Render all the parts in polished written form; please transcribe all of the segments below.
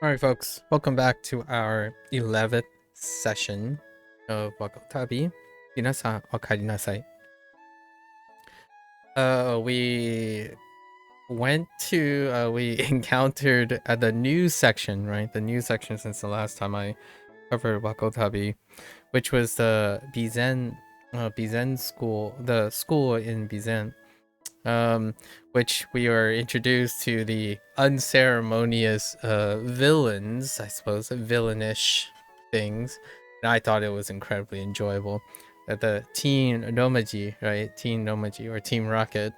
Alright folks, welcome back to our 11th session of Wagotabi. Minasan, okaeri nasai. We encountered the news section, right? The news section since the last time I covered Wagotabi, which was the Bizen school, the school in Bizen. Which we were introduced to the unceremonious villains, I suppose, villainish things. And I thought it was incredibly enjoyable. The Teen Nomaji, right? Teen Nomaji or Team Rocket.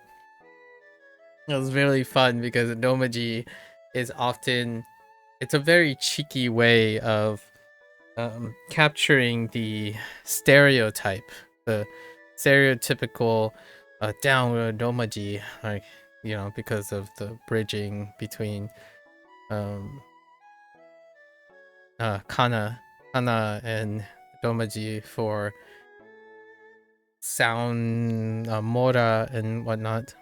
It was really fun because Nomaji is often, it's a very cheeky way of capturing the stereotype, the stereotypical downward domaji, like, you know, because of the bridging between kana and domaji for sound, mora and whatnot.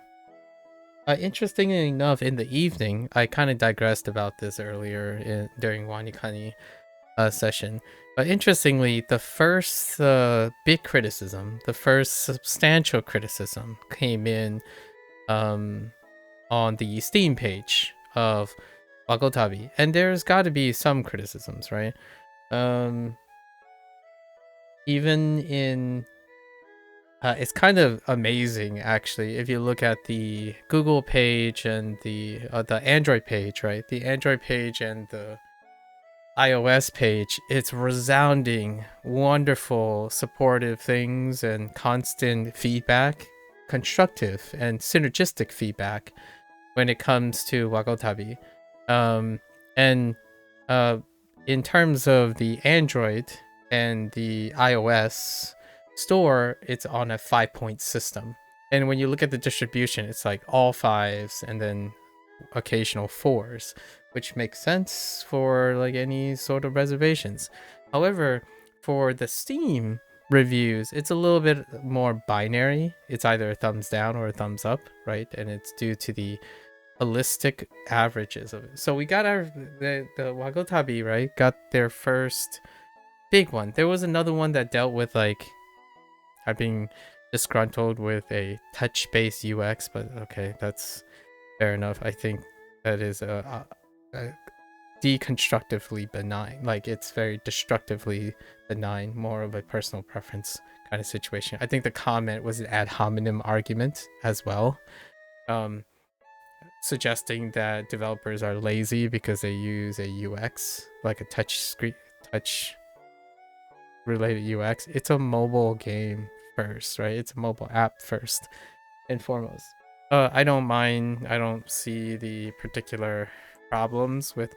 Interestingly enough, in the evening, I kind of digressed about this earlier during Wanikani session. But interestingly, the first big criticism, the first substantial criticism came in on the Steam page of Wagotabi. And there's got to be some criticisms, right? Even in... it's kind of amazing, actually, if you look at the Google page and the Android page, right? The Android page and the iOS page, it's resounding, wonderful, supportive things and constant feedback, constructive and synergistic feedback when it comes to Wagotabi. And in terms of the Android and the iOS store, it's on a 5-point system. And when you look at the distribution, it's like all 5s and then occasional 4s, which makes sense for like any sort of reservations. However, for the Steam reviews, it's a little bit more binary. It's either a thumbs down or a thumbs up, right? And it's due to the holistic averages of it. So we got the Wagotabi, right? Got their first big one. There was another one that dealt with like being disgruntled with a touch-based UX, but okay, that's fair enough. I think that is a deconstructively benign. Like, it's very destructively benign, more of a personal preference kind of situation. I think the comment was an ad hominem argument as well, suggesting that developers are lazy because they use a UX, like a touch related UX. It's a mobile game first, right? It's a mobile app first and foremost. I don't mind. I don't see the particular problems with.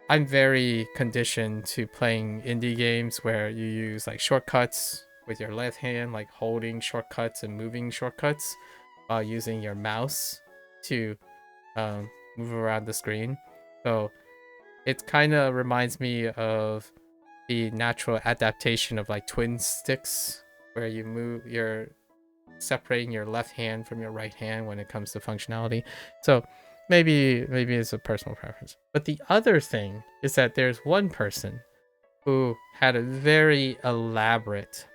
I'm very conditioned to playing indie games where you use like shortcuts with your left hand, like holding shortcuts and moving shortcuts while using your mouse to move around the screen. So it kind of reminds me of the natural adaptation of like twin sticks, where you move your separating your left hand from your right hand when it comes to functionality. So maybe it's a personal preference. But the other thing is that there's one person who had a very elaborate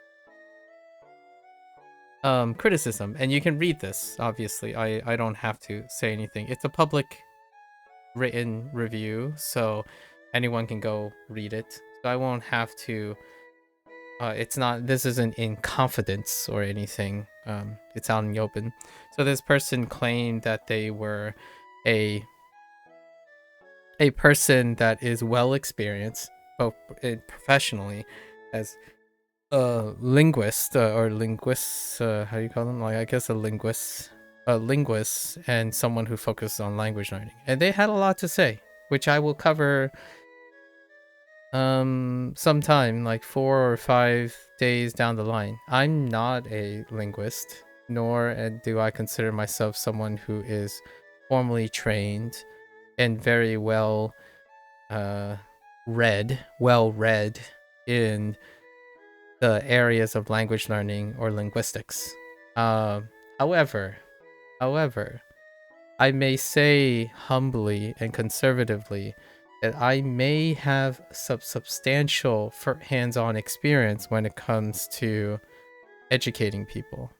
criticism, and you can read this. Obviously, I don't have to say anything. It's a public written review, so anyone can go read it. So I won't have to. It's not. This isn't in confidence or anything. It's out in the open. So this person claimed that they were a person that is well experienced, both professionally, as a linguist or linguists. How do you call them? Like, I guess a linguist, and someone who focuses on language learning. And they had a lot to say, which I will cover sometime like 4 or 5 days down the line. I'm not a linguist, nor do I consider myself someone who is formally trained and very well read in the areas of language learning or linguistics. However, I may say humbly and conservatively that I may have substantial hands-on experience when it comes to educating people,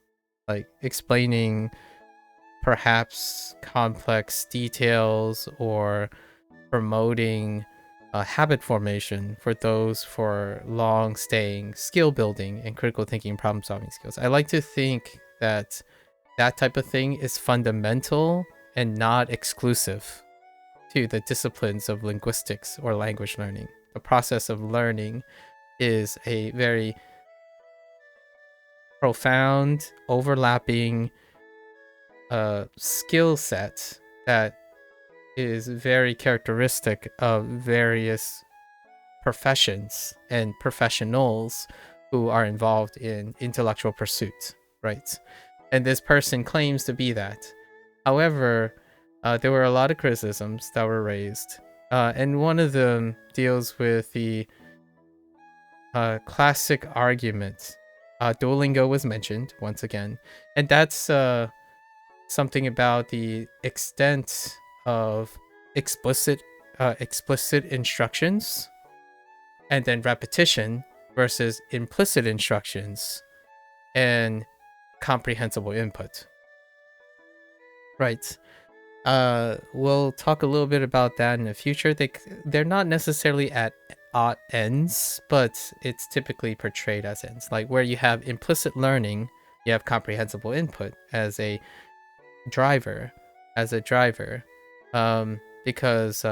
like explaining perhaps complex details or promoting habit formation for those for long-staying skill building and critical thinking problem-solving skills. I like to think that that type of thing is fundamental and not exclusive to the disciplines of linguistics or language learning. The process of learning is a very profound, overlapping skill set that is very characteristic of various professions and professionals who are involved in intellectual pursuit, right? And this person claims to be that. However, there were a lot of criticisms that were raised, and one of them deals with the classic argument. Duolingo was mentioned once again, and that's something about the extent of explicit explicit instructions and then repetition versus implicit instructions and comprehensible input. Right. We'll talk a little bit about that in the future. They're not necessarily at odd ends, but it's typically portrayed as ends. Like where you have implicit learning, you have comprehensible input as a driver, because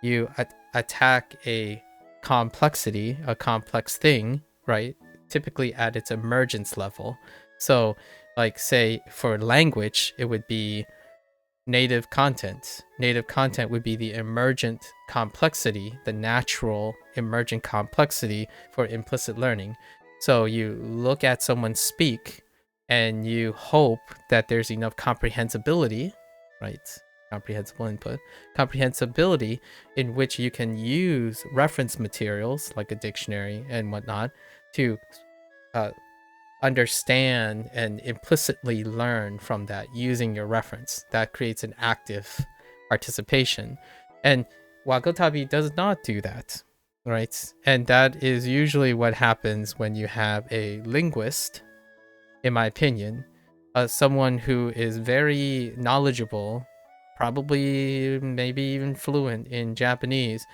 you attack a complexity, a complex thing, right? Typically at its emergence level. So, like say for language, it would be native content. Native content would be the emergent complexity, the natural emergent complexity for implicit learning. So you look at someone speak and you hope that there's enough comprehensibility, right? Comprehensible input, comprehensibility in which you can use reference materials like a dictionary and whatnot to understand and implicitly learn from that using your reference. That creates an active participation. And Wagotabi does not do that, right? And that is usually what happens when you have a linguist, in my opinion, someone who is very knowledgeable, probably maybe even fluent in Japanese,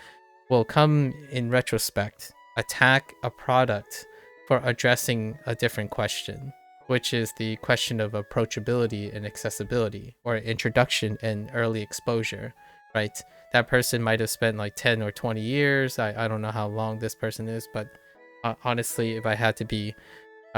will come in retrospect, attack a product for addressing a different question, which is the question of approachability and accessibility, or introduction and early exposure, right? That person might have spent like 10 or 20 years. I don't know how long this person is, but honestly, if I had to be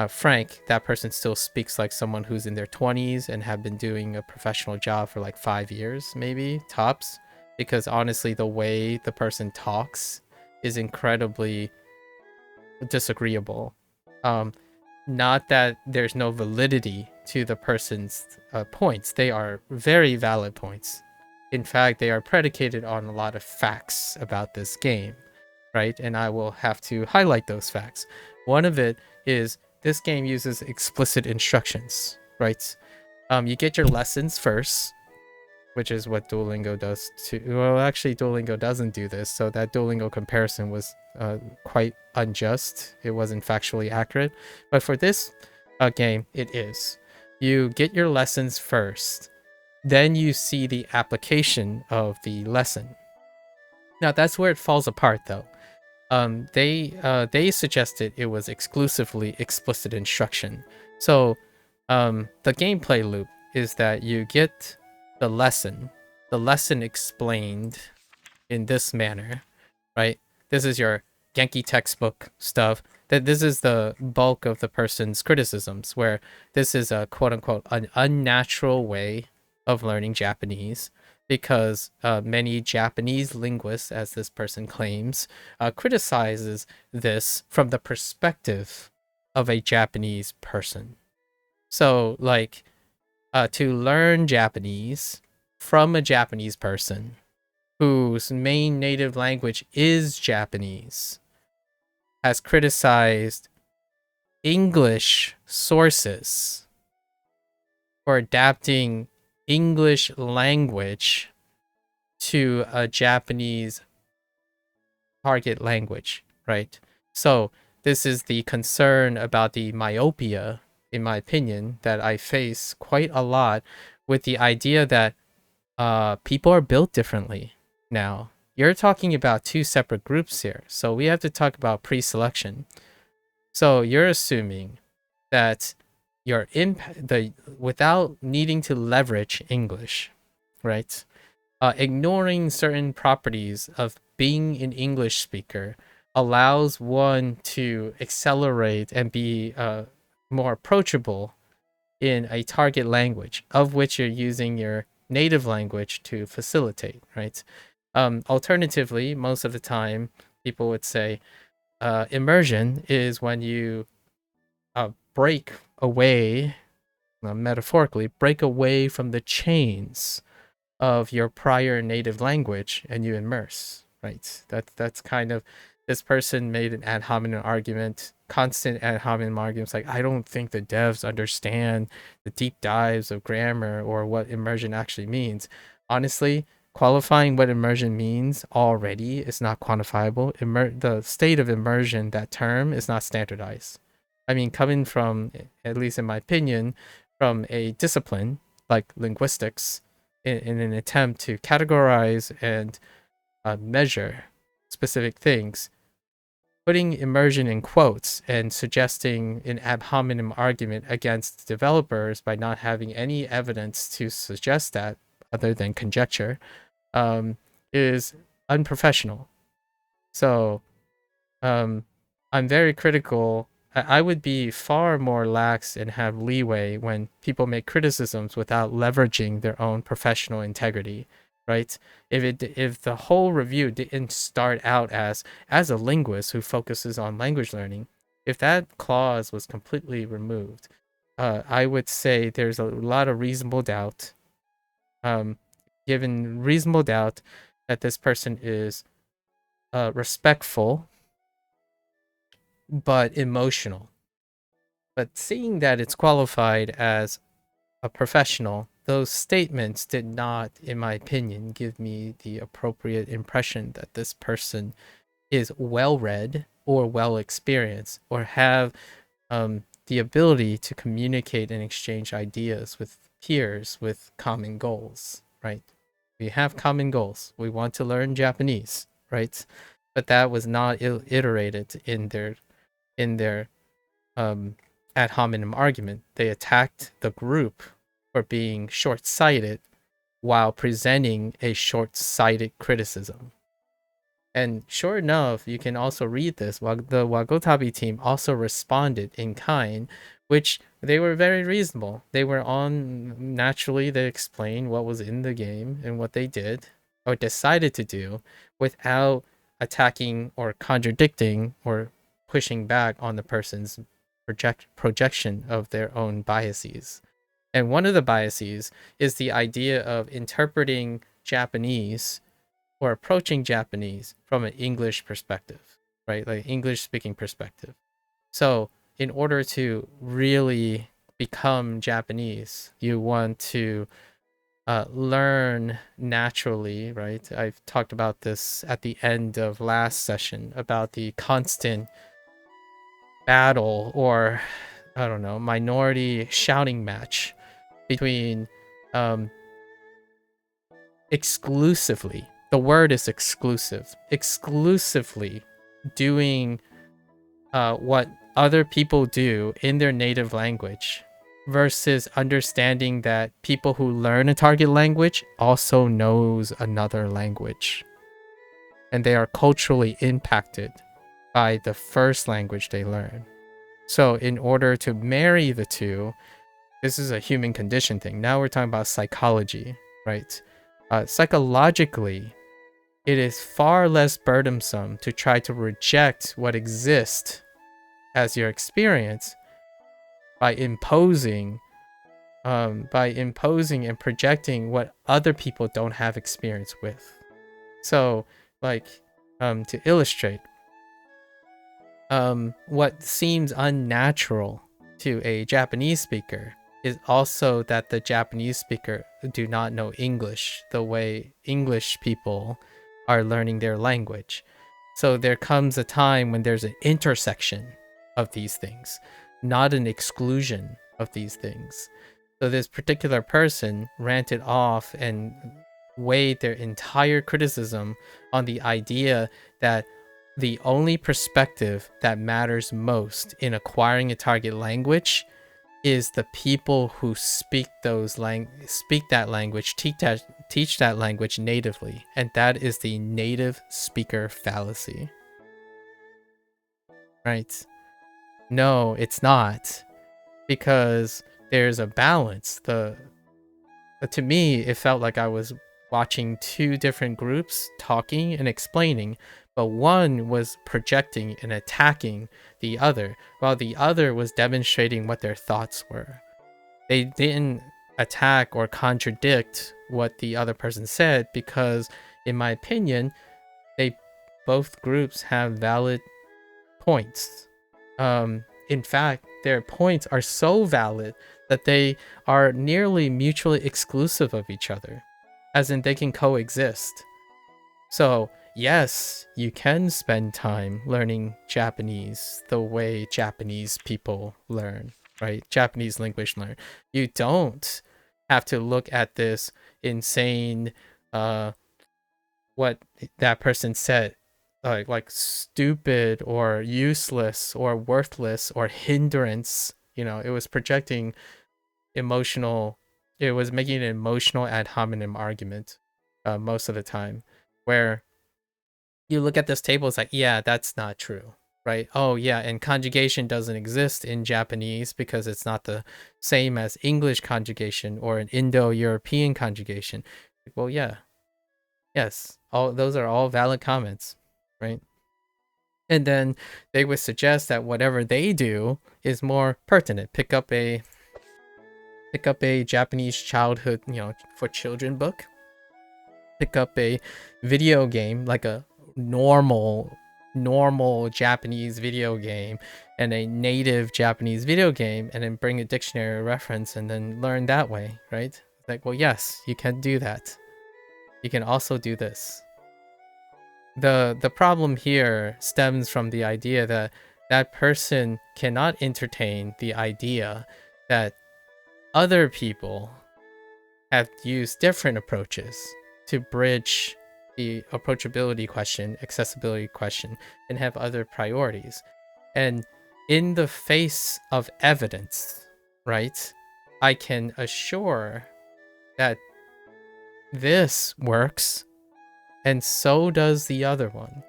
frank, that person still speaks like someone who's in their 20s and have been doing a professional job for like 5 years, maybe, tops. Because honestly, the way the person talks is incredibly disagreeable. Not that there's no validity to the person's points. They are very valid points. In fact, they are predicated on a lot of facts about this game, right? And I will have to highlight those facts. One of it is this game uses explicit instructions, right? You get your lessons first, which is what Duolingo does too. Well, actually, Duolingo doesn't do this, so that Duolingo comparison was quite unjust. It wasn't factually accurate. But for this game, it is. You get your lessons first, then you see the application of the lesson. Now, that's where it falls apart, though. They suggested it was exclusively explicit instruction. So the gameplay loop is that you get the lesson explained in this manner, right? This is your Genki textbook stuff. That this is the bulk of the person's criticisms, where this is a quote unquote an unnatural way of learning Japanese, because many Japanese linguists, as this person claims, criticizes this from the perspective of a Japanese person. So, like, to learn Japanese from a Japanese person whose main native language is Japanese has criticized English sources for adapting English language to a Japanese target language, right? So this is the concern about the myopia, in my opinion, that I face quite a lot with the idea that people are built differently now. You're talking about two separate groups here, so we have to talk about pre-selection. So you're assuming that your without needing to leverage English, right? Ignoring certain properties of being an English speaker allows one to accelerate and be more approachable in a target language of which you're using your native language to facilitate, right? Alternatively, most of the time, people would say immersion is when you break away, metaphorically, break away from the chains of your prior native language and you immerse, right? That's kind of, this person made an ad hominem argument, constant ad hominem arguments like, I don't think the devs understand the deep dives of grammar or what immersion actually means. Honestly, qualifying what immersion means already is not quantifiable. The state of immersion, that term, is not standardized. I mean, coming from, at least in my opinion, from a discipline like linguistics, in an attempt to categorize and measure specific things, putting immersion in quotes and suggesting an ad hominem argument against developers by not having any evidence to suggest that other than conjecture is unprofessional. So I'm very critical. I would be far more lax and have leeway when people make criticisms without leveraging their own professional integrity, right? If the whole review didn't start out as a linguist who focuses on language learning, if that clause was completely removed, I would say there's a lot of reasonable doubt, given reasonable doubt that this person is respectful but emotional. But seeing that it's qualified as a professional, those statements did not, in my opinion, give me the appropriate impression that this person is well read or well experienced or have the ability to communicate and exchange ideas with peers with common goals, right? We have common goals. We want to learn Japanese, right? But that was not iterated in their ad hominem argument. They attacked the group for being short-sighted while presenting a short-sighted criticism. And sure enough, you can also read this. The Wagotabi team also responded in kind, which they were very reasonable. They were on, naturally, they explained what was in the game and what they did or decided to do without attacking or contradicting or pushing back on the person's projection of their own biases. And one of the biases is the idea of interpreting Japanese or approaching Japanese from an English perspective, right? Like English speaking perspective. So in order to really become Japanese, you want to learn naturally, right? I've talked about this at the end of last session about the constant battle, or I don't know, minority shouting match between exclusively, the word is exclusively doing what other people do in their native language versus understanding that people who learn a target language also knows another language and they are culturally impacted by the first language they learn. So in order to marry the two, this is a human condition thing. Now we're talking about psychology, right? Psychologically, it is far less burdensome to try to reject what exists as your experience by imposing and projecting what other people don't have experience with. So, like, to illustrate, what seems unnatural to a Japanese speaker is also that the Japanese speaker do not know English the way English people are learning their language. So there comes a time when there's an intersection of these things, not an exclusion of these things. So this particular person ranted off and weighed their entire criticism on the idea that the only perspective that matters most in acquiring a target language is the people who speak that language, teach that language natively, and that is the native speaker fallacy. Right? No, it's not, because there's a balance. To me, it felt like I was watching two different groups talking and explaining, but one was projecting and attacking the other, while the other was demonstrating what their thoughts were. They didn't attack or contradict what the other person said because, in my opinion, both groups have valid points. In fact, their points are so valid that they are nearly mutually exclusive of each other, as in they can coexist. So, yes, you can spend time learning Japanese the way Japanese people learn, right? Japanese language learn. You don't have to look at this insane, what that person said, like stupid or useless or worthless or hindrance. It was projecting emotional. It was making an emotional ad hominem argument, most of the time, where you look at this table, it's like, yeah, that's not true, right? Oh yeah, and conjugation doesn't exist in Japanese because it's not the same as English conjugation or an Indo-European conjugation. Well, yeah, yes, all those are all valid comments, right? And then they would suggest that whatever they do is more pertinent. Pick up a Japanese childhood, for children book. Pick up a video game, like a normal Japanese video game and a native Japanese video game, and then bring a dictionary reference and then learn that way, right? Like, well, yes, you can do that. You can also do this. The problem here stems from the idea that that person cannot entertain the idea that other people have used different approaches to bridge the approachability question, accessibility question, and have other priorities. And in the face of evidence, right, I can assure that this works, and so does the other one.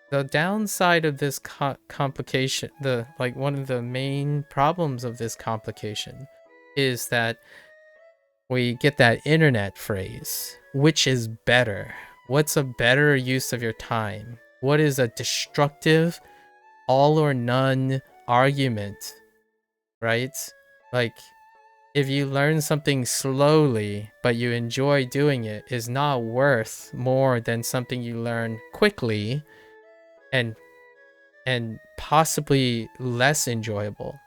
The downside of this complication, one of the main problems of this complication, is that we get that internet phrase, which is better? What's a better use of your time? What is a destructive, all or none argument, right? Like, if you learn something slowly, but you enjoy doing it, is not worth more than something you learn quickly and possibly less enjoyable,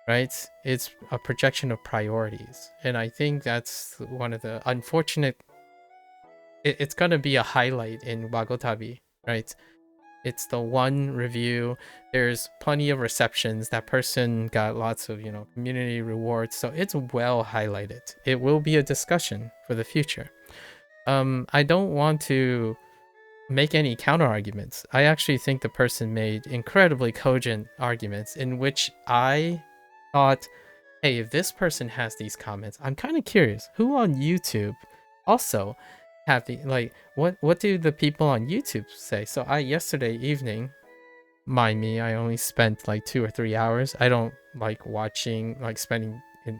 right? It's a projection of priorities. And I think that's one of the unfortunate, it's going to be a highlight in Wagotabi, right? It's the one review. There's plenty of receptions. That person got lots of, community rewards. So it's well highlighted. It will be a discussion for the future. I don't want to make any counter arguments. I actually think the person made incredibly cogent arguments in which I thought, hey, if this person has these comments, I'm kind of curious who on YouTube also have the, what do the people on YouTube say? So yesterday evening, mind me, I only spent like 2 or 3 hours. I don't like spending a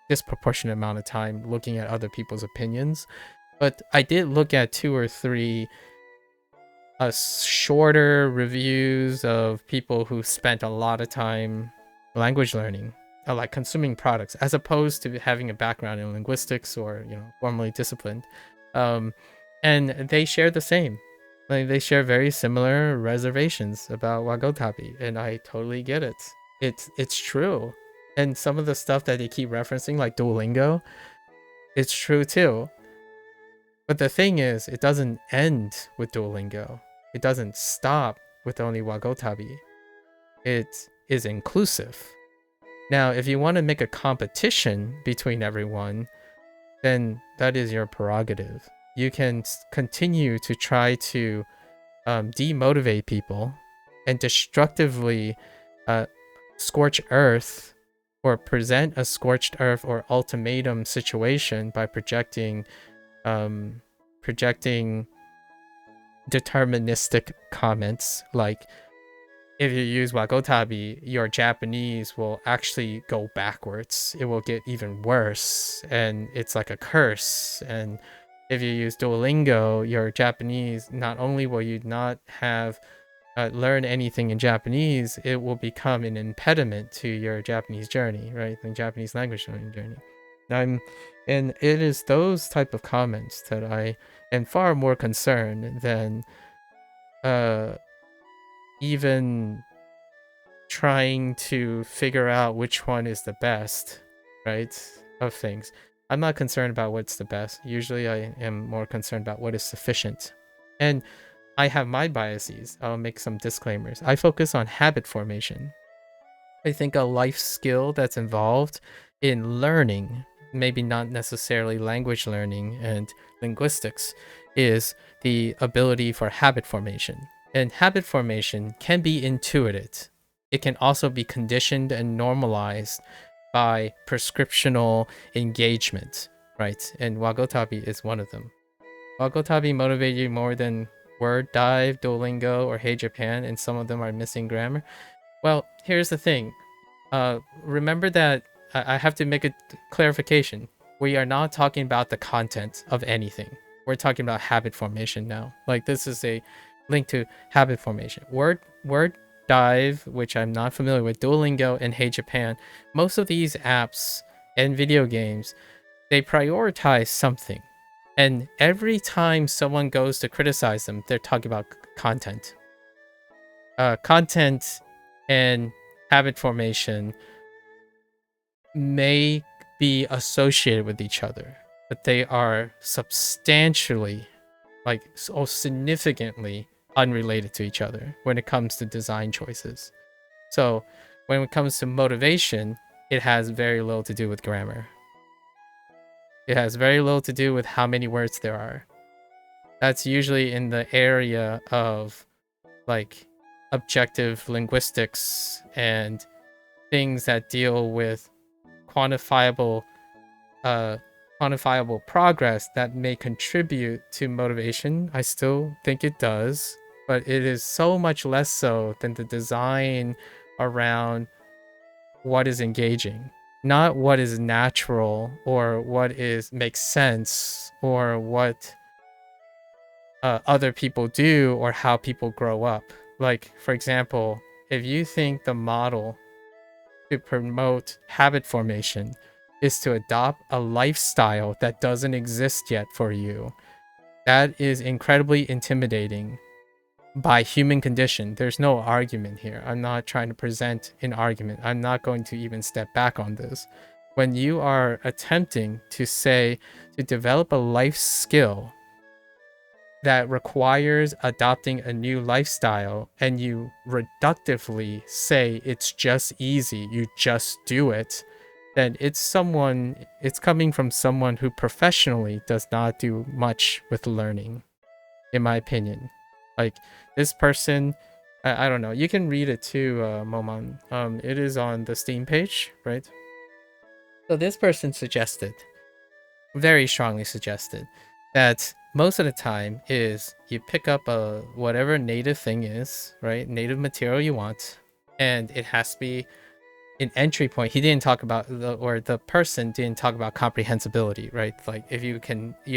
disproportionate amount of time looking at other people's opinions, but I did look at 2 or 3 shorter reviews of people who spent a lot of time language learning, like consuming products, as opposed to having a background in linguistics or formally disciplined. And they share the same. Like, they share very similar reservations about Wagotabi, and I totally get it. It's true. And some of the stuff that they keep referencing, like Duolingo, it's true too. But the thing is, it doesn't end with Duolingo. It doesn't stop with only Wagotabi. It is inclusive. Now, if you want to make a competition between everyone, then that is your prerogative. You can continue to try to demotivate people and destructively scorch earth or present a scorched earth or ultimatum situation by projecting deterministic comments like, if you use Wagotabi, your Japanese will actually go backwards. It will get even worse, and it's like a curse. And if you use Duolingo, your Japanese, not only will you not have learn anything in Japanese, it will become an impediment to your Japanese journey, right? The Japanese language learning journey. And it is those type of comments that I am far more concerned than even trying to figure out which one is the best, right, of things. I'm not concerned about what's the best. Usually I am more concerned about what is sufficient. And I have my biases. I'll make some disclaimers. I focus on habit formation. I think a life skill that's involved in learning, maybe not necessarily language learning and linguistics, is the ability for habit formation. And habit formation can be intuited. It can also be conditioned and normalized by prescriptional engagement, right? And Wagotabi is one of them. Wagotabi motivate you more than Word Dive, Duolingo, or Hey Japan, and some of them are missing grammar. Well, here's the thing. Remember that I have to make a clarification. We are not talking about the content of anything. We're talking about habit formation now. Like, this is a link to habit formation. Word Dive, which I'm not familiar with, Duolingo, and Hey Japan. Most of these apps and video games, they prioritize something. And every time someone goes to criticize them, they're talking about content. Content and habit formation may be associated with each other, but they are substantially, like so significantly unrelated to each other when it comes to design choices. So when it comes to motivation, it has very little to do with grammar. It has very little to do with how many words there are. That's usually in the area of like objective linguistics and things that deal with quantifiable progress that may contribute to motivation. I still think it does, but it is so much less so than the design around what is engaging, not what is natural or what is makes sense or what other people do or how people grow up. Like, for example, if you think the model to promote habit formation is to adopt a lifestyle that doesn't exist yet for you, that is incredibly intimidating by human condition. There's no argument here. I'm not trying to present an argument. I'm not going to even step back on this. When you are attempting to say to develop a life skill that requires adopting a new lifestyle and you reductively say it's just easy, you just do it, then it's coming from someone who professionally does not do much with learning, in my opinion. Like, this person, I don't know, you can read it too, Momon. It is on the Steam page, right? So this person suggested, very strongly suggested, that most of the time is you pick up a whatever native thing is, right? Native material you want, and it has to be an entry point. He didn't talk about the person didn't talk about comprehensibility, right? Like, if you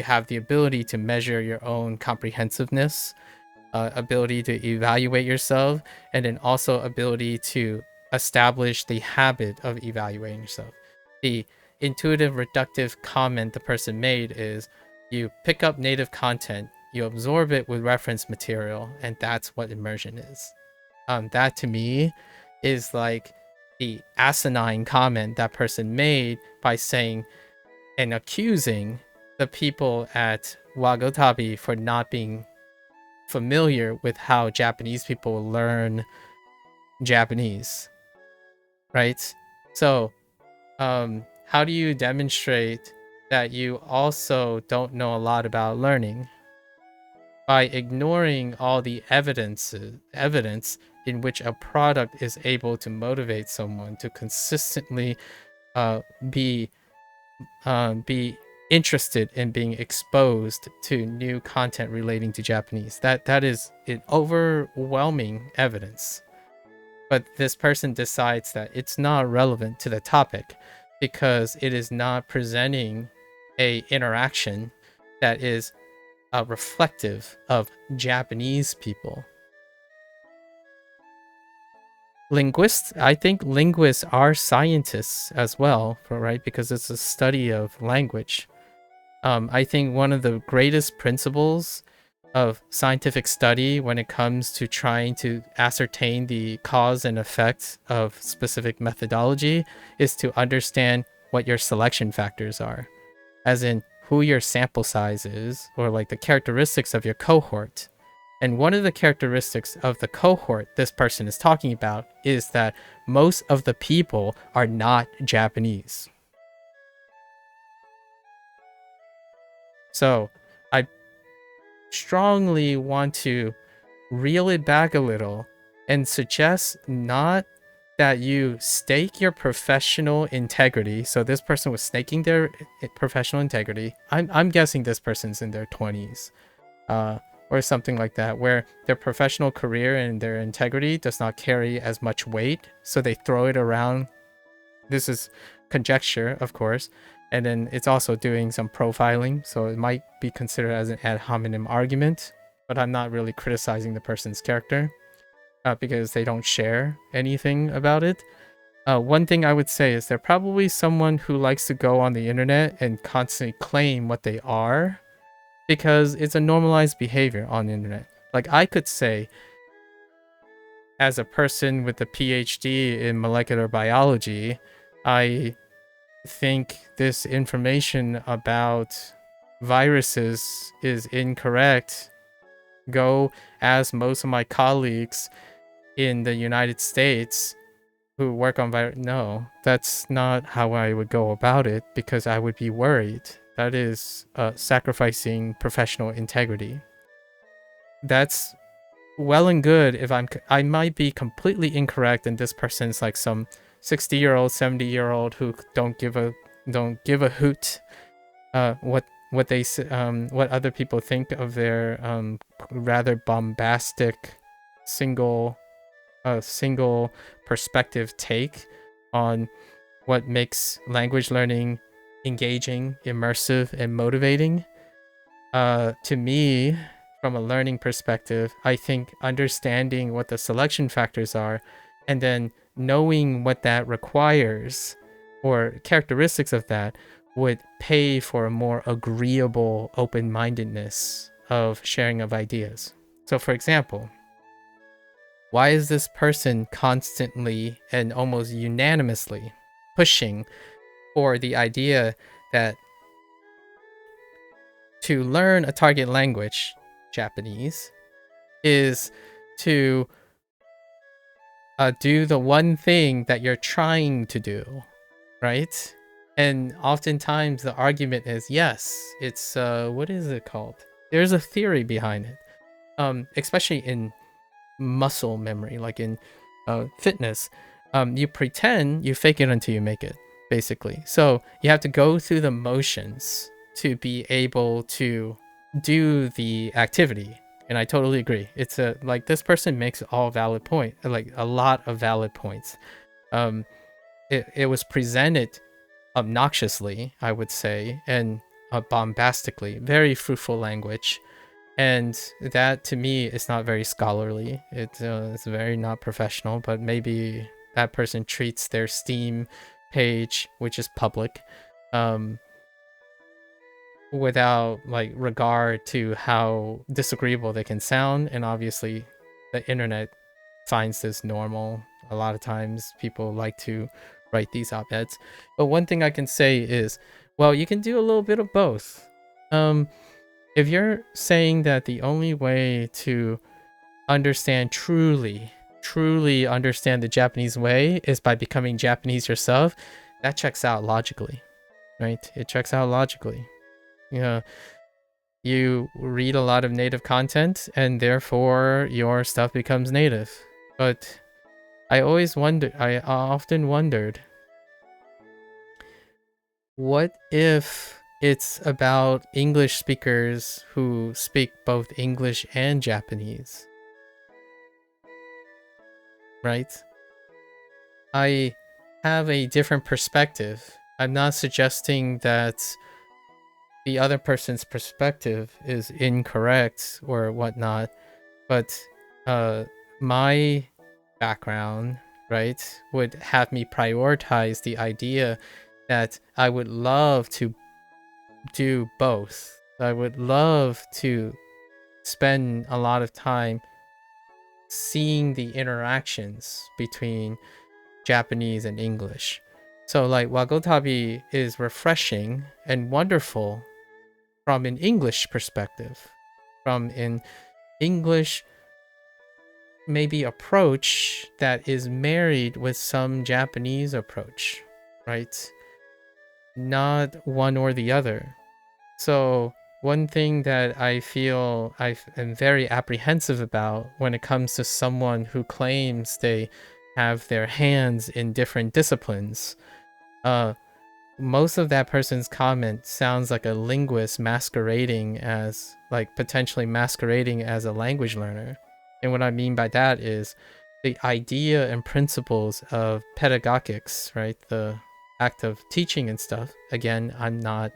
have the ability to measure your own comprehensiveness, ability to evaluate yourself, and then also ability to establish the habit of evaluating yourself. The intuitive reductive comment the person made is, you pick up native content, you absorb it with reference material, and that's what immersion is. That to me is like the asinine comment that person made by saying and accusing the people at Wagotabi for not being familiar with how Japanese people learn Japanese, right? So, how do you demonstrate that you also don't know a lot about learning? By ignoring all the evidence in which a product is able to motivate someone to consistently uh, be be interested in being exposed to new content relating to Japanese. That is an overwhelming evidence. But this person decides that it's not relevant to the topic because it is not presenting a interaction that is reflective of Japanese people. I think linguists are scientists as well, right? Because it's a study of language. I think one of the greatest principles of scientific study when it comes to trying to ascertain the cause and effect of specific methodology is to understand what your selection factors are, as in who your sample size is, or like the characteristics of your cohort. And one of the characteristics of the cohort this person is talking about is that most of the people are not Japanese. So I strongly want to reel it back a little and suggest not that you stake your professional integrity. So this person was staking their professional integrity. I'm guessing this person's in their 20s. Or something like that, where their professional career and their integrity does not carry as much weight, so they throw it around. This is conjecture, of course, and then it's also doing some profiling, so it might be considered as an ad hominem argument, but I'm not really criticizing the person's character because they don't share anything about it. One thing I would say is they're probably someone who likes to go on the internet and constantly claim what they are, because it's a normalized behavior on the internet. Like I could say, as a person with a PhD in molecular biology, I think this information about viruses is incorrect. Go ask most of my colleagues in the United States who work on virus. No, that's not how I would go about it, because I would be worried. That is sacrificing professional integrity. That's well and good if I might be completely incorrect, and this person's like some 60-year-old, 70-year-old who don't give a hoot what they what other people think of their rather bombastic single perspective take on what makes language learning engaging, immersive, and motivating. To me, from a learning perspective, I think understanding what the selection factors are and then knowing what that requires or characteristics of that would pay for a more agreeable open-mindedness of sharing of ideas. So for example, why is this person constantly and almost unanimously pushing for the idea that to learn a target language, Japanese, is to do the one thing that you're trying to do, right? And oftentimes the argument is, yes, it's what is it called? There's a theory behind it. Especially in muscle memory, like in fitness, you pretend, you fake it until you make it, basically. So you have to go through the motions to be able to do the activity. And I totally agree. It's like this person makes all valid point, like a lot of valid points. It was presented obnoxiously, I would say, and bombastically, very fruitful language. And that to me is not very scholarly. It's very not professional, but maybe that person treats their Steam page, which is public, without like regard to how disagreeable they can sound. And obviously the internet finds this normal. a lot of times people like to write these op-eds. But one thing I can say is, well, you can do a little bit of both. If you're saying that the only way to understand truly understand the Japanese way is by becoming Japanese yourself, that checks out logically, right? It checks out logically. You know, you read a lot of native content and therefore your stuff becomes native. But I often wondered, what if it's about English speakers who speak both English and Japanese? Right? I have a different perspective. I'm not suggesting that the other person's perspective is incorrect or whatnot, but my background, right, would have me prioritize the idea that I would love to do both. I would love to spend a lot of time seeing the interactions between Japanese and English. So like Wagotabi is refreshing and wonderful from an English perspective, from an English maybe approach that is married with some Japanese approach, right? Not one or the other. So one thing that I feel I am very apprehensive about when it comes to someone who claims they have their hands in different disciplines, most of that person's comment sounds like a linguist masquerading as, like, potentially masquerading as a language learner. And what I mean by that is the idea and principles of pedagogics, right? The act of teaching and stuff. Again, I'm not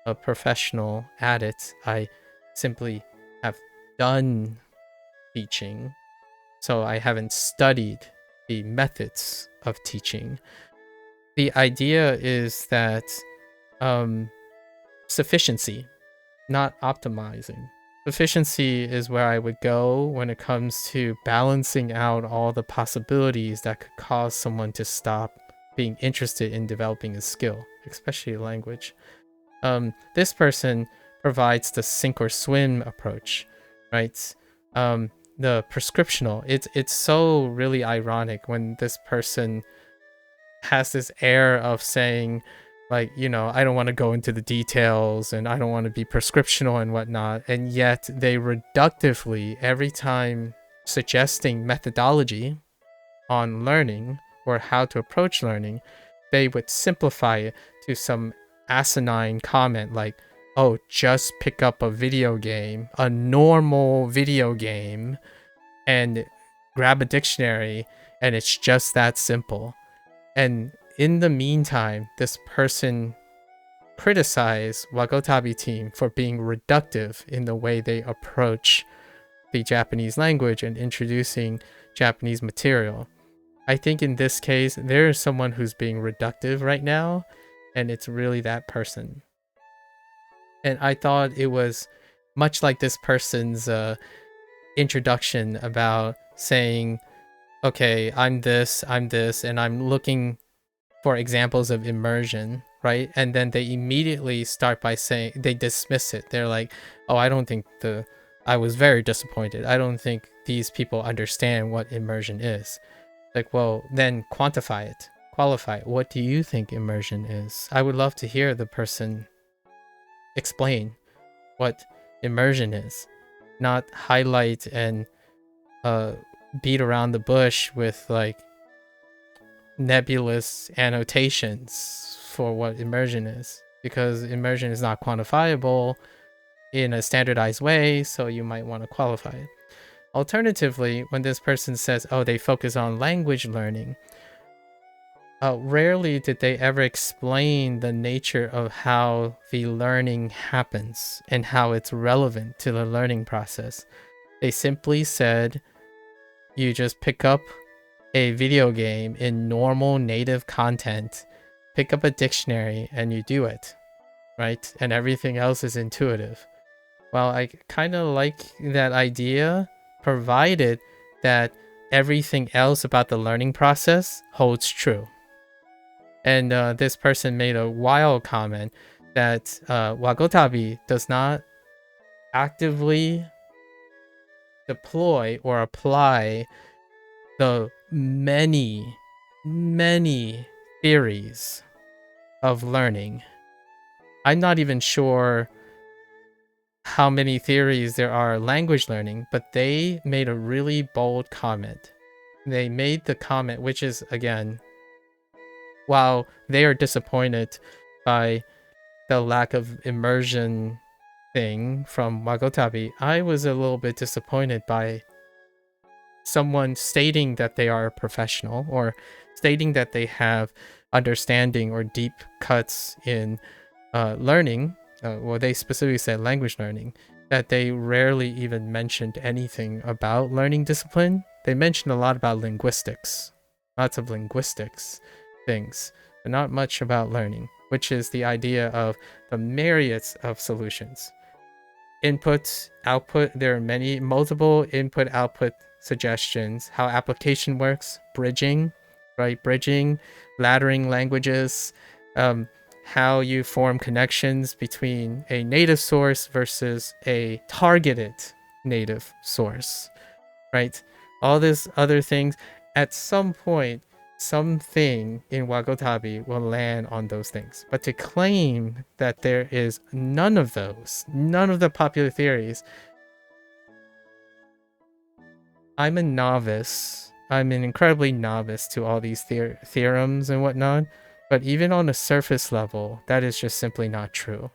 a professional at it. I simply have done teaching, so I haven't studied the methods of teaching. The idea is that sufficiency, not optimizing. Sufficiency is where I would go when it comes to balancing out all the possibilities that could cause someone to stop being interested in developing a skill, especially a language. This person provides the sink or swim approach, right? The prescriptional. It's so really ironic when this person has this air of saying, like, you know, I don't want to go into the details and I don't want to be prescriptional and whatnot, and yet they reductively, every time suggesting methodology on learning or how to approach learning, they would simplify it to some asinine comment like, oh, just pick up a video game, a normal video game, and grab a dictionary, and it's just that simple. And in the meantime, this person criticized Wagotabi team for being reductive in the way they approach the Japanese language and introducing Japanese material. I think in this case, there is someone who's being reductive right now, and it's really that person. And I thought it was much like this person's introduction about saying, okay, I'm this, and I'm looking for examples of immersion, right? And then they immediately start by saying, they dismiss it. They're like, oh, I was very disappointed. I don't think these people understand what immersion is. Like, well, then quantify it, qualify it. What do you think immersion is? I would love to hear the person explain what immersion is, not highlight and beat around the bush with like nebulous annotations for what immersion is, because immersion is not quantifiable in a standardized way, so you might want to qualify it. Alternatively, when this person says, oh, they focus on language learning, rarely did they ever explain the nature of how the learning happens and how it's relevant to the learning process. They simply said, you just pick up a video game in normal native content, pick up a dictionary, and you do it, right? And everything else is intuitive. Well, I kind of like that idea, provided that everything else about the learning process holds true. And this person made a wild comment that Wagotabi does not actively deploy or apply the many, many theories of learning. I'm not even sure how many theories there are language learning, but they made a really bold comment. They made the comment, which is, again, while they are disappointed by the lack of immersion thing from Wagotabi, I was a little bit disappointed by someone stating that they are a professional or stating that they have understanding or deep cuts in learning. Well, they specifically said language learning, that they rarely even mentioned anything about learning discipline. They mentioned a lot about linguistics, lots of linguistics things, but not much about learning, which is the idea of the myriads of solutions. Input, output, there are multiple input output suggestions, how application works, bridging, right? Bridging, laddering languages, how you form connections between a native source versus a targeted native source, right? All these other things, at some point, something in Wagotabi will land on those things. But to claim that there is none of those, none of the popular theories, I'm a novice. I'm an incredibly novice to all these theorems and whatnot. But even on a surface level, that is just simply not true.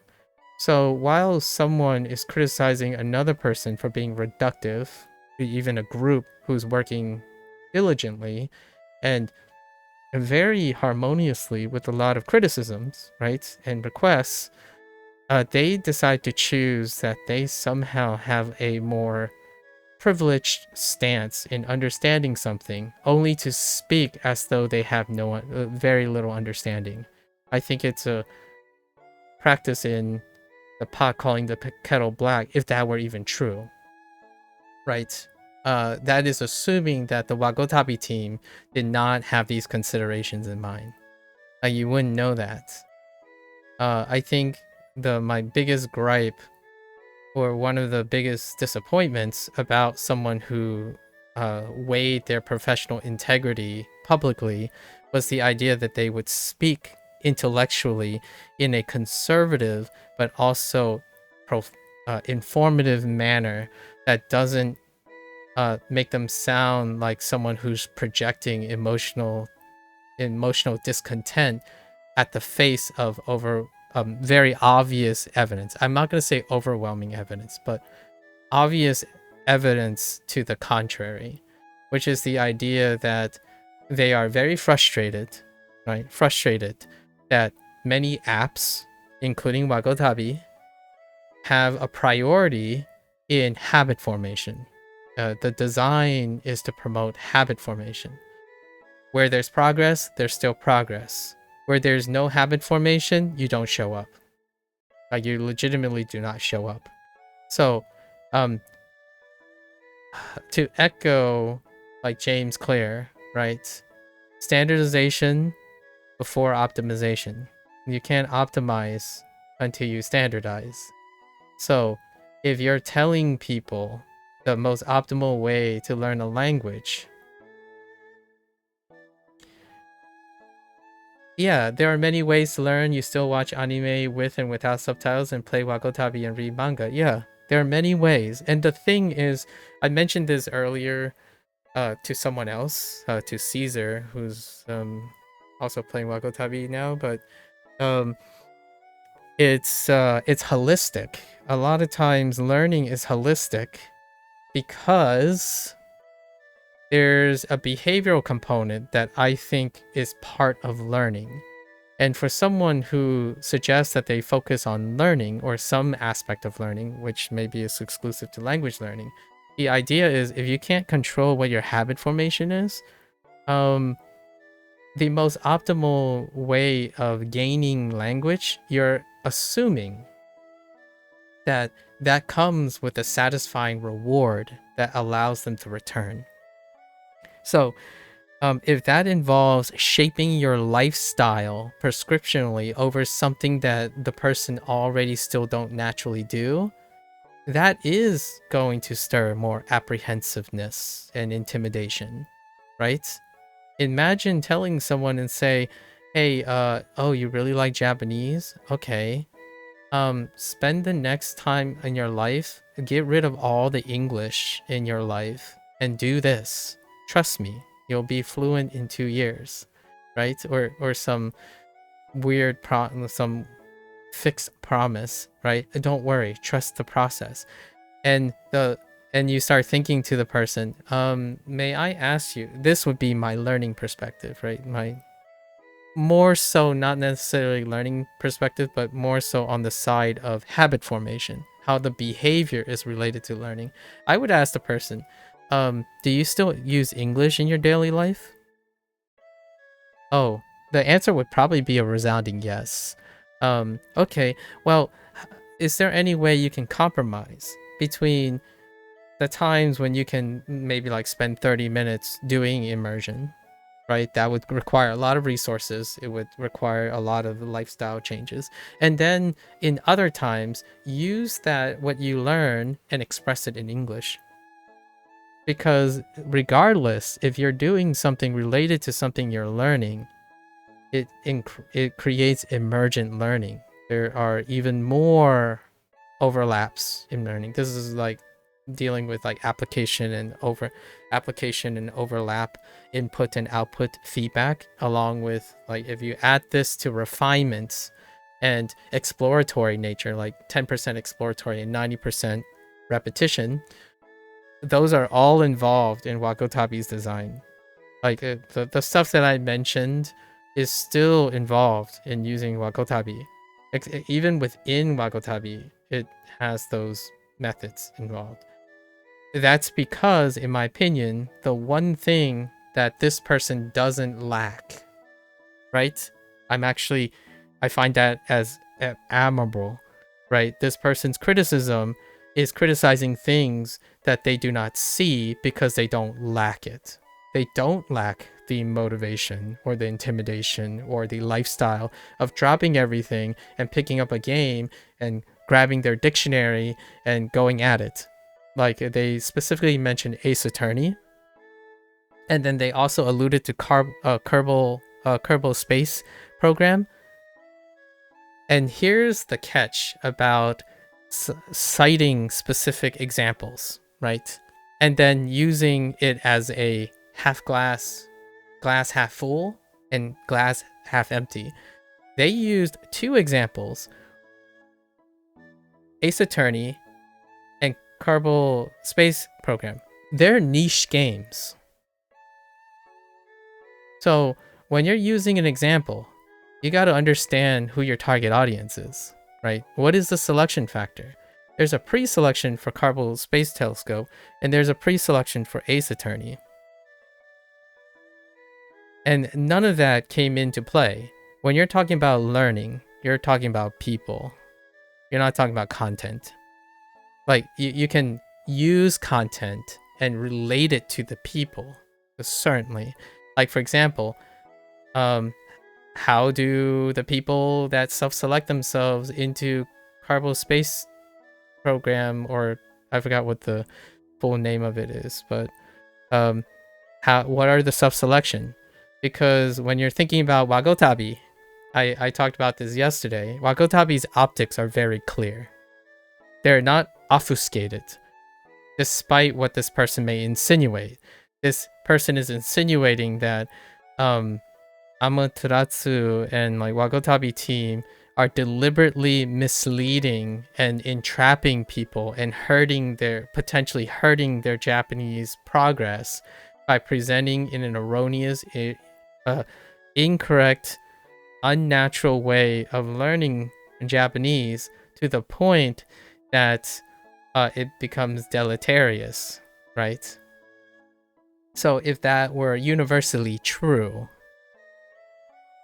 So while someone is criticizing another person for being reductive, even a group who's working diligently and very harmoniously with a lot of criticisms, right, and requests, they decide to choose that they somehow have a more privileged stance in understanding something, only to speak as though they have very little understanding. I think it's a practice in the pot calling the kettle black, if that were even true, right? That is assuming that the Wagotabi team did not have these considerations in mind. You wouldn't know that. I think my biggest gripe, or one of the biggest disappointments about someone who weighed their professional integrity publicly, was the idea that they would speak intellectually in a conservative but also informative manner that doesn't make them sound like someone who's projecting emotional discontent at the face of very obvious evidence. I'm not going to say overwhelming evidence, but obvious evidence to the contrary, which is the idea that they are very frustrated, right? Frustrated that many apps, including Wagotabi, have a priority in habit formation. The design is to promote habit formation. Where there's progress, there's still progress. Where there's no habit formation, you don't show up. Like, you legitimately do not show up. So, to echo like James Clear, right? Standardization before optimization. You can't optimize until you standardize. So, if you're telling people the most optimal way to learn a language, yeah, there are many ways to learn. You still watch anime with and without subtitles and play Wagotabi and read manga. Yeah, there are many ways. And the thing is, I mentioned this earlier to someone else, to Caesar, who's also playing Wagotabi now, but it's holistic. A lot of times learning is holistic because there's a behavioral component that I think is part of learning. And for someone who suggests that they focus on learning or some aspect of learning, which maybe is exclusive to language learning, the idea is if you can't control what your habit formation is, the most optimal way of gaining language, you're assuming that that comes with a satisfying reward that allows them to return. So if that involves shaping your lifestyle prescriptionally over something that the person already still don't naturally do, that is going to stir more apprehensiveness and intimidation, right? Imagine telling someone and say, hey, oh, you really like Japanese? Okay. Spend the next time in your life, get rid of all the English in your life and do this. Trust me, you'll be fluent in 2 years, right? Or some some fixed promise, right? Don't worry, trust the process. And you start thinking to the person, may I ask you, this would be my learning perspective, right? My more so not necessarily learning perspective, but more so on the side of habit formation, how the behavior is related to learning. I would ask the person, do you still use English in your daily life? Oh, the answer would probably be a resounding yes. Okay, well, is there any way you can compromise between the times when you can maybe like spend 30 minutes doing immersion, right? That would require a lot of resources. It would require a lot of lifestyle changes. And then in other times, use that what you learn and express it in English. Because regardless, if you're doing something related to something you're learning, it creates emergent learning. There are even more overlaps in learning. This is like dealing with like application and overlap, input and output feedback, along with like if you add this to refinements and exploratory nature, like 10% exploratory and 90% repetition, those are all involved in Wagotabi's design. Like the stuff that I mentioned is still involved in using Wagotabi. Even within Wagotabi, it has those methods involved. That's because, in my opinion, the one thing that this person doesn't lack, right? I find that as admirable, right? This person's criticism is criticizing things that they do not see because they don't lack it. They don't lack the motivation or the intimidation or the lifestyle of dropping everything and picking up a game and grabbing their dictionary and going at it. Like they specifically mentioned Ace Attorney, and then they also alluded to Kerbal Space Program. And here's the catch about citing specific examples, right? And then using it as a glass half full, and glass half empty. They used two examples, Ace Attorney and Kerbal Space Program. They're niche games. So when you're using an example, you got to understand who your target audience is, right? What is the selection factor? There's a pre-selection for Kerbal Space Telescope, and there's a pre-selection for Ace Attorney. And none of that came into play. When you're talking about learning, you're talking about people. You're not talking about content. Like, you can use content and relate it to the people, certainly. Like, for example, how do the people that self-select themselves into Kerbal Space Program, or I forgot what the full name of it is, but what are the self-selection? Because when you're thinking about Wagotabi, I talked about this yesterday, Wagotabi's optics are very clear. They're not obfuscated, despite what this person may insinuate. This person is insinuating that Amaterasu and like Wagotabi team are deliberately misleading and entrapping people and potentially hurting their Japanese progress by presenting in an erroneous, incorrect, unnatural way of learning Japanese to the point that it becomes deleterious, right? So if that were universally true,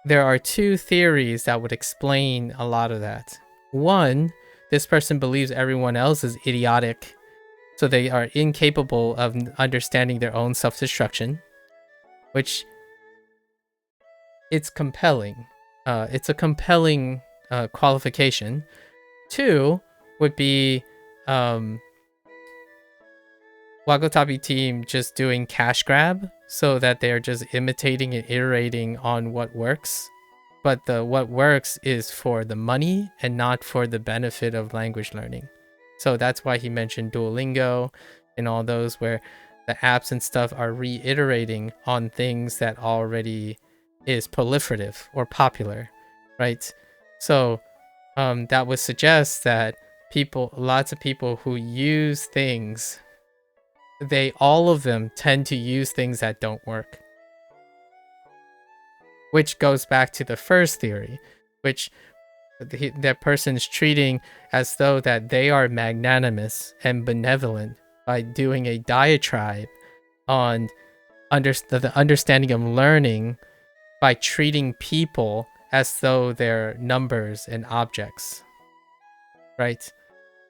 there are two theories that would explain a lot of that. One, this person believes everyone else is idiotic, so they are incapable of understanding their own self-destruction. which it's compelling. It's a compelling qualification. 2 would be Wagotabi team just doing cash grab so that they're just imitating and iterating on what works. But what works is for the money and not for the benefit of language learning. So that's why he mentioned Duolingo and all those where the apps and stuff are reiterating on things that already is proliferative or popular, right? So that would suggest that lots of people who use things, all of them tend to use things that don't work. Which goes back to the first theory, which that person is treating as though that they are magnanimous and benevolent by doing a diatribe on the understanding of learning by treating people as though they're numbers and objects, right?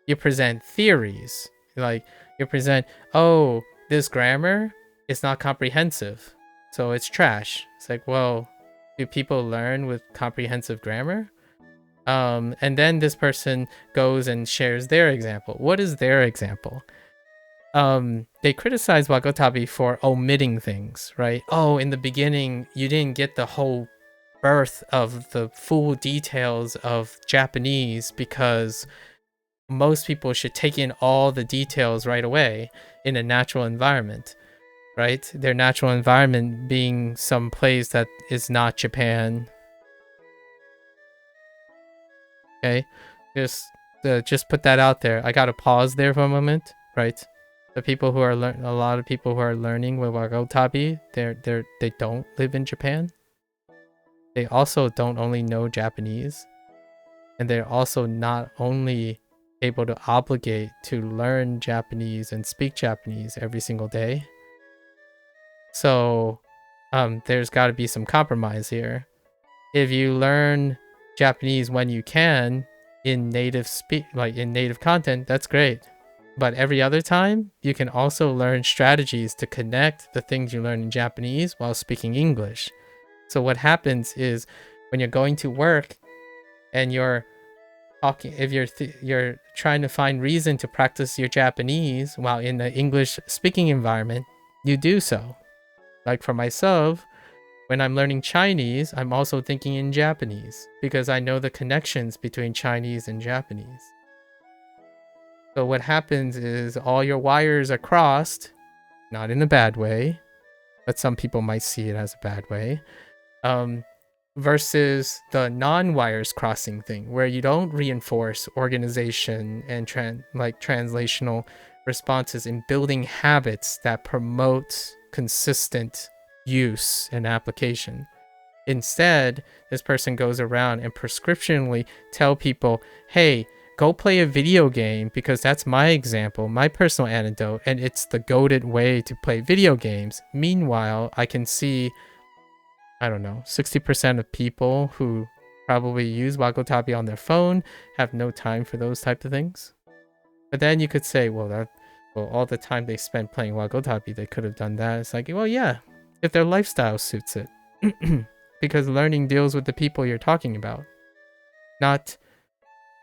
You present theories, like you present, oh, this grammar is not comprehensive, so it's trash. It's like, well, do people learn with comprehensive grammar? And then this person goes and shares their example. What is their example? They criticize Wagotabi for omitting things, right? Oh, in the beginning, you didn't get the whole birth of the full details of Japanese because most people should take in all the details right away in a natural environment, right? Their natural environment being some place that is not Japan. Okay, just put that out there. I gotta pause there for a moment, right? The people who are a lot of people who are learning with Wagotabi, they don't live in Japan. They also don't only know Japanese, and they're also not only able to obligate to learn Japanese and speak Japanese every single day. So, there's got to be some compromise here. If you learn Japanese when you can in native content, that's great. But every other time, you can also learn strategies to connect the things you learn in Japanese while speaking English. So what happens is when you're going to work and you're talking, if you're trying to find reason to practice your Japanese while in the English speaking environment, you do so. Like for myself, when I'm learning Chinese, I'm also thinking in Japanese because I know the connections between Chinese and Japanese. So what happens is all your wires are crossed, not in a bad way, but some people might see it as a bad way, versus the non-wires crossing thing where you don't reinforce organization and translational responses in building habits that promote consistent use and application. Instead, this person goes around and prescriptionally tell people, hey, go play a video game because that's my example, my personal anecdote, and it's the goated way to play video games. Meanwhile, I can see, I don't know, 60% of people who probably use Wagotabi on their phone have no time for those type of things. But then you could say, well, all the time they spent playing Wagotabi, they could have done that. It's like, well, yeah, if their lifestyle suits it. Because learning deals with the people you're talking about, not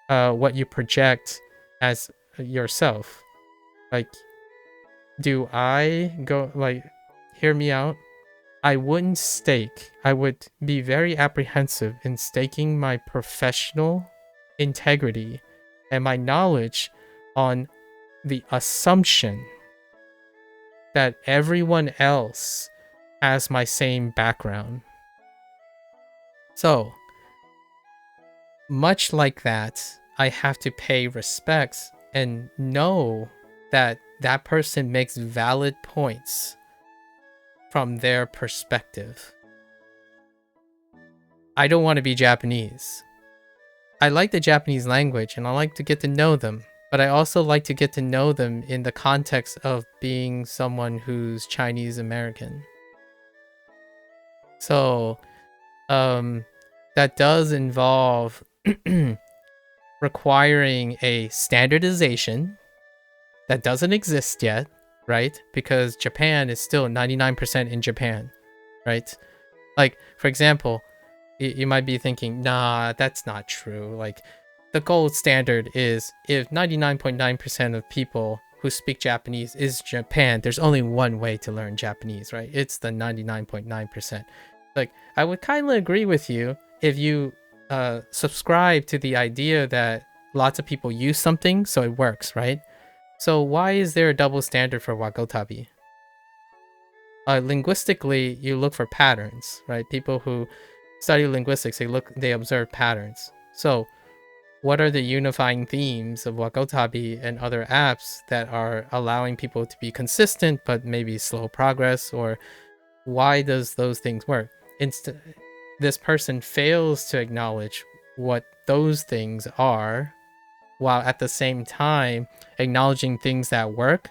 what you project as yourself. Like, do I go, like, hear me out? I wouldn't stake. I would be very apprehensive in staking my professional integrity and my knowledge on the assumption that everyone else has my same background. So, much like that, I have to pay respects and know that that person makes valid points from their perspective. I don't want to be Japanese. I like the Japanese language and I like to get to know them, but I also like to get to know them in the context of being someone who's Chinese American. So, that does involve requiring a standardization that doesn't exist yet, right? Because Japan is still 99% in Japan. right? Like, for example, you might be thinking, nah, that's not true. Like, the gold standard is if 99.9% of people who speak Japanese is Japan, there's only one way to learn Japanese, right? It's the 99.9%. Like, I would kind of agree with you if you subscribe to the idea that lots of people use something, so it works, right? So why is there a double standard for Wagotabi? Linguistically, you look for patterns, right? People who study linguistics, they observe patterns. So what are the unifying themes of Wagotabi and other apps that are allowing people to be consistent but maybe slow progress? Or why does those things work? This person fails to acknowledge what those things are, while at the same time acknowledging things that work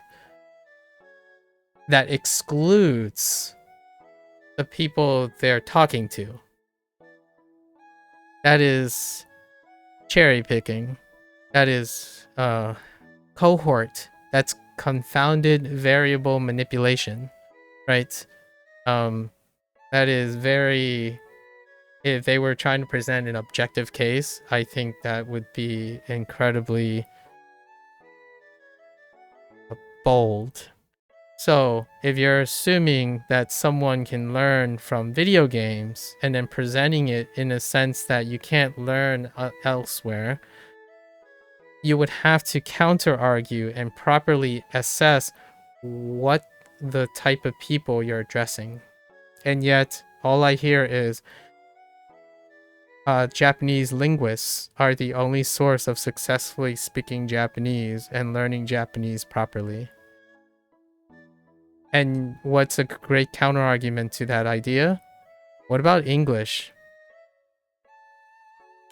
that excludes the people they're talking to. That is cherry picking. That is cohort. That's confounded variable manipulation, right? That is very. If they were trying to present an objective case, I think that would be incredibly bold. So, if you're assuming that someone can learn from video games and then presenting it in a sense that you can't learn elsewhere, you would have to counter argue and properly assess what the type of people you're addressing. And yet, all I hear is Japanese linguists are the only source of successfully speaking Japanese and learning Japanese properly. And what's a great counterargument to that idea? What about English?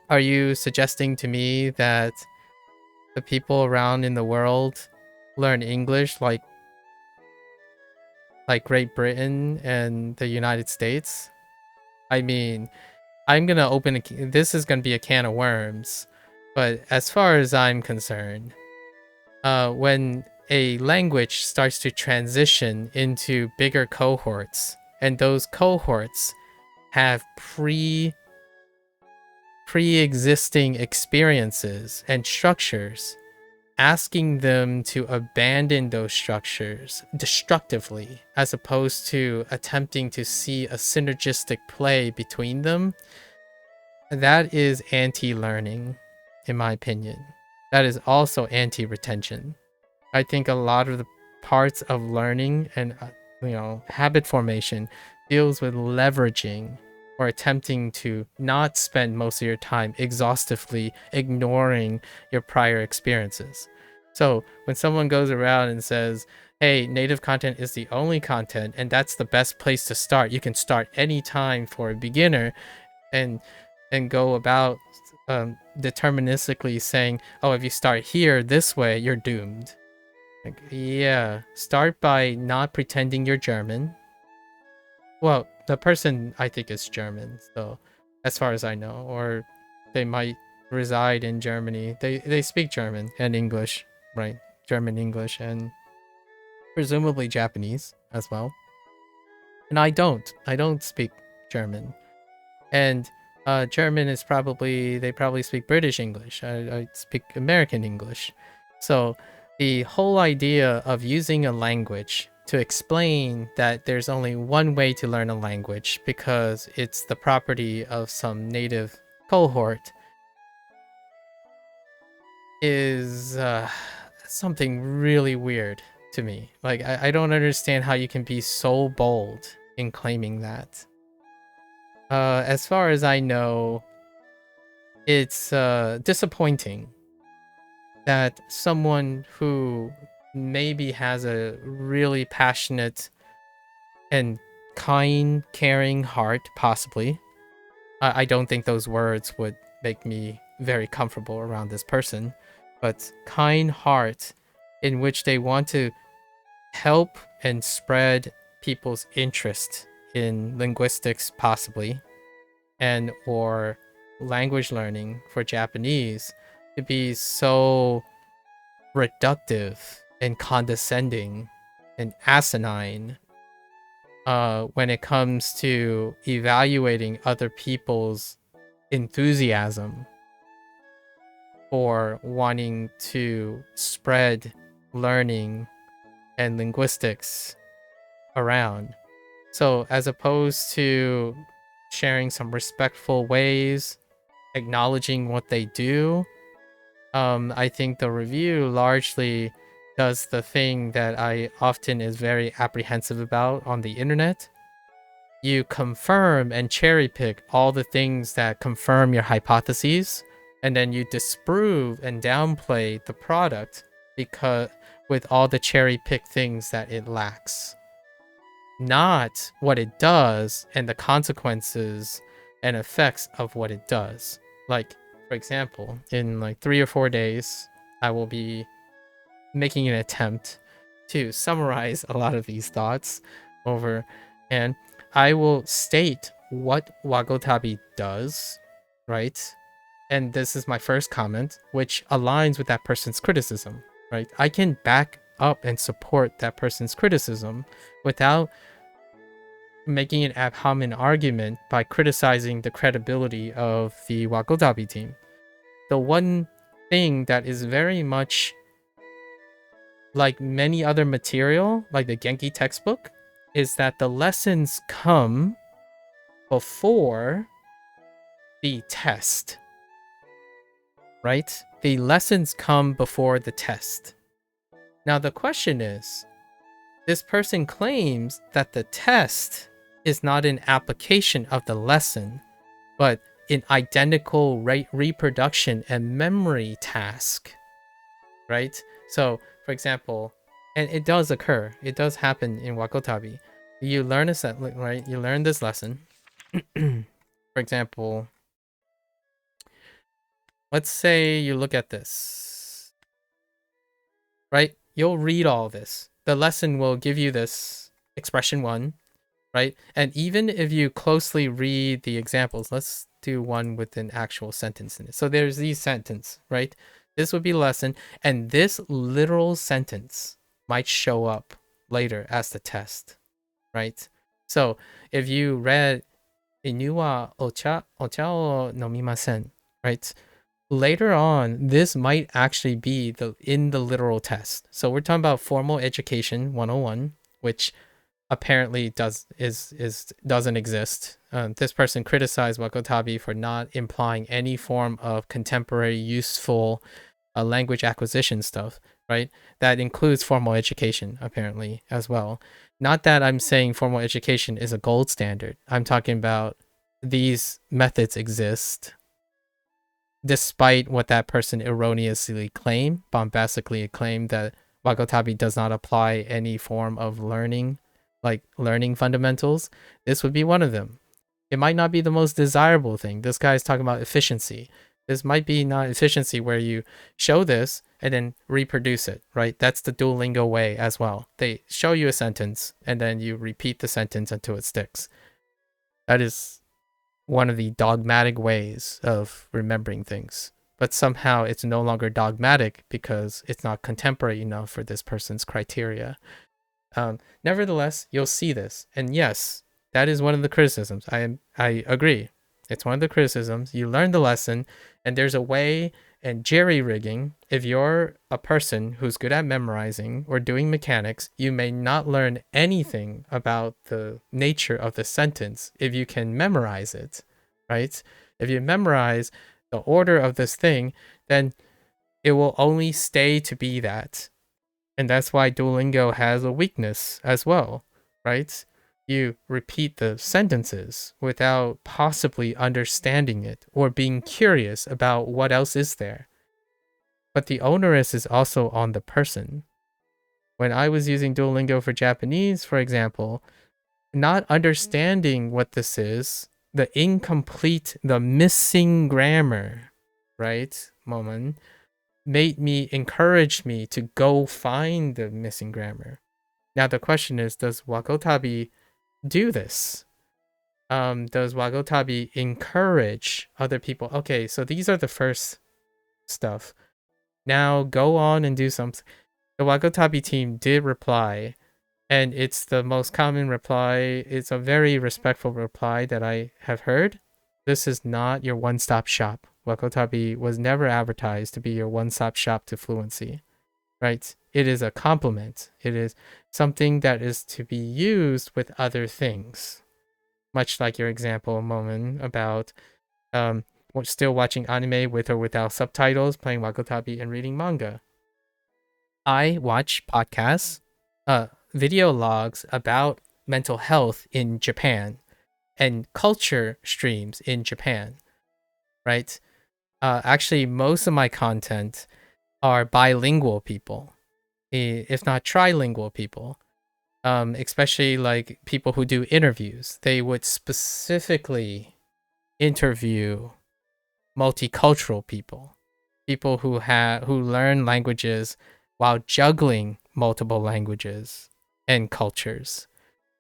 Are you suggesting to me that the people around in the world learn English like Great Britain and the United States? I mean, I'm gonna this is gonna be a can of worms, but as far as I'm concerned, when a language starts to transition into bigger cohorts, and those cohorts have pre-existing experiences and structures, asking them to abandon those structures destructively as opposed to attempting to see a synergistic play between them, that is anti-learning, in my opinion. That is also anti-retention. I think a lot of the parts of learning and habit formation deals with leveraging or attempting to not spend most of your time exhaustively ignoring your prior experiences. So when someone goes around and says, hey, native content is the only content and that's the best place to start, you can start anytime for a beginner, and go about deterministically saying, oh, if you start here this way, you're doomed. Like, yeah, start by not pretending you're German. Well, the person I think is German, so as far as I know, or they might reside in Germany. They speak German and English, right? German, English, and presumably Japanese as well. And I don't. I don't speak German. And German is they probably speak British English. I speak American English. So the whole idea of using a language to explain that there's only one way to learn a language because it's the property of some native cohort is something really weird to me. Like, I don't understand how you can be so bold in claiming that. As far as I know, it's disappointing that someone who maybe has a really passionate and kind, caring heart, possibly. I don't think those words would make me very comfortable around this person, but kind heart in which they want to help and spread people's interest in linguistics, possibly, and or language learning for Japanese, to be so reductive and condescending and asinine when it comes to evaluating other people's enthusiasm for wanting to spread learning and linguistics around. So, as opposed to sharing some respectful ways, acknowledging what they do, I think the review largely does the thing that I often is very apprehensive about on the internet. You confirm and cherry pick all the things that confirm your hypotheses, and then you disprove and downplay the product because with all the cherry pick things that it lacks. Not what it does and the consequences and effects of what it does. Like, for example, in like 3 or 4 days, I will be making an attempt to summarize a lot of these thoughts over, and I will state what Wagotabi does, right? And this is my first comment, which aligns with that person's criticism, right? I can back up and support that person's criticism without making an ad hominem argument by criticizing the credibility of the Wagotabi team. The one thing that is very much like many other material, like the Genki textbook, is that the lessons come before the test, right? The lessons come before the test. Now the question is, this person claims that the test is not an application of the lesson, but an identical reproduction and memory task, right? So, for example, and it does occur, it does happen in Wagotabi. You learn a set, right? You learn this lesson. For example, let's say you look at this, right? You'll read all this. The lesson will give you this expression 1, right? And even if you closely read the examples, let's do one with an actual sentence in it. So there's these sentence, right? This would be lesson, and this literal sentence might show up later as the test, right? So if you read Inu wa ocha o nomimasen, right? Later on, this might actually be in the literal test. So we're talking about formal education 101, which apparently doesn't exist. This person criticized Wagotabi for not implying any form of contemporary useful language acquisition stuff, right? That includes formal education apparently as well. Not that I'm saying formal education is a gold standard. I'm talking about these methods exist despite what that person erroneously claimed, bombastically claimed that Wagotabi does not apply any form of learning, like learning fundamentals. This would be one of them. It might not be the most desirable thing. This guy's talking about efficiency. This might be not efficiency where you show this and then reproduce it, right? That's the Duolingo way as well. They show you a sentence and then you repeat the sentence until it sticks. That is one of the dogmatic ways of remembering things. But somehow it's no longer dogmatic because it's not contemporary enough for this person's criteria. Nevertheless, you'll see this. And yes, that is one of the criticisms. I agree. It's one of the criticisms. You learn the lesson, and there's a way, and jerry-rigging, if you're a person who's good at memorizing or doing mechanics, you may not learn anything about the nature of the sentence if you can memorize it, right? If you memorize the order of this thing, then it will only stay to be that. And that's why Duolingo has a weakness as well, right? You repeat the sentences without possibly understanding it or being curious about what else is there. But the onus is also on the person. When I was using Duolingo for Japanese, for example, not understanding what this is, the incomplete, the missing grammar, right, Momon, encouraged me to go find the missing grammar. Now the question is, does Wagotabi do this? Does Wagotabi encourage other people? Okay, so these are the first stuff. Now go on and do something. The Wagotabi team did reply And it's the most common reply. It's a very respectful reply that I have heard. This is not your one-stop shop. Wagotabi was never advertised to be your one-stop shop to fluency, right? It is a complement. It is something that is to be used with other things. Much like your example a moment about still watching anime with or without subtitles, playing Wagotabi, and reading manga. I watch podcasts, video logs about mental health in Japan and culture streams in Japan, right? Actually, most of my content are bilingual people, if not trilingual people. Especially like people who do interviews. They would specifically interview multicultural people, people who learn languages while juggling multiple languages and cultures,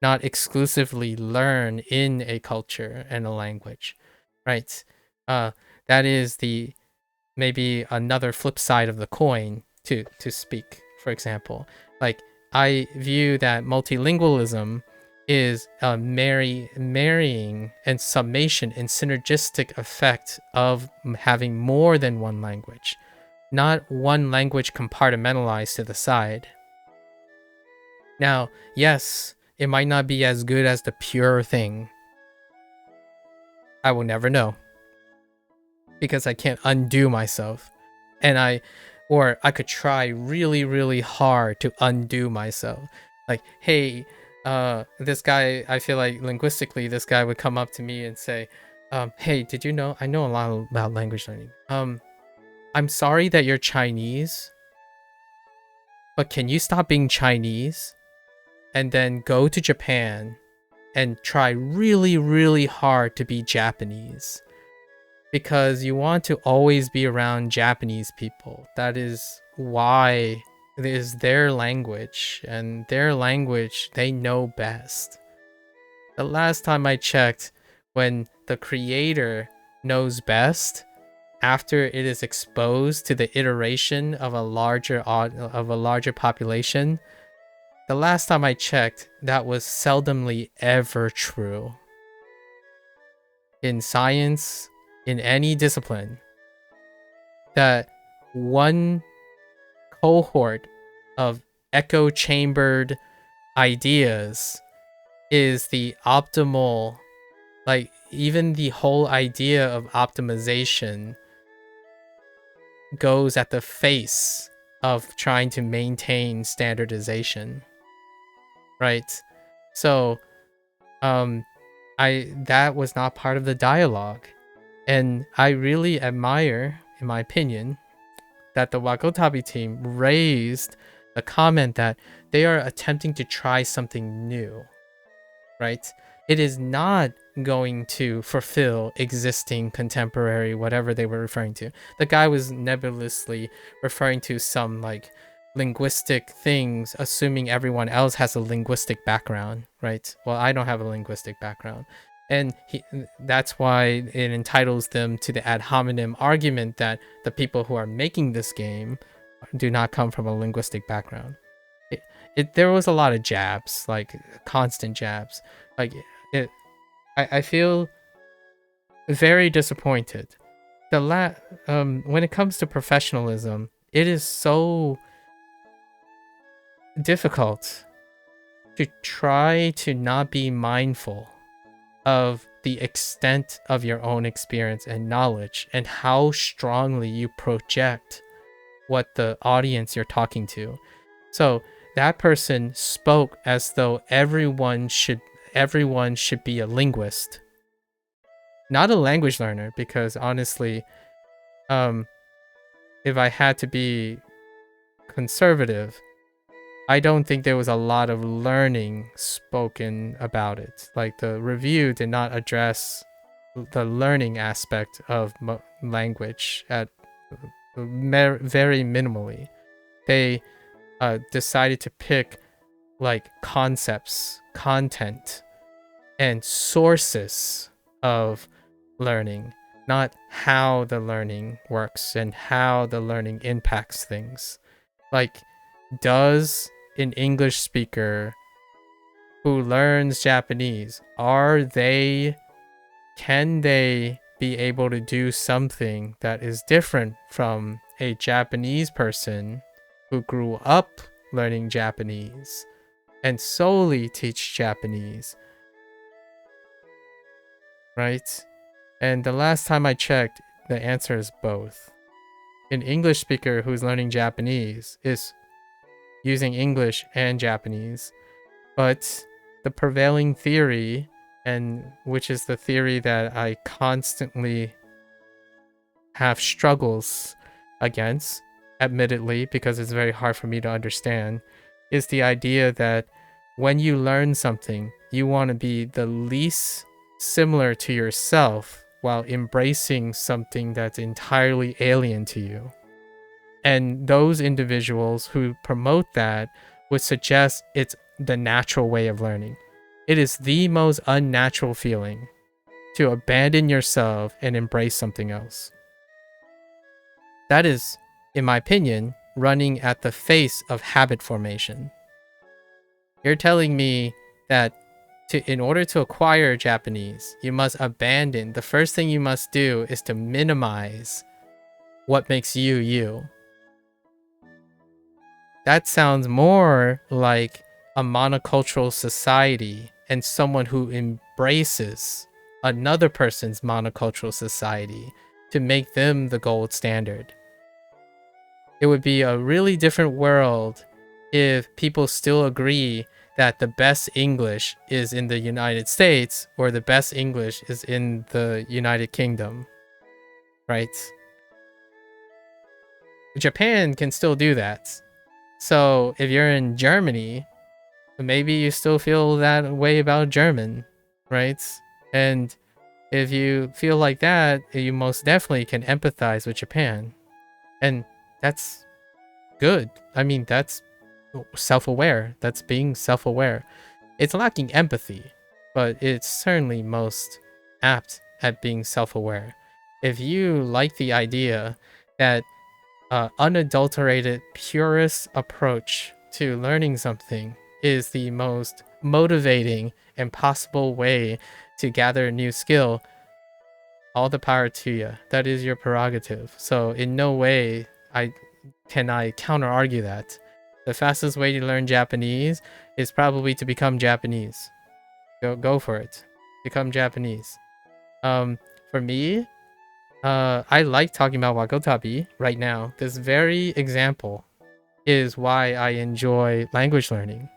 not exclusively learn in a culture and a language, right? That is the maybe another flip side of the coin to speak. For example, like I view that multilingualism is a marrying and summation and synergistic effect of having more than one language, not one language compartmentalized to the side. Now, yes, it might not be as good as the pure thing. I will never know because I can't undo myself. And I could try really, really hard to undo myself. Like, hey, this guy, I feel like linguistically, this guy would come up to me and say, hey, did you know, I know a lot about language learning. I'm sorry that you're Chinese, but can you stop being Chinese and then go to Japan and try really, really hard to be Japanese? Because you want to always be around Japanese people. That is why it is their language, and their language they know best. The last time I checked, when the creator knows best, after it is exposed to the iteration of a larger population, the last time I checked, that was seldomly ever true. In science, in any discipline, that one cohort of echo chambered ideas is the optimal, like even the whole idea of optimization goes at the face of trying to maintain standardization, right? So that was not part of the dialogue, and I really admire, in my opinion, that the Wagotabi team raised the comment that they are attempting to try something new, right? It is not going to fulfill existing contemporary whatever they were referring to. The guy was nebulously referring to some like linguistic things, assuming everyone else has a linguistic background, right? Well, I don't have a linguistic background. And that's why it entitles them to the ad hominem argument that the people who are making this game do not come from a linguistic background. There was a lot of jabs, like constant jabs. Like I feel very disappointed. When it comes to professionalism, it is so difficult to try to not be mindful of the extent of your own experience and knowledge and how strongly you project what the audience you're talking to. So that person spoke as though everyone should be a linguist, not a language learner, because honestly, if I had to be conservative, I don't think there was a lot of learning spoken about it. Like the review did not address the learning aspect of language at very minimally. They decided to pick like concepts, content, and sources of learning, not how the learning works and how the learning impacts things. Like, does an English speaker who learns Japanese, can they be able to do something that is different from a Japanese person who grew up learning Japanese and solely teach Japanese, right? And the last time I checked, the answer is both. An English speaker who's learning Japanese is using English and Japanese, but the prevailing theory, and which is the theory that I constantly have struggles against, admittedly, because it's very hard for me to understand, is the idea that when you learn something, you want to be the least similar to yourself while embracing something that's entirely alien to you. And those individuals who promote that would suggest it's the natural way of learning. It is the most unnatural feeling to abandon yourself and embrace something else. That is, in my opinion, running at the face of habit formation. You're telling me that in order to acquire Japanese, you must abandon, the first thing you must do is to minimize what makes you you. That sounds more like a monocultural society and someone who embraces another person's monocultural society to make them the gold standard. It would be a really different world if people still agree that the best English is in the United States or the best English is in the United Kingdom, right? Japan can still do that. So if you're in Germany, maybe you still feel that way about German, right? And if you feel like that, you most definitely can empathize with Japan. And that's good. I mean, that's self-aware. That's being self-aware. It's lacking empathy, but it's certainly most apt at being self-aware. If you like the idea that unadulterated, purest approach to learning something is the most motivating and possible way to gather a new skill, all the power to you. That is your prerogative. So in no way can I counter argue that. The fastest way to learn Japanese is probably to become Japanese. Go for it. Become Japanese. For me, I like talking about Wagotabi right now. This very example is why I enjoy language learning.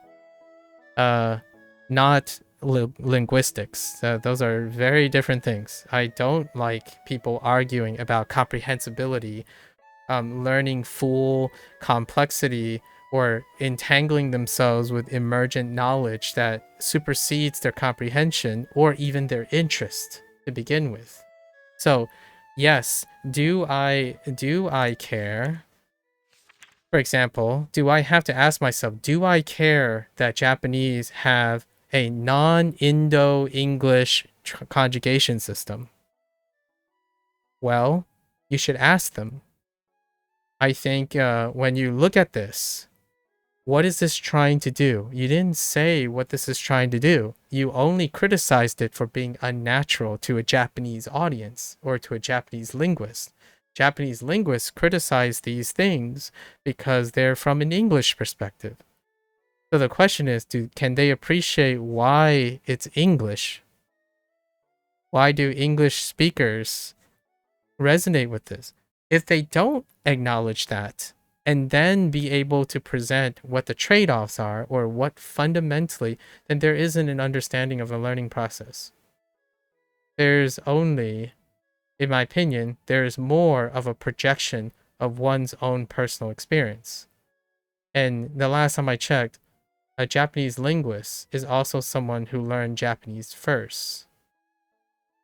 Not linguistics. Those are very different things. I don't like people arguing about comprehensibility, learning full complexity, or entangling themselves with emergent knowledge that supersedes their comprehension or even their interest to begin with. So, yes, do I care? For example, do I have to ask myself, do I care that Japanese have a non-Indo-English conjugation system? Well, you should ask them. I think when you look at this, what is this trying to do? You didn't say what this is trying to do. You only criticized it for being unnatural to a Japanese audience or to a Japanese linguist. Japanese linguists criticize these things because they're from an English perspective. So the question is, can they appreciate why it's English? Why do English speakers resonate with this? If they don't acknowledge that, and then be able to present what the trade-offs are or what fundamentally, then there isn't an understanding of the learning process. There's only, in my opinion, there is more of a projection of one's own personal experience. And the last time I checked, a Japanese linguist is also someone who learned Japanese first,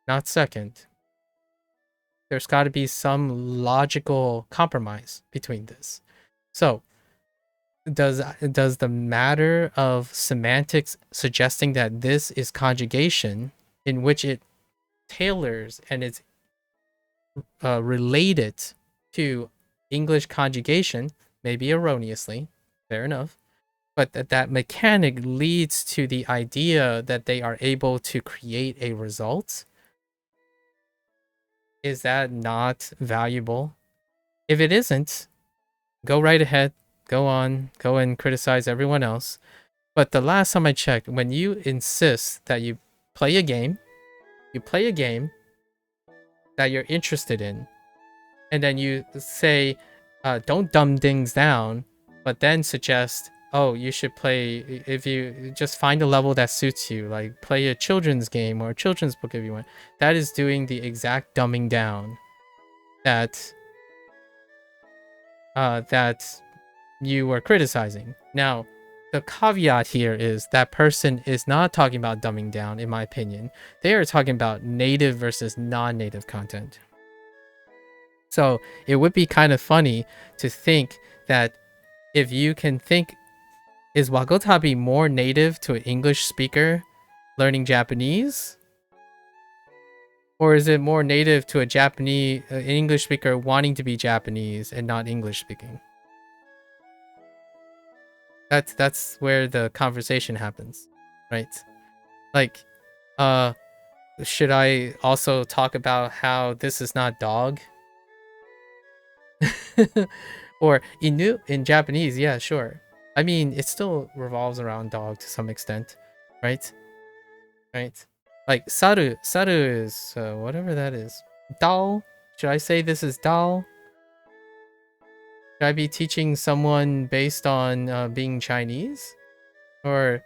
not second. There's got to be some logical compromise between this. So, does the matter of semantics suggesting that this is conjugation in which it tailors and it's related to English conjugation, maybe erroneously, fair enough, but that mechanic leads to the idea that they are able to create a result. Is that not valuable? If it isn't, go right ahead, go on, go and criticize everyone else. But the last time I checked, when you insist that you play a game that you're interested in, and then you say, don't dumb things down, but then suggest, oh, you should play, if you just find a level that suits you, like play a children's game or a children's book if you want. That is doing the exact dumbing down that that you were criticizing. Now, the caveat here is that person is not talking about dumbing down, in my opinion. They are talking about native versus non-native content. So it would be kind of funny to think that if you can think, is Wagotabi more native to an English speaker learning Japanese? Or is it more native to a Japanese English speaker wanting to be Japanese and not English speaking? That's where the conversation happens, right? Like, should I also talk about how this is not dog? Or inu in Japanese, yeah, sure. I mean, it still revolves around dog to some extent, right? Right? Like saru is whatever that is. Dao. Should I say this is dao? Should I be teaching someone based on being Chinese, or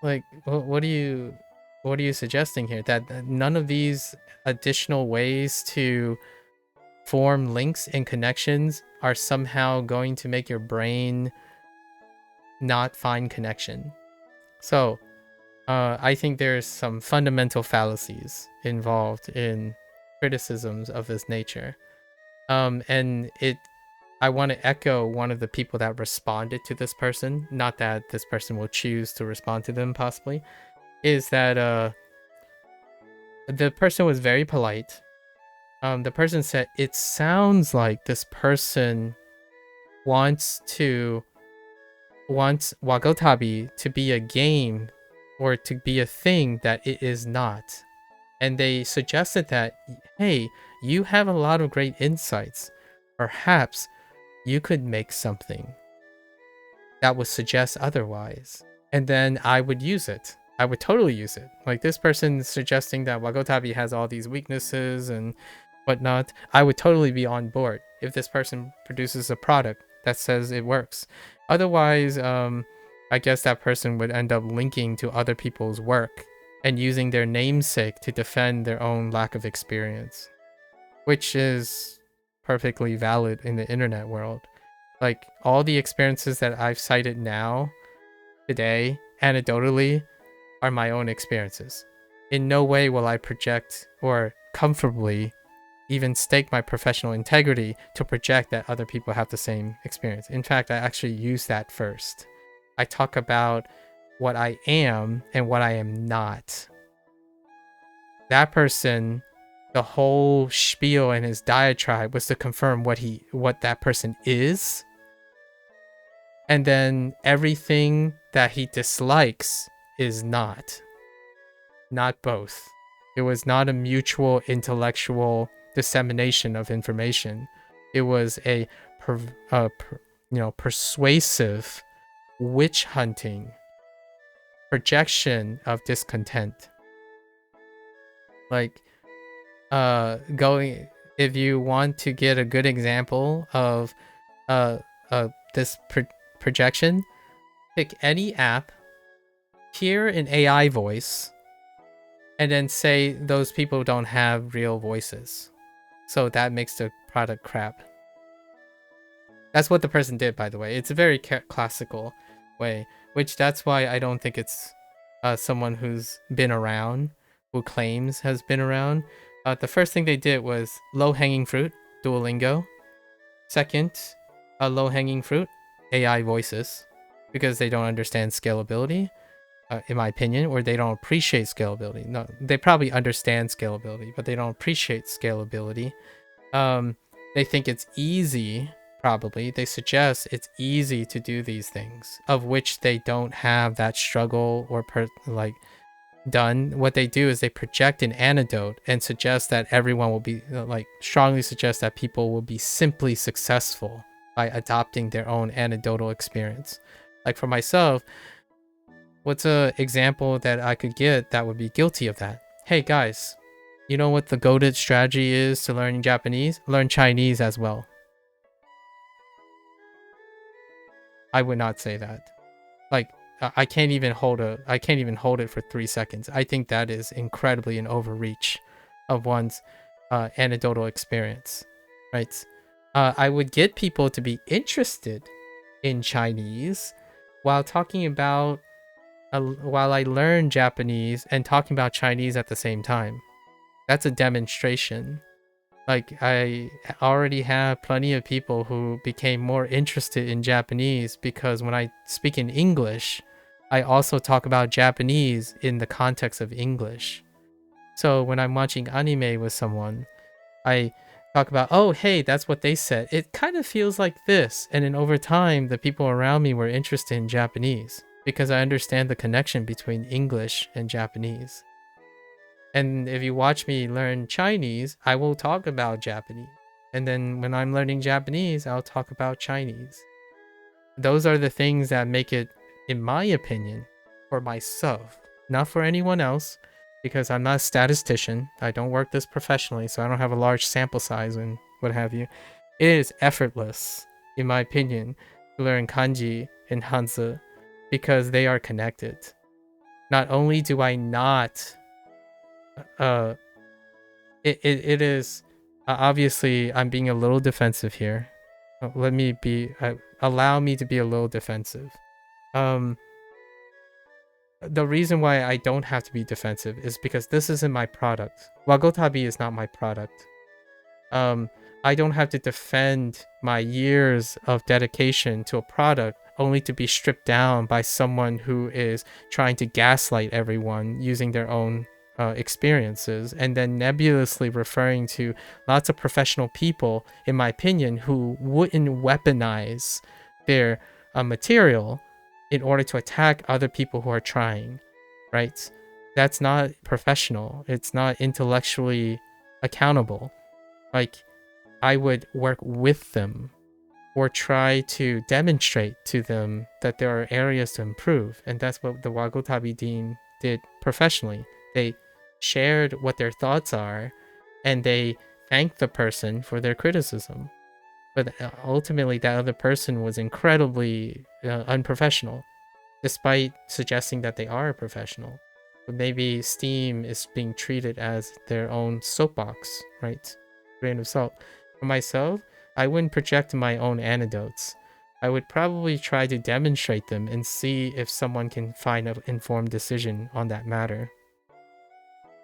like what are you suggesting here? That none of these additional ways to form links and connections are somehow going to make your brain not find connection. So I think there's some fundamental fallacies involved in criticisms of this nature. And I want to echo one of the people that responded to this person, not that this person will choose to respond to them possibly, is that the person was very polite. The person said, it sounds like this person wants Wagotabi to be a game or to be a thing that it is not. And they suggested that, hey, you have a lot of great insights. Perhaps you could make something that would suggest otherwise. And then I would use it. I would totally use it. Like this person suggesting that Wagotabi has all these weaknesses and whatnot. I would totally be on board if this person produces a product that says it works. Otherwise, I guess that person would end up linking to other people's work and using their namesake to defend their own lack of experience, which is perfectly valid in the internet world. Like all the experiences that I've cited now, today, anecdotally, are my own experiences. In no way will I project or comfortably even stake my professional integrity to project that other people have the same experience. In fact, I actually use that first. I talk about what I am and what I am not. That person, the whole spiel and his diatribe was to confirm what that person is. And then everything that he dislikes is not both. It was not a mutual intellectual dissemination of information. It was a persuasive witch hunting projection of discontent. Like if you want to get a good example of this projection, pick any app, hear an AI voice, and then say those people don't have real voices. So that makes the product crap. That's what the person did, by the way. It's a very classical way, which that's why I don't think it's someone who's been around, who claims has been around. The first thing they did was low-hanging fruit, Duolingo. Second, low-hanging fruit, AI voices, because they don't understand scalability, in my opinion, or they don't appreciate scalability. No, they probably understand scalability, but they don't appreciate scalability. They think it's easy, probably, they suggest it's easy to do these things, of which they don't have that struggle or done. What they do is they project an antidote and suggest that everyone will be strongly suggest that people will be simply successful by adopting their own anecdotal experience. Like for myself, what's a example that I could get that would be guilty of that? Hey guys, you know what the goated strategy is to learning Japanese? Learn Chinese as well. I would not say that. Like I can't even hold it for 3 seconds. I think that is incredibly an overreach of one's anecdotal experience, right? I would get people to be interested in Chinese while talking about while I learn Japanese and talking about Chinese at the same time. That's a demonstration. Like, I already have plenty of people who became more interested in Japanese because when I speak in English, I also talk about Japanese in the context of English. So when I'm watching anime with someone, I talk about, oh, hey, that's what they said. It kind of feels like this. And then over time, the people around me were interested in Japanese because I understand the connection between English and Japanese. And if you watch me learn Chinese, I will talk about Japanese. And then when I'm learning Japanese, I'll talk about Chinese. Those are the things that make it, in my opinion, for myself, not for anyone else, because I'm not a statistician. I don't work this professionally, so I don't have a large sample size and what have you. It is effortless, in my opinion, to learn kanji and hanzi because they are connected. Not only do I not it is obviously I'm being a little defensive here. Allow me to be a little defensive. The reason why I don't have to be defensive is because this isn't my product. Wagotabi is not my product. I don't have to defend my years of dedication to a product only to be stripped down by someone who is trying to gaslight everyone using their own experiences and then nebulously referring to lots of professional people, in my opinion, who wouldn't weaponize their material in order to attack other people who are trying, right? That's not professional. It's not intellectually accountable. Like, I would work with them or try to demonstrate to them that there are areas to improve. And that's what the Wagotabi Dean did professionally. They shared what their thoughts are and they thanked the person for their criticism. But ultimately, that other person was incredibly unprofessional, despite suggesting that they are a professional. But maybe Steam is being treated as their own soapbox, right? Grain of salt. For myself, I wouldn't project my own anecdotes. I would probably try to demonstrate them and see if someone can find an informed decision on that matter.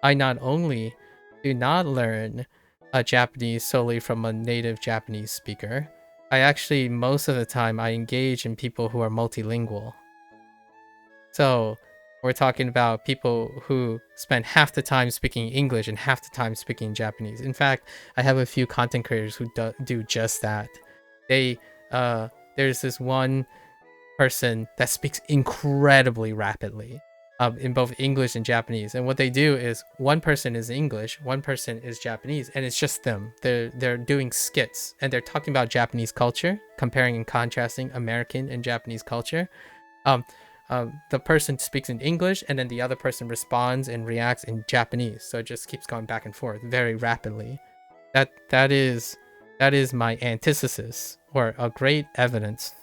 I not only do not learn Japanese solely from a native Japanese speaker, I actually, most of the time, I engage in people who are multilingual. So we're talking about people who spend half the time speaking English and half the time speaking Japanese. In fact, I have a few content creators who do just that. There's this one person that speaks incredibly rapidly in both English and Japanese. And what they do is one person is English, one person is Japanese, and it's just them. They're doing skits and they're talking about Japanese culture, comparing and contrasting American and Japanese culture. The person speaks in English and then the other person responds and reacts in Japanese. So it just keeps going back and forth very rapidly. That is my antithesis, or a great evidence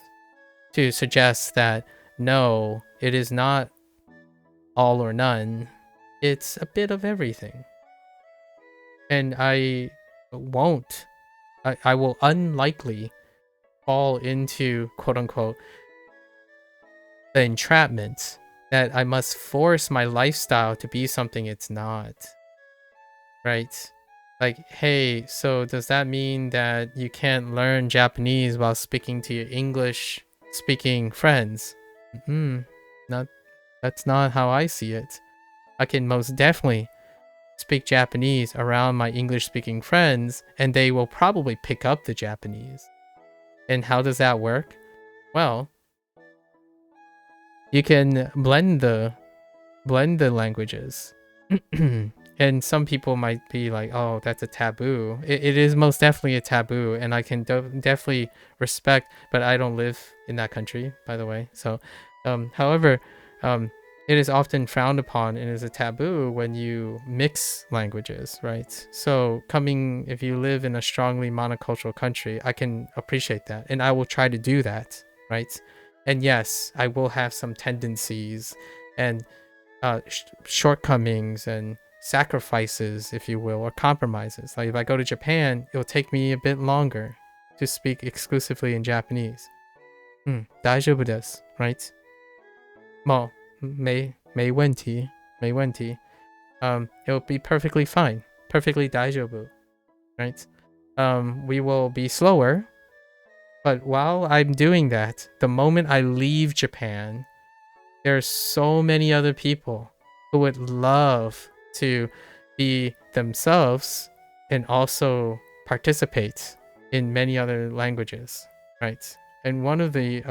to suggest that no, it is not all or none. It's a bit of everything. And I will unlikely fall into, quote unquote, the entrapment that I must force my lifestyle to be something it's not. Right? Like, hey, so does that mean that you can't learn Japanese while speaking to your English speaking friends? That's not how I see it. I can most definitely speak Japanese around my English speaking friends and they will probably pick up the Japanese. And how does that work? Well, you can blend the languages. And some people might be like, oh, that's a taboo. It is most definitely a taboo, and I can definitely respect, but I don't live in that country, by the way. So however, it is often frowned upon and is a taboo when you mix languages, right? So if you live in a strongly monocultural country, I can appreciate that, and I will try to do that, right? And yes, I will have some tendencies and shortcomings and sacrifices, if you will, or compromises. Like if I go to Japan, it will take me a bit longer to speak exclusively in Japanese. 大丈夫です right? もう没问题没问題 it'll be perfectly fine. Perfectly 大丈夫 right? We will be slower, but while I'm doing that, the moment I leave Japan, there are so many other people who would love to be themselves and also participate in many other languages, right? And one of these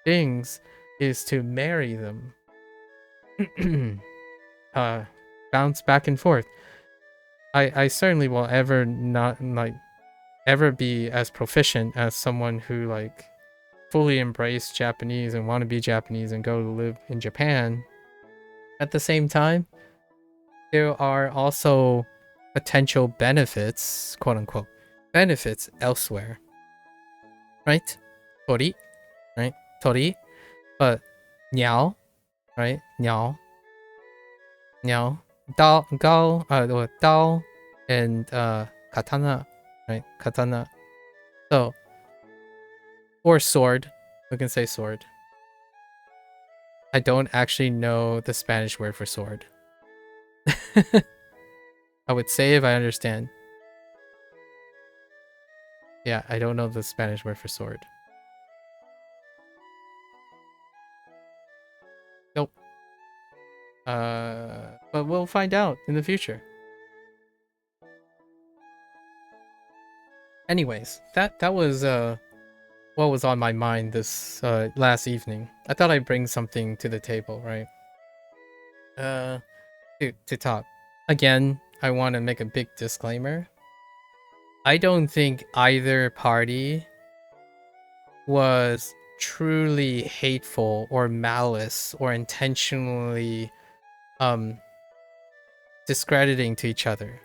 things is to marry them. Bounce back and forth. I certainly will ever be as proficient as someone who fully embrace Japanese and want to be Japanese and go to live in Japan. At the same time, there are also potential benefits, quote unquote, benefits elsewhere. Right? Tori, right? Tori, but Niao, right? Niao, Dao, and Katana, right? Katana. So, or sword. We can say sword. I don't actually know the Spanish word for sword. I would say if I understand. Yeah, I don't know the Spanish word for sword. Nope. But we'll find out in the future. Anyways, that was what was on my mind this last evening. I thought I'd bring something to the table, right? To talk. Again, I want to make a big disclaimer. I don't think either party was truly hateful or malice or intentionally discrediting to each other.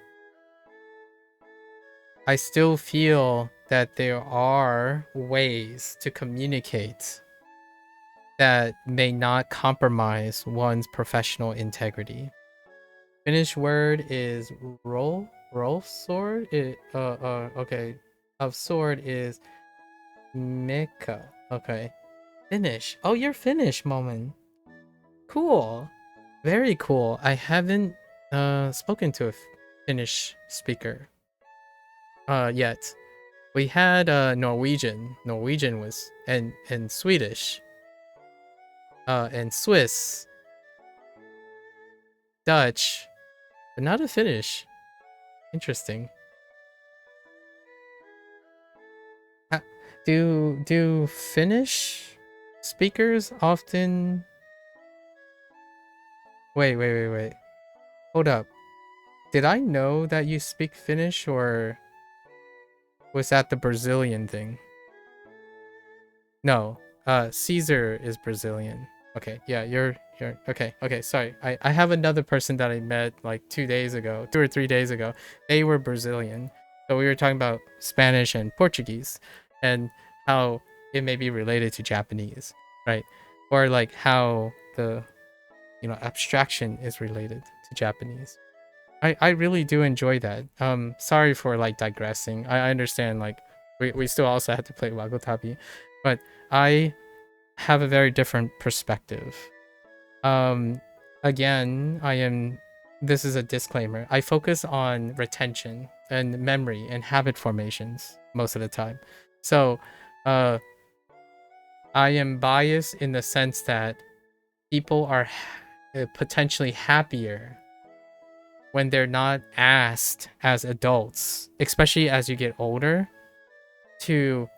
I still feel that there are ways to communicate that may not compromise one's professional integrity. Finnish word is roll sword. Okay. Of sword is meka. Okay. Finnish. Oh, you're Finnish, Moment. Cool. Very cool. I haven't spoken to a Finnish speaker yet. We had Norwegian. Norwegian was and Swedish. And Swiss, Dutch, but not a Finnish. Interesting. Do Finnish speakers often? Wait. Hold up. Did I know that you speak Finnish, or was that the Brazilian thing? No. Caesar is Brazilian. Okay, yeah, you're okay, sorry. I have another person that I met like 2 or 3 days ago. They were Brazilian. So we were talking about Spanish and Portuguese and how it may be related to Japanese, right? Or like how the abstraction is related to Japanese. I really do enjoy that. Sorry for like digressing. I understand like we still also have to play Wagotabi, but I have a very different perspective. Again, this is a disclaimer. I focus on retention and memory and habit formations most of the time. So, I am biased in the sense that people are potentially happier when they're not asked as adults, especially as you get older, to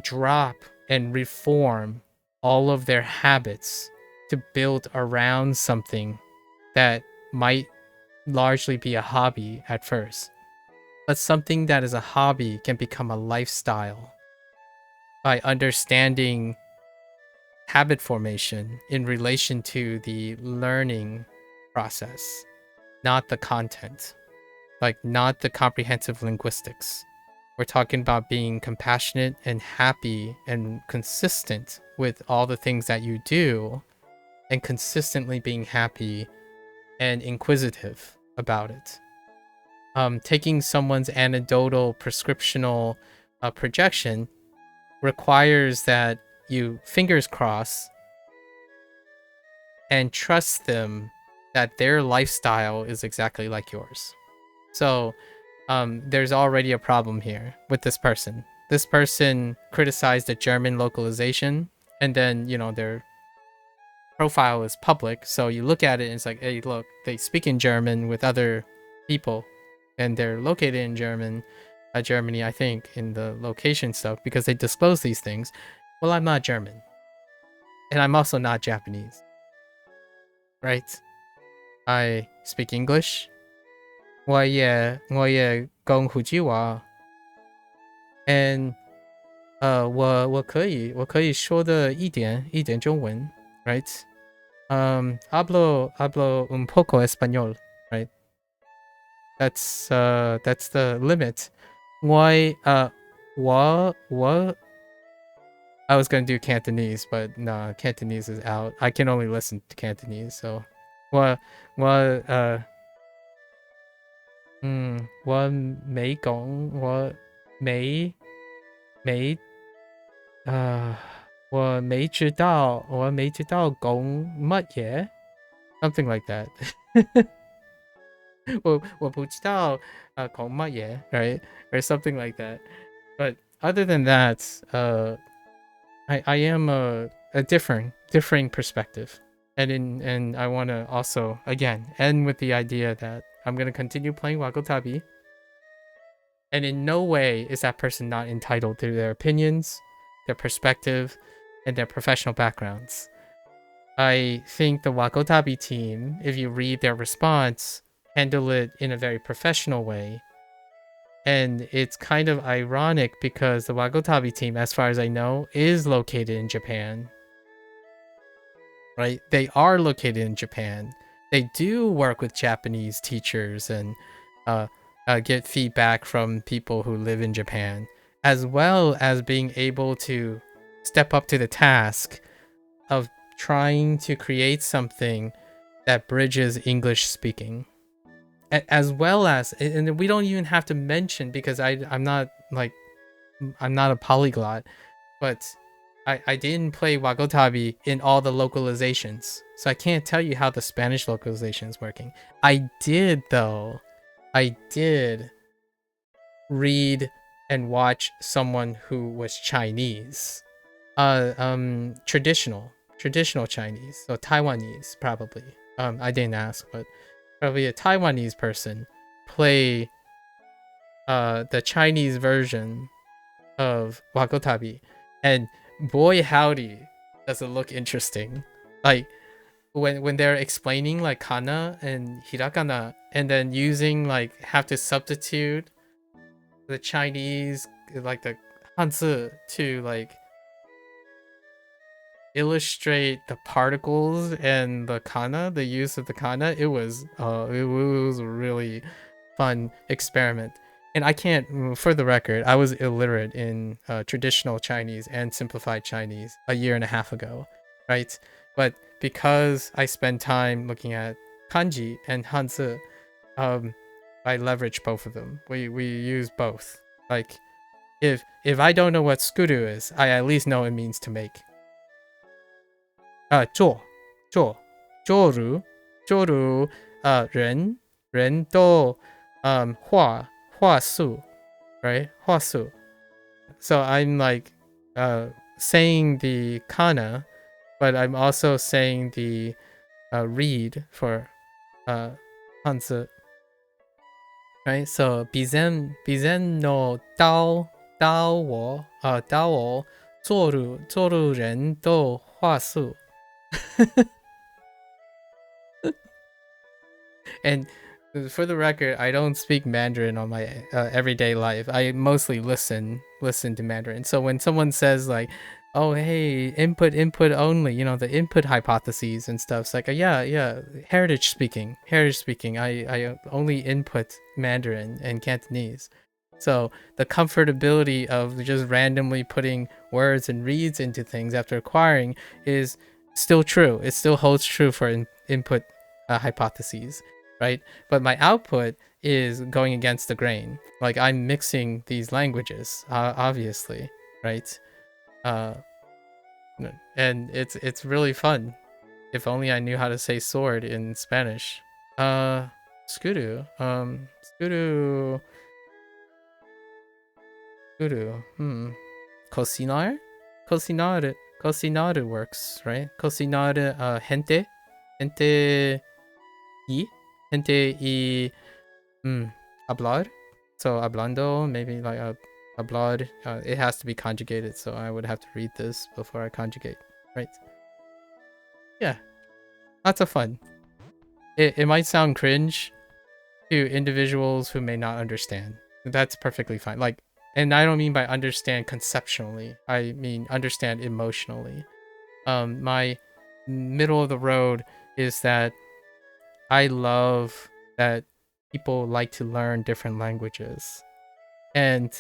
drop and reform all of their habits to build around something that might largely be a hobby at first. But something that is a hobby can become a lifestyle by understanding habit formation in relation to the learning process, not the content, like not the comprehensive linguistics. We're talking about being compassionate and happy and consistent with all the things that you do, and consistently being happy and inquisitive about it. Taking someone's anecdotal prescriptional projection requires that you fingers cross and trust them that their lifestyle is exactly like yours. So there's already a problem here with this person. This person criticized the German localization, and then, you know, their profile is public. So you look at it and it's like, hey, look, they speak in German with other people, and they're located in Germany, I think, in the location stuff, because they disclose these things. Well, I'm not German, and I'm also not Japanese, right? I speak English. 我也讲福州话 and 我可以说的一点中文 right? Hablo un poco español, right? That's the limit. 我 I was gonna do Cantonese, but no, Cantonese is out. I can only listen to Cantonese, so 我我没讲，我没我没知道讲乜嘢 something like that. 我不知道讲乜嘢 right, or something like that. But other than that, I am a differing perspective, and I want to also again end with the idea that I'm gonna continue playing Wagotabi, and in no way is that person not entitled to their opinions, their perspective, and their professional backgrounds. I think the Wagotabi team, if you read their response, handle it in a very professional way. And it's kind of ironic because the Wagotabi team, as far as I know, is located in Japan. Right? They are located in Japan. They do work with Japanese teachers and get feedback from people who live in Japan, as well as being able to step up to the task of trying to create something that bridges English speaking. As well as, and we don't even have to mention, because I'm not a polyglot, but I didn't play Wagotabi in all the localizations, so I can't tell you how the Spanish localization is working. I did though. I did read and watch someone who was Chinese, traditional Chinese, so Taiwanese probably. I didn't ask, but probably a Taiwanese person play the Chinese version of Wagotabi, and boy howdy does it look interesting. Like when they're explaining like kana and hiragana, and then using like have to substitute the Chinese, like the hanzi, to like illustrate the particles and the kana, the use of the kana. It was a really fun experiment. And I can't, for the record, I was illiterate in traditional Chinese and simplified Chinese a year and a half ago, right? But because I spend time looking at kanji and hanzi, I leverage both of them. We use both. Like, if I don't know what skuru is, I at least know it means to make. 做，人都话术 right? 话术. So I'm like saying the kana, but I'm also saying the read for hanzi. Right? So bizen no dao 刀我做人的话术. And for the record, I don't speak Mandarin on my everyday life. I mostly listen to Mandarin. So when someone says like, "Oh, hey, input only," the input hypotheses and stuff, it's like, yeah, heritage speaking. I only input Mandarin and Cantonese. So the comfortability of just randomly putting words and reads into things after acquiring is still true. It still holds true for input hypotheses, right? But my output is going against the grain. Like I'm mixing these languages, obviously, right? Uh, and it's really fun. If only I knew how to say sword in Spanish. Skuru. Skuru. Skuru. Cocinar? Cocinar works, right? Cocinar, gente. Gente y. Gente y hablar. So hablando, maybe like hablar. It has to be conjugated, so I would have to read this before I conjugate, right? Yeah, lots of fun. It might sound cringe to individuals who may not understand. That's perfectly fine. Like, and I don't mean by understand conceptually. I mean understand emotionally. My middle of the road is that I love that people like to learn different languages. And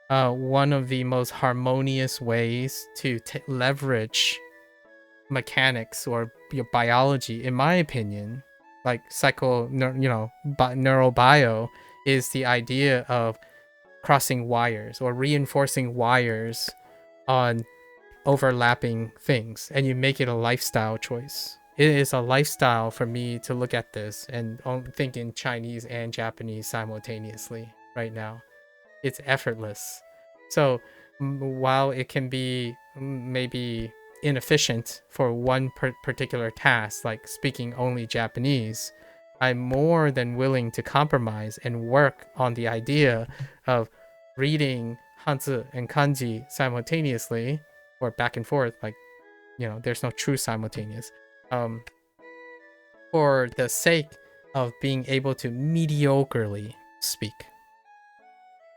one of the most harmonious ways to leverage mechanics or biology, in my opinion, like neurobio, is the idea of crossing wires or reinforcing wires on overlapping things, and you make it a lifestyle choice. It is a lifestyle for me to look at this and think in Chinese and Japanese simultaneously right now. It's effortless. So while it can be maybe inefficient for one particular task, like speaking only Japanese, I'm more than willing to compromise and work on the idea of reading Hanzi and Kanji simultaneously, or back and forth, like, there's no true simultaneous, for the sake of being able to mediocrely speak.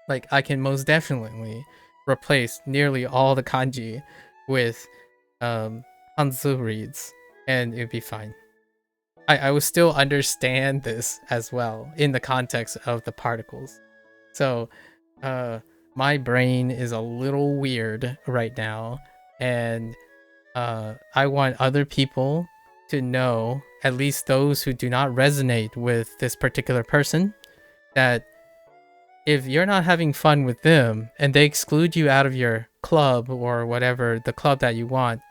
Like, I can most definitely replace nearly all the kanji with Hanzi reads, and it'd be fine. I would still understand this as well in the context of the particles. So, my brain is a little weird right now, and I want other people to know, at least those who do not resonate with this particular person, that if you're not having fun with them and they exclude you out of your club or whatever, the club that you want,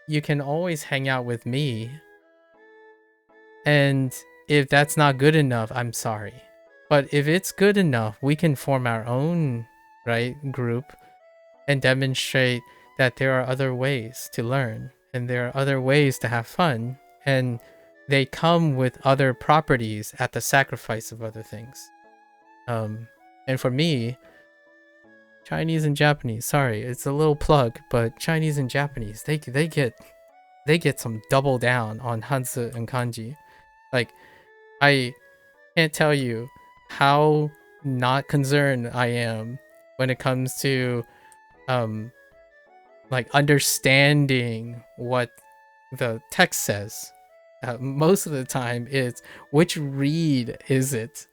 you can always hang out with me. And if that's not good enough, I'm sorry. But if it's good enough, we can form our own, right, group and demonstrate that there are other ways to learn and there are other ways to have fun, and they come with other properties at the sacrifice of other things. And for me, Chinese and Japanese, sorry, it's a little plug, but Chinese and Japanese, they get some double down on Hanzi and Kanji. Like, I can't tell you how not concerned I am when it comes to like understanding what the text says. Most of the time it's which read is it,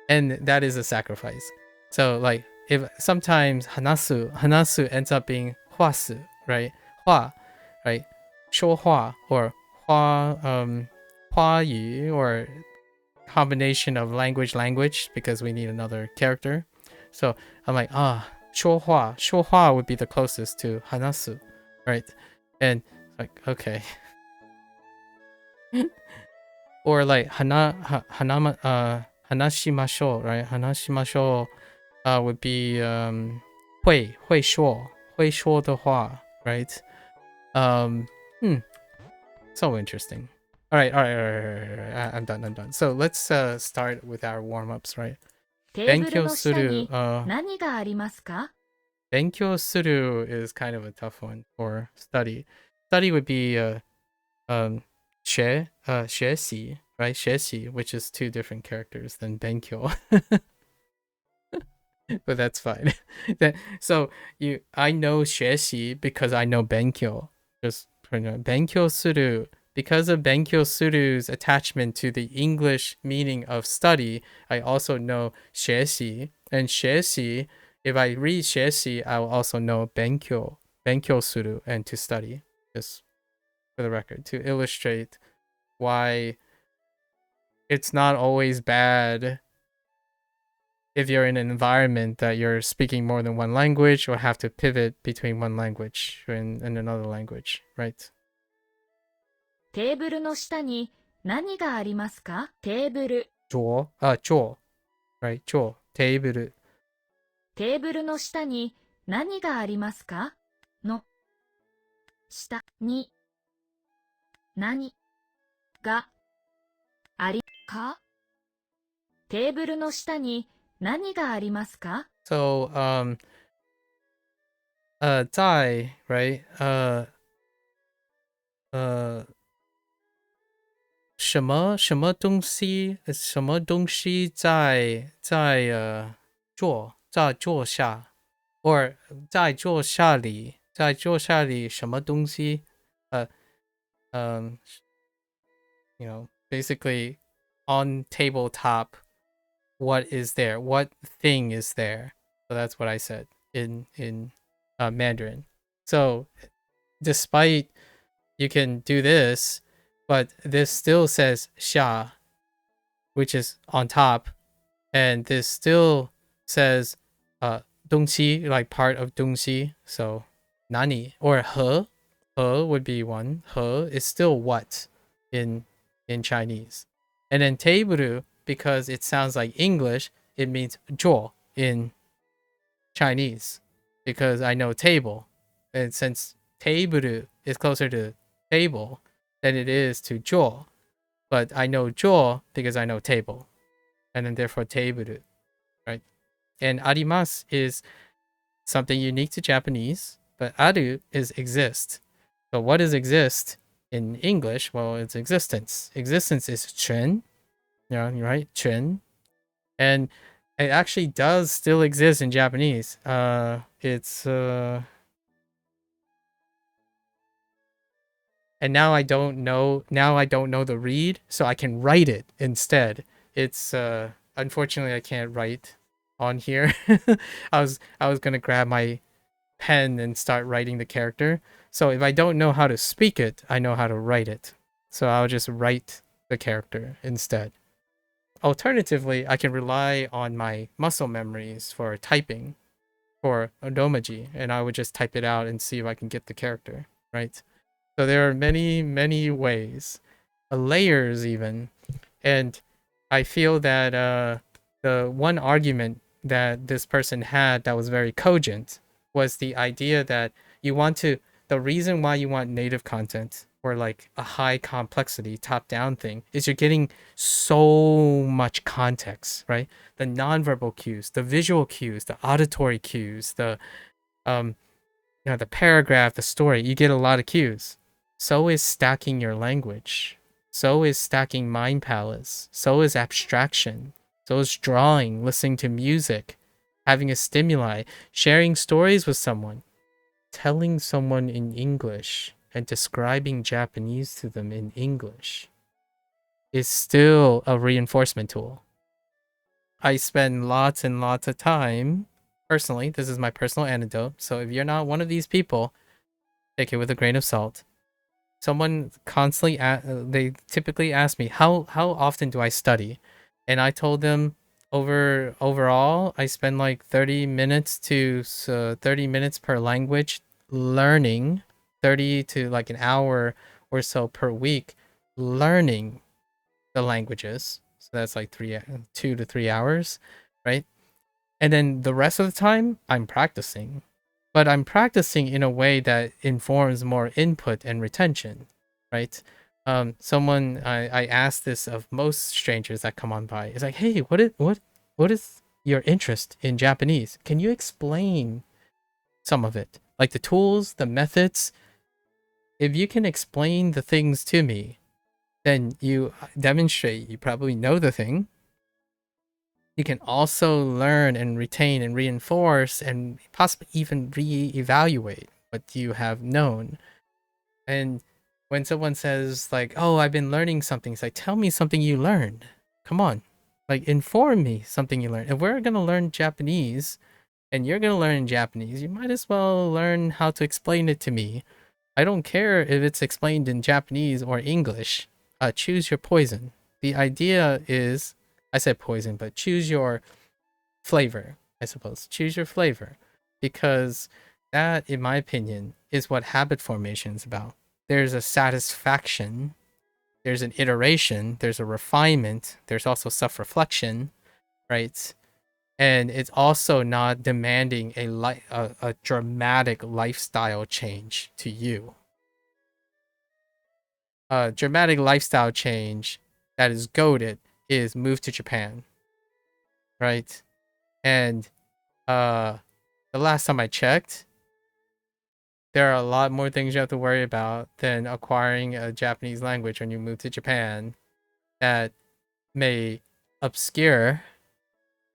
and that is a sacrifice. So like, if sometimes hanasu ends up being huasu, right? Hua, right? 说话 or hua yu, or combination of language, because we need another character. So I'm like, 说话 would be the closest to hanasu, right? And like, okay. Or like hanashimashou, right? Hanashimashou would be 会说的话, right? So interesting. All right. I'm done. So let's start with our warm-ups, right? テーブル Benkyo の下 suru. に何がありますか？ Benkyo suru is kind of a tough one for study. Study would be um 学习, right? 学习, which is two different characters than Benkyo. But that's fine. So I know 学习 because I know Benkyo. Just Benkyo suru. Because of Benkyo suru's attachment to the English meaning of study, I also know 学习. And 学习, if I read 学习, I will also know Benkyo suru, and to study. Just for the record, to illustrate why it's not always bad if you're in an environment that you're speaking more than one language or have to pivot between one language and another language, right? テーブルの下に何がありますか？テーブル。桌, right? 桌, table. テーブルの下に何がありますか？の下に何がありか？テーブルの下に何がありますか？ So, 在, right? 什么东西在坐下 or 在坐下里什么东西 um basically on tabletop, what is there, what thing is there. So that's what I said in Mandarin. So despite you can do this, but this still says xia, which is on top, and this still says 东西, like part of 东西. So nani or he would be one. He is still what in Chinese. And then teiburu, because it sounds like English, it means 桌 in Chinese, because I know table. And since teiburu is closer to table than it is to 桌, but I know 桌 because I know table. And then therefore teiburu, right? And arimasu is something unique to Japanese, but aru is exist. So what is exist in English? Well, it's existence. Existence is chen, yeah, right? Chen. And it actually does still exist in Japanese. It's and now I don't know the read, so I can write it instead. It's unfortunately I can't write on here. I was gonna grab my pen and start writing the character. So if I don't know how to speak it, I know how to write it. So I'll just write the character instead. Alternatively, I can rely on my muscle memories for typing for Odomaji, and I would just type it out and see if I can get the character, right? So there are many, many ways, layers even. And I feel that the one argument that this person had that was very cogent was the idea that the reason why you want native content or like a high complexity top down thing is you're getting so much context, right? The nonverbal cues, the visual cues, the auditory cues, the the paragraph, the story, you get a lot of cues. So is stacking your language. So is stacking mind palettes. So is abstraction. So is drawing, listening to music, having a stimuli, sharing stories with someone, telling someone in English, and describing Japanese to them in English is still a reinforcement tool. I spend lots and lots of time, personally, this is my personal anecdote, so if you're not one of these people, take it with a grain of salt. Someone constantly they typically ask me how often do I study, and I told them overall I spend like 30 minutes to 30 minutes per language learning, 30 to like an hour or so per week learning the languages. So that's like 2 to 3 hours, right? And then the rest of the time I'm practicing, but I'm practicing in a way that informs more input and retention, right? Someone I ask this of most strangers that come on by. It's like, hey, what is your interest in Japanese. Can you explain some of it? Like the tools, the methods. If you can explain the things to me, then you demonstrate you probably know the thing. You can also learn and retain and reinforce and possibly even re-evaluate what you have known. And when someone says like, "Oh, I've been learning something," it's like, "Tell me something you learned. Come on, like inform me something you learned." If we're gonna learn Japanese, and you're gonna learn Japanese, you might as well learn how to explain it to me. I don't care if it's explained in Japanese or English. Choose your poison. The idea is, I said poison, but choose your flavor, I suppose. Choose your flavor. Because that, in my opinion, is what habit formation is about. There's a satisfaction, there's an iteration, there's a refinement, there's also self reflection, right? And it's also not demanding a dramatic lifestyle change to you. A dramatic lifestyle change that is goaded is move to Japan, right? And the last time I checked, there are a lot more things you have to worry about than acquiring a Japanese language when you move to Japan that may obscure,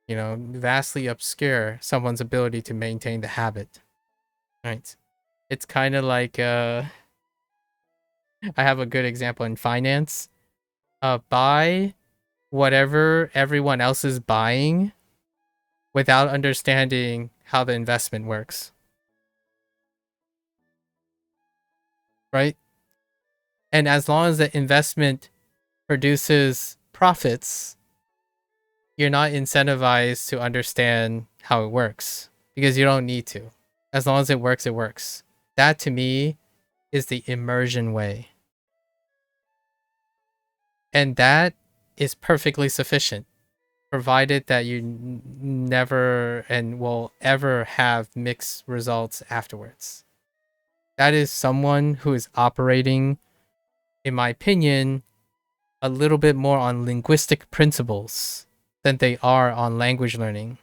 vastly obscure someone's ability to maintain the habit, right? It's kind of like I have a good example in finance. Buy whatever everyone else is buying without understanding how the investment works, right? And as long as the investment produces profits, you're not incentivized to understand how it works because you don't need to. As long as it works, it works. That to me is the immersion way. And that is perfectly sufficient, provided that you never and will ever have mixed results afterwards. That is someone who is operating, in my opinion, a little bit more on linguistic principles than they are on language learning.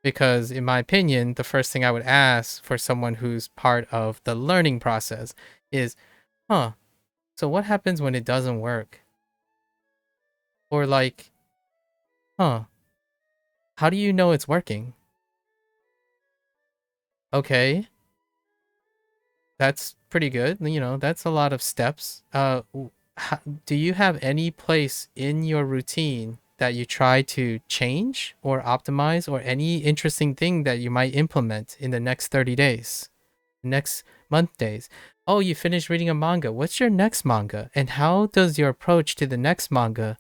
Because, in my opinion, the first thing I would ask for someone who's part of the learning process is, so what happens when it doesn't work? Or, like, how do you know it's working? Okay, that's pretty good. That's a lot of steps. Do you have any place in your routine that you try to change or optimize, or any interesting thing that you might implement in the next 30 days, next month days? Oh, you finished reading a manga. What's your next manga? And how does your approach to the next manga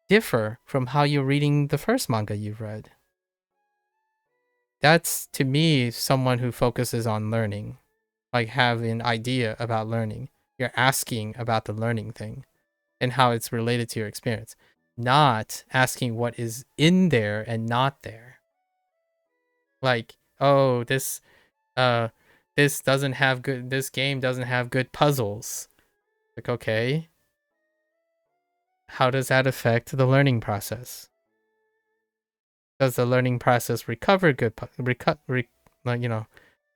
differ from how you're reading the first manga you've read? That's, to me, someone who focuses on learning, like have an idea about learning. You're asking about the learning thing and how it's related to your experience, not asking what is in there and not there. Like, oh, uh this game doesn't have good puzzles. Like, okay, how does that affect the learning process? Does the learning process recover good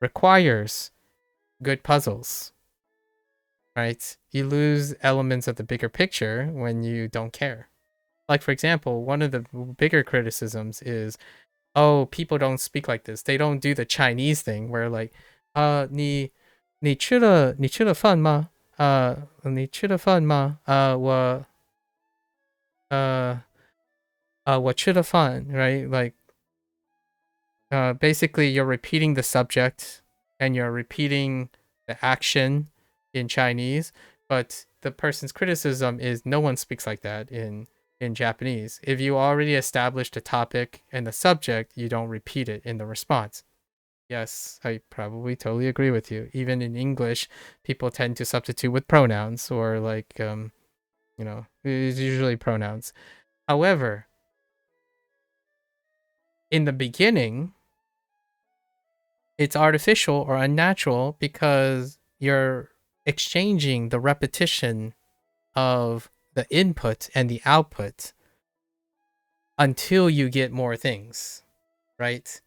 requires good puzzles, right? You lose elements of the bigger picture when you don't care. Like, for example, one of the bigger criticisms is, oh, people don't speak like this. They don't do the Chinese thing where like, 你吃了饭吗？你吃了饭吗？我吃了饭, right? Like, basically you're repeating the subject and you're repeating the action in Chinese, but the person's criticism is no one speaks like that in Japanese. If you already established a topic and the subject, you don't repeat it in the response. Yes, I probably totally agree with you. Even in English, people tend to substitute with pronouns or like it's usually pronouns. However, in the beginning, it's artificial or unnatural because you're exchanging the repetition of the input and the output until you get more things. right?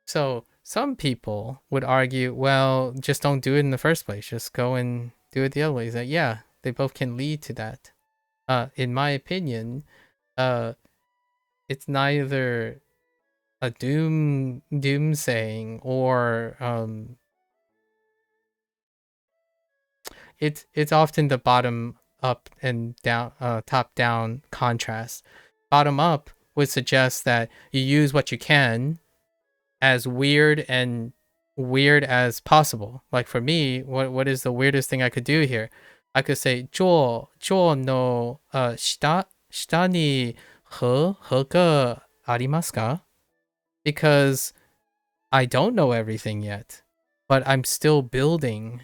So some people would argue, well, just don't do it in the first place. Just go and do it the other way. It's like, yeah, they both can lead to that. In my opinion, uh, it's neither a doomsaying or it's often the bottom up and down top down contrast. Bottom up would suggest that you use what you can as weird as possible. Like for me, what is the weirdest thing I could do here? I could say 今日の下に河がありますか? Because I don't know everything yet, but I'm still building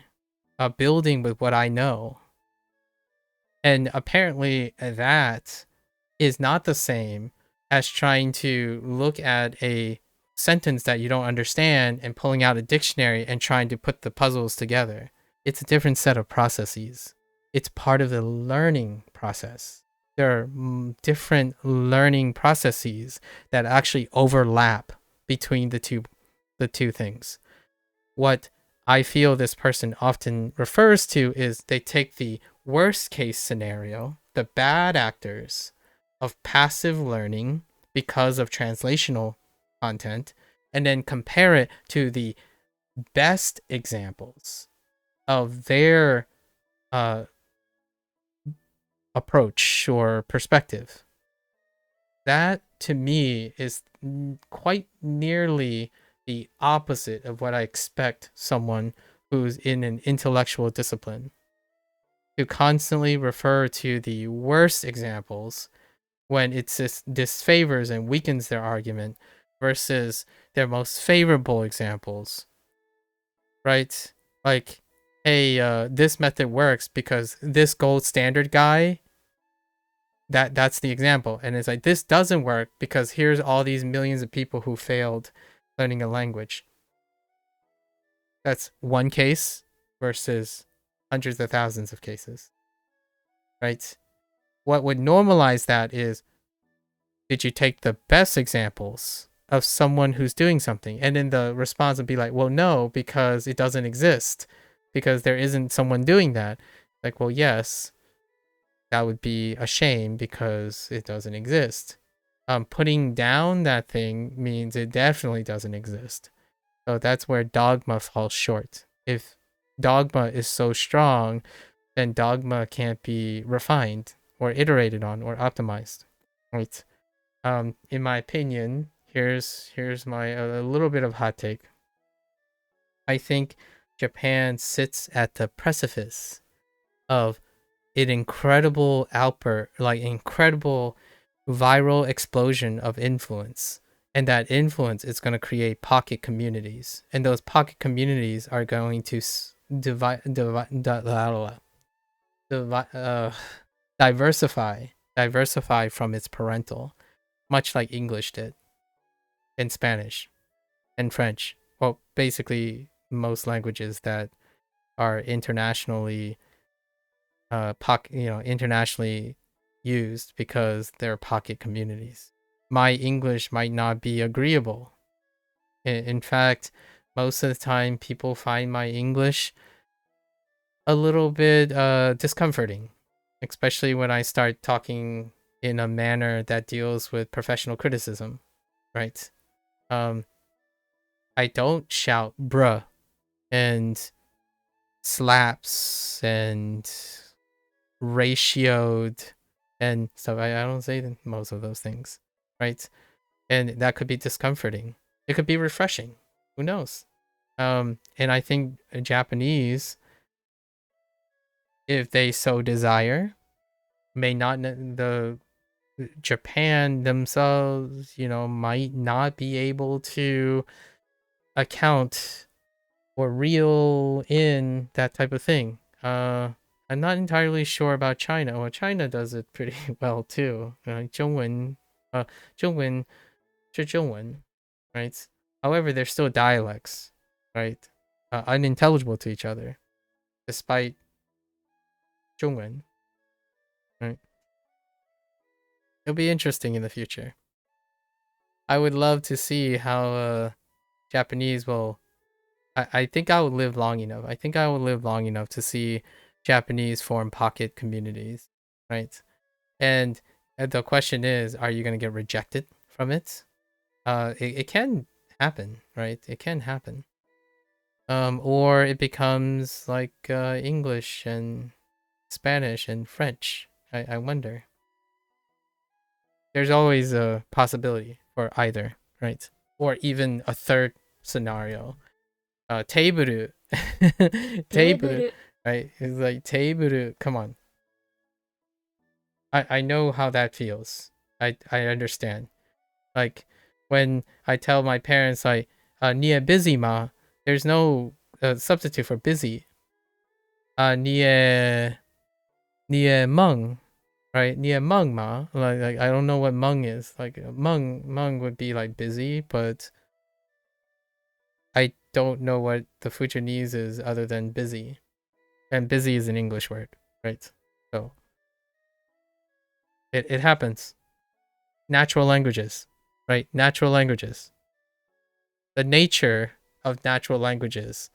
with what I know. And apparently that is not the same as trying to look at a sentence that you don't understand and pulling out a dictionary and trying to put the puzzles together. It's a different set of processes. It's part of the learning process. There are different learning processes that actually overlap between the two things. What I feel this person often refers to is they take the worst case scenario, the bad actors of passive learning because of translational content, and then compare it to the best examples of their uh, approach or perspective. That to me is quite nearly the opposite of what I expect someone who's in an intellectual discipline to constantly refer to the worst examples when it disfavors and weakens their argument versus their most favorable examples, right? Like, hey, this method works because this gold standard guy, that's the example. And it's like, this doesn't work because here's all these millions of people who failed learning a language. That's one case versus hundreds of thousands of cases, right? What would normalize that is, did you take the best examples of someone who's doing something? And then the response would be like, well, no, because it doesn't exist, because there isn't someone doing that. Like, well, yes, that would be a shame because it doesn't exist. Putting down that thing means it definitely doesn't exist. So that's where dogma falls short. If dogma is so strong, then dogma can't be refined or iterated on or optimized, right? In my opinion, here's my a little bit of hot take. I think Japan sits at the precipice of an incredible outburst, like incredible viral explosion of influence. And that influence is going to create pocket communities. And those pocket communities are going to diversify from its parental, much like English did, and Spanish, and French. Well, basically, most languages that are internationally internationally used because they're pocket communities. My English might not be agreeable. In fact, most of the time people find my English a little bit discomforting, especially when I start talking in a manner that deals with professional criticism, right? Um, I don't shout bruh and slaps and ratioed and stuff. I don't say most of those things, right? And that could be discomforting. It could be refreshing. Who knows? And I think Japanese, if they so desire, may not the Japan themselves, might not be able to account or reel in that type of thing. I'm not entirely sure about China. Well, China does it pretty well too. 中文是中文, right? However, they're still dialects, right? Unintelligible to each other, despite 中文, right? It'll be interesting in the future. I would love to see how Japanese will. I think I would live long enough. I think I would live long enough to see Japanese form pocket communities, right? And the question is, are you going to get rejected from it? It can happen, right? It can happen. Or it becomes like English and Spanish and French. I wonder. There's always a possibility for either, right? Or even a third scenario. Table. テーブ Table, ル、right? It's like table. Come on. I know how that feels. I understand. Like when I tell my parents like "nie busy ma," there's no substitute for busy. "Nie nie mung," right? "Nie mung ma." Like I don't know what mung is. Like mung would be like busy, but I don't know what the Fujianese is other than busy. And busy is an English word, right? So it happens. Natural languages, right? Natural languages. The nature of natural languages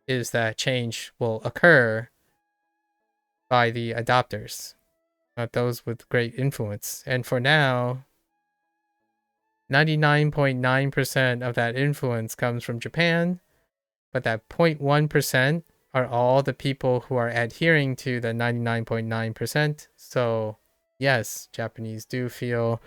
is that change will occur by the adopters, not those with great influence. And for now, 99.9% of that influence comes from Japan, but that 0.1% are all the people who are adhering to the 99.9%. So, yes, Japanese do feel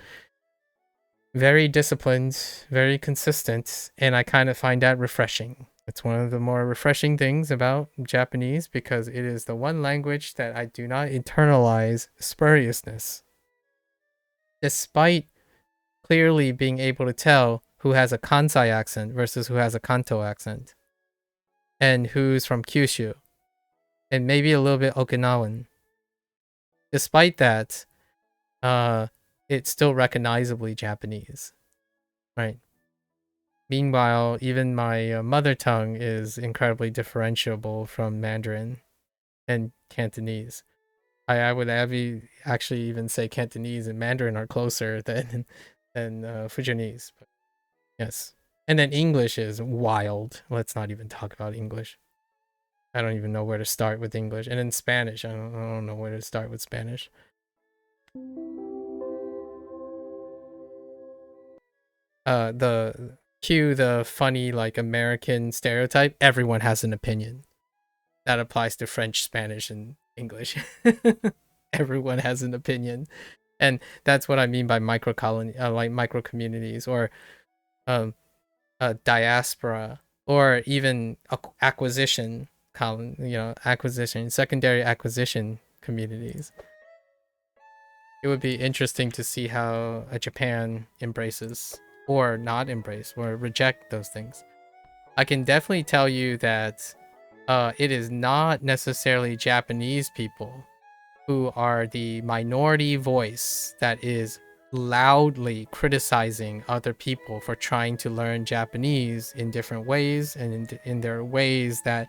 very disciplined, very consistent, and I kind of find that refreshing. It's one of the more refreshing things about Japanese because it is the one language that I do not internalize spuriousness. Despite clearly being able to tell who has a Kansai accent versus who has a Kanto accent, and who's from Kyushu, and maybe a little bit Okinawan. Despite that, it's still recognizably Japanese, right? Meanwhile, even my mother tongue is incredibly differentiable from Mandarin and Cantonese. I would actually even say Cantonese and Mandarin are closer than Fujianese. But yes, and then English is wild. Let's not even talk about English. I don't even know where to start with English. And then Spanish, I don't know where to start with Spanish. The cue the funny like American stereotype. Everyone has an opinion. That applies to French, Spanish, and English. Everyone has an opinion, and that's what I mean by micro colony, like micro communities, or diaspora, or even acquisition acquisition, secondary acquisition communities. It would be interesting to see how Japan embraces or not embrace or reject those things. I can definitely tell you that it is not necessarily Japanese people who are the minority voice that is loudly criticizing other people for trying to learn Japanese in different ways and in their ways that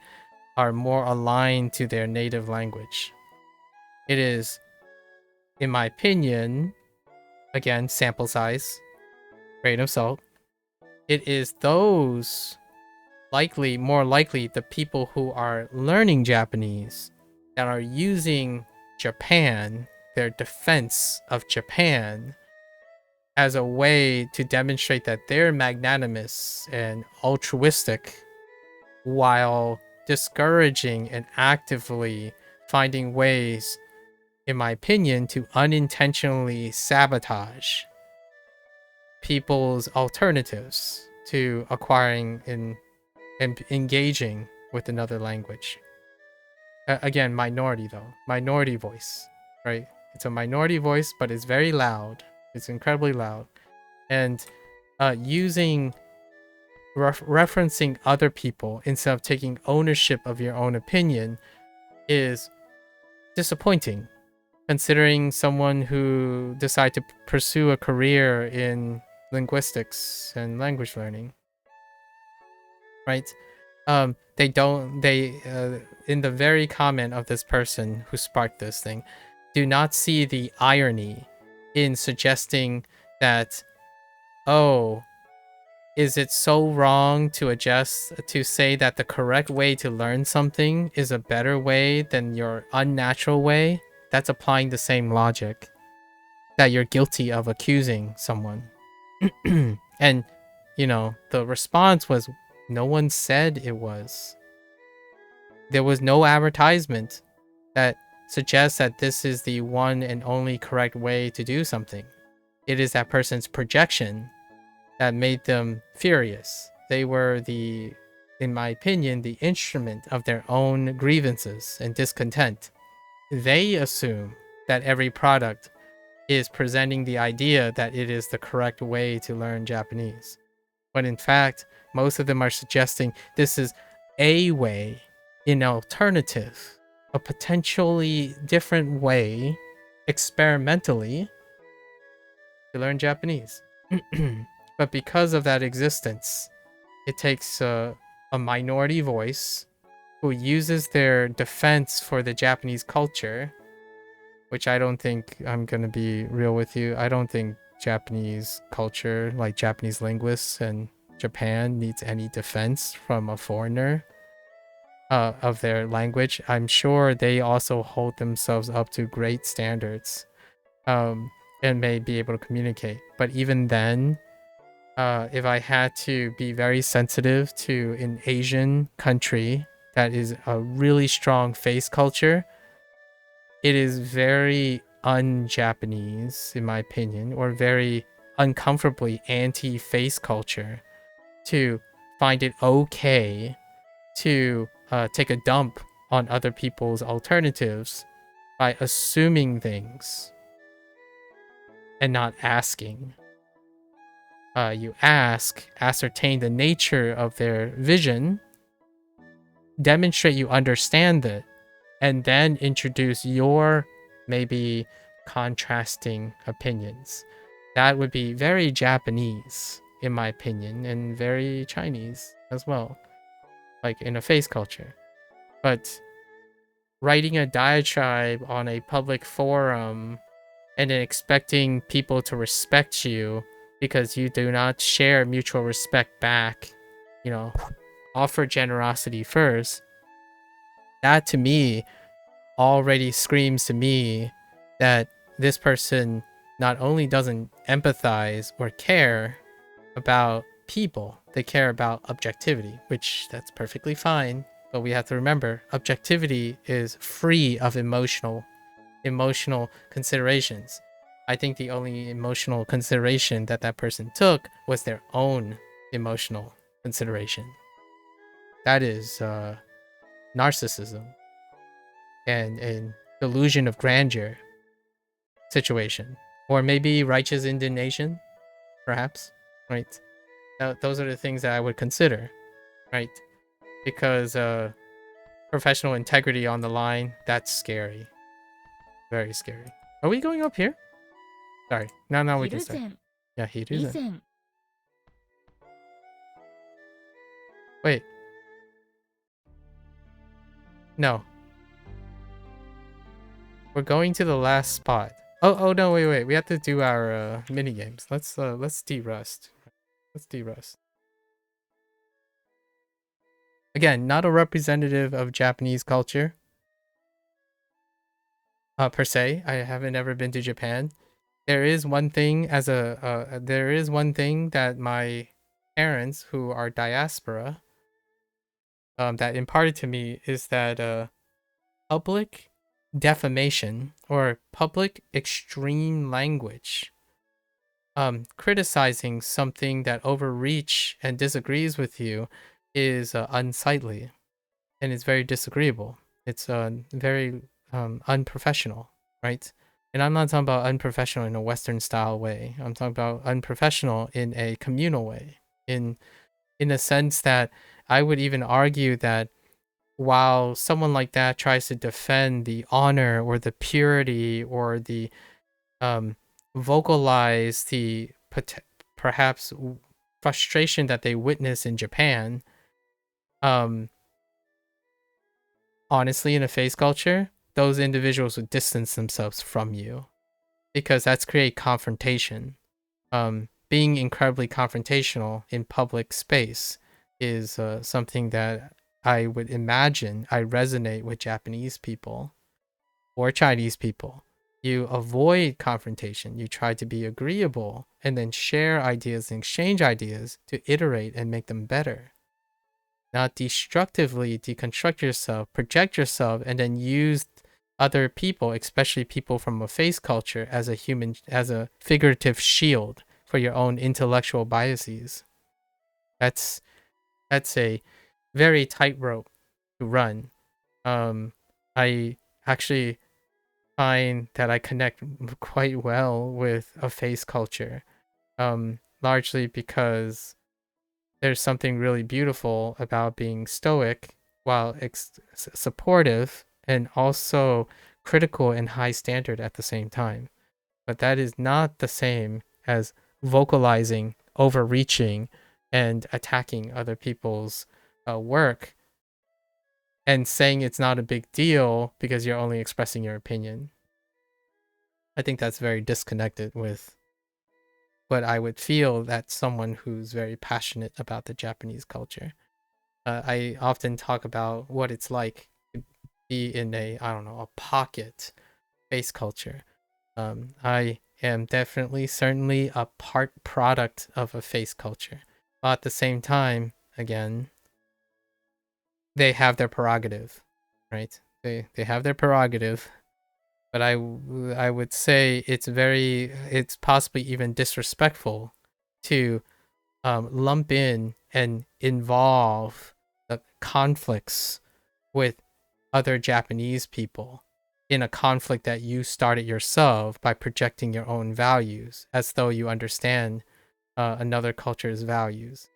are more aligned to their native language. It is, in my opinion, again, sample size, grain of salt, it is those more likely the people who are learning Japanese that are using Japan, their defense of Japan, as a way to demonstrate that they're magnanimous and altruistic while discouraging and actively finding ways, in my opinion, to unintentionally sabotage people's alternatives to acquiring and engaging with another language. Again, minority though, minority voice, right? It's a minority voice, but it's very loud. It's incredibly loud, and using referencing other people instead of taking ownership of your own opinion is disappointing. Considering someone who decided to pursue a career in linguistics and language learning, right? They don't they in the very comment of this person who sparked this thing, do not see the irony in suggesting that oh, is it so wrong to say that the correct way to learn something is a better way than your unnatural way? That's applying the same logic that you're guilty of accusing someone. And, the response was no one said it was. There was no advertisement that suggests that this is the one and only correct way to do something. It is that person's projection that made them furious. They were in my opinion, the instrument of their own grievances and discontent. They assume that every product is presenting the idea that it is the correct way to learn Japanese. When in fact, most of them are suggesting this is a way, an alternative, a potentially different way, experimentally, to learn Japanese. But because of that existence, it takes a minority voice who uses their defense for the Japanese culture, which I don't think, I'm going to be real with you, I don't think Japanese culture, like Japanese linguists and Japan, needs any defense from a foreigner of their language. I'm sure they also hold themselves up to great standards and may be able to communicate. But even then, if I had to be very sensitive to an Asian country that is a really strong face culture, it is very un-Japanese, in my opinion, or very uncomfortably anti-face culture to find it okay to take a dump on other people's alternatives by assuming things and not asking. You ascertain the nature of their vision, demonstrate you understand it, and then introduce your maybe contrasting opinions. That would be very Japanese, in my opinion, and very Chinese as well, like in a face culture. But writing a diatribe on a public forum and then expecting people to respect you because you do not share mutual respect back, offer generosity first, that to me already screams to me that this person not only doesn't empathize or care about people, they care about objectivity, which that's perfectly fine. But we have to remember, objectivity is free of emotional considerations. I think the only emotional consideration that person took was their own emotional consideration. That is narcissism and delusion of grandeur situation, or maybe righteous indignation, perhaps, right? Now, those are the things that I would consider, right? Because professional integrity on the line, that's scary. Very scary. Are we going up here? Sorry. No, we can start. Yeah, Hiruzen. Wait. No. We're going to the last spot. Oh no, wait. We have to do our mini games. Let's de-rust. Let's de-rust. Again, not a representative of Japanese culture. Per se. I haven't ever been to Japan. There is one thing that my parents, who are diaspora, that imparted to me, is that public defamation or public extreme language, criticizing something that overreach and disagrees with you, is unsightly, and it's very disagreeable. It's very unprofessional, right? And I'm not talking about unprofessional in a Western style way. I'm talking about unprofessional in a communal way, in a sense that I would even argue that while someone like that tries to defend the honor or the purity or the vocalize the perhaps frustration that they witness in Japan, honestly, in a face culture, those individuals would distance themselves from you because that's create confrontation. being incredibly confrontational in public space is something that I would imagine I resonate with Japanese people or Chinese people. You avoid confrontation. You try to be agreeable and then share ideas and exchange ideas to iterate and make them better. Not destructively deconstruct yourself, project yourself, and then use other people, especially people from a face culture, as a figurative shield for your own intellectual biases. That's a very tightrope to run. I actually find that I connect quite well with a face culture, largely because there's something really beautiful about being stoic while supportive and also critical and high standard at the same time. But that is not the same as vocalizing, overreaching, and attacking other people's work and saying it's not a big deal because you're only expressing your opinion. I think that's very disconnected with what I would feel that someone who's very passionate about the Japanese culture. I often talk about what it's like to be in a pocket face culture. I am definitely, certainly a product of a face culture. But at the same time, again, they have their prerogative, right? They have their prerogative, but I would say it's possibly even disrespectful to lump in and involve the conflicts with other Japanese people in a conflict that you started yourself by projecting your own values as though you understand another culture's values.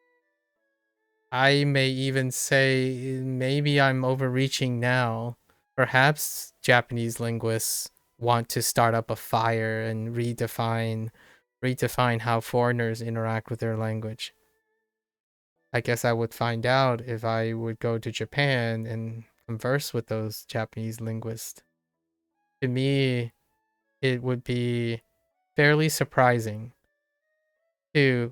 I may even say maybe I'm overreaching now. Perhaps Japanese linguists want to start up a fire and redefine how foreigners interact with their language. I guess I would find out if I would go to Japan and converse with those Japanese linguists. To me, it would be fairly surprising to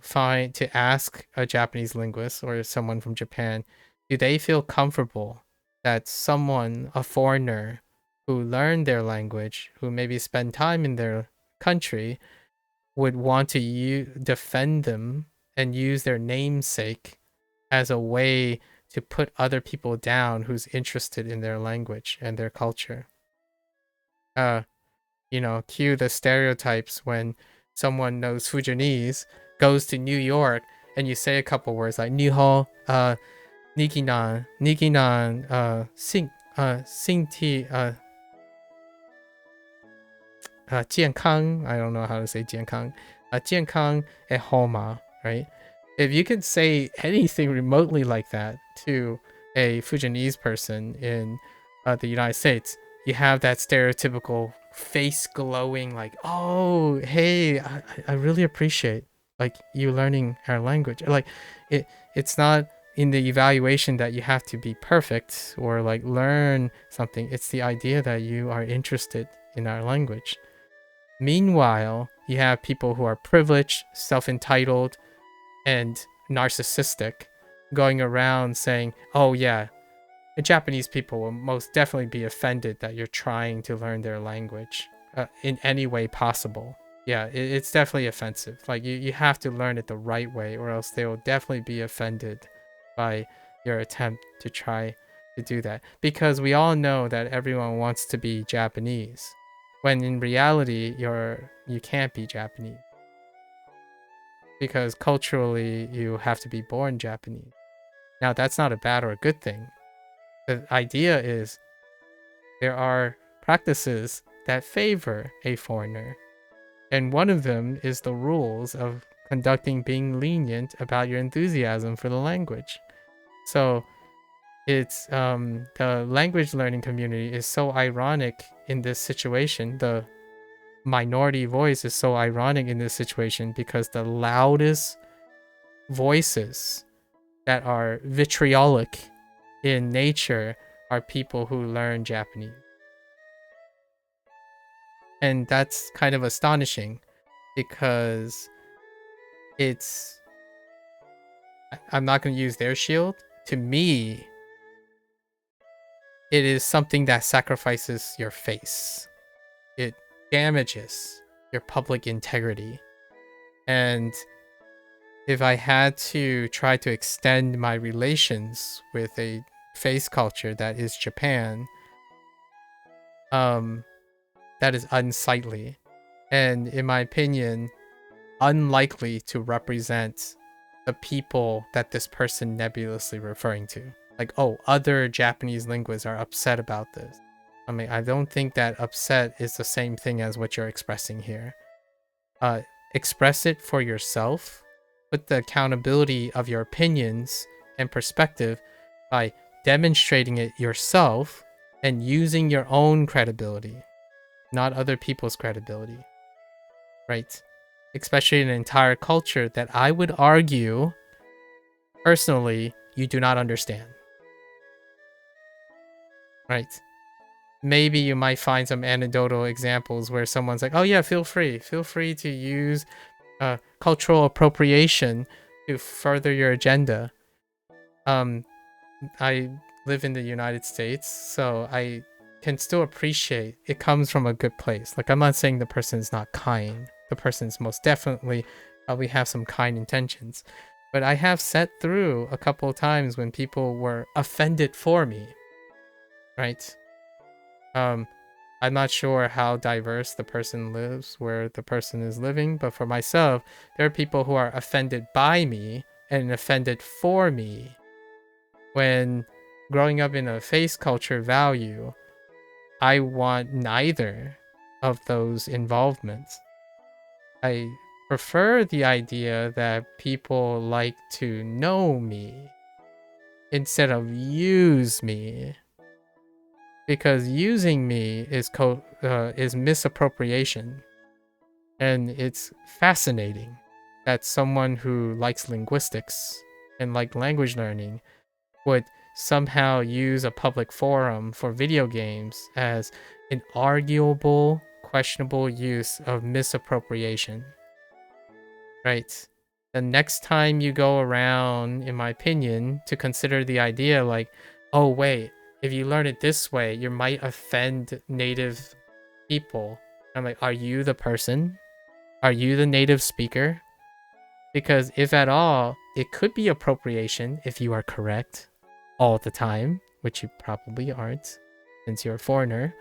ask a Japanese linguist or someone from Japan, do they feel comfortable that someone, a foreigner who learned their language, who maybe spend time in their country, would want to defend them and use their namesake as a way to put other people down who's interested in their language and their culture. Cue the stereotypes when someone knows Fujianese, goes to New York, and you say a couple words like "Niho, Nikinan, Xingti, 健康. I don't know how to say 健康. 健康 at home, right? If you can say anything remotely like that to a Fujianese person in the United States, you have that stereotypical face glowing, like, oh, hey, I really appreciate like you learning our language. Like it's not in the evaluation that you have to be perfect or like learn something. It's the idea that you are interested in our language. Meanwhile, you have people who are privileged, self-entitled, and narcissistic going around saying, oh yeah, the Japanese people will most definitely be offended that you're trying to learn their language in any way possible. Yeah, it's definitely offensive. Like you have to learn it the right way or else they will definitely be offended by your attempt to try to do that. Because we all know that everyone wants to be Japanese, when in reality you can't be Japanese. Because culturally you have to be born Japanese. Now that's not a bad or a good thing. The idea is there are practices that favor a foreigner. And one of them is the rules of being lenient about your enthusiasm for the language. So it's the language learning community is so ironic in this situation. The minority voice is so ironic in this situation because the loudest voices that are vitriolic in nature are people who learn Japanese. And that's kind of astonishing because it's I'm not going to use their shield. To me, it is something that sacrifices your face. It damages your public integrity. And if I had to try to extend my relations with a face culture that is Japan, that is unsightly. And in my opinion, unlikely to represent the people that this person nebulously referring to. Like, oh, other Japanese linguists are upset about this. I mean, I don't think that upset is the same thing as what you're expressing here. Express it for yourself, put the accountability of your opinions and perspective by demonstrating it yourself and using your own credibility, not other people's credibility, right? Especially in an entire culture that I would argue, personally, you do not understand, right? Maybe you might find some anecdotal examples where someone's like, oh yeah, feel free to use cultural appropriation to further your agenda. I live in the United States, so I can still appreciate it comes from a good place. Like, I'm not saying the person is not kind. The person's most definitely probably have some kind intentions. But I have sat through a couple of times when people were offended for me, right? I'm not sure how diverse the person lives where the person is living, but for myself, there are people who are offended by me and offended for me. When growing up in a face culture value, I want neither of those involvements. I prefer the idea that people like to know me instead of use me, because using me is misappropriation, and it's fascinating that someone who likes linguistics and like language learning would somehow use a public forum for video games as an arguable, questionable use of misappropriation, right? The next time you go around, in my opinion, to consider the idea like, oh wait, if you learn it this way, you might offend native people. I'm like, are you the person? Are you the native speaker? Because if at all, it could be appropriation if you are correct all the time, which you probably aren't since you're a foreigner.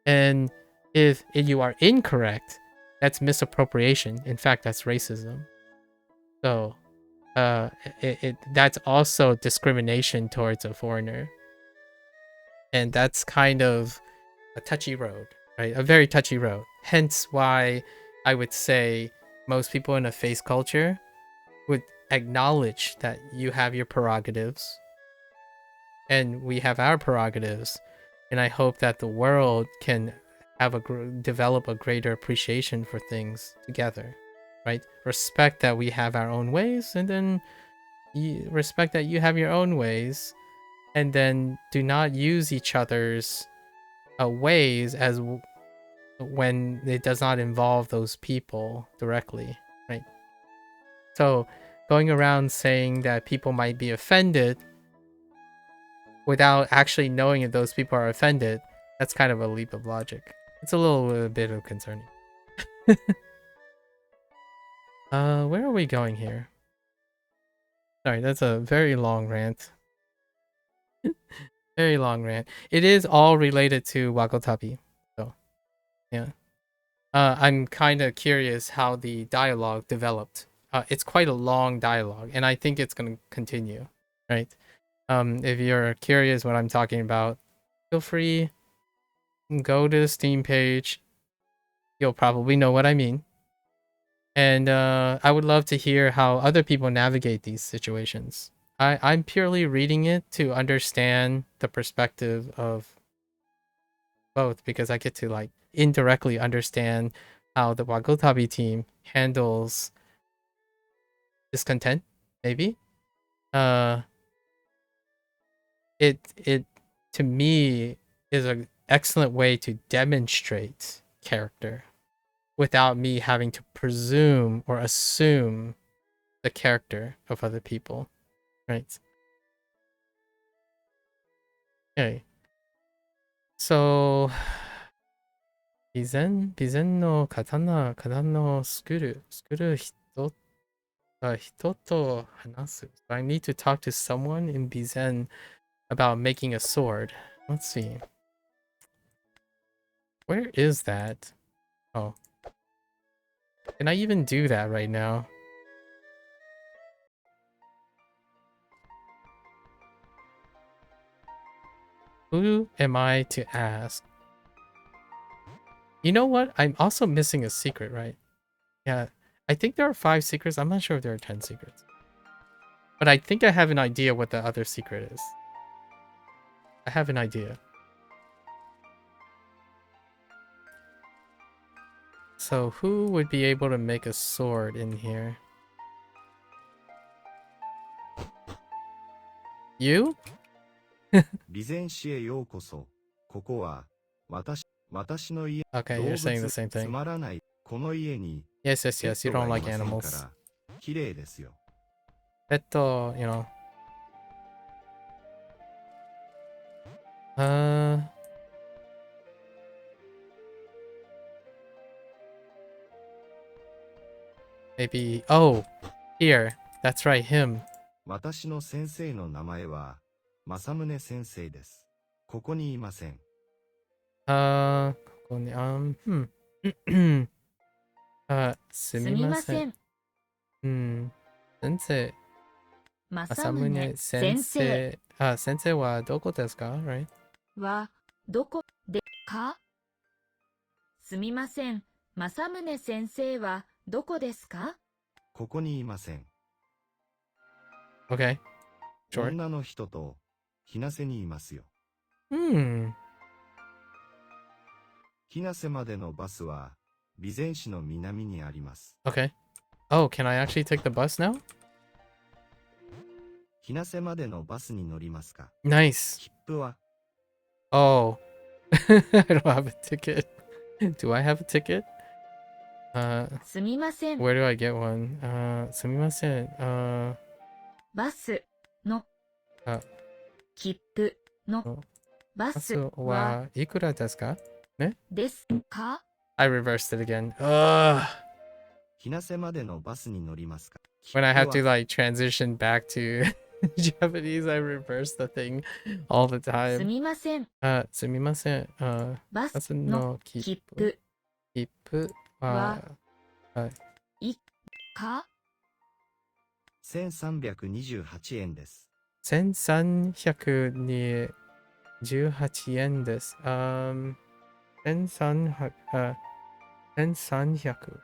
And if you are incorrect, that's misappropriation. In fact, that's racism. So that's also discrimination towards a foreigner. And that's kind of a touchy road, right? A very touchy road. Hence why I would say most people in a face culture would acknowledge that you have your prerogatives and we have our prerogatives. And I hope that the world can have develop a greater appreciation for things together, right? Respect that we have our own ways, and then respect that you have your own ways, and then do not use each other's ways as when it does not involve those people directly, right? So going around saying that people might be offended without actually knowing if those people are offended, that's kind of a leap of logic. It's a little bit of concerning. Where are we going here? Sorry, that's a very long rant. Very long rant. It is all related to Wagotabi. So, yeah. I'm kind of curious how the dialogue developed. It's quite a long dialogue, and I think it's going to continue, right? If you're curious what I'm talking about, feel free, go to the Steam page. You'll probably know what I mean. And I would love to hear how other people navigate these situations. I'm purely reading it to understand the perspective of both, because I get to like indirectly understand how the Wagotabi team handles discontent, maybe. Uh it to me is an excellent way to demonstrate character without me having to presume or assume the character of other people, right? Okay. So, 備前の刀を作る人と話す。 So I need to talk to someone in Bizen about making a sword. Let's see. Where is that? Oh. Can I even do that right now? Who am I to ask? You know what? I'm also missing a secret, right? Yeah. I think there are 5 secrets. I'm not sure if there are 10 secrets. But I think I have an idea what the other secret is. I have an idea. So who would be able to make a sword in here? You? 備前市へようこそ。ここは私の家。 Okay, you're saying the same thing. 動物つまらない。この家に Yes, yes, ペッ yes. You ト don't がい like ません animals. から綺麗ですよ。Petto, you know. Uh, maybe. Oh, here. That's right, him. 私の先生の名前は正宗先生です。ここにいません。Hmm. すみません。先生。正宗正宗先生先生はどこですか right? はどこでかすみません。正宗先生はどこですかここにいません。Okay, sure. 女の人と日生にいますよ。Hmm. 日生までのバスは備前市の南にあります。Okay. Oh, can I actually take the bus now? 日生までのバスに乗りますか Nice. 切符は Oh. I don't have a ticket. Do I have a ticket? すみません。 Where do I get one? すみません。バスのあ切符のバスははいくらですかねですか I reversed it again. Ugh. 日生までのバスに乗りますか When I have to 切符は like transition back to Japanese, I reverse the thing all the す time. みません。すみません。バスバスのの切符切符はいか1328円です。1318円です。1300、1300、1328.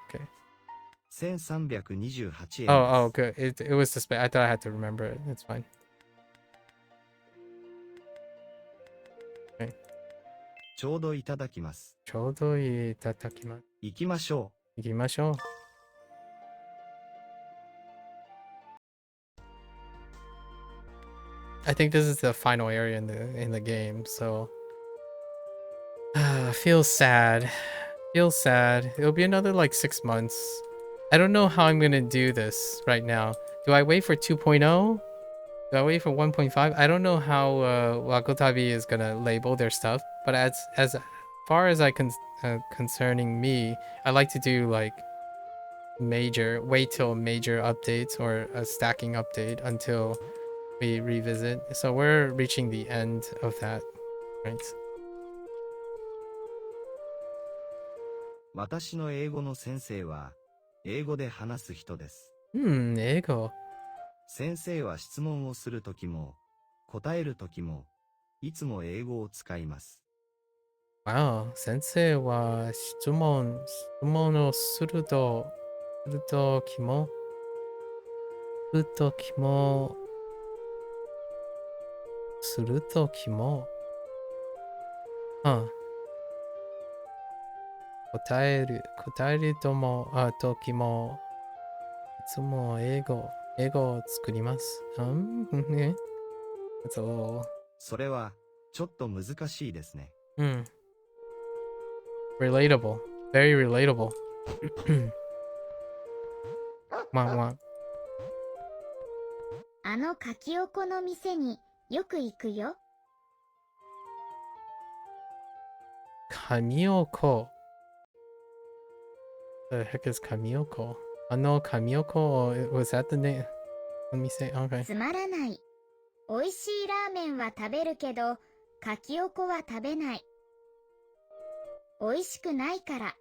Okay. 1328円です。Oh, good. It was the space. I thought I had to remember it. It's fine. ちょうどいただきます。ちょうどいただきます。行きましょう。行きましょう。I think this is the final area in the game, so feels sad. Feels sad. It'll be another like 6 months. I don't know how I'm gonna do this right now. Do I wait for 2.0? Do I wait for 1.5? I don't know how Wagotabi is gonna label their stuff, but as far as concerning me, I like to do like wait till major updates or a stacking update until we revisit. So we're reaching the end of that, right? 私の英語の先生は英語で話す人です。英語。先生は質問をするときも答えるときもいつも英語を使います。Wow, 先生は質問をするときも、うん答えるときも、いつも英語を作ります。ね。That's a little... それはちょっと難しいですね。Hmm. Relatable. Very relatable. Wah, wah. あのかきおこの店によく行くよ。Kamioko. The heck is Kamioko? No, Kamioko. Was that the name? Let me say. Okay. つまらない。おいしいラーメンは食べるけど、かきおこは食べない。おいしくないから。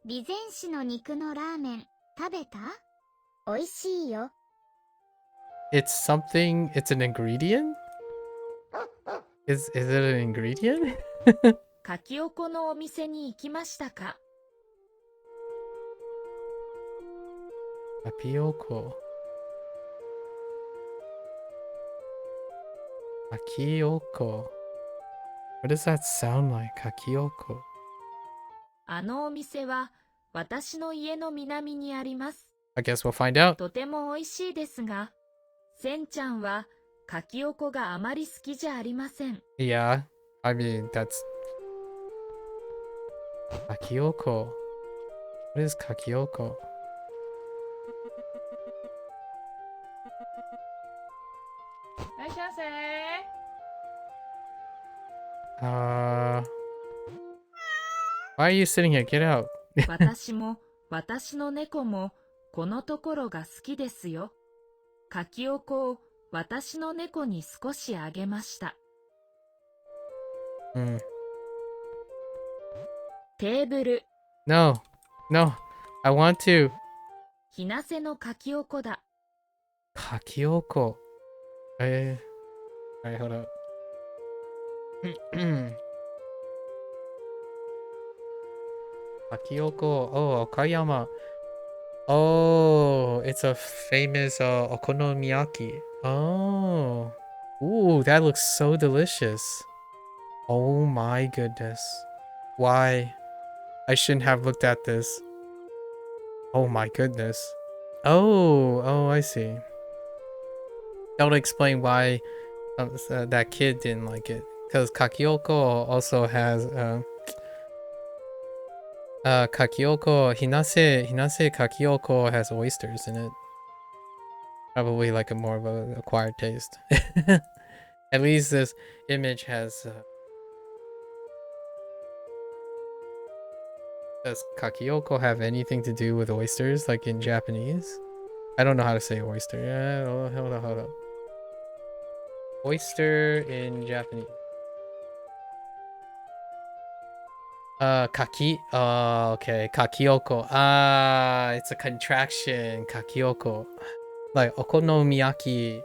備前市の肉のラーメン食べた？おいしいよ。It's something. It's an ingredient. Is it an ingredient? かきおこのお店に行きましたか？ Tapioko. Kakioko. What does that sound like? Kakioko. あのお店は私の家の南にあります。I guess we'll find out. とてもおいしいですが、せんちゃんはかきおこがあまり好きじゃありません。Yeah. I mean, that's Kakioko. What is Kakioko? いらっしゃいませ。 Why are you sitting here? Get out. 私も私の猫もこのところが好きですよ。かきおこを私の猫に少しあげました。Mm. テーブル、 No. No. I want to. ひなせのかきおこだ。 Kakioko. Alright, hold up. Kakioko. Oh, Okayama. Oh, it's a famous okonomiyaki. Oh. Ooh, that looks so delicious. Oh my goodness. Why? I shouldn't have looked at this. Oh my goodness. Oh, I see. That would explain why that kid didn't like it. Because Kakioko also has Hinase Kakioko has oysters in it. Probably like a more of an acquired taste. At least this image has does Kakioko have anything to do with oysters like in Japanese? I don't know how to say oyster. Yeah, hold up. Oyster in Japanese. Kaki. Oh, okay. Kakioko. Ah, it's a contraction. Kakioko. Like okonomiyaki.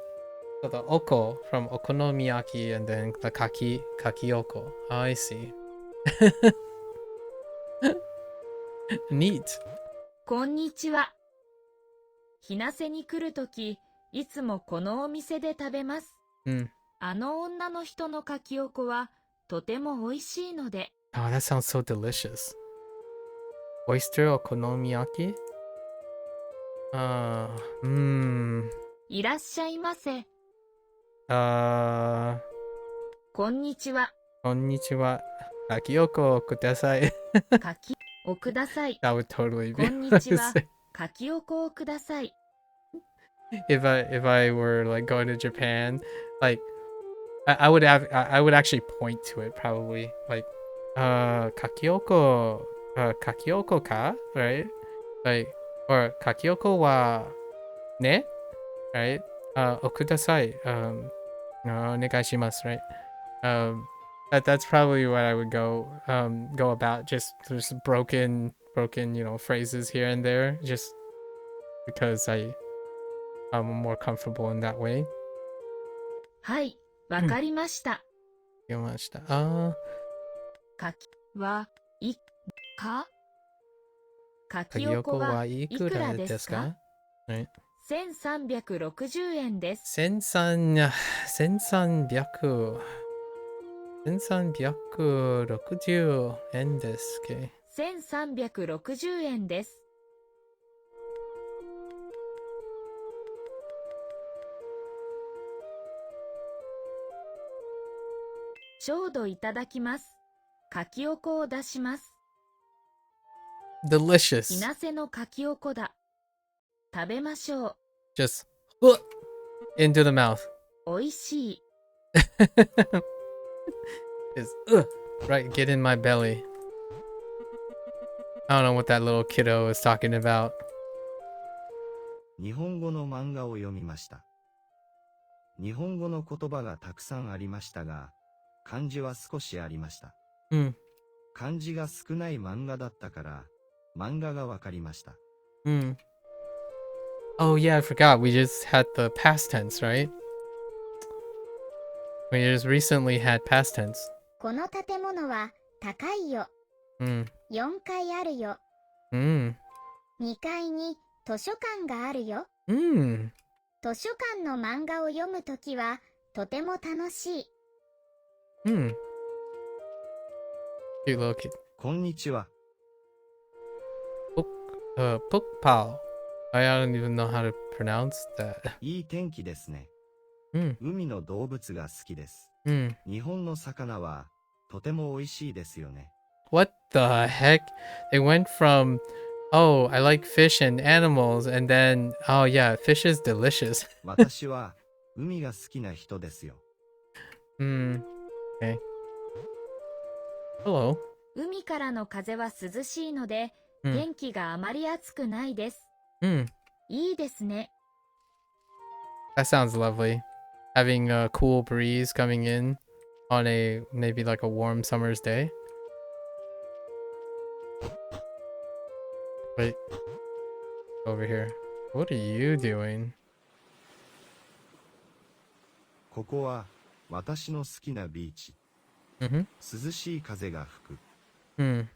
So the oko from okonomiyaki and then the kakioko. Oh, I see. Neat. こんにちは。ひなせに来るとき、いつもこのお店で食べます。Mm. あの女の人のかきおこはとてもおいしいので。 Oh, that sounds so delicious. Oyster okonomiyaki? Mmm. いらっしゃいませ。 Uh, こんにちは。 konnichiwa. Kakioko kudasai. かきをください。 That would totally こ be んに what I ちは。 say. かきおこをください。 If I were like going to Japan, like I would have I would actually point to it probably like kakioko kakioko ka, right? Like or kakioko wa ne, right? Okudasai onegaishimasu, right? That's probably what I would go about, just there's broken phrases here and there, just because I'm more comfortable in that way. はい、わかりました。 Yamashita. かきはいかかきおこ Kakioko は wa いく ikura らで desu すか？ ka? Right. 1360円です。 1360円ですけ。1360円です。ちょうどいただきます。かきおこを出します。 Delicious. 稲瀬のかきおこだ。食べましょう。 Just into the mouth. おいしい。 Just right, get in my belly. I don't know what that little kiddo is talking about. 日本語の漫画を読みました。日本語の言葉がたくさんありましたが、漢字は少しありました。Mm. 漢字が少ない漫画だったから、漫画がわかりました。Mm. Oh yeah, I forgot. We just had the past tense, right? We just recently had past tense. この建物は高いよ。Mm. 4階あるよ。Mm. 2階に図書館があるよ。 Mm. 図書館の漫画を読むときはとても楽しい。 Mm. Cute little kid. こんにちは。Pukpao. I don't even know how to pronounce that. いい天気ですね。Mm. 海の動物が好きです。 Mm. 日本の魚はとても美味しいですよね。What the heck? They went from, oh, I like fish and animals, and then, oh yeah, fish is delicious. 私は海が好きな人ですよ。Hmm. Okay. Hello. 海からの風は涼しいので、 Mm. 天気があまり暑くないです。 Mm. いいですね。 That sounds lovely. Having a cool breeze coming in on a maybe like a warm summer's day. Wait. Over here. What are you doing? ここは私の好きなビーチ。 Mm-hmm. 涼しい風が吹く。 Mm.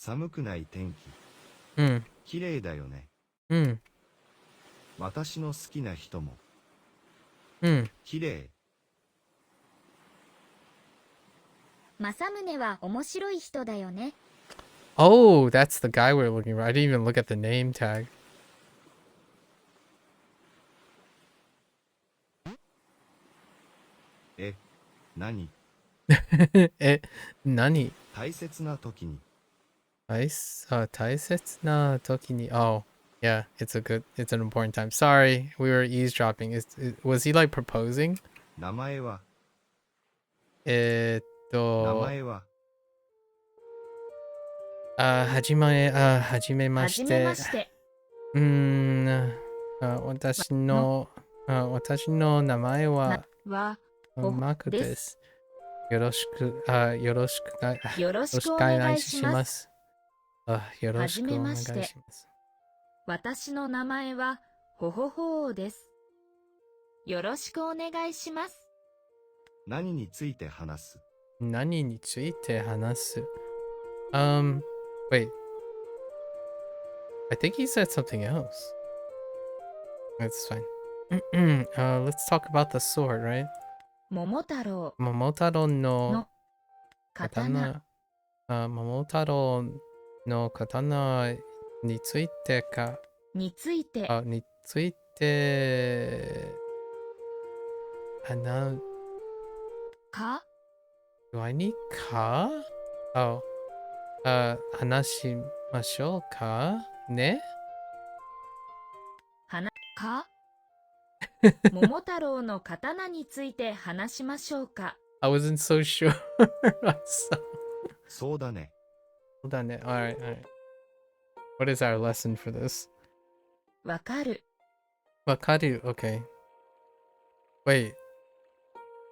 寒くない天気。 Mm. 綺麗だよね。 Mm. 私の好きな人も。 Mm. 綺麗。 政宗は面白い人だよね。 Oh, that's the guy we're looking for. I didn't even look at the name tag. え、何？ Eh, nani? 大切な時に。 Taisetsu toki ni. Oh, yeah, it's an important time. Sorry, we were eavesdropping. Was he like proposing? 名前は、名 To, 前は、 hajime はじめま mashite. して。 Watashi no namae wa は、 MAKU です。 desu. Yoroshiku, よろしくお願いします。 yoroshiku はじめまして。 onegai shimasu. 私の名前はほほほーです。よろしくお願いします。 何について話す？ Nani ni tsuite hanasu? Wait. I think he said something else. That's fine. Let's talk about the sword, right? 桃太郎 Momotaro no の刀 katana. Momotaro no katana ni tsuite ka. について Ni tsuite.か Do I need ka? Oh. 話しましょうかね? か桃太郎の刀について話しましょうか。 I wasn't so sure. So, そうだね。 hold on. Alright, alright. What is our lesson for this? わかる Wakaru, okay. Wait.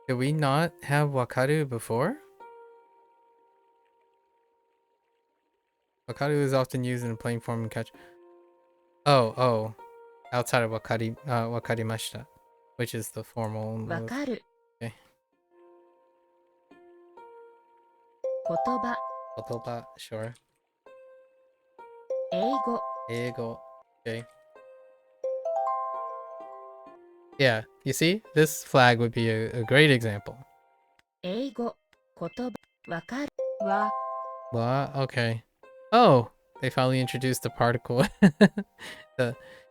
Did we not have Wakaru before? Wakaru is often used in a plain form and catch. Oh. Outside of wakarimashita, which is the formal. わかる Okay. 言葉 Kotoba, sure. 英語 Eigo. Okay. Yeah, you see? This flag would be a great example. 英語言葉わかるは Well, okay. Oh, they finally introduced the particle.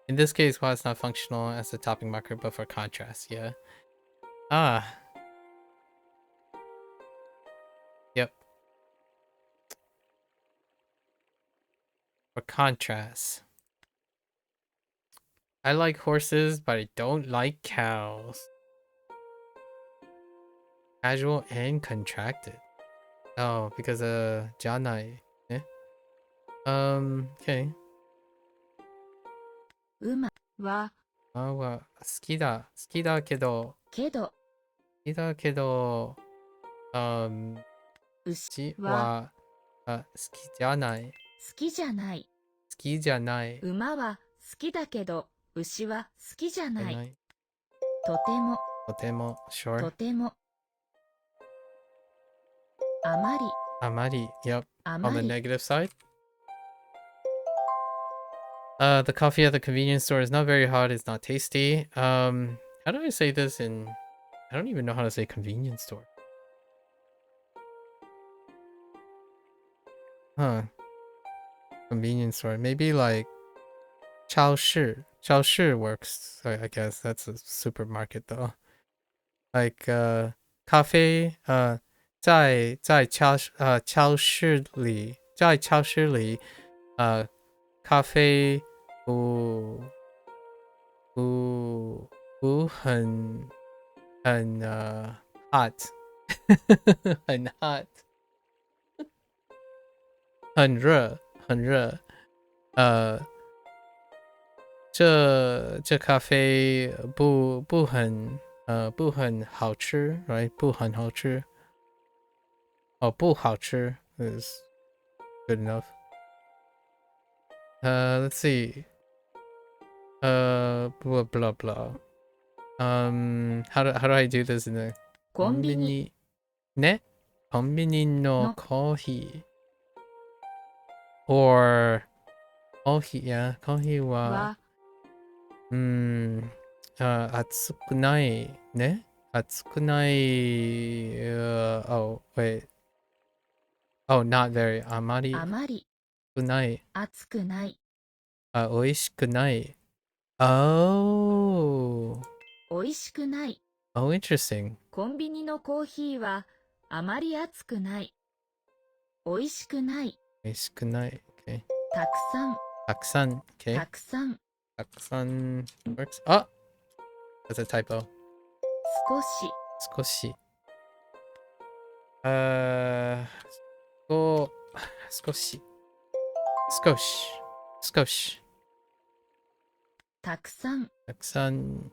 In this case, while it's not functional as a topping marker, but for contrast, yeah. Ah. Yep. contrast. I like horses, but I don't like cows. Casual and contracted. Oh, because janai. Eh? Okay. 馬は好きだ。好きだけど、けど、好きだけど、牛はは、好きじゃない。好きじゃない。好きじゃない。馬は好きだけど、牛は好きじゃない。ない。とても、とても、と sure. ても。あまり、あまり、yep. あ On ま the り。 negative side. The coffee at the convenience store is not very hot. It's not tasty. How do I say this in? I don't even know how to say convenience store. Huh. Convenience store. Maybe like 超市. 超市 works. I guess that's a supermarket though. Like 咖啡在超市里咖啡不不很hot 很 hot 很热这咖啡不很好吃 right 不很好吃不好吃 is good enough. Let's see. Blah blah blah. How do I do this in the コンビニねコンビニのコーヒー or コーヒー yeah コーヒーはは熱くないね熱くないoh wait oh not very あまりあまりくない熱くない。美味しくない oh おいしくない。 oh interesting コンビニのコーヒーはあまり熱くない。おいしくない。美味しくない okay たくさん、たくさん okay たくさん。たくさん works oh that's a typo 少し、少し少し少したくさん、たくさん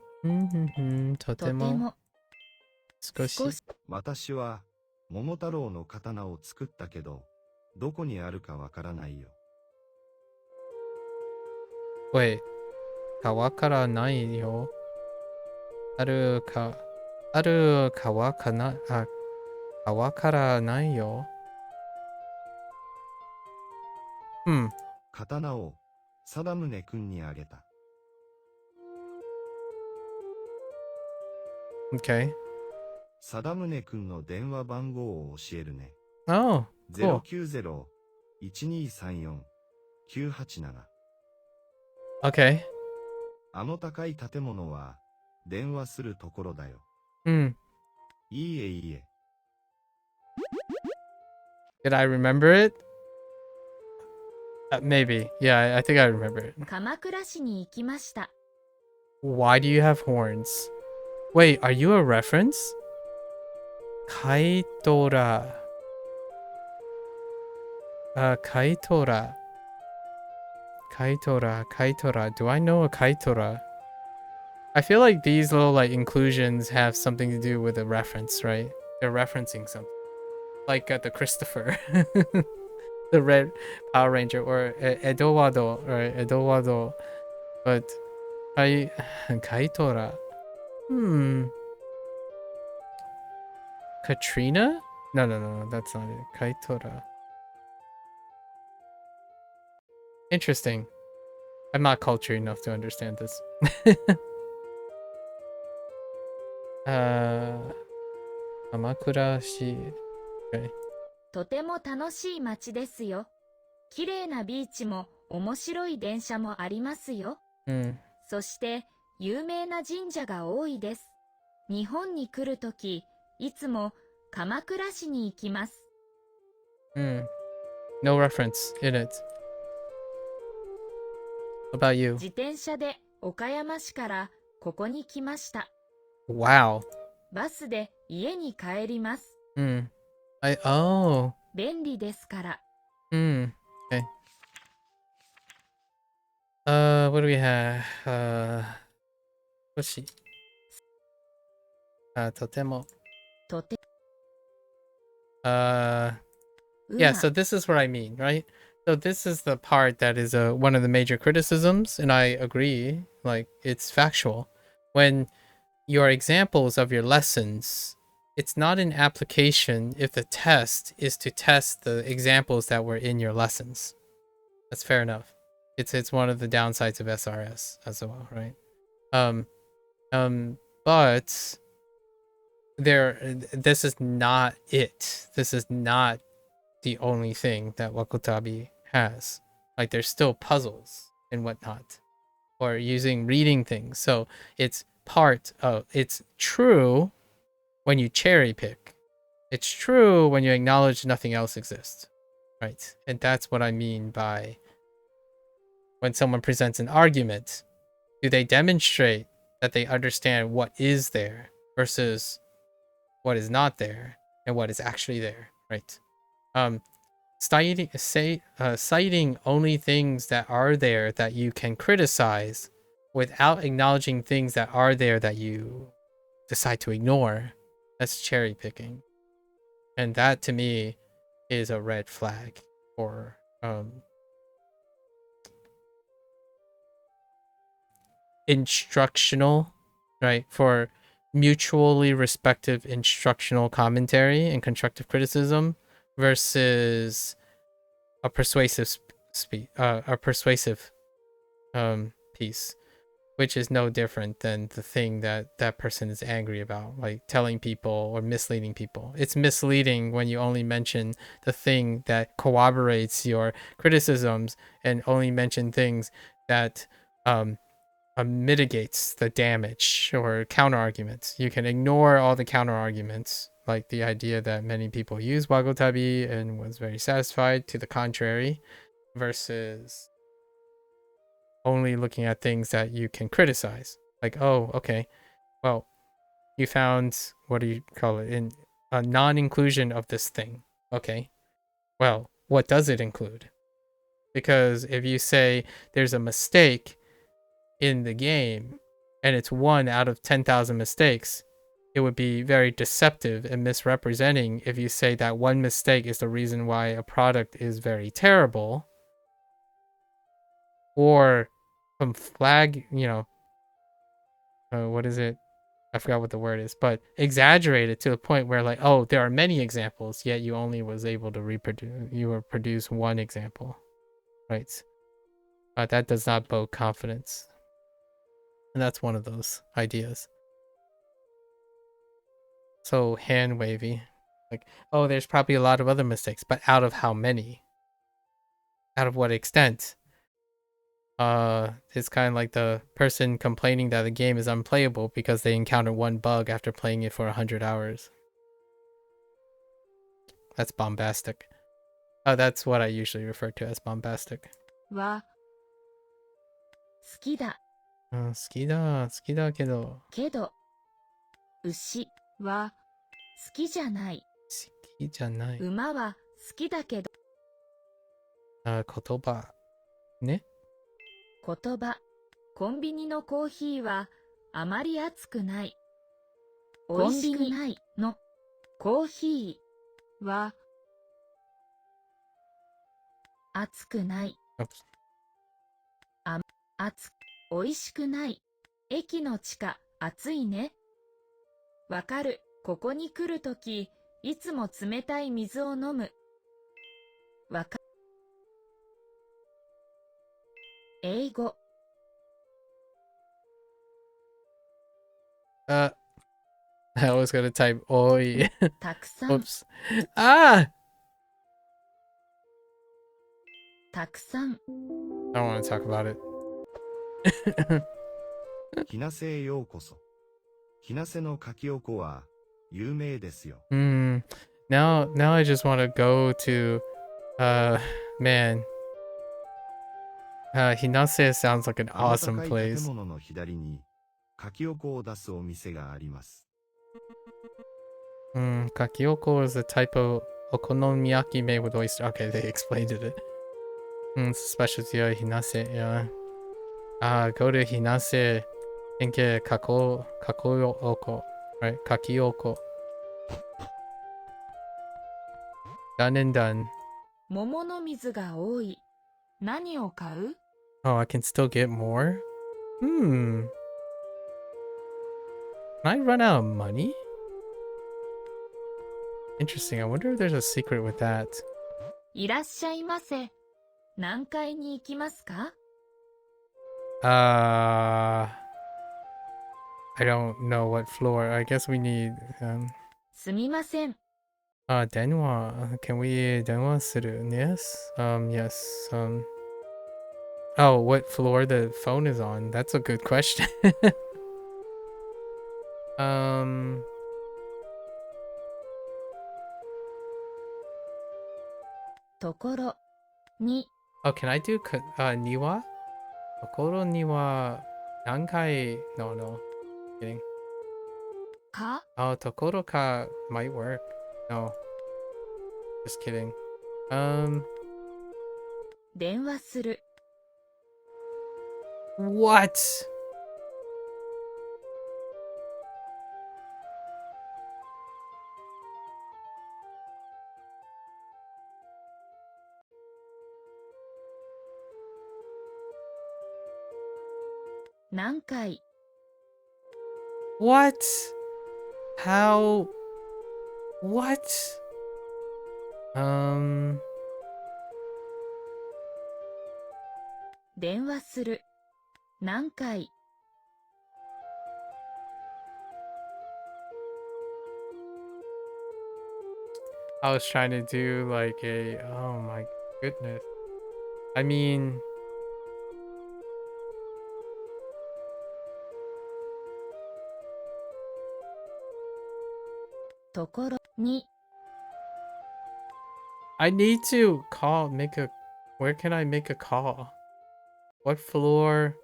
ととててもも。少し私は桃太郎の刀を作ったけど、どこにあるかわからないよ。wait 川からないよあるか川かな川からないよ刀を貞宗くんにあげた。okay 貞宗くんの電話番号を教えるね。oh cool 090-1234-987。okay あの高い建物は電話するところだよ。いいえいいえ。Did I remember it? Maybe. Yeah, I think I remember it. 鎌倉市に行きました。 Why do you have horns? Wait, are you a reference? Kaitora. Kaitora. Do I know a Kaitora? I feel like these little like inclusions have something to do with a reference, right? They're referencing something. Like the Christopher. The red Power Ranger or Edowado or Edowado. But Kaitora. Katrina? No, that's not it. Kaitora. Interesting. I'm not cultured enough to understand this. Amakurashi. Okay. とても楽しい街ですよ。きれいなビーチも面白い電車もありますよ。そして有名な神社が多いです。日本に来るとき、いつも鎌倉市に行きます。No reference in it. about you? 自転車で岡山市からここに来ました。 Wow. バスで家に帰ります。 Oh. 便利ですから。 Okay. What do we have? Let's see. とても。とて、 Yeah, so this is what I mean, right? So this is the part that is one of the major criticisms, and I agree, like, it's factual. When your examples of your lessons, it's not an application if the test is to test the examples that were in your lessons. That's fair enough. It's one of the downsides of SRS as well, right? But this is not it. This is not the only thing that Wagotabi has. Like, there's still puzzles and whatnot, or using reading things. So it's true when you cherry pick. It's true when you acknowledge nothing else exists, right? And that's what I mean by when someone presents an argument, do they demonstrate that they understand what is there versus what is not there and what is actually there, right? Citing only things that are there that you can criticize without acknowledging things that are there that you decide to ignore, that's cherry picking. And that to me is a red flag for instructional, right? For mutually respective instructional commentary and constructive criticism versus a persuasive piece, which is no different than the thing that that person is angry about, like telling people or misleading people. It's misleading when you only mention the thing that corroborates your criticisms and only mention things that mitigates the damage or counter arguments. You can ignore all the counter arguments, like the idea that many people use Wagotabi and was very satisfied to the contrary, versus only looking at things that you can criticize. Like, oh, okay, well, you found, what do you call it, in a non-inclusion of this thing. Okay, well, what does it include? Because if you say there's a mistake in the game and it's 1 out of 10,000 mistakes, it would be very deceptive and misrepresenting if you say that one mistake is the reason why a product is very terrible, or some flag, what is it? I forgot what the word is, but exaggerate it to the point where, like, oh, there are many examples, yet you only was able to produce one example, right? That does not bode confidence. And that's one of those ideas. So hand wavy. Like, oh, there's probably a lot of other mistakes, but out of how many? Out of what extent? It's kind of like the person complaining that the game is unplayable because they encounter one bug after playing it for 100 hours. That's bombastic. That's what I usually refer to as bombastic. は好きだ好きだけどけど、牛は好きじゃない。好きじゃない。馬は好きだけど。言葉ね。言葉。コンビニのコーヒーはあまり熱くない。美味しくないのコーヒーは熱くない。美味しくない。駅の地下暑いね。わかる。ここに来るとき、いつも冷たい水を飲む。英語。I was gonna type oi. たくさん。Oops. Ah! たくさん。I don't want to talk about it. ひなせへようこそ。ひなせのかきおこは有名ですよ。Now I just want to go to man. Hinase sounds like an あの awesome 高い place. 建物の左に、かきおこを出すお店があります。Kakioko is a type of okonomiyaki made with oyster. Okay, they explained it. It's a specialty of Hinase, yeah. Go to Hinase and get kakoyoko, right? Kakioko. Done and done. 桃の水が多い。何を買う？ Oh, I can still get more? Can I run out of money? Interesting. I wonder if there's a secret with that. いらっしゃいませ。何階に行きますか？ I don't know what floor. I guess we need すみません。 denwa. Can we denwa suru? Yes. Yes. Oh, what floor the phone is on? That's a good question. ところに Oh, can I do niwa? Tokoro niwa nankai? No. Kidding. か Oh, Tokoro ka might work. No. Just kidding. 電話する。 What? 何階 What? How? What? 電話する。何階 I was trying to do like oh my goodness. I mean, ところに I need to where can I make a call? What floor?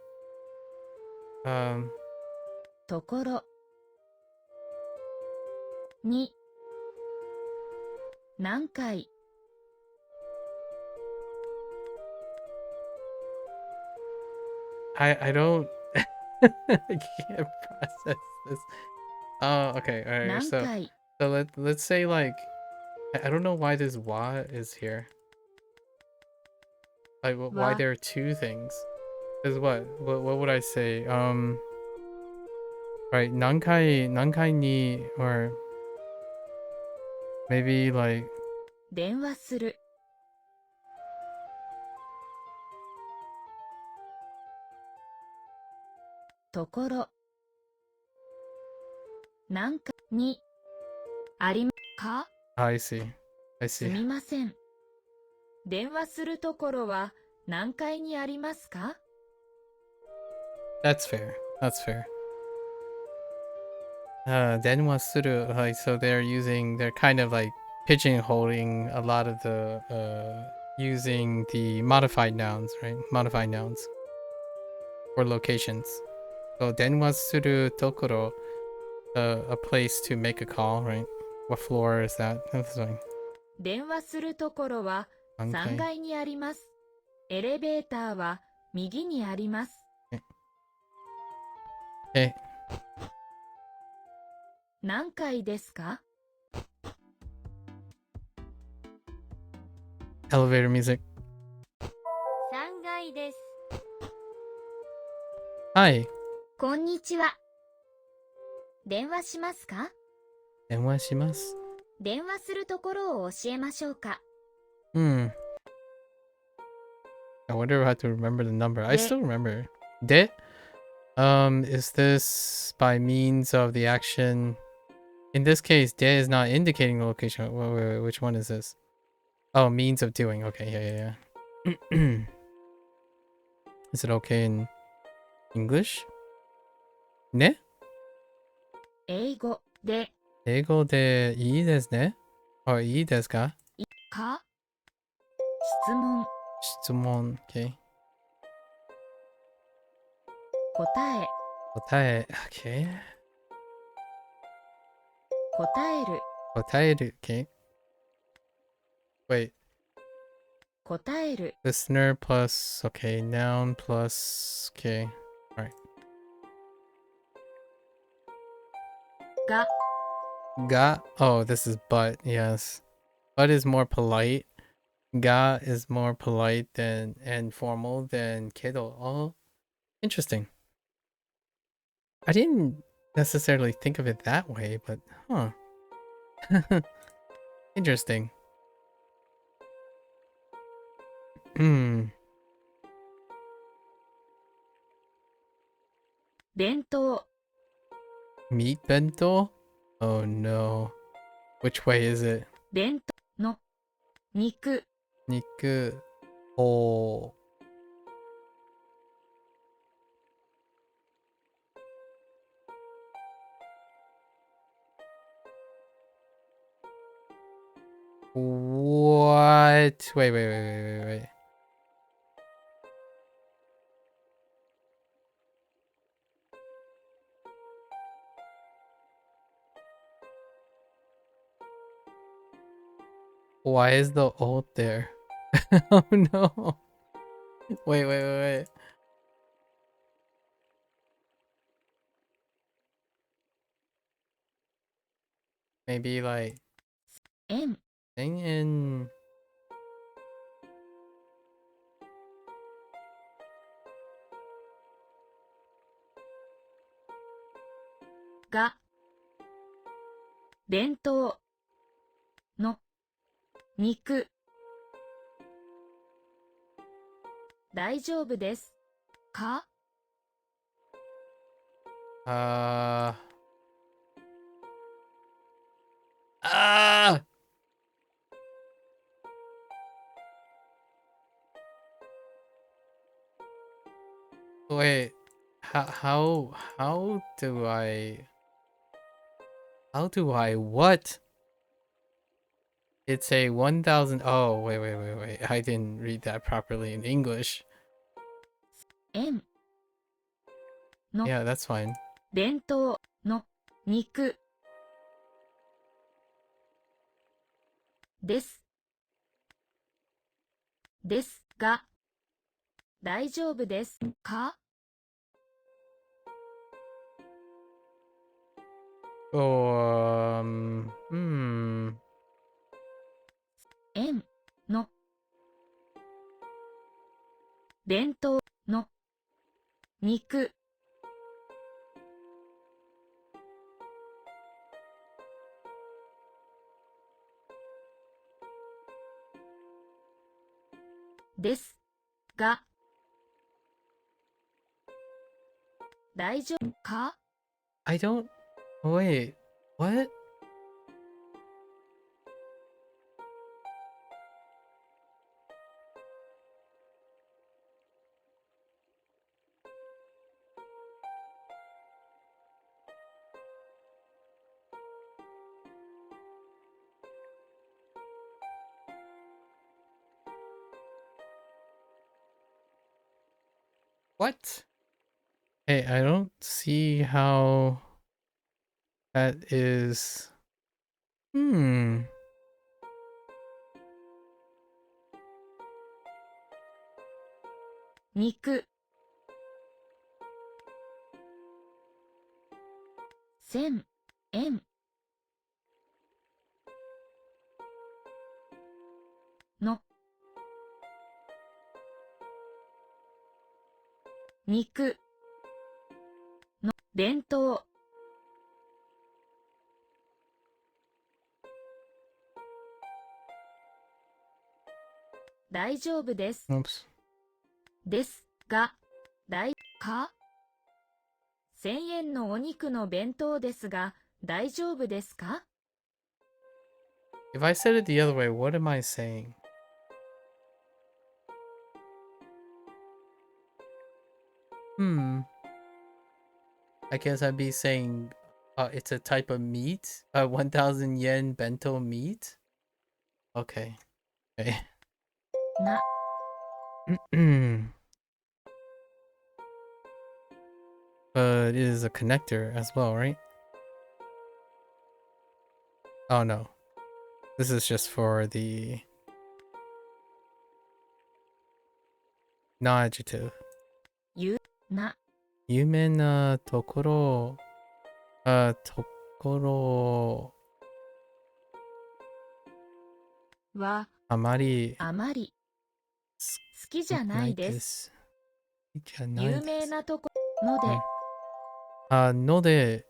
ところに何階 I don't I can't process this. Oh, okay. All right. 何 So 階 let's say like I don't know why this wa is here. Like why Wa. there are two things? Cause what would I say? Right, nankai ni or maybe like 電話する。ところ何階にありまか I see. I す see. みません。電話するところは何階にありますか That's fair. That's fair. Denwa suru, like so they're kind of like pigeonholing a lot of the using the modified nouns, right? Modified nouns or locations. So denwa suru tokoro, a place to make a call, right? What floor is that? That's fine. 電話するところは3 Okay. 階にあります。エレベーターは右にあります。 Okay. 何階ですか Elevator music. 3階です。 Hi. こんにちは。電話しますか？電話します。電話するところを教えましょうか？ I wonder if I have to remember the number. I De. still remember. De? Is this by means of the action? In this case, de is not indicating the location. Wait, which one is this? Oh, means of doing. Okay, yeah. Is it okay in English? Ne? 英語で英語でいいですね? Or いいですか? か質問質問. Okay. 答え Kotae. Okay. 答える Kotaeru. Okay. Wait. 答える Listener plus, okay, noun plus, okay. Alright. が Ga, oh, this is but, yes. But is more polite. Ga is more polite than and formal than kedo. Oh, interesting. I didn't necessarily think of it that way, but huh. Interesting. Hmm. 弁当 Meat bento? Oh no. Which way is it? 弁当の肉 Niku. Oh. What? Wait. Why is the old there? Oh no. Wait. Maybe like 円 thing in が弁当の肉大丈夫ですか uh ah wait how do I what? It's a 1000. Oh, wait. I didn't read that properly in English. 円の Yeah, that's fine. 弁当の肉ですですが大丈夫ですか Oh, 円の弁当の肉ですが大丈夫か I don't wait. What? What? Hey, I don't see how that is. Hmm. 肉千円の肉の弁当大丈夫です Oops. ですが大か1000円のお肉の弁当ですが大丈夫ですか If I said it the other way, what am I saying? I guess I'd be saying it's a type of meat. 1000 yen bento meat? Okay. な But it is a connector as well, right? Oh no. This is just for the non-adjective. ゆ、な、有名なところ、ところ、は、あまりあまり、好きじゃなないいで。ですす。じゃない有です。名なとこので、ので、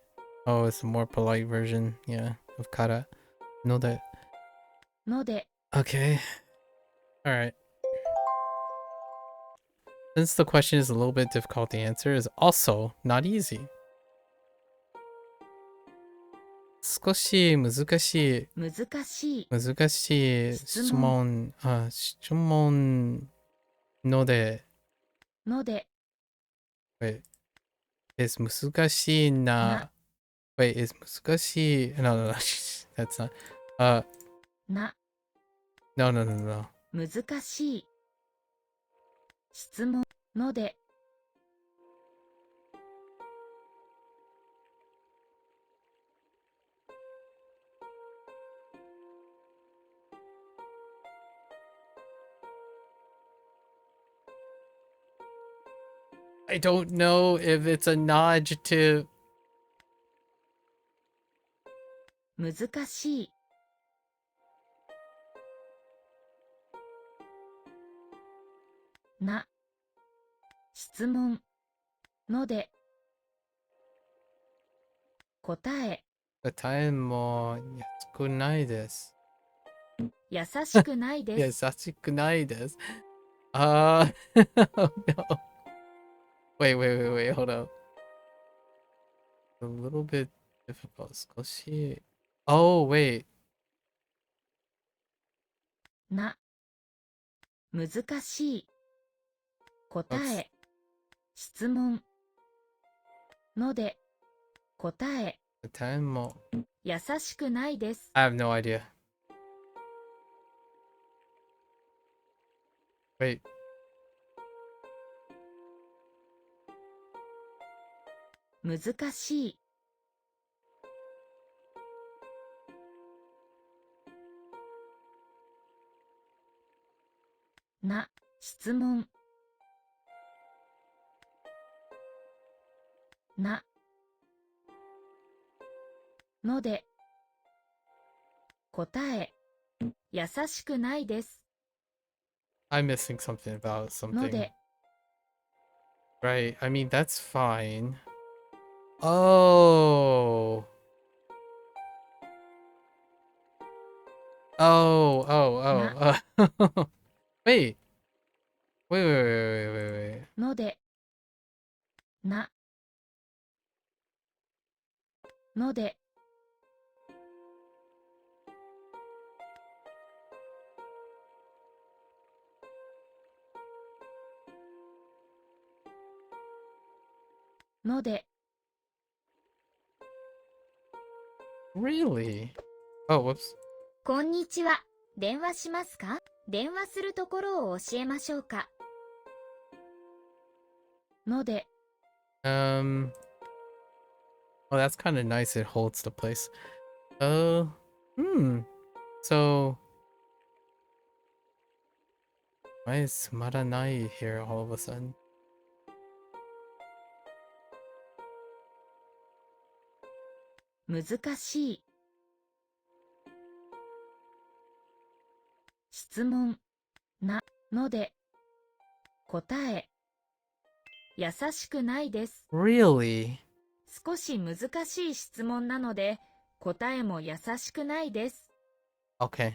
oh, it's a more polite version, yeah, of kara. ので。ので、 Okay. Alright. Since the question is a little bit difficult, the answer is also not easy. 少し難しい。難しい。難しい質問。質問ので。ので、 Wait. Is 難しいな。Wait, is 難しい。No, no, no. That's not. な、 No, no, no, no. 難しい。質問ので、 I don't know if it's a non-adjective. 難しい。な、質問ので、答え、答えも安くないです。優しくない優です。しくないです。Oh no. Wait, hold up. A little bit difficult. 少し。Oh, wait. な、難しい。答え、質問ので、答え、答えも。優しくないです。I have no idea. Wait. 難しい。な、質問。な、ので、答え、優しくないです。I'm missing something about の something. で、 Right. I mean, that's fine. Oh. Oh. Wait. Wait. ので、な、ので、ので、 Really? Oh, whoops. こんにちは。電話しますか？電話するところを教えましょうか？ので、 Well, that's kind of nice. It holds the place. So, why is つまらない here all of a sudden? 難しい。質問。な、ので、答え。優しくないです。 Really? 少し難しい質問なので、答えも優しくないです。 Okay.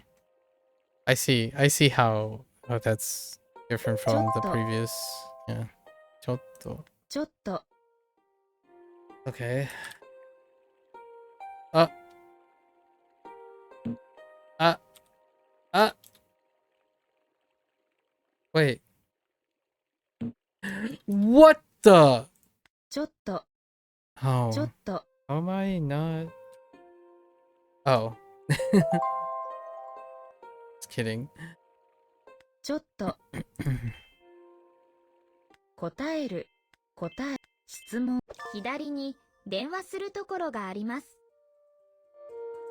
I see how that's different from the ちょっと。 previous. Yeah. ちょっと。ちょっと。 Okay. Wait. What the? ちょっと。 Oh. ちょっと。 How am I not? Oh. Just kidding. ちょっと。答える。答え。質問。左に電話するところがあります。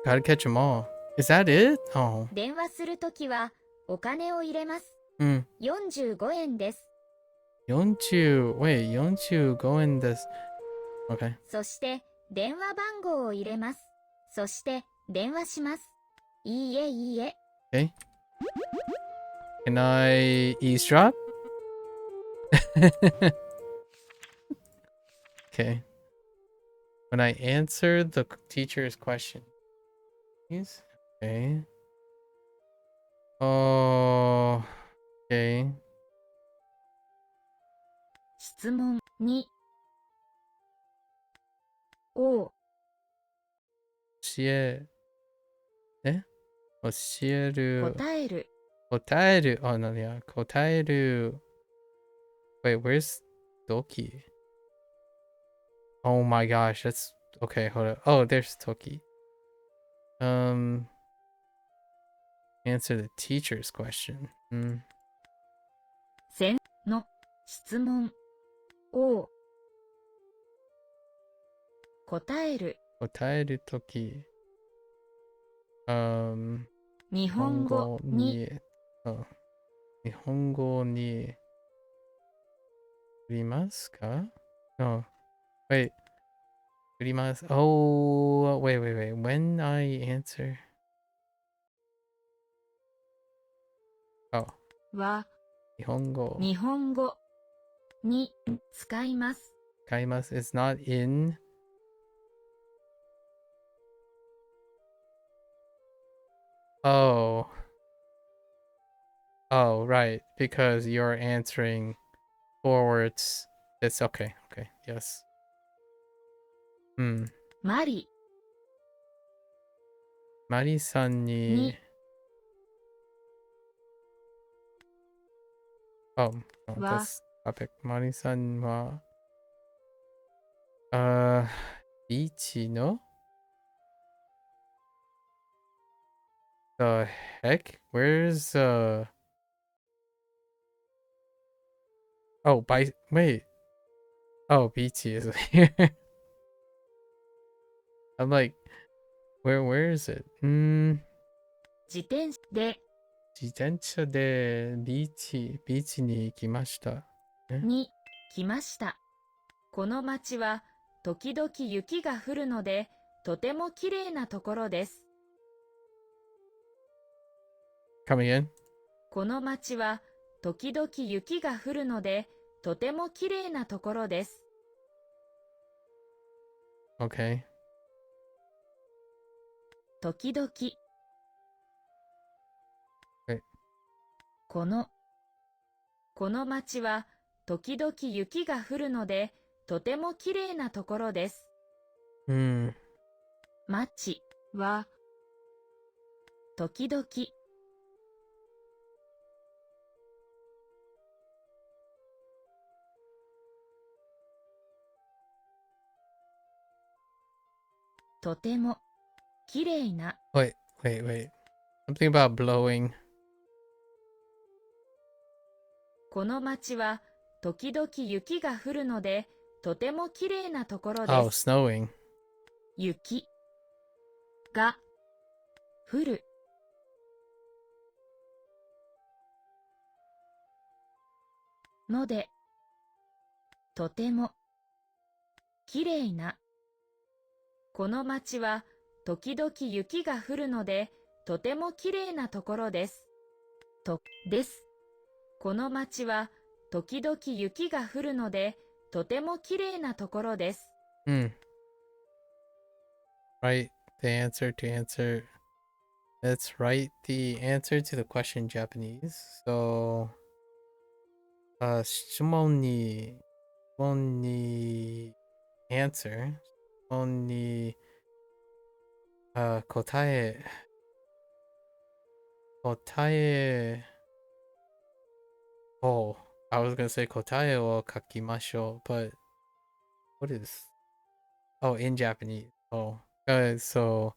Gotta catch them all. Is that it? Oh. 電話するときはお金を入れます。 Hmm. 45円です。 Wait, 45円です。Okay. そして電話番号を入れます。そして電話します。いいえいいえ。 Okay. Can I eavesdrop? Okay. When I answer the teacher's question. Please? Okay. Oh. Okay. 質問2を教える。答える答える。Oh, no, yeah. 答える。Wait, where's Doki? Oh my gosh, that's okay. Hold up. Oh, there's Toki. Answer the teacher's question. 先の質問を答える答えるとき、日本語に日本語に振りますか No. Wait. 振ります。Oh, wait. When I answer. Oh. は日本語。日本語に使います。使います。It's not in. Oh. Oh, right. Because you're answering forwards. It's okay. Okay. Yes. マリマリさんにに。Oh, no, は that's topic. マリさんは、ビーチの The heck? Where's Oh, wait. Oh, beachy is here. I'm like, where is it? 自転車で自転車でビーチに行きました。に来ました。この町は時々雪が降るのでとてもきれいなところです。Come again? この町は時々雪が降るのでとてもきれいなところです。Okay. 時々。はい。この町は時々雪が降るのでとてもきれいなところです。町は時々。とてもきれいな。Wait. Something about blowing. この町は時々雪が降るのでとてもきれいなところで Oh, す。snowing. 雪が降るのでとてもきれいな。この町は時々雪が降るのでとてもきれいなところです。です。この町は時々雪が降るのでとてもきれいなところです。Right. The answer to answer. Let's write the answer to the question in Japanese. So, 質問に answer. 質問に答えを I was gonna say 答えを書きましょう but what is oh in Japanese so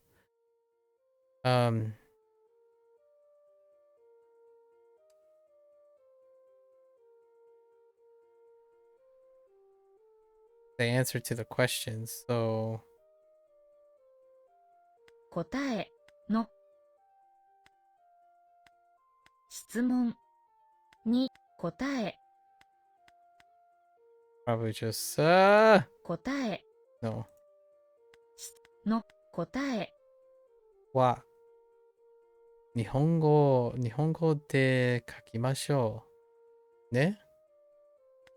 the answer to the question. So 答えの質問に答え probably just 答え no の答えは日本語で書きましょう。ね。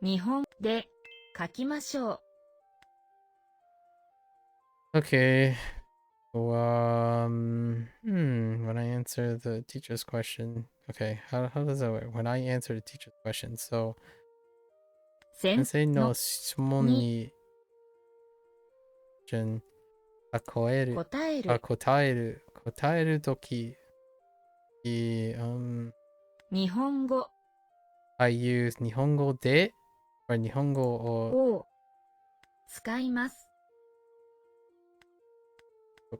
日本で書きましょう。Okay. So, when I answer the teacher's question, okay, how does that work? When I answer the teacher's question, so 先先生のの質問に答えるとき、日本語 I use 日本語で or 日本語をを使います oops.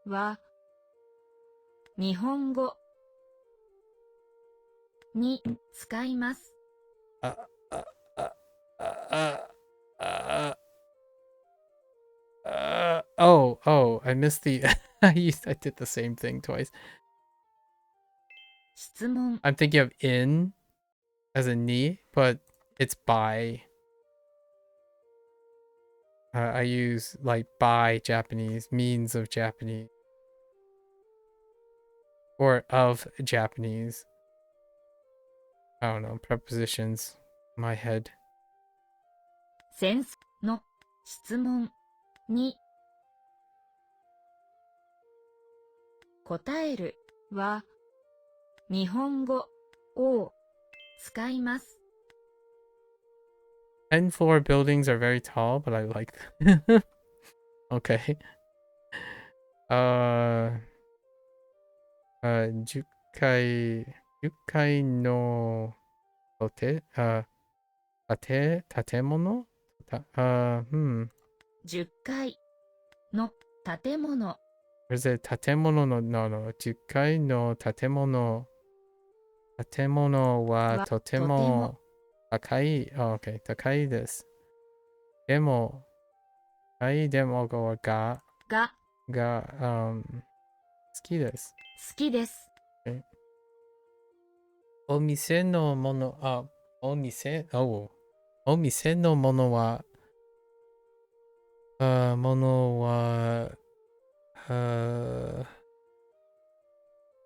は日本語に使います。あああああoh, I missed the I did the same thing twice. 質問 I'm thinking of in as in ni, but it's by. I use like by Japanese, means of Japanese, or of Japanese. I don't know, prepositions in my head. 先生の質問に答えるは日本語を使います。10 floor buildings are very tall, but I like them. Okay. 10階の建物10階の建物 Where's it? 建物の no, 10階の建物はとても高い。Okay. 高いです。でも、高いでもがが好きです。好きです。お店のもの、お店のものは、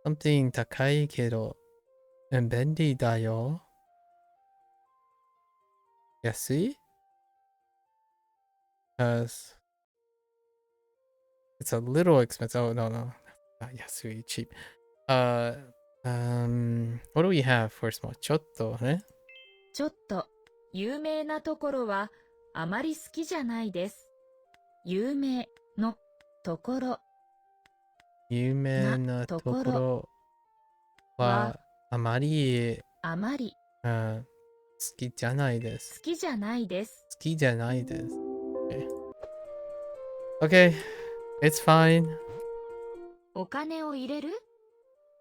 something 高いけど、便利だよ。安い It's a little expensive. Oh, no. Not yasui, cheap. What do we have for small? ちょっとね。ちょっと有名なところはあまり好きじゃないです。有名のところ有名なところはあまり好きじゃないです。好きじゃないです。好きじゃないです。Okay, it's fine. お金を入れる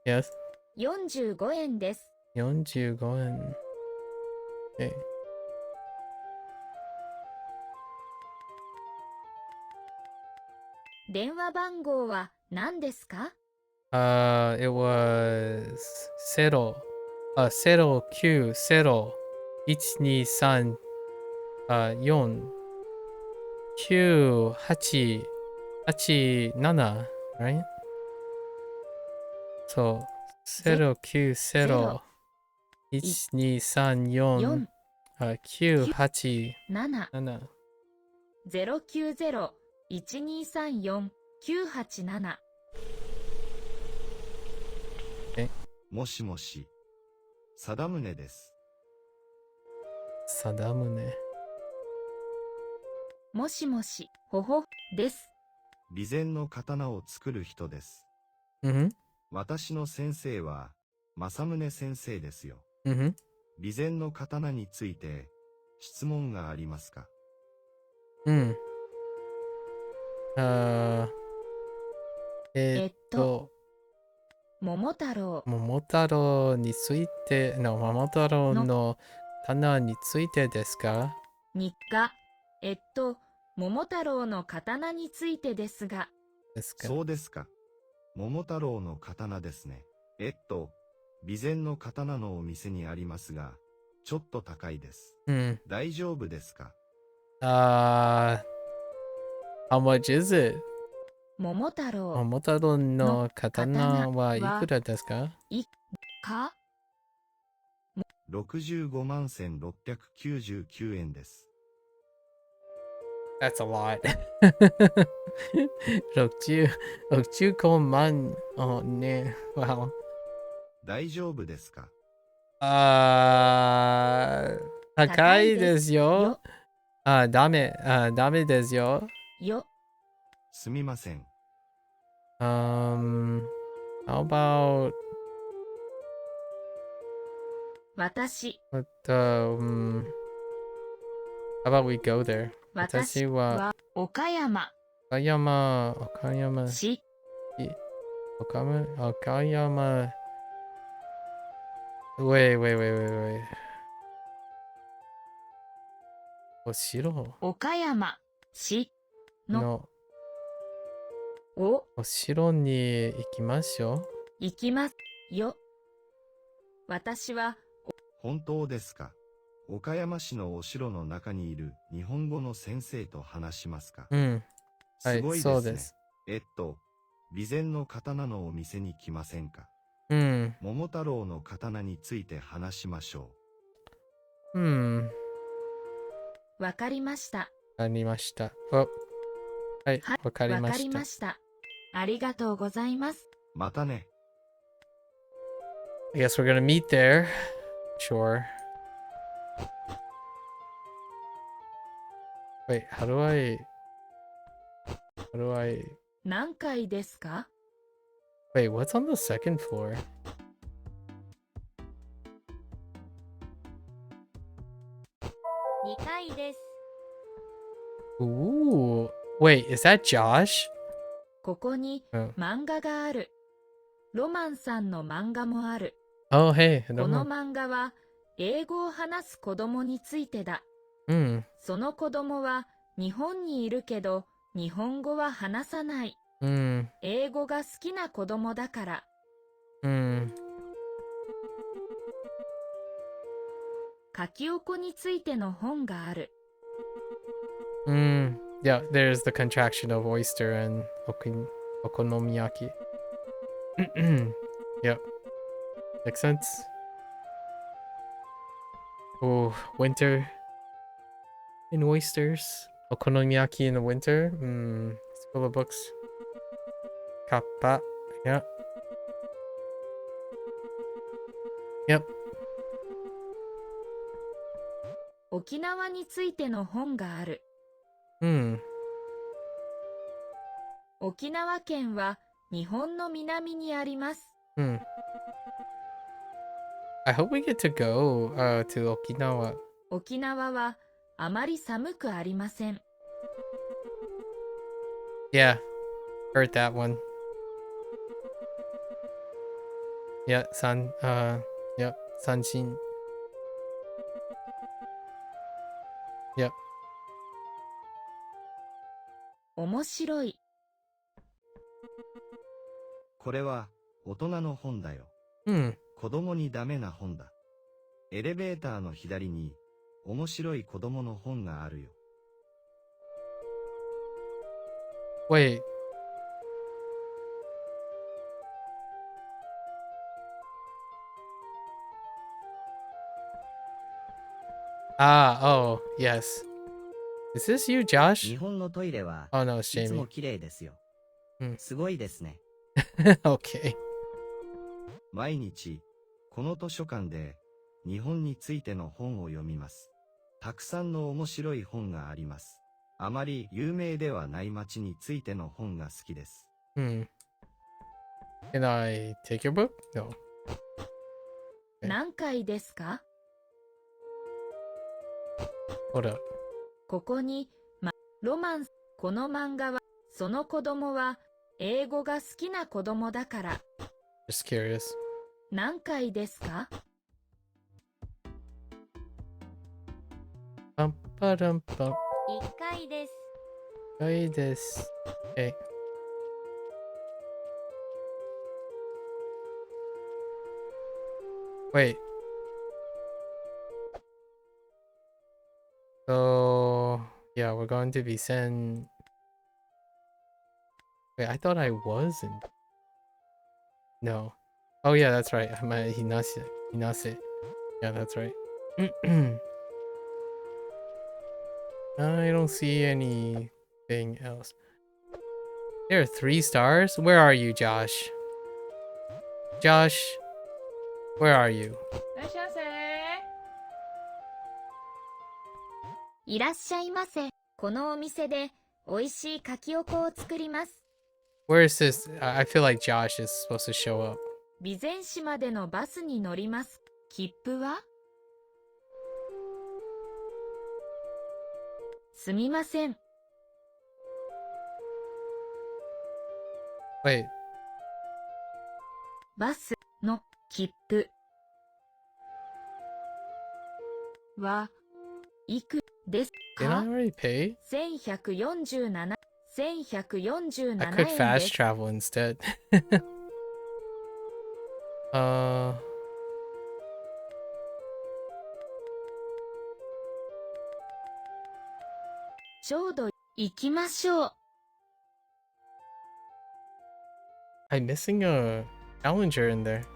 Yes. 45円です。45円。Okay. 電話番号は何ですか It was 0901234 9887 right? So 0901234 9887 090-1234-987もしもし、貞宗です。定宗。もしもし、ほほです。備前の刀を作る人です。Mm-hmm. 私の先生は、政宗先生ですよ。Mm-hmm. 備前の刀について、質問がありますか？うん。桃太郎桃太郎についての桃太郎の棚についてですか？にが桃太郎の刀についてですが、ですか。そうですか。桃太郎の刀ですね。備前の刀のお店にありますが、ちょっと高いです。Hmm. 大丈夫ですか？ How much is it? 桃太郎桃太郎の刀はのいくらですか？か65万1699円です。That's a lot. 65万。Oh, ね。Wow. 大丈夫ですか？高いですよ。ダメですよ。よ。すみません。How about 私 how about we go there? 私はは岡山岡山市岡山 wait. お城岡山市ののおお城に行きましょう。行きますよ。私は本当ですか？岡山市のお城の中にいる日本語の先生と話しますか？うん。はい、すごいですね。そうです。備前の刀のお店に来ませんか？うん。桃太郎の刀について話しましょうん。わかりました。わかりました。はい、わかりわかました。りました。ありがとうございます。う。またね。I guess we're gonna meet there. Sure. Wait, how do I... 何階ですか？ Wait, what's on the second floor? 2階です。Ooh. Wait, is that Josh? ここにうん漫画がある。ロマンさんの漫画もある。 Oh, hey. この漫画は英語を話す子供についてだ。うん。その子供は日本にいるけど日本語は話さない。うん。英語が好きな子供だから。うん。書きおこについての本がある。うん。Yeah, there's the contraction of oyster and okonomiyaki. Yep. Makes sense. Oh, winter in oysters. Okonomiyaki in the winter. It's full of books. Kappa. Yeah. Yep. 沖縄についての本がある。沖縄県は日本の南にあります。I hope we get to go to Okinawa. 沖縄はあまり寒くありません。Yeah, heard that one. Yeah, yep, Sanshin. Yep. 面白い。これは大人の本だよ。子供にダメな本だ。エレベーターの左に面白い子供の本があるよ。Wait. Oh, yes. Is this you, 日 Josh? 本のトイレは Oh, no, it's いつも Jamie. 綺麗ですよ。うんすごいですね。Okay. 毎日、この図書館で日本についての本を読みます。たくさんの面白い本があります。あまり有名ではない街についての本が好きです。Can I take your book? No. 何階ですか？ Hold up. ここに、ロマンス。この漫画は、その子供は英語が好きな子供だから。Just curious. 何階ですか？ Bum, ba-dum, bum. 1回です。Hey, this. Okay. Wait. So, yeah, we're going to be sent. Wait, I thought I wasn't. No. Oh, yeah, that's right. I'm at Hinase. Hinase. Yeah, that's right. I don't see anything else. There are 3 stars? Where are you, Josh? Josh, where are you? いらっしゃいませ。いらっしゃいませ。このお店で美味しいかきおこを作ります。Where is this? I feel like Josh is supposed to show up. 備前市までのバスに乗ります。切符は？すみません。Wait, バスの切符はいくです did I か？ already pay? 1147 1147 I could 円 fast です。 travel instead. ちょうど行きましょう。I'm missing a challenger in there.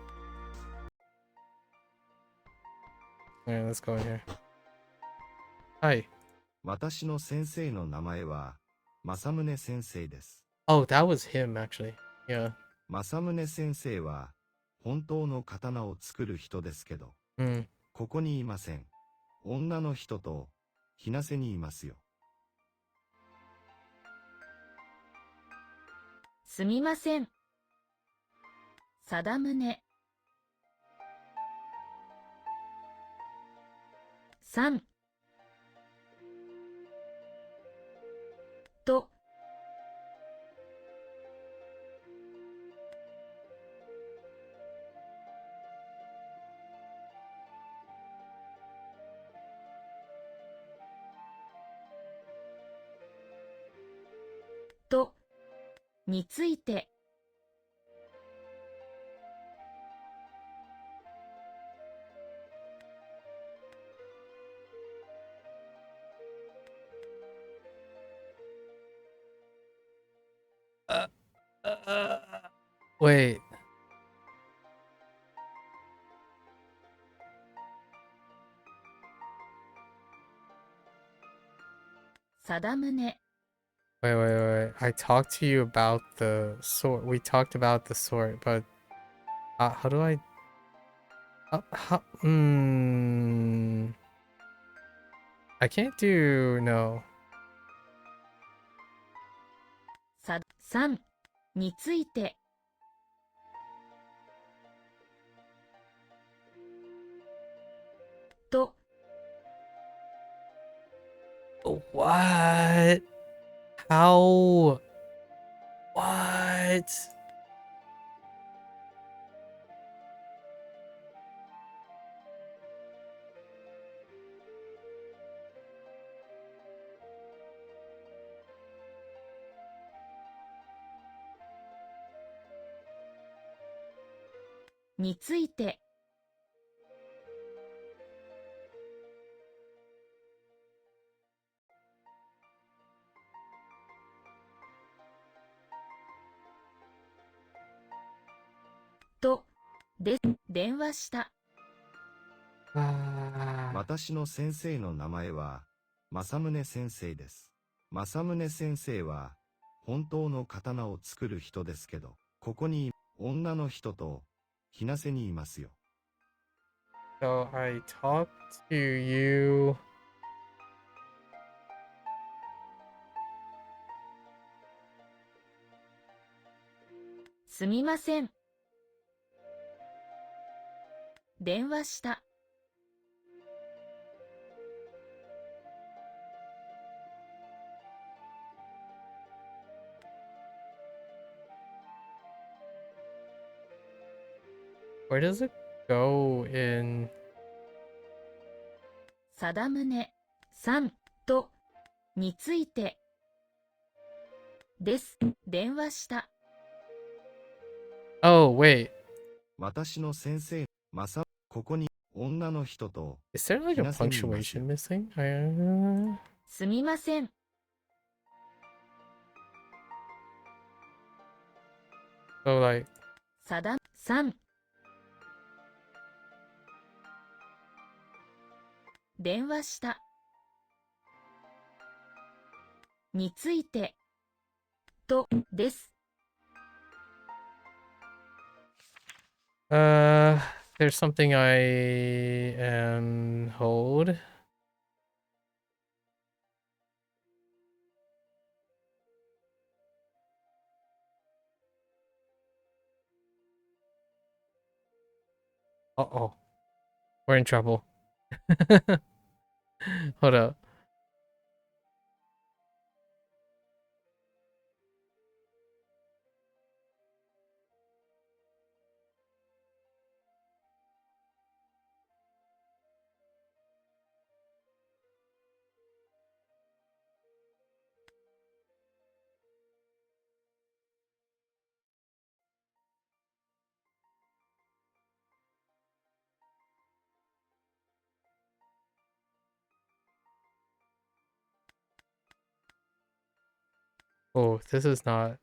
Alright, let's go in here. Hi. 私の先生の名前は、正宗先生です。Oh, that was him actually. Yeah. 正宗先生は、本当の刀を作る人ですけど、Hmm. ここにいません。女の人と、日生にいますよ。すみません。定宗3ととについて。Wait. 定宗 Wait. I talked to you about the sword. We talked about the sword, but how do I? I can't do no. 3について。と What? How? What? について。とです。電話した。私の先生の名前は、正宗先生です。正宗先生は、本当の刀を作る人ですけど、ここに女の人と、日生にいますよ。So I talked to you. すみません。電話した。Where does it go in? 定宗3とについてです。電話した。Oh, wait. 私の先生、ここに女の人と Is there like a ひなせにいますよ。 punctuation missing? すみません。So like, さださん。電話した。についてとです。there's something I am hold. Uh-oh. We're in trouble. Hold up. Oh, this is not.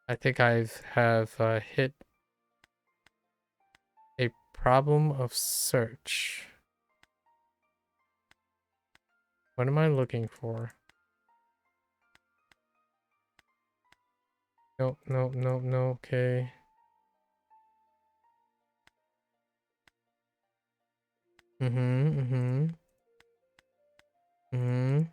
I think have hit a problem of search. What am I looking for? Nope, nope, nope, no. Okay. Mm-hmm, mm-hmm. Mm-hmm.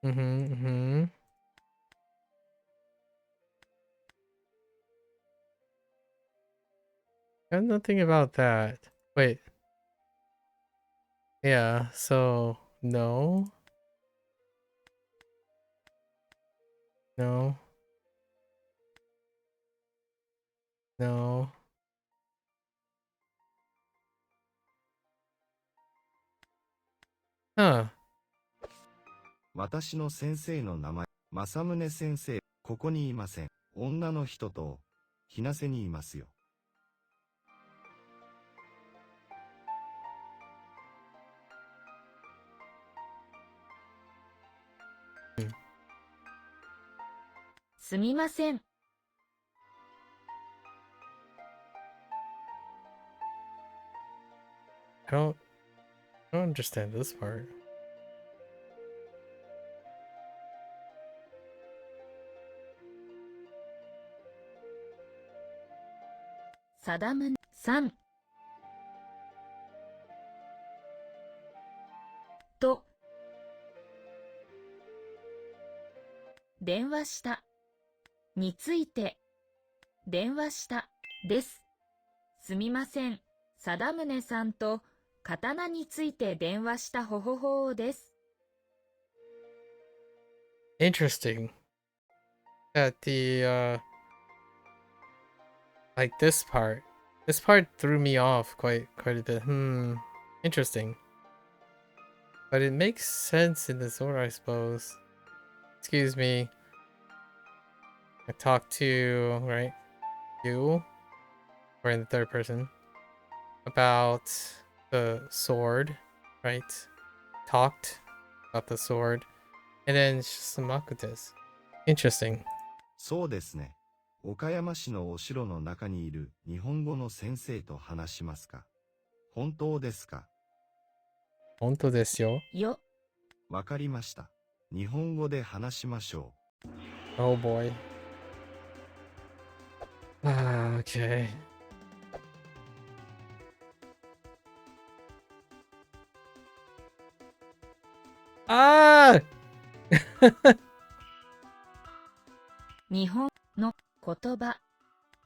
Mm-hmm, mm-hmm. Got nothing about that. Wait. Yeah, so no. No. No. Huh. 私の先生の名前、正宗先生、ここにいません。女の人とひなせにいますよ。すみません。I don't understand this part. さだむさん。と電話した。について電話したです。すみません。貞宗さんと刀について電話したほほほーです。Interesting. That the like this part. This part threw me off quite a bit. Interesting. But it makes sense in this order, I suppose. Excuse me. I talked to, right, you, or in the third person, about the sword, right? Talked about the sword, and then it's just the Makutas. Interesting. そうですね。岡山市のお城の中にいる日本語の先生と話しますか？本当ですか？本当ですよ。よ。わかりました。日本語で話しましょう。Oh boy. Ah, okay. Ah! 日本の言葉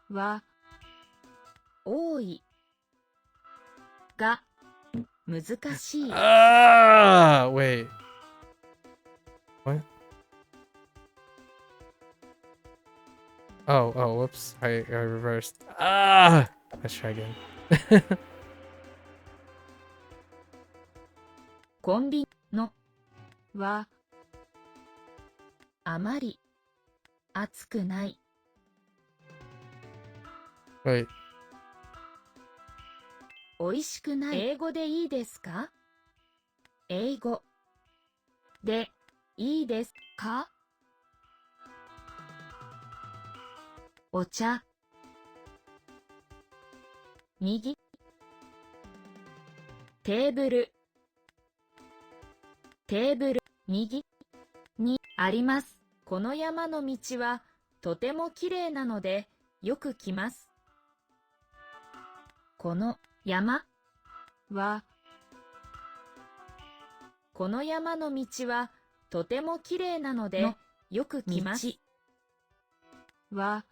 は多いが難しい。Ah! Wait. What? Oh, whoops. I reversed. Ah! Let's try again. コンビニのはあまり暑くない。Wait. おいしくない。英語でいいですか？英語でいいですか？お茶右テーブル右にあります。この山の道はとてもきれいなのでよく来ます。この山はこの山の道はとてもきれいなのでよく来ます。は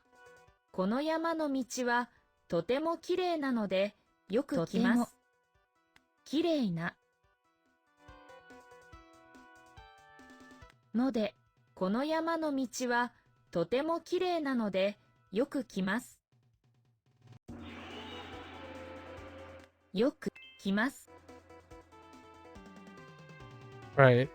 この山の道はとてもきれいなのでよく来ます。きれいなのでこの山の道はとてもきれいなのでよく来ます。よく来ます。Right.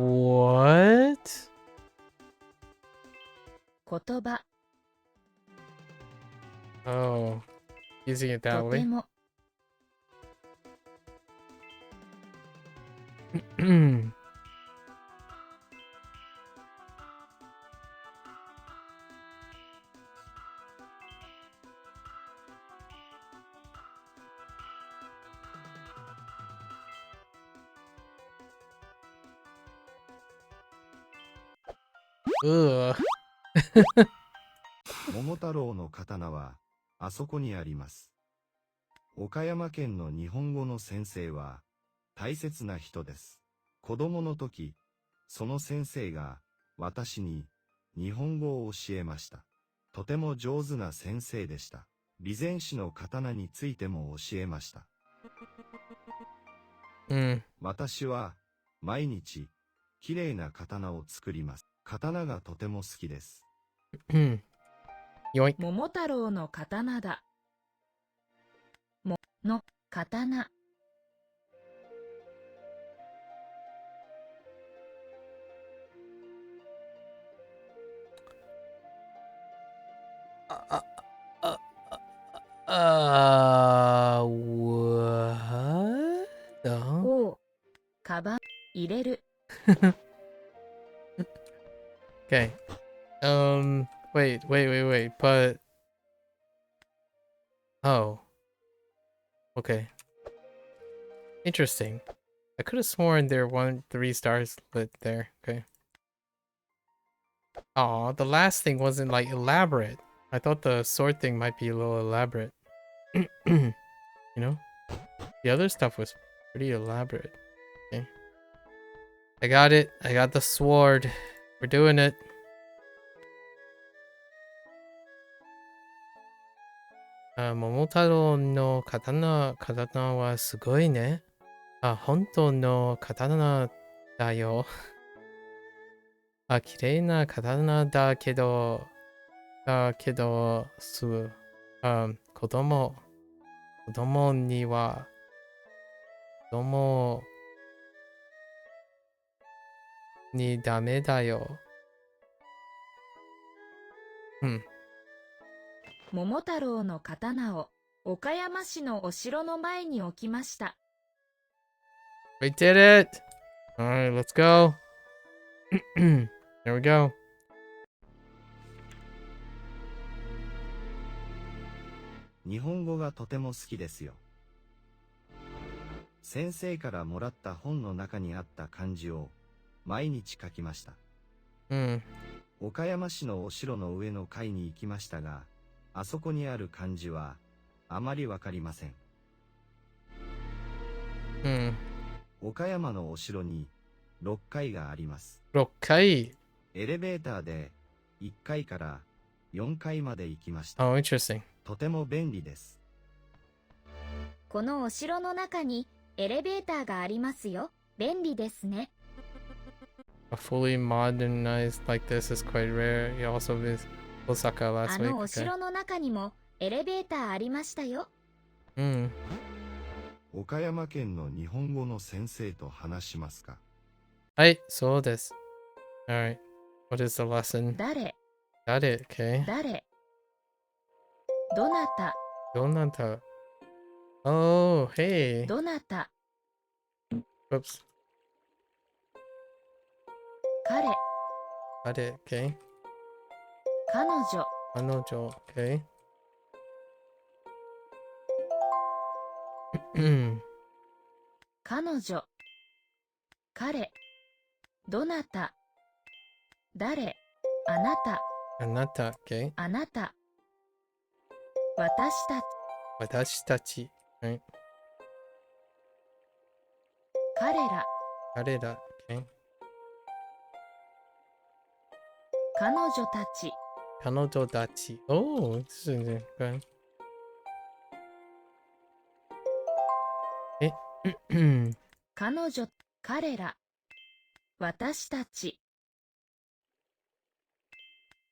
What? 言葉 Oh, using it that とて way. も Ugh. 桃太郎の刀は、あそこにあります。岡山県の日本語の先生は、大切な人です。子供の時、その先生が、私に、日本語を教えました。とても上手な先生でした。備前市の刀についても教えました。私は、毎日、きれいな刀を作ります。刀がとても好きです。Yoink. 桃太郎の刀だ。の刀 What? The? をカバン入れる Okay. Wait. But oh. Okay. Interesting. I could have sworn there were 3 stars lit there. Okay. Aw, the last thing wasn't like elaborate. I thought the sword thing might be a little elaborate. You know? The other stuff was pretty elaborate. Okay. I got it. I got the sword. We're doing it. Momotaro no katana wa sugoi ne. Honto no katana da yo. 綺麗な刀だけど、子供には、子供にダメだよ。桃太郎の刀を岡山市のお城の前に置きました。We did it! Alright, let's go. There we go. 日本語がとても好きですよ。先生からもらった本の中にあった漢字を毎日書きました。岡山市のお城の上の階に行きましたが、あそこにある漢字はあまりわかりません。岡山のお城に6階があります。6階。エレベーターで1階から4階まで行きました。Oh, interesting. とても便利です。このお城の中にエレベーターがありますよ。便利ですね。A fully modernized like this is quite rare. You also visit Osaka あ last week. のお Okay. 城の中にもエレベーターありましたよ。岡山県の日本語の先生と話しますか？はい、そうです。Alright. What is the lesson? 誰 Got it. Okay. 誰どなたどなた Oh, hey. どなた Whoops. 彼 Got it. Okay. 彼女彼女 Okay. 彼女彼どなた誰あなたあなた Okay. あなた私たち私たち Right. 彼ら彼ら Okay. 彼女たち彼女たち Oh, this is interesting. Okay. 彼女彼ら私たち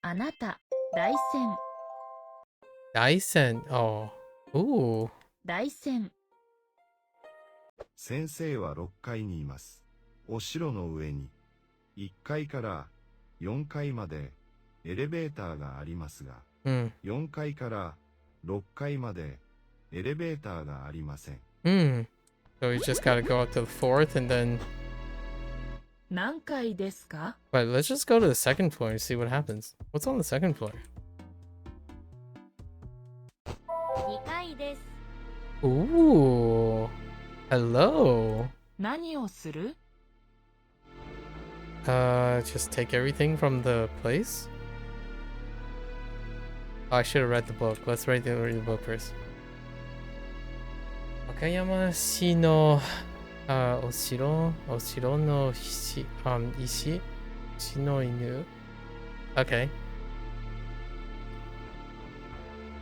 あなた大戦大戦 Oh. Ooh. 大戦先生は6階にいます。お城の上に1階から4階までエレベーターがありますが、4階から6階までエレベーターがありません。So we just gotta go up to the fourth and then... 何階ですか？ But let's just go to the second floor and see what happens. What's on the second floor? 2階です。 Ooh. Hello. 何をする？ Just take everything from the place? Oh, I should have read the book. Let's read the book first. 和歌山市の、お城の石、石の犬 Okay.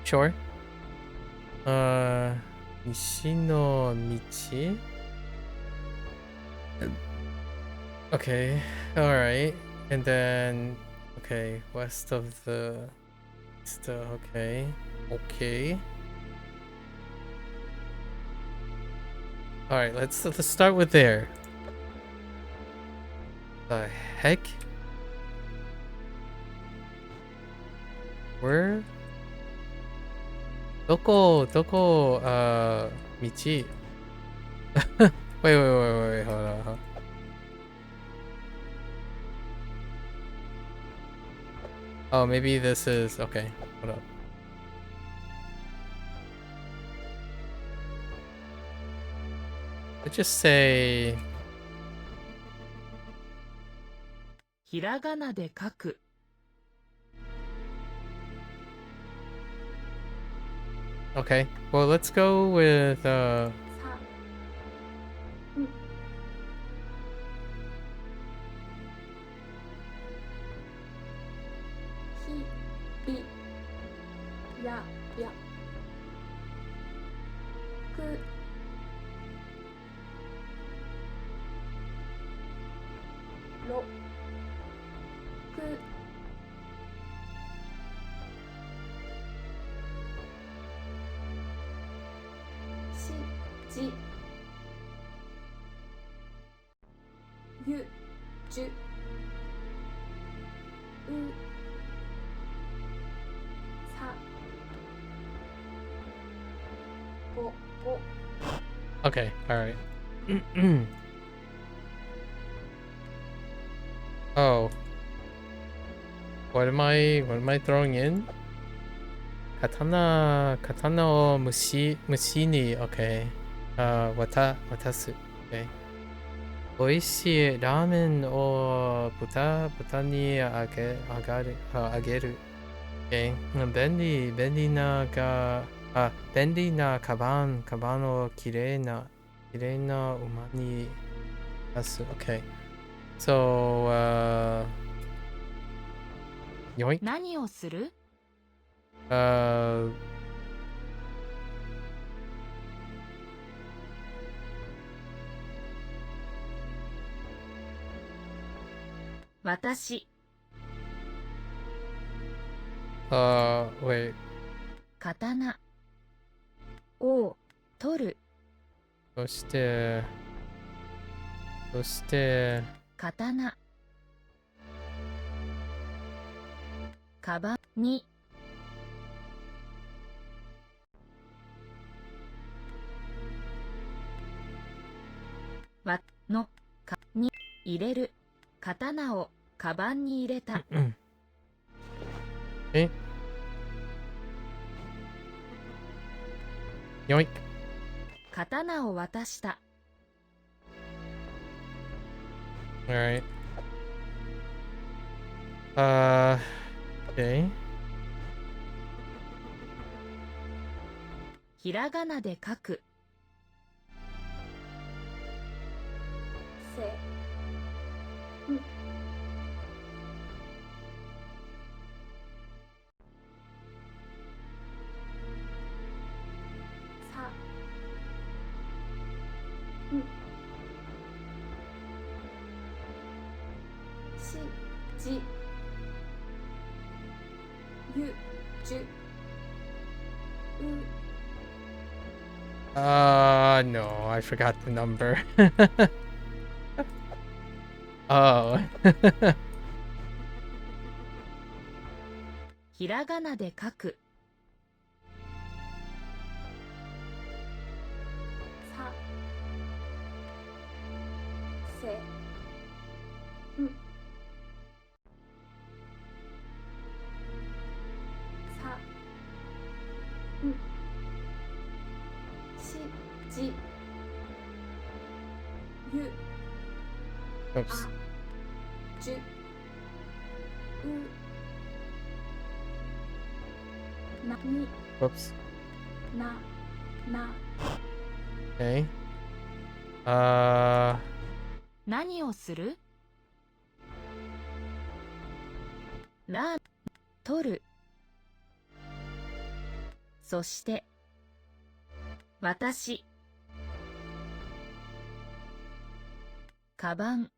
Sure. 石の道 Okay, alright. And then, okay, west of the... okay. Okay. Alright, let's start with there. The heck? Where? どこ、道 wait, hold on. Oh, maybe this is... Okay, hold up. Let's just say... ひらがなで書く。Okay, well, let's go with... さひいややくろくしじゆじゅうさごご Okay, alright. Oh. What am I throwing in? Katana o mushi ni, okay. Watasu, okay. 美味しいラーメンを豚にあげる。Okay. 便利なカバンをきれいな馬に出す。Okay. So, yoink. 何をする Uh, 私、 wait. 刀を取る、そして、刀、カバンに、の、に、入れる、刀をカバンに入れた。え yoink. 刀を渡した。 Alright. Okay. ひらがなで書く。せ、さ、し、じ、ゆ、じゅ、No, I forgot the number. Oh. ひらがなで書く。さ、せ、さ、し、じ、ゆ、 Oops. じゅ、なに、 Whoops. な、な、 Okay. 何をする？取る。そして、私、カバン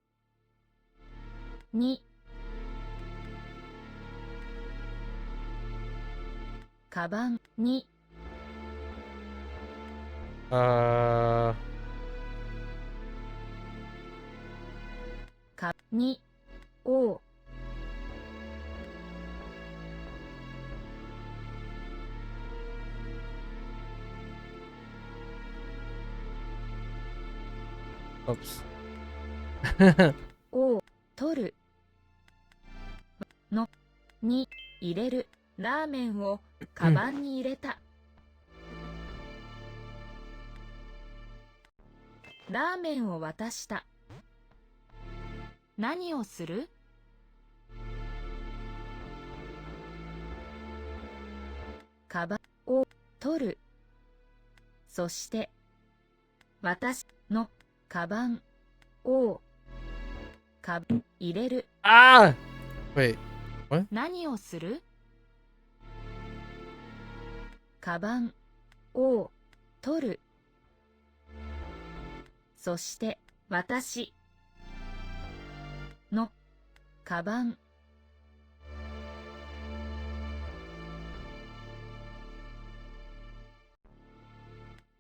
に、カバンに、に、を、oops. を、取る。の、に、入れる。ラーメンをカバンに入れた。ラーメンを渡した。何をする？カバンを取る。そして、私のカバンを入れる。Ah! Wait. 何をする？カバンを取る。そして、私のカバン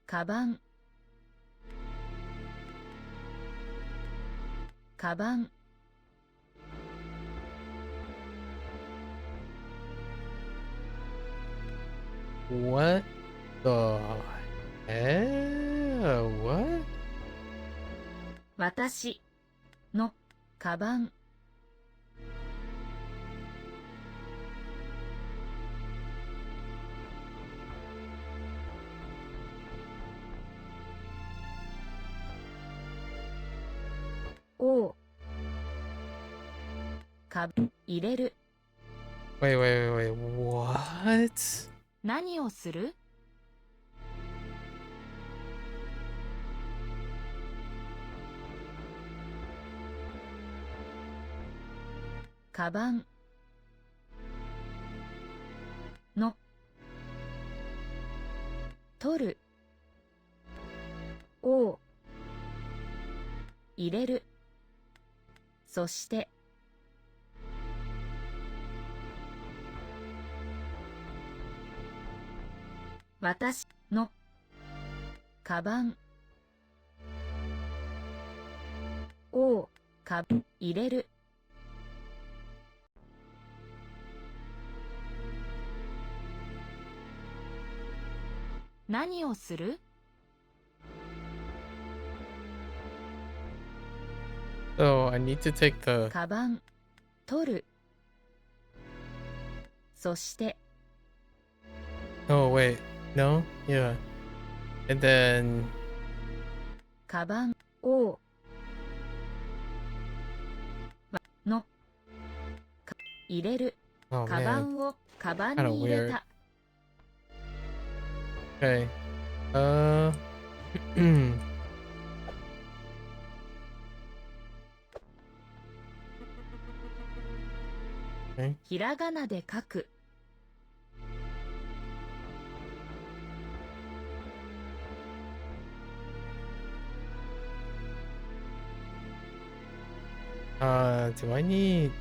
カバンカバン What the hell? What? 私のカバンを入れる。 Wait. What? 何をする？カバンの取るを入れるそして私のカバンを入れる何をする So I need to take the カバン取るそして oh wait no yeah and then カバンをの入れる oh カバ man ンをカバン kinda に入れ weird た okay okay ひらがなで書く do I need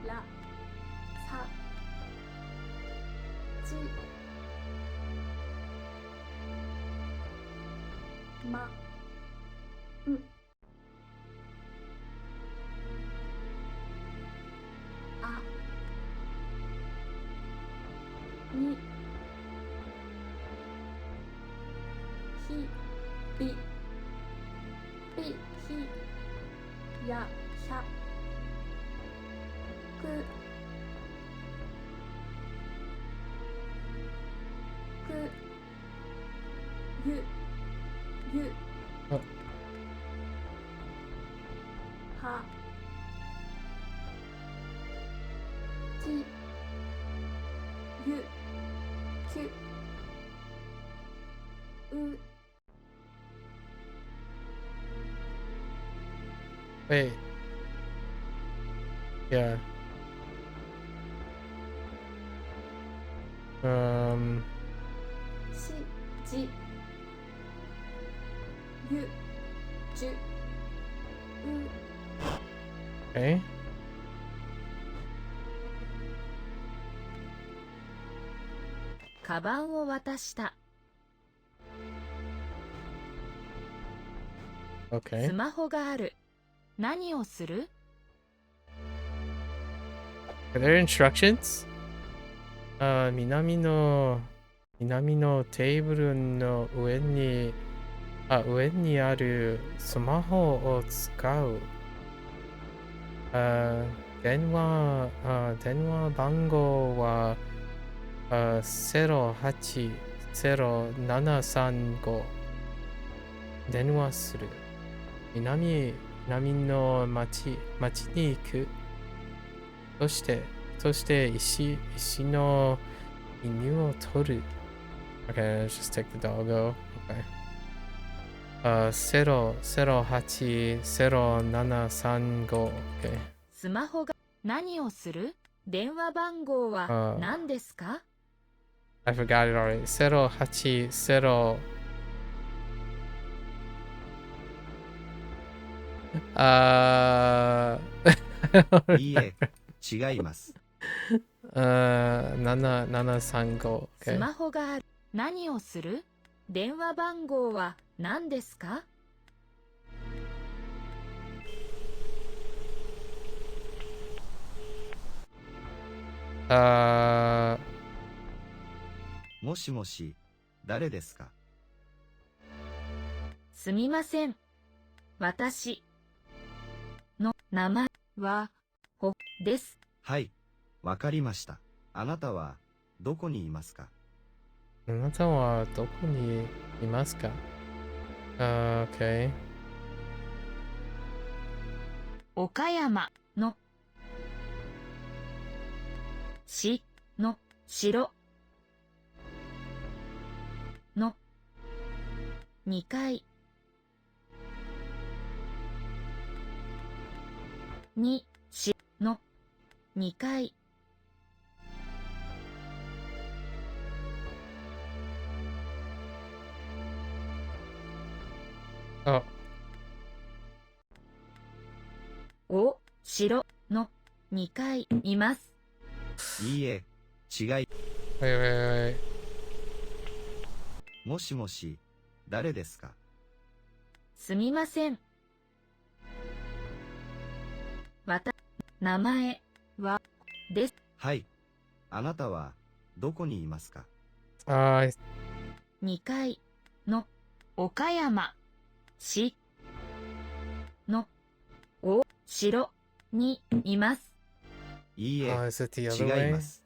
いらさちまうあにひびびひやひゃくくゆゆあはきゆきゅう wait yeahしじゆじゅう okay カバンを渡した okay スマホがある何をする are there instructions 南のテーブルの上にあるスマホを使う。電話番号は080-735電話する。南の町に行く。そして石の犬を取る。Okay, let's just take the doggo. Okay. 0080735. Okay. スマホが何をする電話番号は何ですか I forgot it already. 080いいえ、違います。735. ス Okay. マホがある何をする電話番号は何ですかもしもし、誰ですか？すみません。私の名前はほです。はい、わかりました。あなたはどこにいますか？あなたはどこにいますか？ Okay. 岡山のしの白の2階にしの2階Oh, お白の2階います。いいえ、違い。wait, wait. もしもし、誰ですか？すみません。名前はです。はい。あなたは、どこにいますか？ 2階の岡山市のお城にいます。いいえ、 Is it the 違 other いま way? す。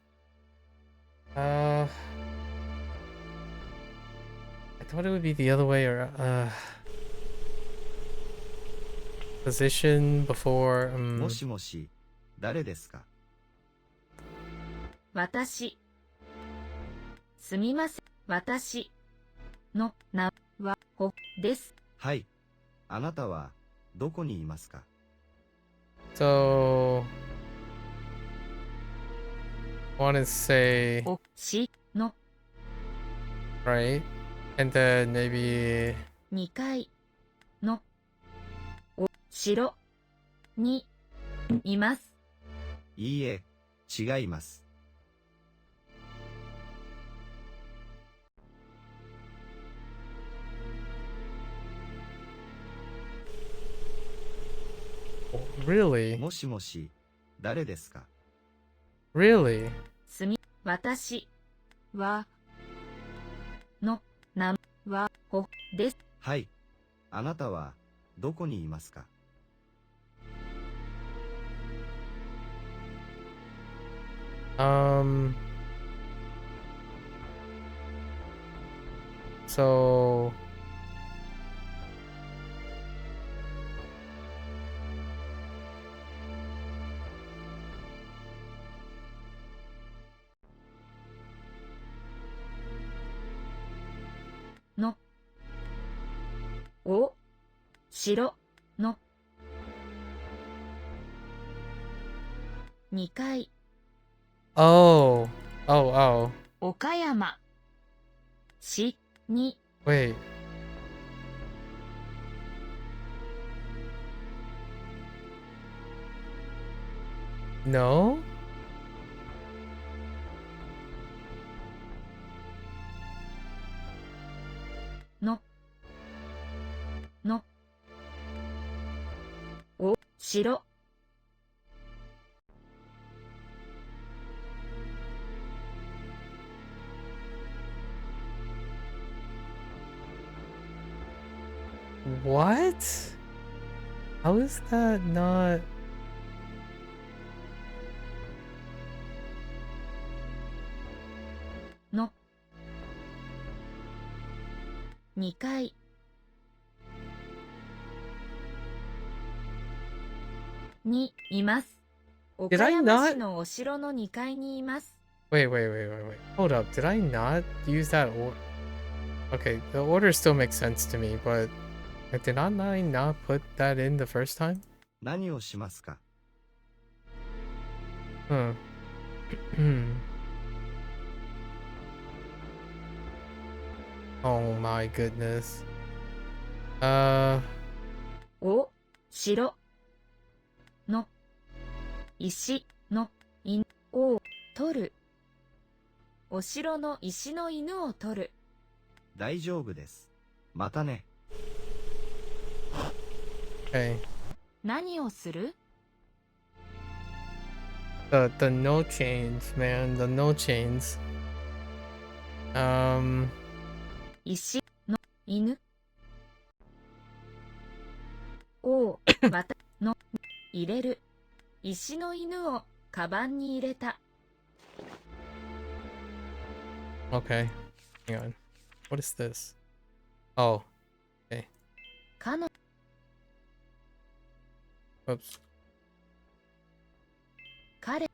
I thought it would be the other way, or position before. もしもし、誰ですか？私すみません。私の名はほです。はい。あなたは、どこにいますか？ So, I want to say おしの right, and then maybe 2階のお城にいます。いいえ、違います。really, もしもし、誰ですか？ really. 私はの名はほです。はい。あなたは、どこにいますか？ Soのお城の2階 oh, oh, 岡山市に wait. No? のお城 What? How is that not? の2階にいます。 Did 岡 I 山 not? 市のお城の2階にいます。 Wait. Hold up. Did I not use that order? Okay, the order still makes sense to me, but did I not put that in the first time? 何をしますか？ Huh. Oh my goodness. お城の石の犬を取る。お城の石の犬を取る。大丈夫です。またね。Okay. 何をする？ The no chains, man. The no chains. 石の犬をまたの入れる。石の犬をカバンに入れた。 Okay. Hang on. What is this? Oh. 彼 Oops. 彼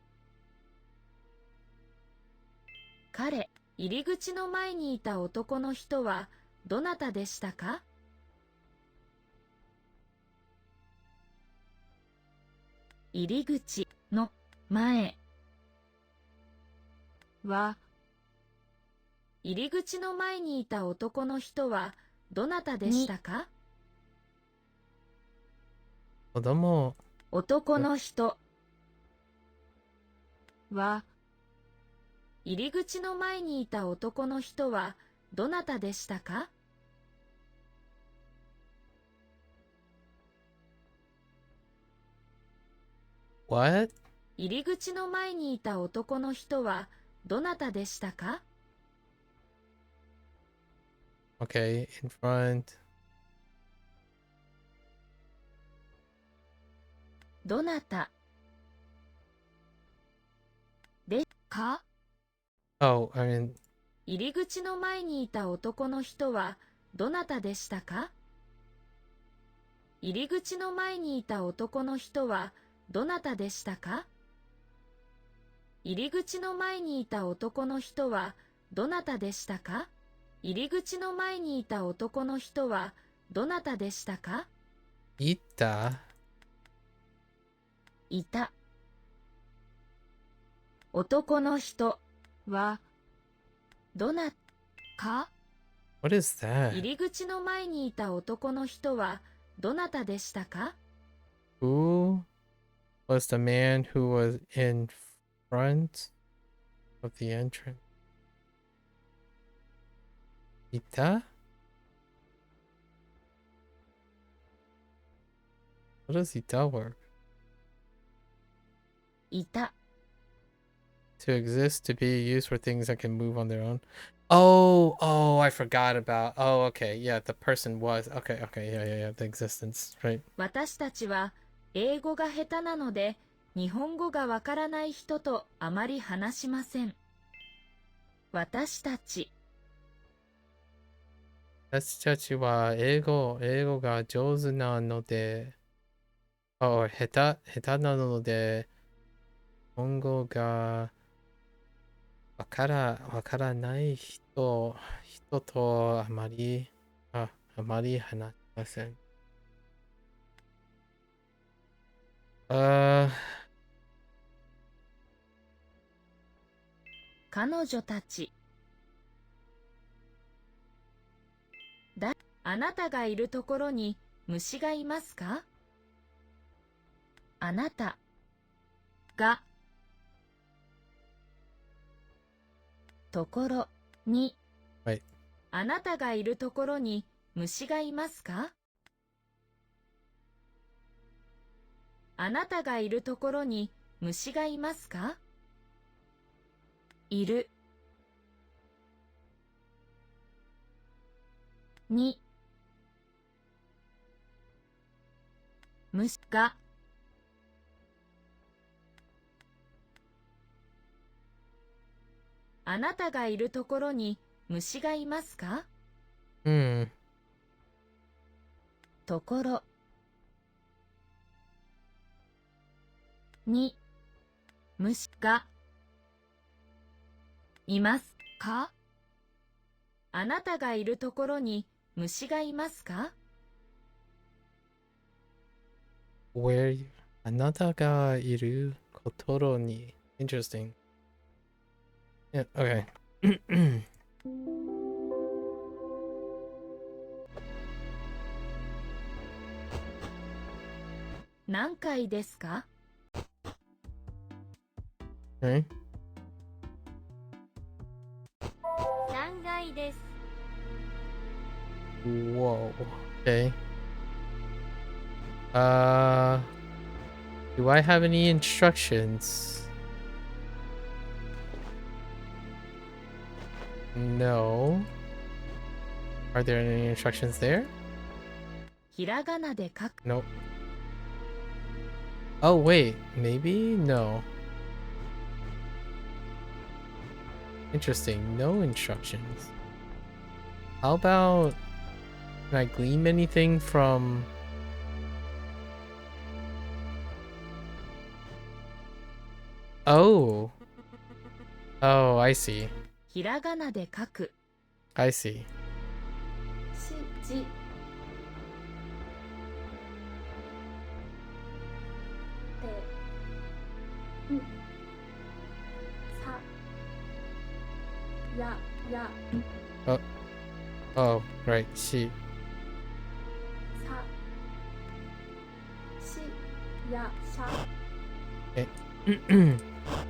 彼、入り口の前にいた男の人はどなたでしたか？入り口の前は、入り口の前にいた男の人はどなたでしたか？子供。男の人は、入り口の前にいた男の人はどなたでしたか？What? 入り口の前にいた男の人はどなたでしたか？ Okay, in front. どなたでか？ Oh, I mean, 入り口の前にいた男の人はどなたでしたか？入り口の前にいた男の人はどなたでしたか？入り口の前にいた男の人はどなたでしたか？入り口の前にいた男の人はどなたでしたか？ ita. いた。男の人はどなか？ What is 入 that? り口の前にいた男の人はどなたでしたか？ Who was the man who was in front of the entrance? Ita? What does ita work? いた。 To exist, to be used for things that can move on their own. Oh, I forgot about. Oh, okay. Yeah, the person was. Okay, yeah. The existence, right? 私たちは英語が下手なので日本語がわからない人とあまり話しません。私たち私たちは英語が上手なので、下手なので、日本語がわからない人とあまり話しません。彼女たちあなたがいるところに虫がいますか？あなたがところに、はい。あなたがいるところに虫がいますか？あなたがいるところに虫がいますか？いるに虫があなたがいるところに虫がいますか？ところに虫がいますか？あなたがいるところに虫がいますか？ Where あなたがいるところに Interesting. Yeah, okay. 何回ですか？ Okay. 3階です。 Whoa. Okay. Do I have any instructions? No. Are there any instructions there? ひらがなで書く。 Nope. Oh, wait. Maybe? No. Interesting. No instructions. How about... Can I glean anything from... Oh. Oh, I see. ひらがなで書く。I see. しじてんさやや Oh, right. She. さしやしゃ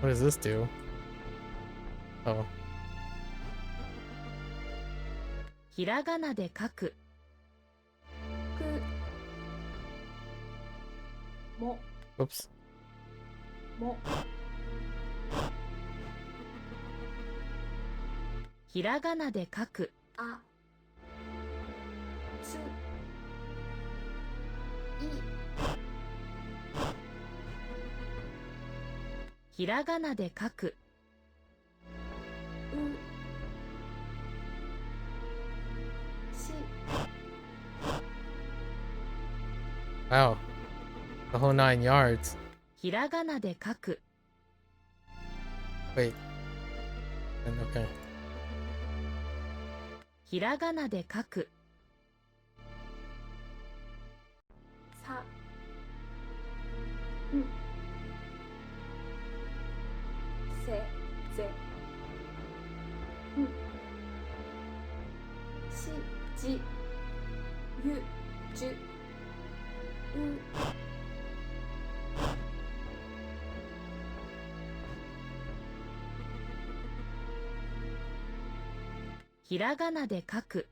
What does this do? Oh. ひらがなで書く。くも Oops. もひらがなで書く。あついひらがなで書く。うし Wow. The whole 9 yards. ひらがなで書く。 Wait. Okay. ひらがなで書く。させぜしじゆじゅうひらがなで書く。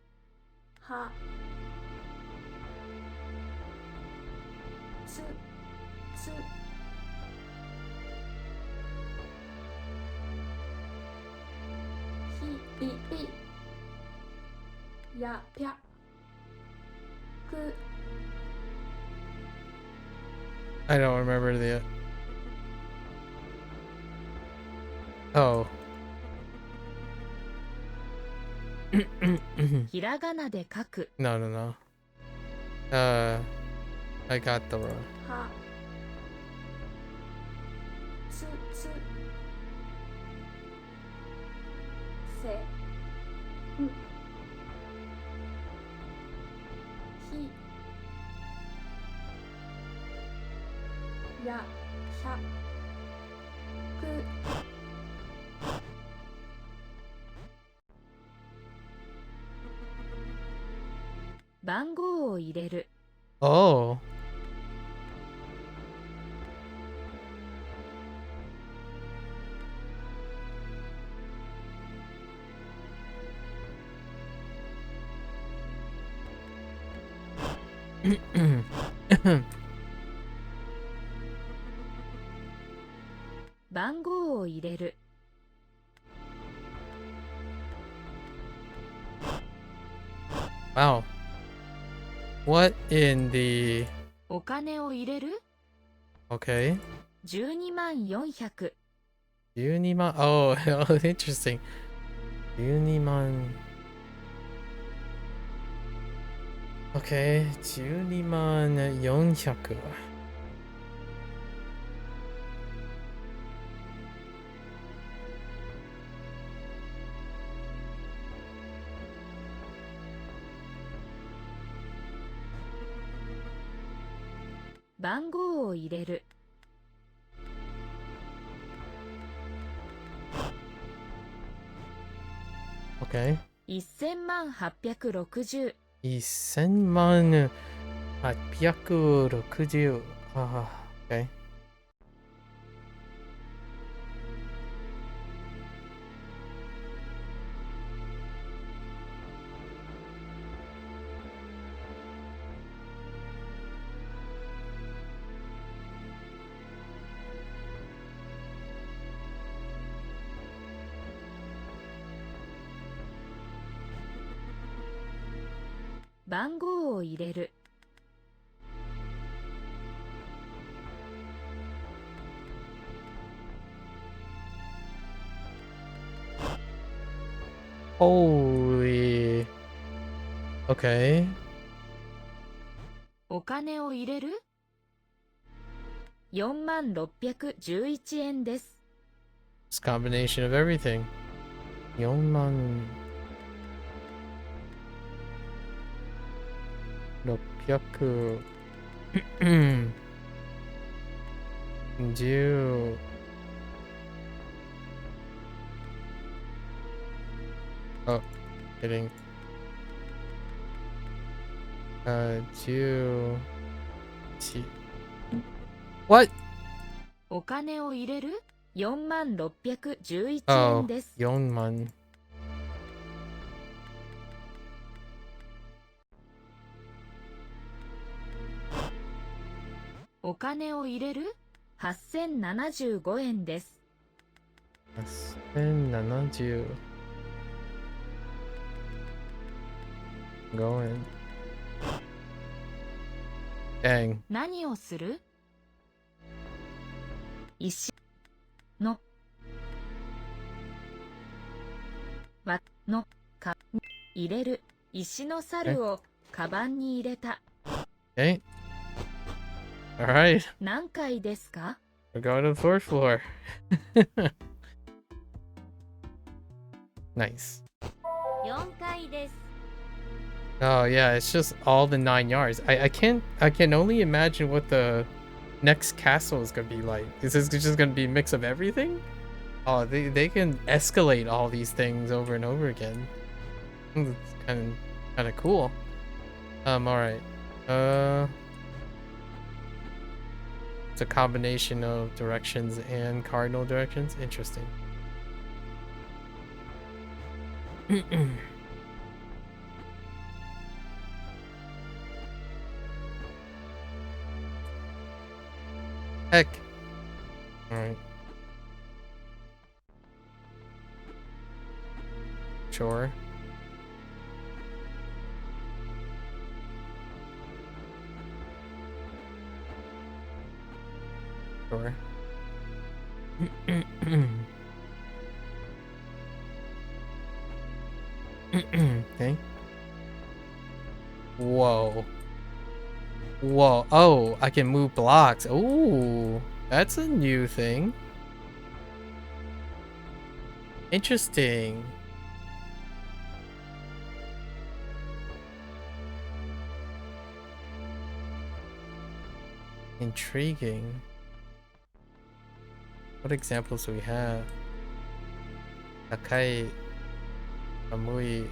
はつつひびびやぴゃく I don't remember the. Oh. ひらがなで書く。 No, no, no. I got the wrong. はつつせひやひゃく番号を入れる。 Oh.番号を入れる。 Wow. What in the... お金を入れる。 Okay. 12万400。 Uniman. Oh, oh, interesting. Uniman. Okay. Uniman 400. 番号を入れる。 Okay. 1000万860。 1000万860. Okay. 番号を入れる。 Holy. Okay. お金を入れる。 4万611円です。 It's a combination of everything. 4万600 10 oh kidding 10 what お金を入れる ?4611 oh 円です。4万お金を入れる ?8075 円です。1070 going dang 何をする石のわのか入れる石の猿をカバンに入れた。okay alright 何階ですか we're going to the fourth floor nice 4階です。 oh yeah it's just all the 9 yards I can only imagine what the next castle is gonna be like. Is this just gonna be a mix of everything? Oh, they can escalate all these things over and over again. It's kind of cool. All right. It's a combination of directions and cardinal directions. Interesting. Heck. All right. Sure. Sure. Okay. Whoa. Whoa. Oh, I can move blocks. Ooh, that's a new thing. Interesting. Intriguing. What examples do we have? Takai, Samui,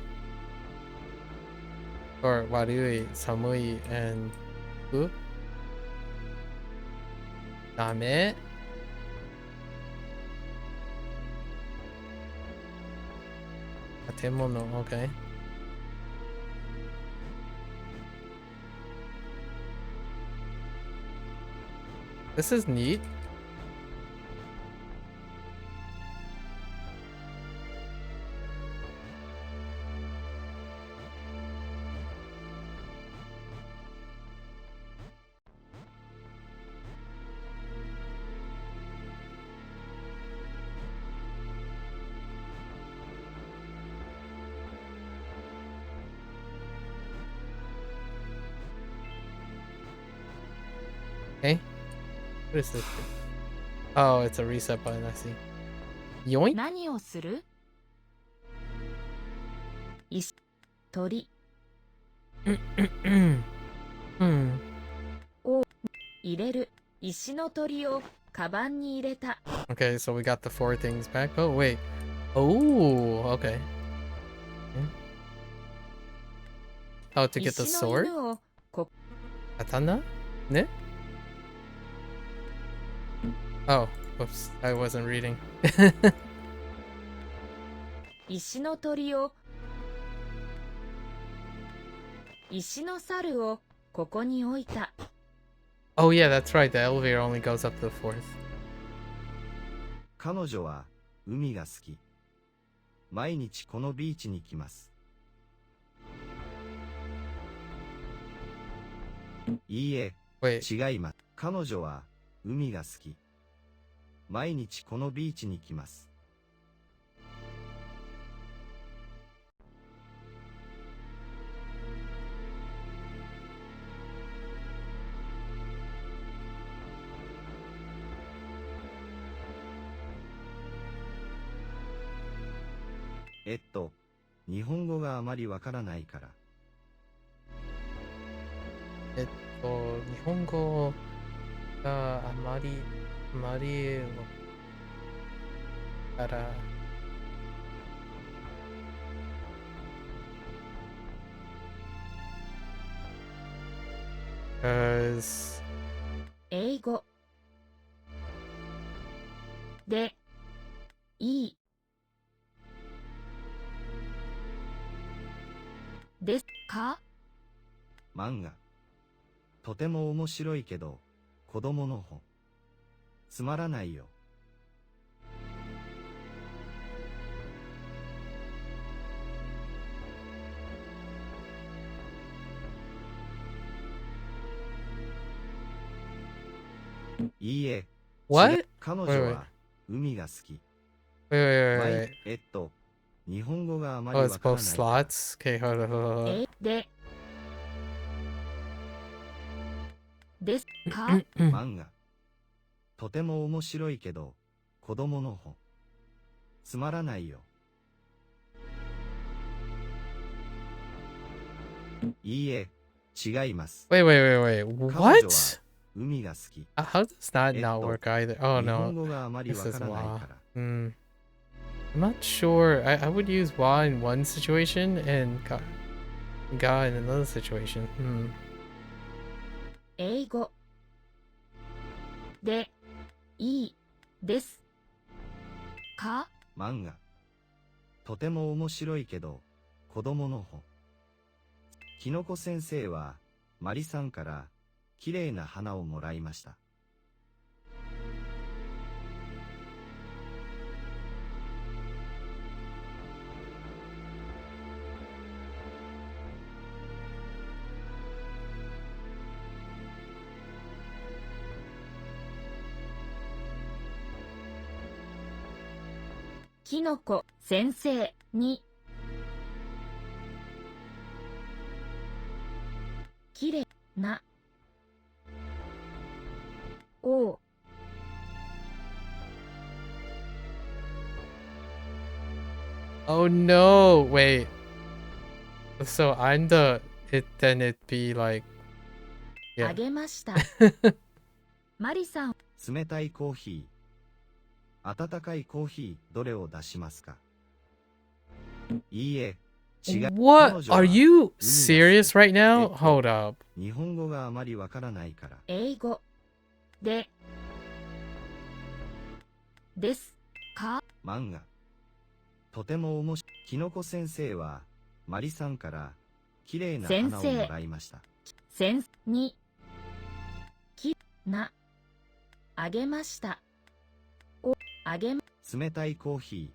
or Warui, Samui, and who? Dame? Atemono, okay. This is neat. Okay. What is this? Oh, it's a reset button, I see. Yoink? 何をする石鳥 Hmm. 入れる石の鳥をカバンに入れた。 Okay, so we got the 4 things back. Oh, wait. Oh, okay. Oh, to get the 石の sword? 犬をこ Katana? Ne? Oh, whoops. I wasn't reading. 石の鳥を石の猿をここに置いた。 Oh, yeah, that's right. The elevator only goes up to the 4th. 彼女は海が好き。毎日このビーチに来ます。いいえ、 Wait. 違います。彼女は海が好き。毎日このビーチに来ます。日本語があまりわからないから。日本語があまりわから because 英語でいいですか？漫画。とても面白いけど、子供の本。つまらないよ。いいえ。What? 違う。彼女 Wait, wait. は海が好き。 Wait, wait, wait, wait. 日本語があまり Oh, わ it's から both ないから。 slots? Okay, hold on, hold on. でですか？漫画。とても面白いけど、子供の本。つまらないよ。いいえ、違います。 Wait, wait, wait, wait. 彼女は What? 海が好き。 How does that not work either? Oh 日本 no, 語があまり this わか is らない wa. から。 I'm not sure. I would use wa in one situation and ga in another situation. 英語でいいですか？漫画。とても面白いけど、子供の本。きのこ先生は、マリさんから、きれいな花をもらいました。きのこ先生にきれいなを Oh no, wait. So I'm then it'd be like, あ yeah. げました。マリさん、冷たいコーヒー。温かいコーヒー、どれを出しますか？いいえ、違う。 What? 彼女は Are you 海が好き。 serious right now? Hold up. 日本語があまりわからないから。英語でですか？漫画。とても面白い。きのこ先生は、マリさんから、きれいな花をもらいました。先生にきなあげましたをあげま冷たいコーヒ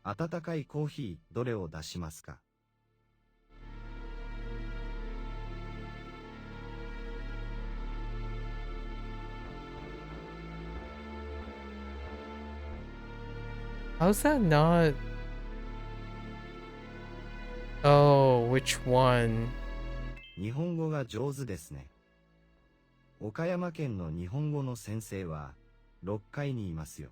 ー。温かいコーヒー、どれを出しますか？ How's that not? Oh, which one? 日本語が上手ですね。岡山県の日本語の先生は、6階にいますよ。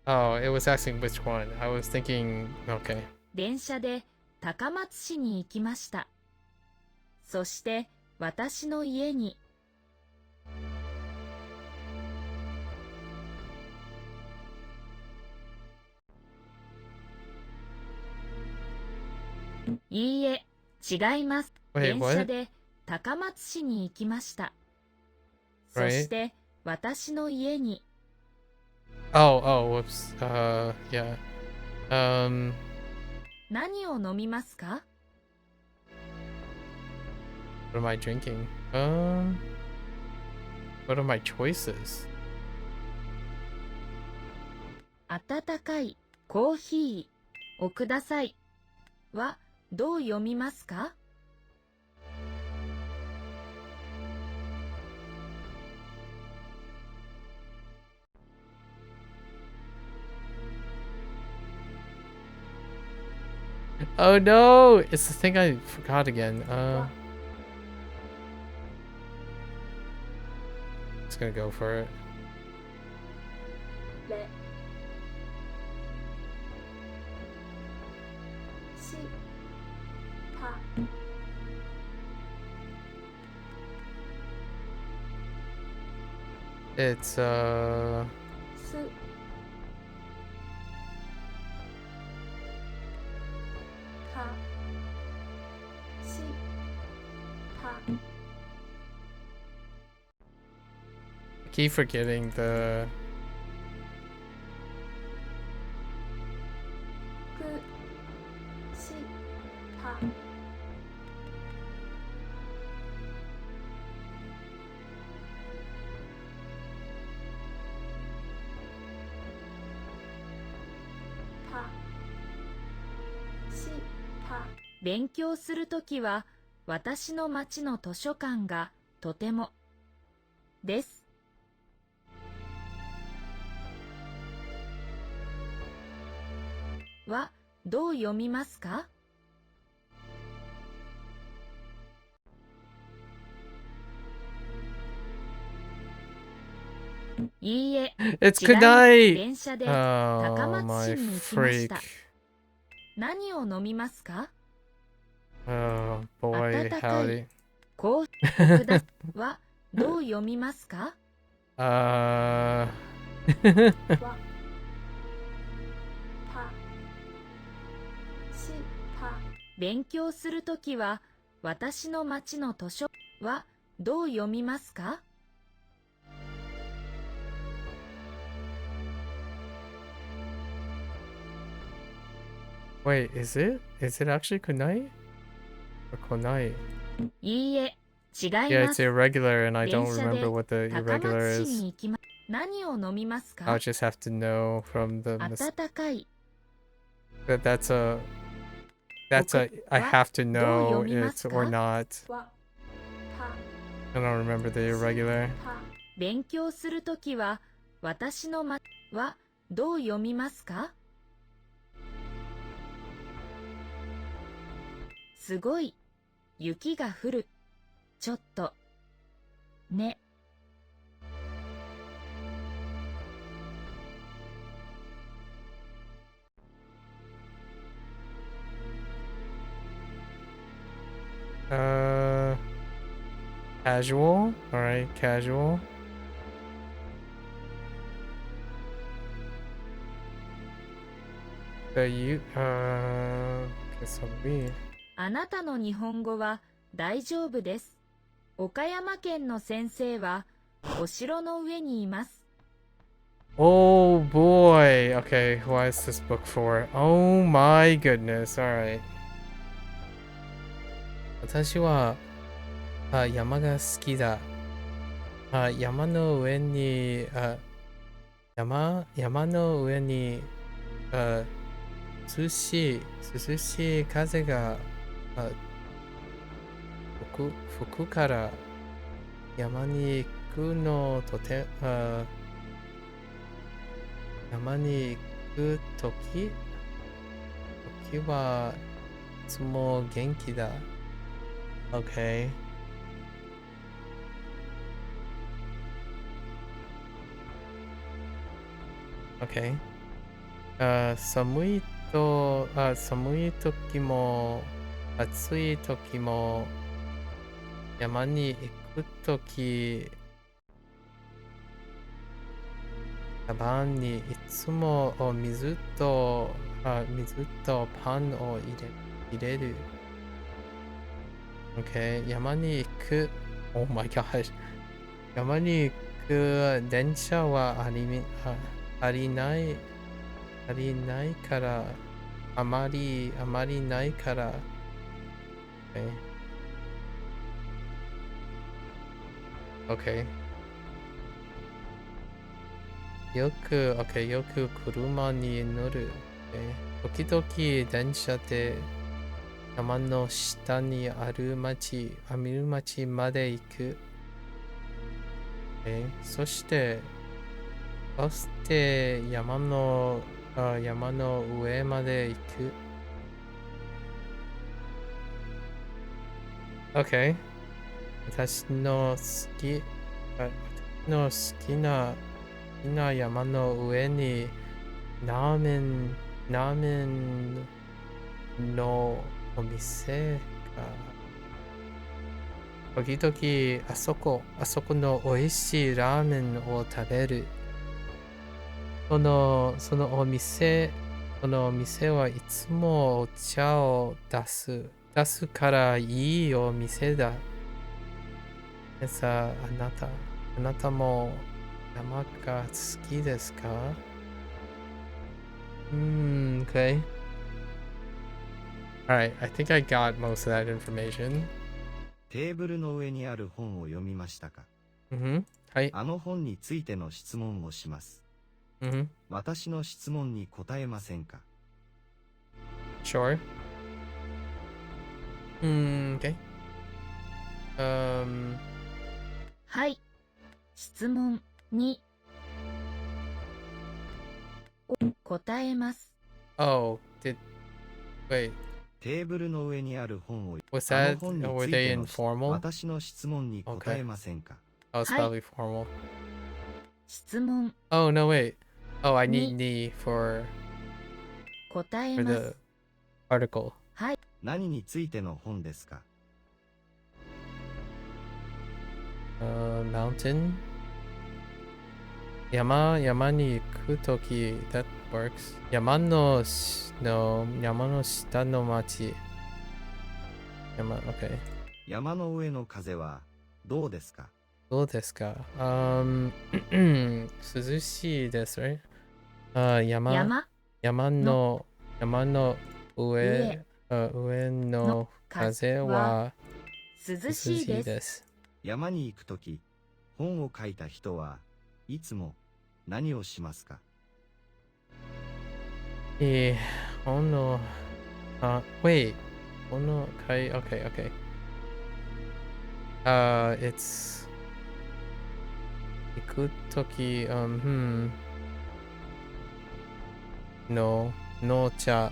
Oh, it was asking which one. I was thinking, okay. 電車で高松市に行きました。そして私の家にいいえ、違います。 Wait, 電車 what? で高松市に行きました。そ Right. して私の家に Oh, whoops. Yeah. 何を飲みますか？ What am I drinking? What are my choices? 温かいコーヒーをくださいはどう読みますか？ Oh no! It's the thing I forgot again. Just gonna go for it. れ It's すたした I keep forgetting the くしたたした勉強するときは私の町の図書館がとてもです。はどう読みますか？いいえ、 It's 違います。 kunai! 電車で Oh 高松 my 市に行きまし freak. た。何を飲みますか？ Oh boy, 温かい howdy. コーヒーくだはどう読みますか？ Uh わたした勉強するときは私の町の図書はどう読みますか？Wait, is it? Is it actually kunai? Or konai? いいえ、違い Yeah, ま it's す。 irregular and I 電 don't 車 remember で what the 高 irregular 松市 is. に行きま何を飲みますか？ I'll just have to know from the 温かい that's a I Wa- have to do know it yomimasu or ka? not. わた I don't remember the irregular. た勉強するときは私のまはどう読みますか？すごい雪が降る。ちょっとね。Casual. All right, casual. Okay, so we. あなたの日本語は大丈夫です。岡山県の先生はお城の上にいます。 Oh boy. Okay, why is this book for? Oh my goodness. All right. 私は山が好きだ。山の上に山の上にあ涼しい風があ吹くから山に行くのとて山に行く時はいつも元気だ。Okay. Okay. 寒い時も暑い時も山に行く時カバンにいつも水とパンを入れる。Okay. 山に行く Oh my gosh. 山に行く電車はありないからあまりないから、Okay. よく車に乗る、時々電車で山の下にある町まで行く、そしてバスで山の上まで行く。Okay. 私の好きな山の上にラーメンのお店が時々あそこの美味しいラーメンを食べる。そのお店はいつもお茶を出すからいいお店だ。さあ、あなたも山が好きですか？Okay. Alright, I think I got most of that information. テーブルの上にある本を読みましたか？はい。あの本についての質問をします。私の質問に答えませんか？ Sure. Okay. はい。質問に答えます。Oh, wait, テーブルの上にある本を was あの that, 本に were つい they ての informal? 私の質問に答えませんか？ Oh, it's はい。 probably formal. 質問 Oh, no, wait. Oh, I need に knee for 答えま the す。 article. はい。何についての本ですか？ Mountain. 山に行くとき that works. 山の下の町。Okay. 山の上の風はどうですか？どうですか？涼しいです、right? 山の上の風は涼涼ししいです。いです。山に行くとき、本を書いた人はいつも何をしますか？本の、wait. 本のokay. It's 行くとき、の茶。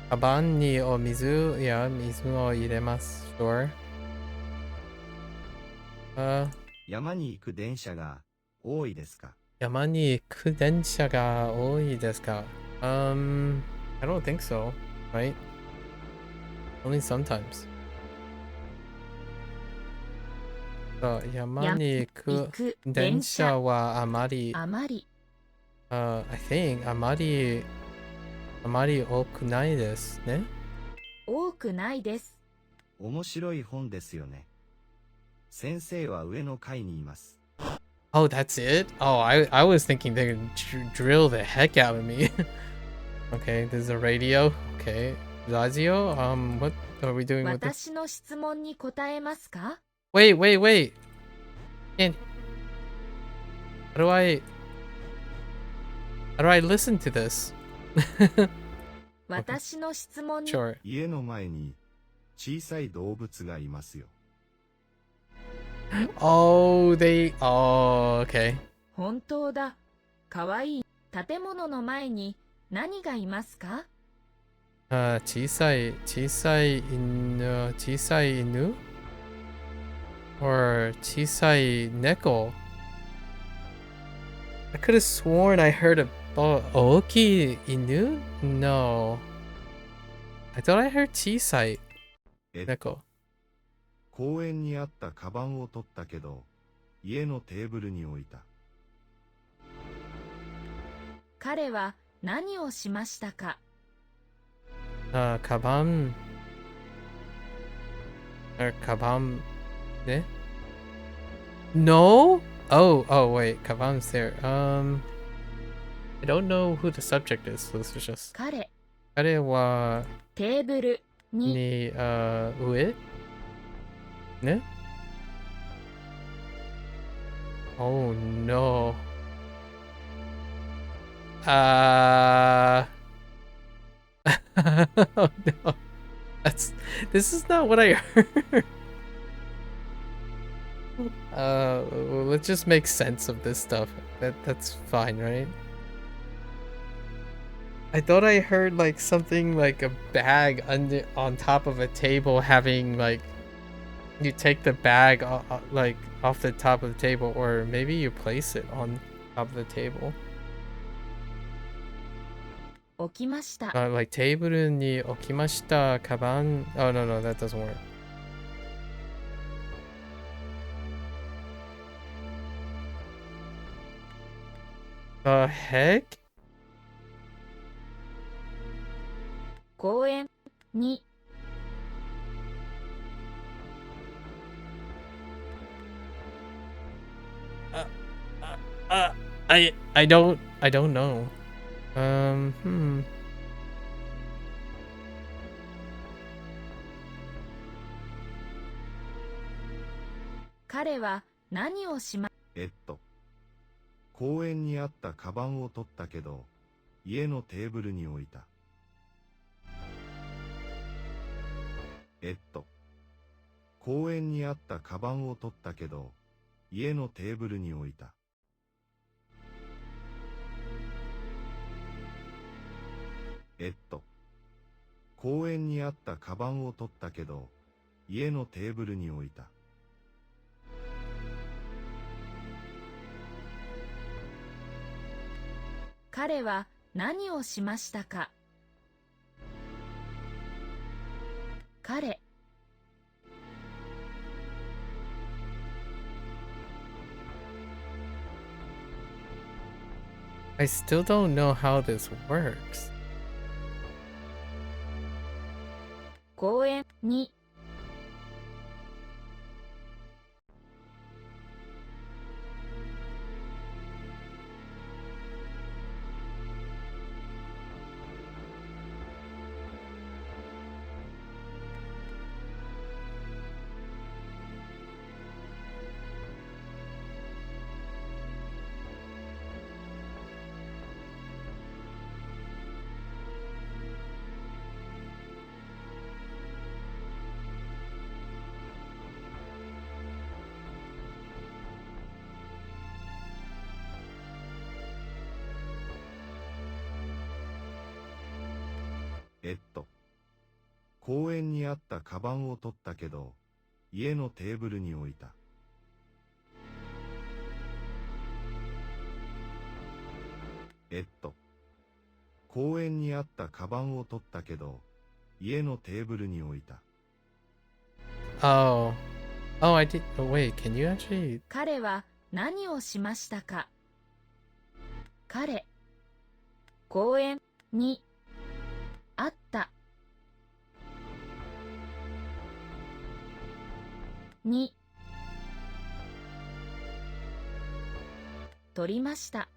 カバンに水を入れます。Sure. 山に行く電車が多いですか？山に行く電車が多いですか？ I don't think so, right? Only sometimes. 山に行く電車はあまり、あまり I think あまり多くないですね。多くないです。面白い本ですよね。先生は上の階にいます。Oh, that's it? Oh, I was thinking they could drill the heck out of me. Okay, there's a radio. Okay. Radio? What are we doing with this? 私の質問に答えますか？ Wait. And how do I listen to this? 私の質問に Sure. 家の前に小さい動物がいますよ。Oh, okay. 本当だ。かわいい。建物の前に何がいますか？小さい犬 or 小さい猫 I could have sworn I heard about 大きい犬 No. I thought I heard 小さい猫。公園にあったカバンを取ったけど、家のテーブルに置いた。彼は何をしましたか？カバンね No? Oh, wait. Kaban's there. I don't know who the subject is. So this is just 彼はテーブルに上ね Oh no. Oh no. This is not what I heard. Well, let's just make sense of this stuff. That's fine, right? I thought I heard like something like a bag on top of a table having like you take the bag like off the top of the table, or maybe you place it on top of the table. 置きました。Like テーブルに置きましたカバン Oh no, that doesn't work. The heck? 公園に Uh, I don't know. Hmm. 彼は何をしま、公園にあったカバンを取ったけど、家のテーブルに置いた。公園にあったカバンを取ったけど、家のテーブルに置いた。公園にあったカバンを取ったけど、家のテーブルに置いた。彼は何をしましたか。彼 I still don't know how this works. 公園に 公園にあったカバンを取ったけど、家のテーブルに置いた。公園にあったカバンを取ったけど、家のテーブルに置いた。Oh. Oh, I did. Oh, wait, can you actually? 彼は何をしましたか。彼公園にあったに取りました。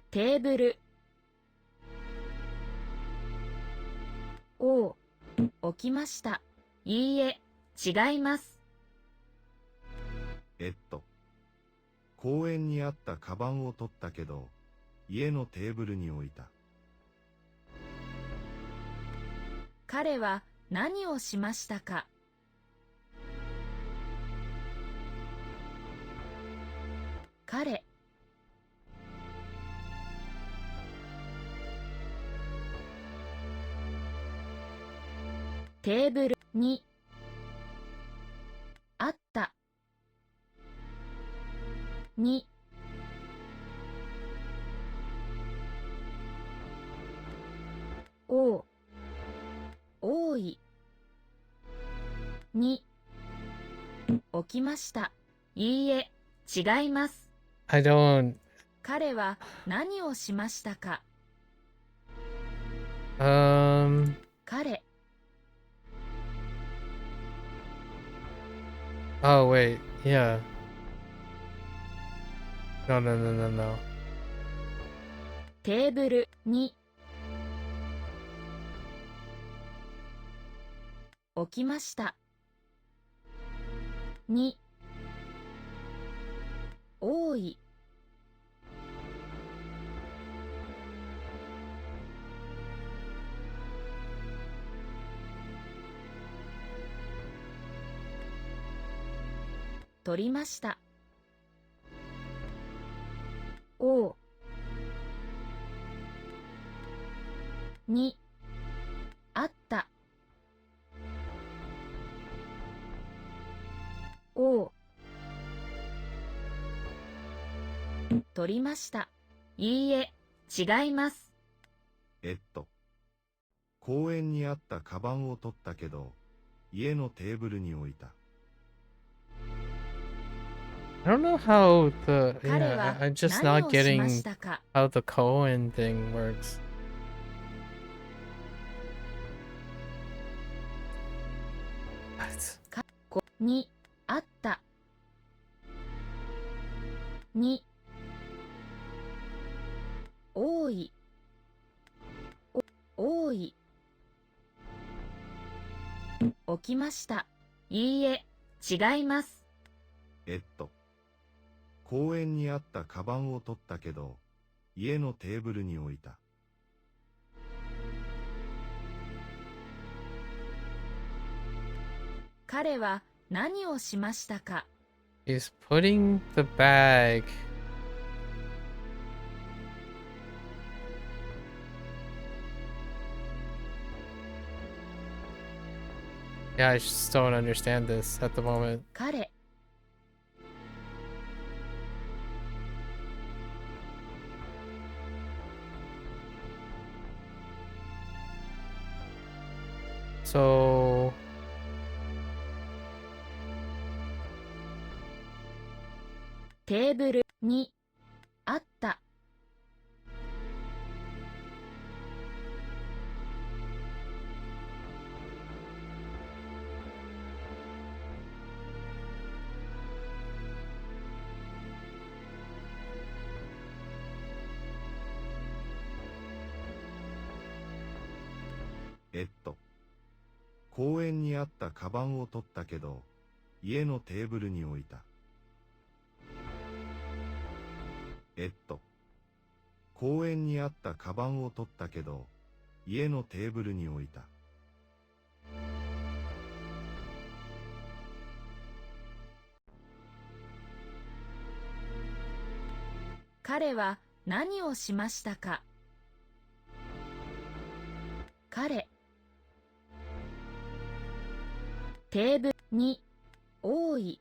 テーブルを置きました。いいえ、違います。公園にあったカバンを取ったけど、家のテーブルに置いた。彼は何をしましたか。彼テーブルにあったにを多いに置きました。いいえ、違います。I don't. 彼は何をしましたか。彼 Oh, wait. Yeah. No, no, no, no, no. テーブルに置きましたに多い取りましたをにあったを取りました。いいえ、違います。公園にあったカバンを取ったけど、家のテーブルに置いた。I don't know how the 彼 yeah, は I'm just 何 not をしま getting したか how the Cohen thing works. What? こにあったに多いお多い起きました。いいえ、違います。公園にあったカバンを取ったけど、家のテーブルに置いた。彼は何をしましたか He's putting the bag. Yeah, I just don't understand this at the moment. 彼 So, テーブルにあった公園にあったカバンを取ったけど、家のテーブルに置いた。公園にあったカバンを取ったけど、家のテーブルに置いた。彼は何をしましたか彼テーブルに多い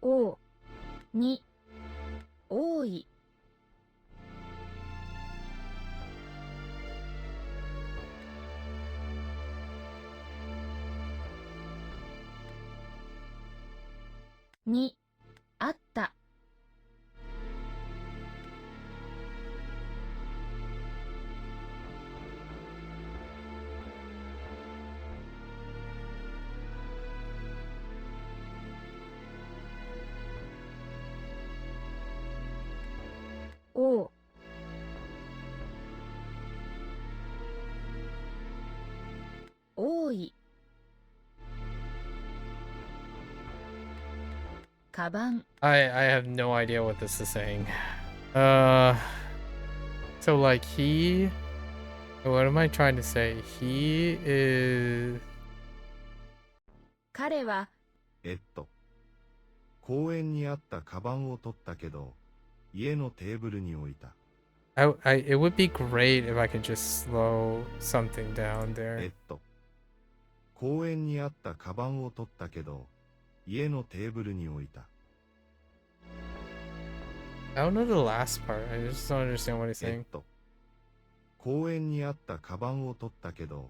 おに多いにあったお多いカバン I have no idea what this is saying. So like what am I trying to say? He is 彼は公園にあったカバンを取ったけど、家のテーブルに置いた。it would be great if I could just slow something down there. 公園にあったカバンを取ったけど、家のテーブルに置いた。I don't know the last part. I just don't understand what he's saying. 公園にあったカバンを取ったけど、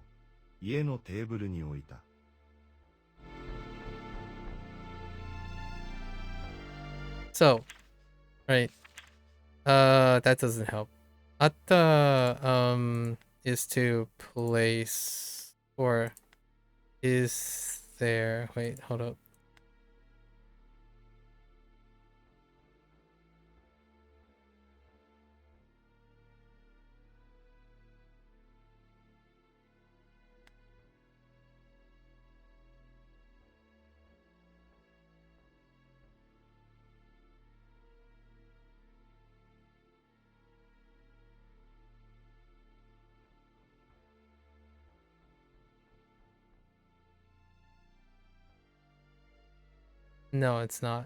家のテーブルに置いた。So, right. That doesn't help. Atta is to place, or is there, wait, hold up. No, it's not.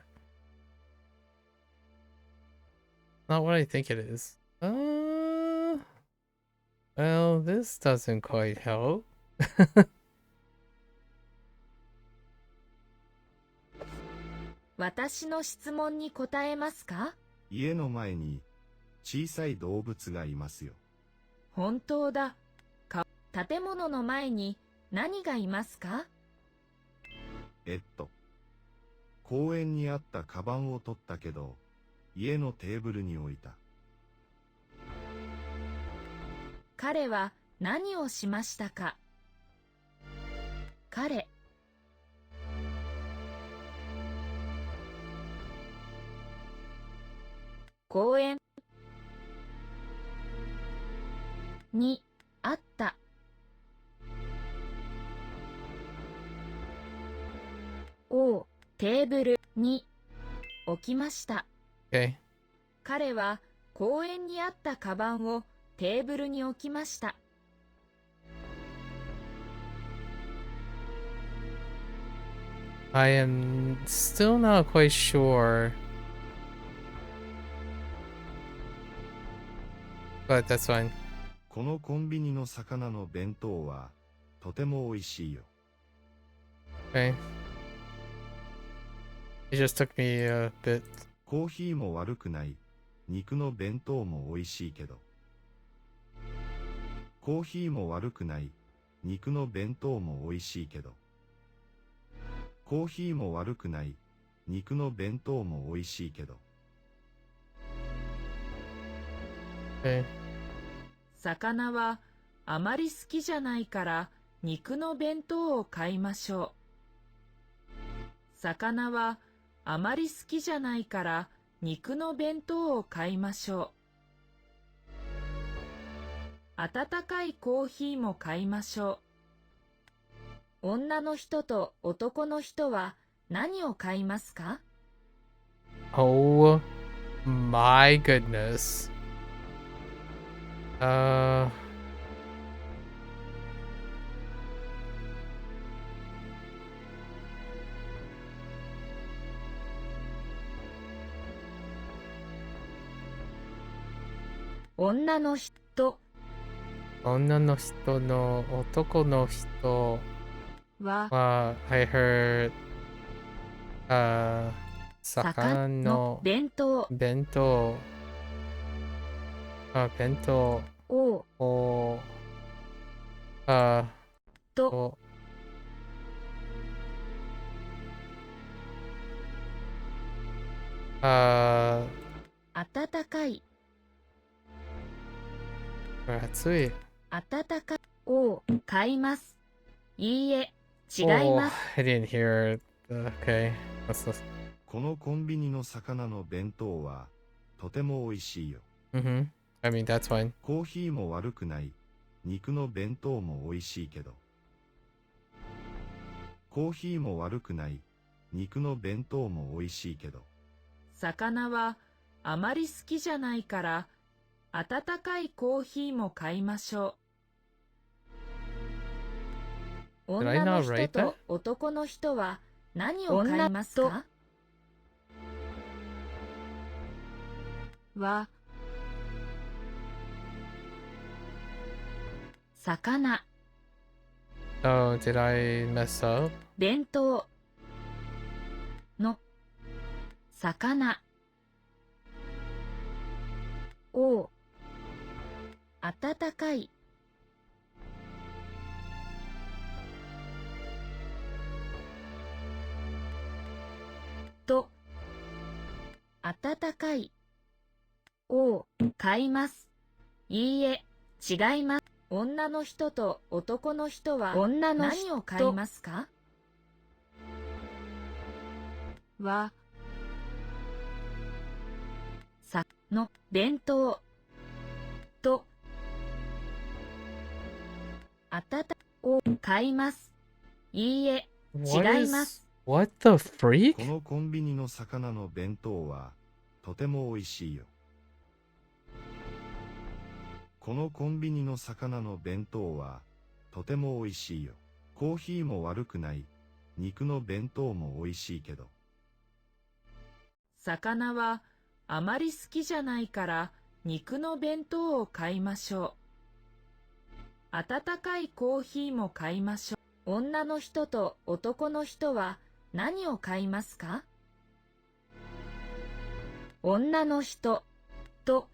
Not what I think it is. Well, this doesn't quite help. 私の質問に答えますか？家の前に小さい動物がいますよ。本当だ。建物の前に何がいますか？公園にあったカバンを取ったけど、家のテーブルに置いた。彼は何をしましたか？彼。公園にあったをテーブルに置きました。Okay. 彼は公園にあったカバンをテーブルに置きました。I am still not quite sure. But that's fine. このコンビニの魚の弁当はとても美味しいよ。Okay. It just took me a bit. コーヒーも悪くない。肉の弁当も美味しいけど。コーヒーも悪くない。肉の弁当も美味しいけど。コーヒーも悪くない。肉の弁当も美味しいけど。Okay. 魚はあまり好きじゃないから肉の弁当を買いましょう。魚はあまり好きじゃないから肉の弁当を買いましょう。温かいコーヒーも買いましょう。女の人と男の人は何を買いますか？ Oh my goodness.女の人女の人の男の人はI heard 魚の弁当弁当弁当をと温かい熱い。温かいを買います。いいえ、違います。I didn't hear it. Okay. Let's listen. このコンビニの魚の弁当はとても美味しいよ。Mm-hmm. I mean, that's fine. コーヒーも悪くない。肉の弁当も美味しいけど。コーヒーも悪くない。肉の弁当も美味しいけど。魚はあまり好きじゃないから温かいコーヒーも買いましょう。 Did I 女の not 人 write that? と男の人は何を買いますか？は魚 Oh, did I mess up? 弁当の魚を温かいと温かいを買います。いいえ、違います。女の人と男の人は何を買いますか？はの弁当とを買います。いいえ、違います。What the freak? このコンビニの魚の弁当はとても美味しいよ。このコンビニの魚の弁当はとても美味しいよ。コーヒーも悪くない。肉の弁当も美味しいけど。魚はあまり好きじゃないから肉の弁当を買いましょう。温かいコーヒーも買いましょう。女の人と男の人は何を買いますか？女の人と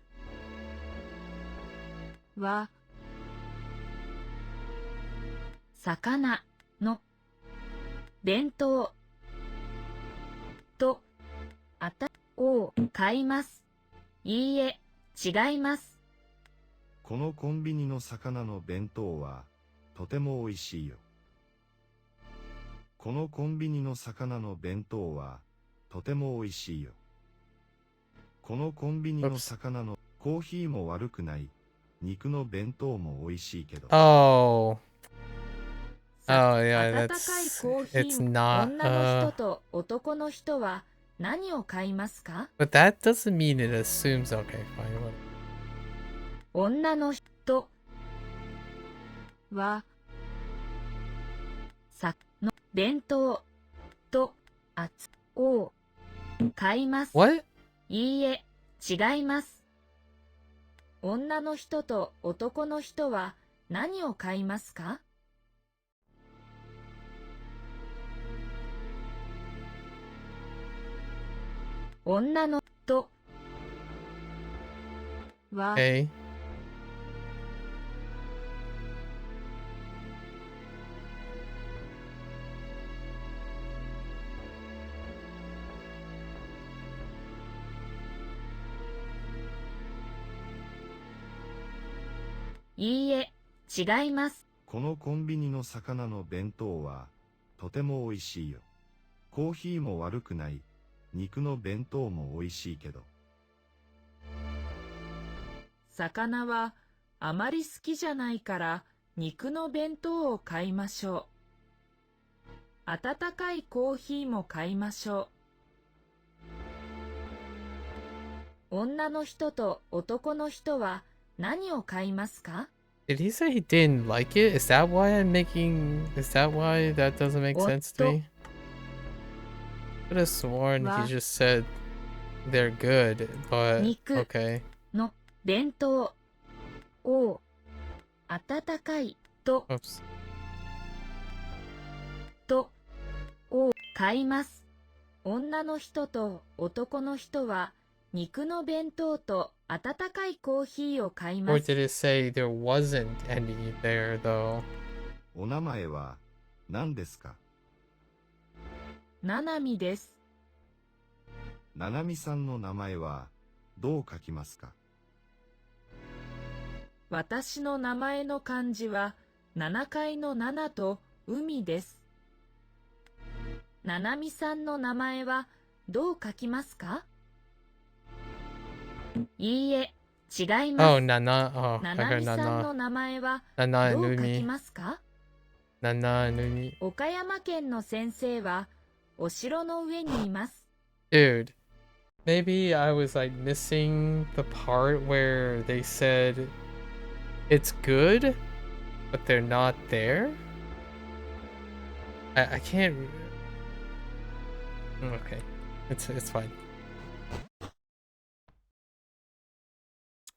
は魚の弁当とを買います。いいえ、違います。このコンビニの魚の弁当はとても美味しいよ。このコンビニの魚の弁当はとても美味しいよ。このコンビニの魚のコーヒーも悪くない。肉の弁当も美味しいけど。Oh. さ Oh, yeah, 温かい that's コーヒ it's ー not 女の人と男の人は何を買いますか？ but that doesn't mean it assumes okay, fine. What? 女の人はさの弁当とを買います。 What? いいえ、違います。女の人と男の人は何を買いますか？女の人は Okay. いいえ、違います。このコンビニの魚の弁当はとても美味しいよ。コーヒーも悪くない。肉の弁当も美味しいけど。魚はあまり好きじゃないから肉の弁当を買いましょう。温かいコーヒーも買いましょう。女の人と男の人は何を買いますか？ Did he say he didn't like it? Is that why that doesn't make sense to me? Could have sworn he just said they're good, but 肉 okay. の弁当を温かいと Oops. を買います。女の人と男の人は肉の弁当と温かいコーヒーを買い Or ます。 did it say there wasn't any there though? お名前は何ですか？ななみです。ななみさんの名前はどう書きますか？私の名前の漢字は7階の7と海です。ななみさんの名前はどう書きますか？いいえ、違いま Oh, す。 Nana. Oh, な I な heard みさん Nana. の名前は Nana ど and う書き Umi. ますか？ Nana and Umi. 岡山県の先生はお城の上にいます。 Dude, maybe I was like missing the part where they said it's good, but they're not there. I can't. Okay, it's fine.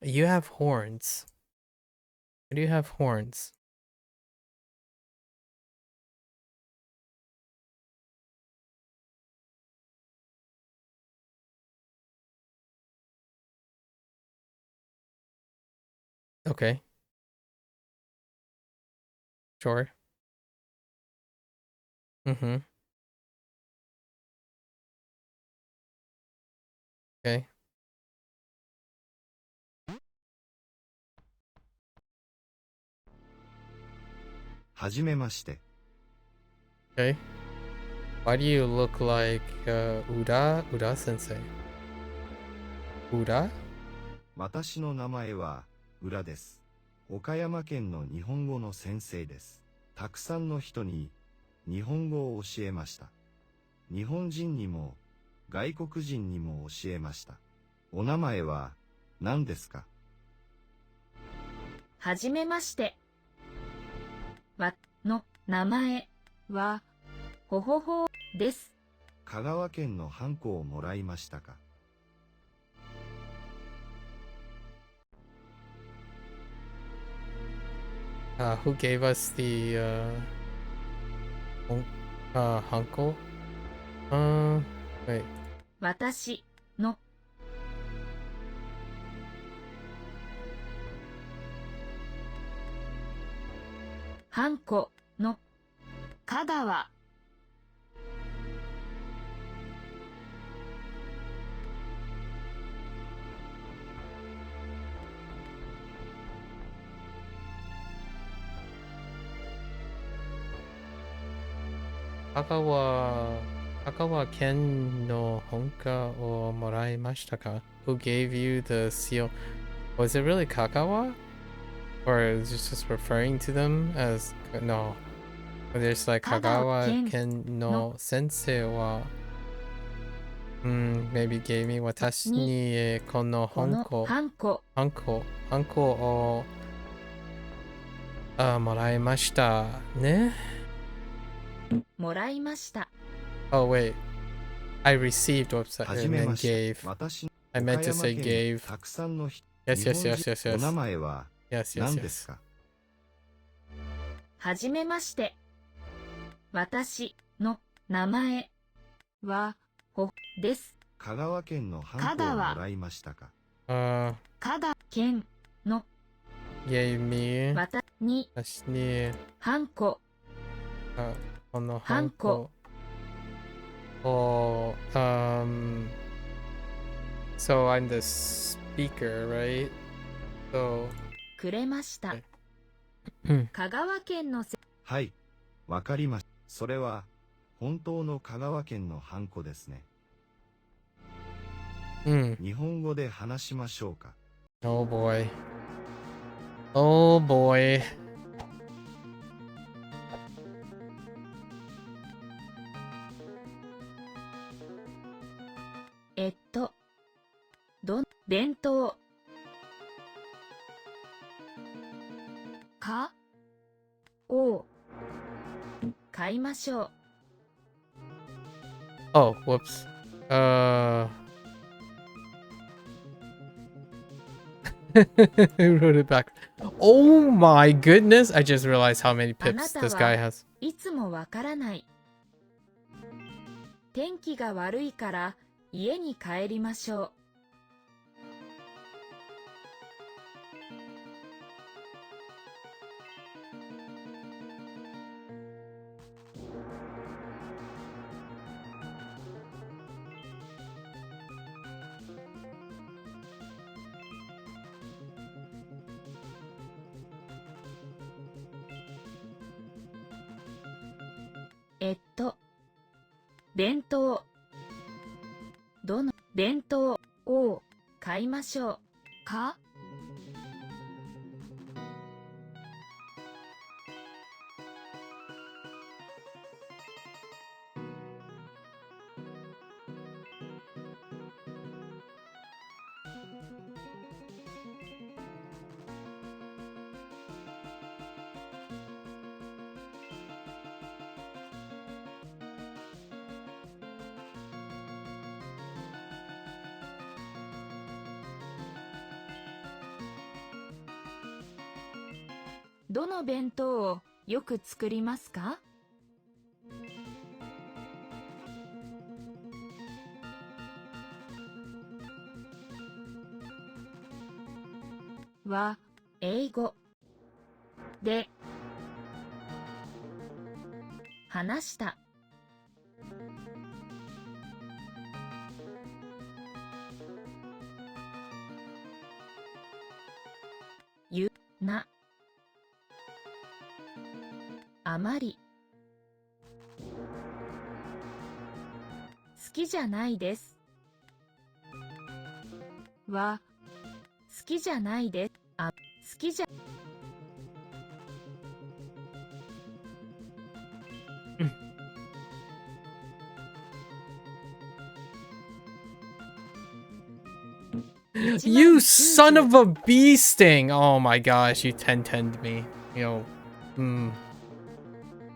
You have horns. Why do you have horns? Okay. Sure. Mm-hmm. Okay. はじめまして。Okay. Why do you look like Uda sensei? Uda? 私の名前は浦です。岡山県の日本語の先生です。たくさんの人に日本語を教えました。日本人にも外国人にも教えました。お名前は何ですか？はじめまして。わの名前はほほほです。香川県のハンコをもらいましたか？Who gave us the Hanko? Wait. 私のハンコの香川香川県の本家をもらいましたか? Who gave you the seal? Was it really Kagawa? Or is it just referring to them as... No. There's like 香川 Kagawa 県 Ken no Sensei wa... maybe gave me 私にこのこのハンコハンコをもらいましたね。もらいました。 Oh wait, I received website はじ and め then まして。 gave. 私、 I 岡 meant to 山 say 県 gave. たくさんの Yes, 日 yes, 本 yes, 人 yes, お名 yes. 前は Yes, yes, 何です yes. か？はじめまして。私の名前はほです。香川県のハンコをもらいましたか？香川県の gave me. 私に私にハンコこのハンコをSo I'm the speaker, right? So くれました。香川県のはい、わかりました。それは本当の香川県のハンコですね。日本語で話しましょうか。Oh boy. Oh boy. 弁当かを買いましょう。Oh, whoops. Who wrote it back? Oh my goodness! I just realized how many pips this guy has. いつもわからない。天気が悪いから家に帰りましょう。弁当どの弁当を買いましょうか？どの弁当をよく作りますか？は英語で話したゆなあまり好きじゃないですは好きじゃないです好きじゃYou son of a bee sting! Oh my gosh, you 10-10'd me.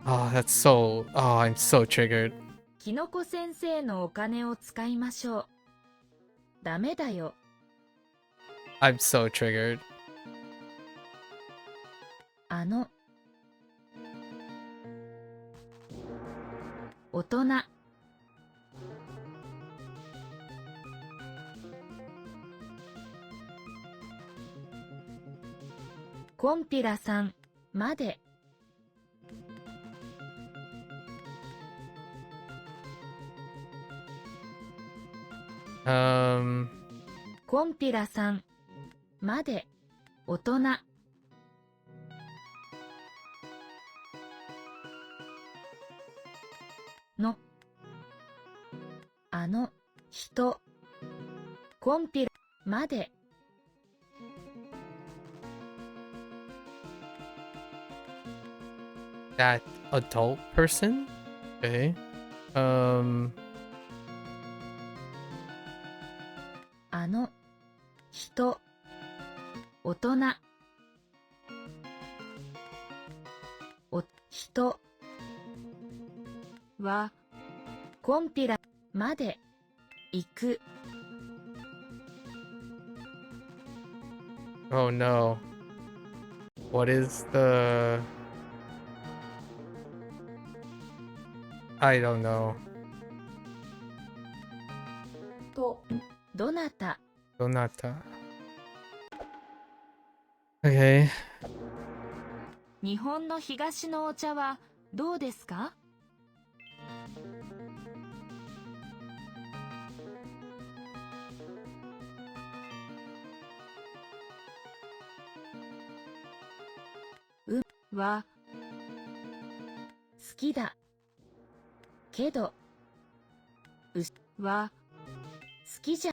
Oh, that's so... Oh, I'm so triggered. キノコ先生のお金を使いましょう。ダメだよ。I'm so triggered. 大人コンピラさんまでコンピラさんまで大人のあの人コンピラまでthat adult person? Okay. あの人大人人はコンピラまで行く Oh no. What is the... I don't know. とどなた Donata. Okay. 日本の東のお茶はどうですかは好きだけどは好きじゃ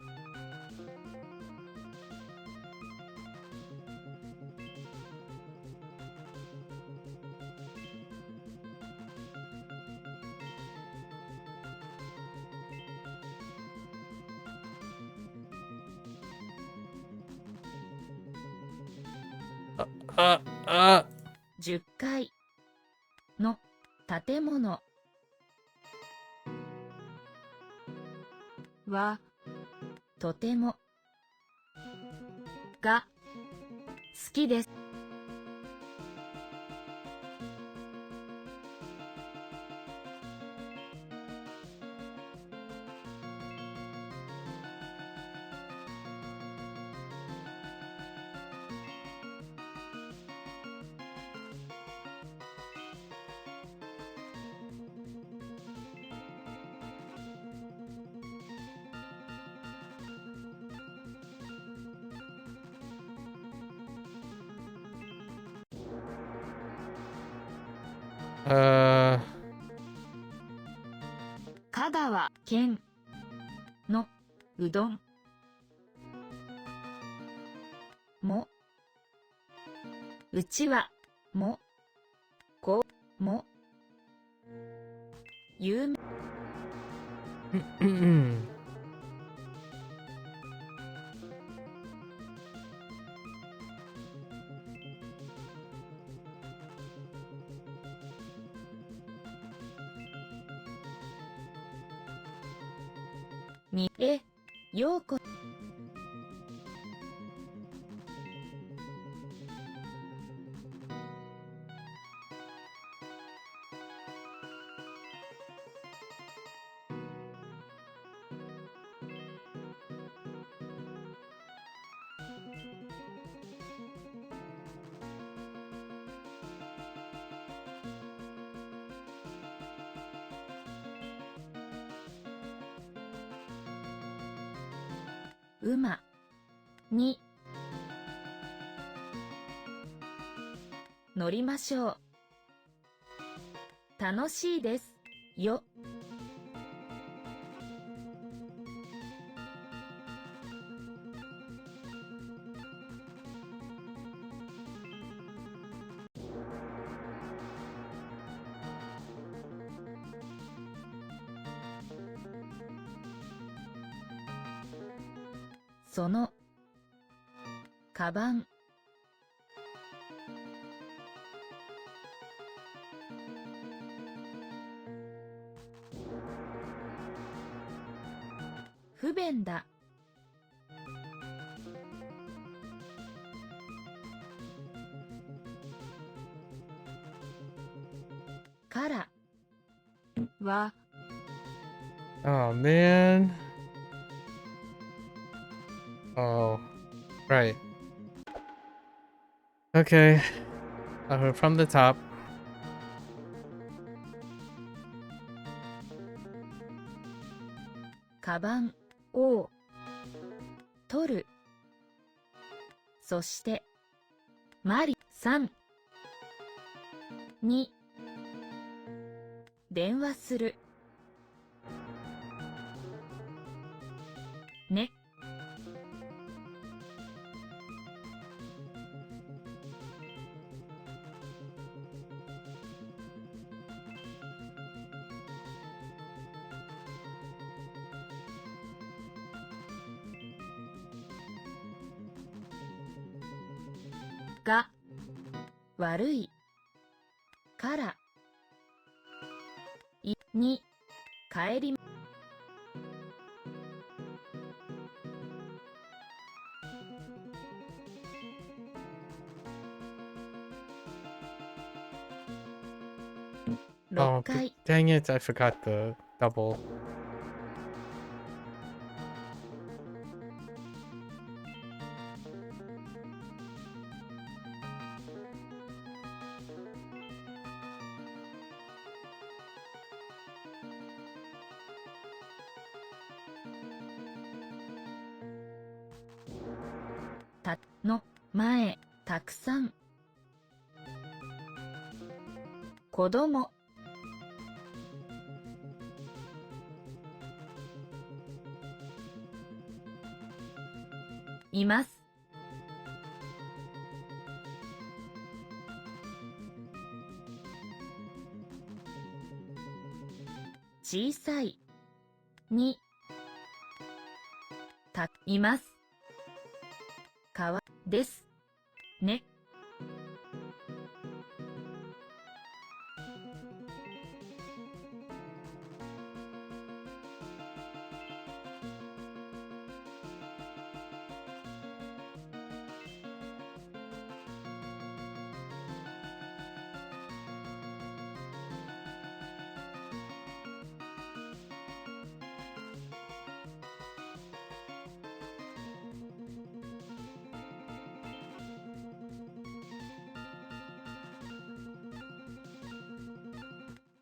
10階の建物はとてもが好きです。香川県のうどんもうちわもこも有名にへようこ馬に乗りましょう。楽しいですよ。そのカバン不便だからは Oh man. Oh, right. Okay. From the top. カバンを取る。そして、マリ3、2、電話する。ね。が、悪い。から、に、帰り。Oh, 6回。 dang it, I forgot the double. の前、たくさん。子供。います。小さい。に、います。です。ね。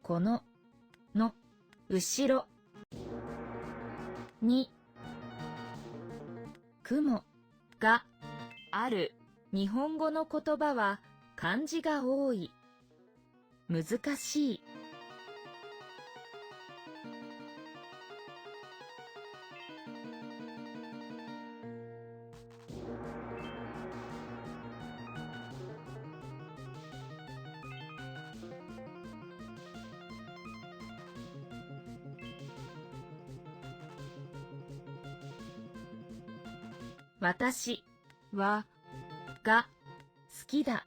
この、の、後ろ。に、雲、が、ある。日本語の言葉は漢字が多い。難しい。私は、が、好きだ。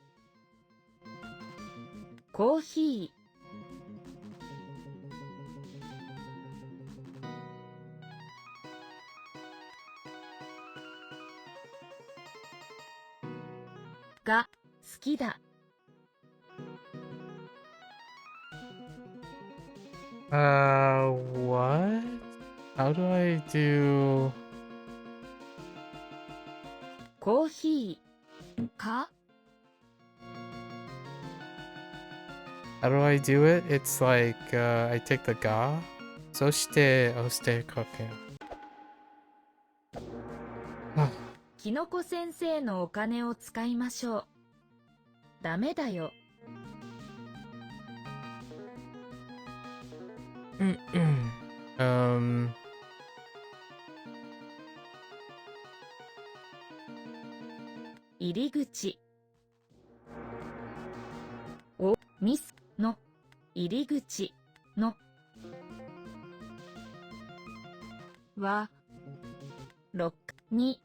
コーヒー。が、好きだ。What? How do I do... コーヒー。か How do I do it? It's like, I take the ga. そして押して書く。きのこ先生のお金を使いましょう。ダメだよ。入り口。ミスの入り口のは6に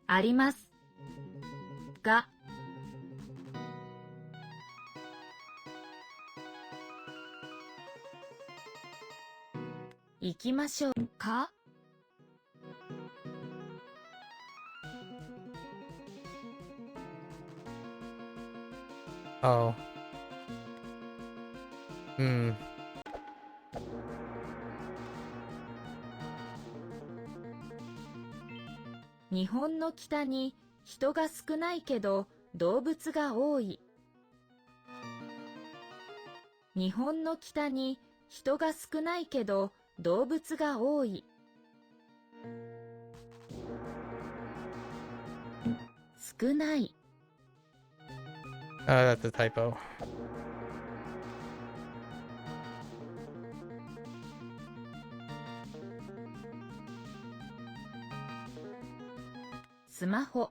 ありますが行きましょうかOh. 日本の北に人が少ないけど動物が多い。日本の北に人が少ないけど動物が多い。少ない。That's a typo. スマホ。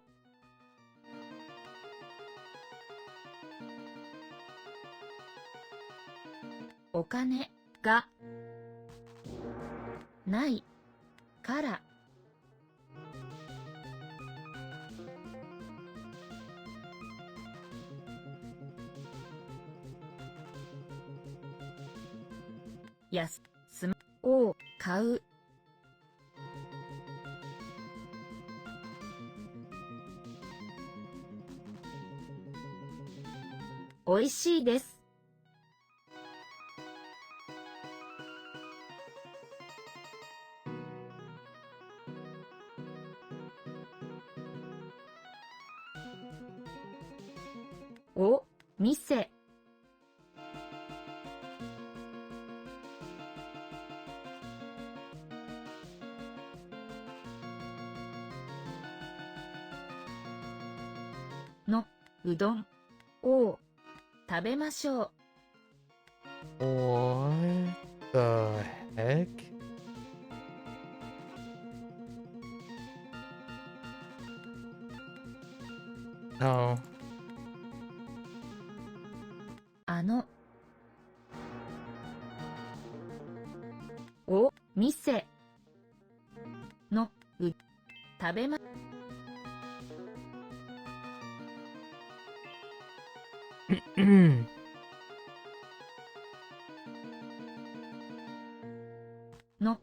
お金がないからスマホを買う。おいしいです。お店。のうどんを食べましょう。What the heck? Oh. お店のう食べまの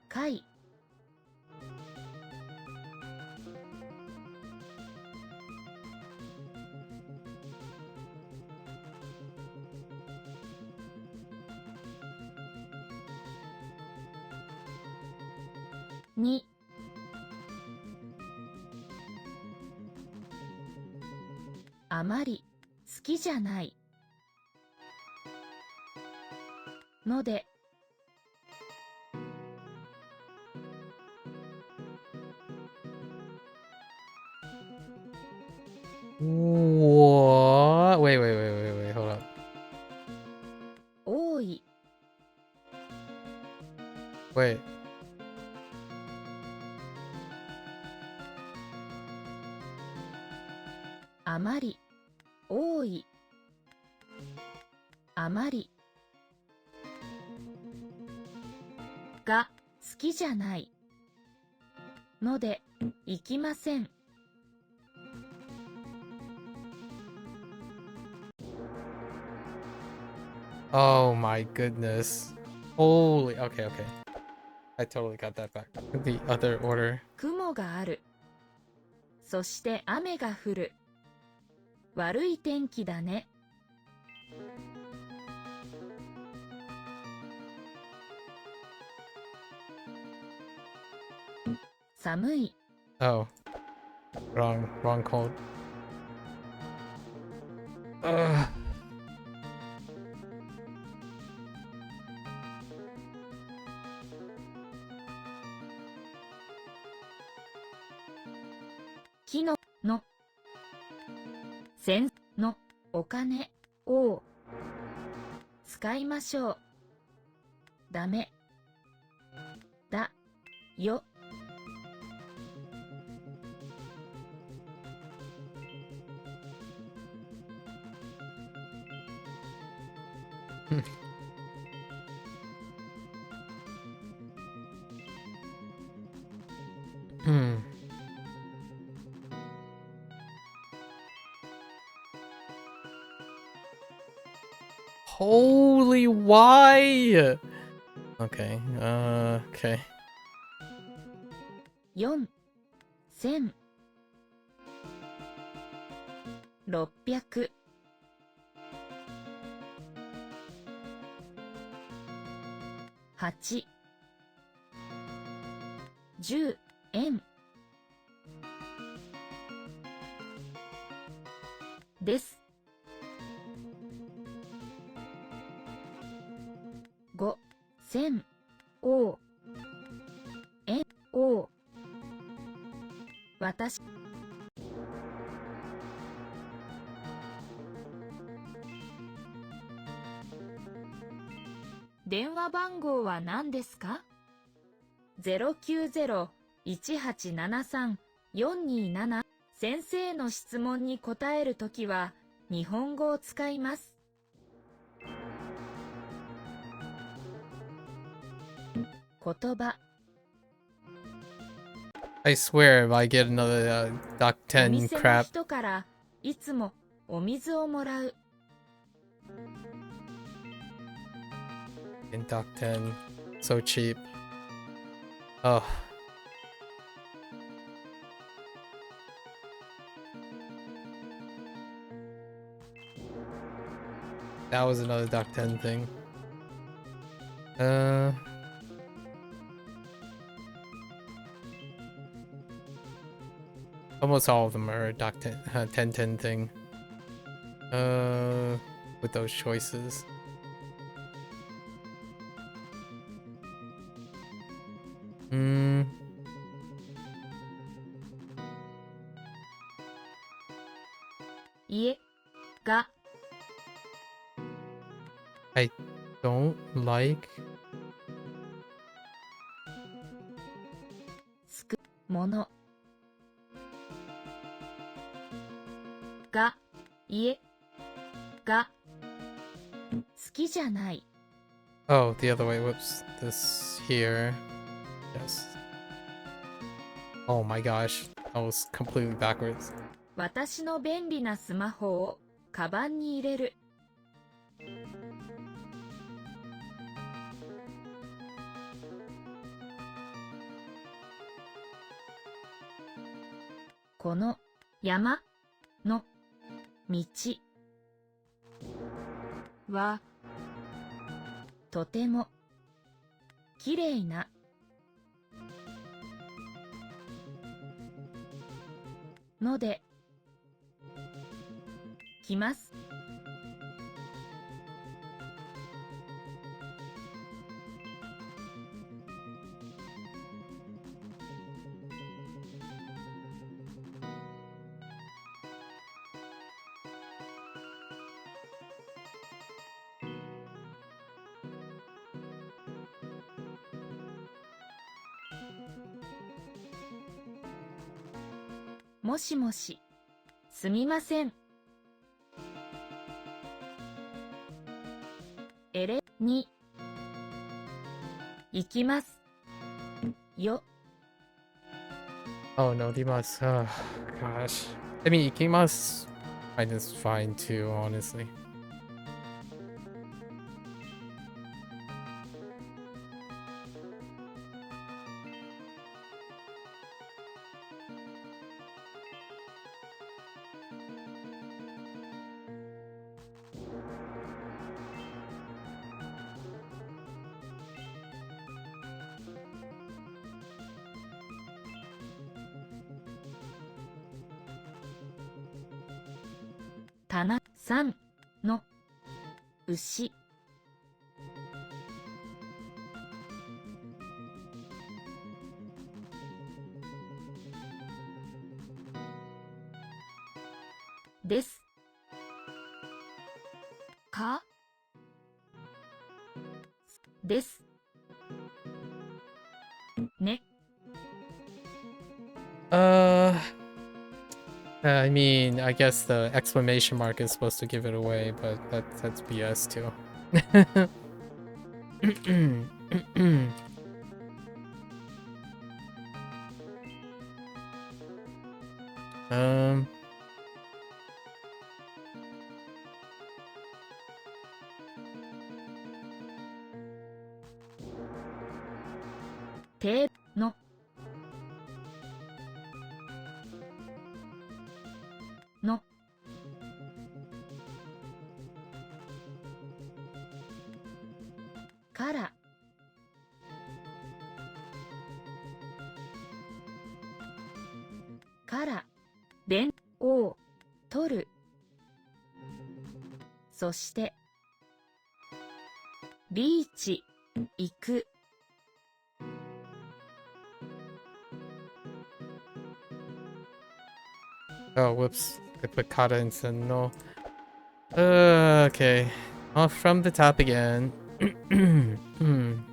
貝にあまり好きじゃないのでWhat? Wait. Hold up. 多い Wait. あまり多いあまりが好きじゃないので行きません。Oh my goodness. Holy. Okay. I totally got that back. The other order. 雲がある。そして雨が降る。悪い天気だね。寒い。Oh. Wrong code. Ugh. 木の銭のお金を使いましょう。ダメだよ。Hmm. Holy why? Okay. Okay. 4、千、600、8、10円です。千、お、え、お、私、電話番号は何ですか ?090-1873-427 先生の質問に答えるときは日本語を使います。言葉 I swear if I get another Doc お 10店の crap 人からいつもお水をもらう。in Doc 10, so cheap. Oh. That was another Doc 10 thing. Almost all of them are a Doc 10, 10 thing. With those choices.家が I don't like つくものが家が好きじゃない。 Oh, the other way. Whoops. This here. Yes. Oh my gosh. I was completely backwards. 私の便利なスマホをカバンに入れる。この山の道はとてもきれいなので来ます。もしもし、すみません。エレに行きますよ。Oh no, Dimas. Oh, gosh. I mean, Ikimas I just fine too, honestly.棚3の牛ですかですね。I mean, I guess the exclamation mark is supposed to give it away, but that's BS too. um, てののからから弁を取る。そしてビーチ行く、 Oh, whoops. I put kata instead of no. Okay. Off from the top again. Hmm.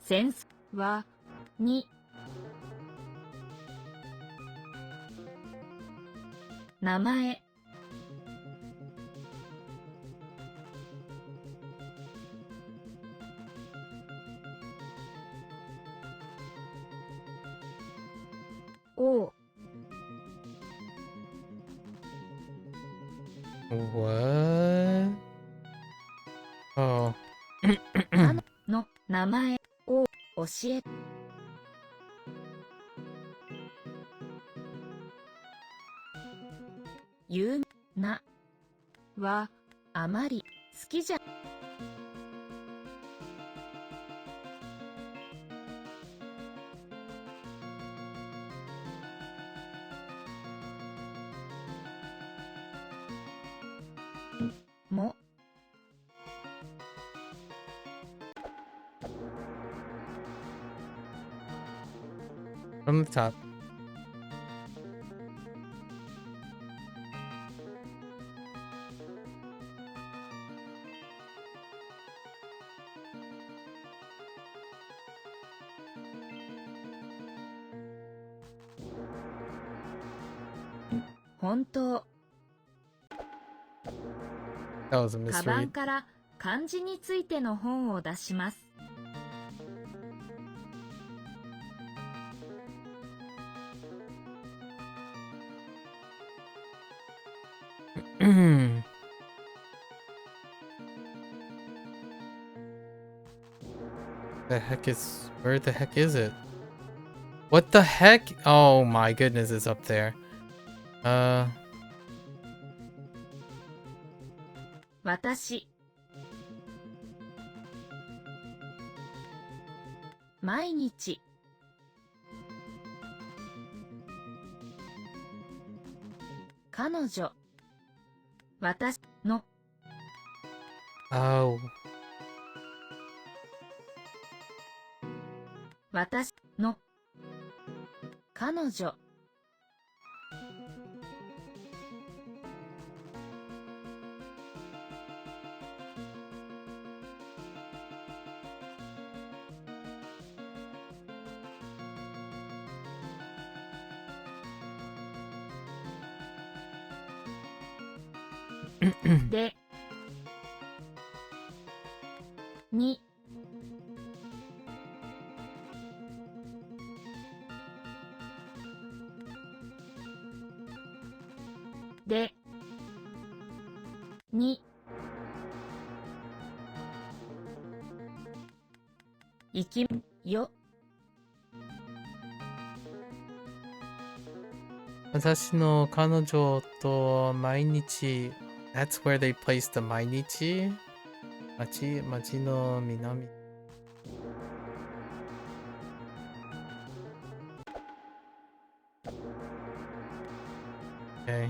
先生は、に、名前、を、 What? Oh. の名前を教え、有なはあまり好きじゃ、も、 From the top. 本当、 That was a カバン misread. から漢字についての本を出します。The heck is... Where the heck is it? What the heck? Oh my goodness, it's up there. 私、毎日、彼女、私の、 Oh. 私の、彼女、で、に、で、に、行きよ、私の彼女と毎日 That's where they place the 毎日町の南 Okay.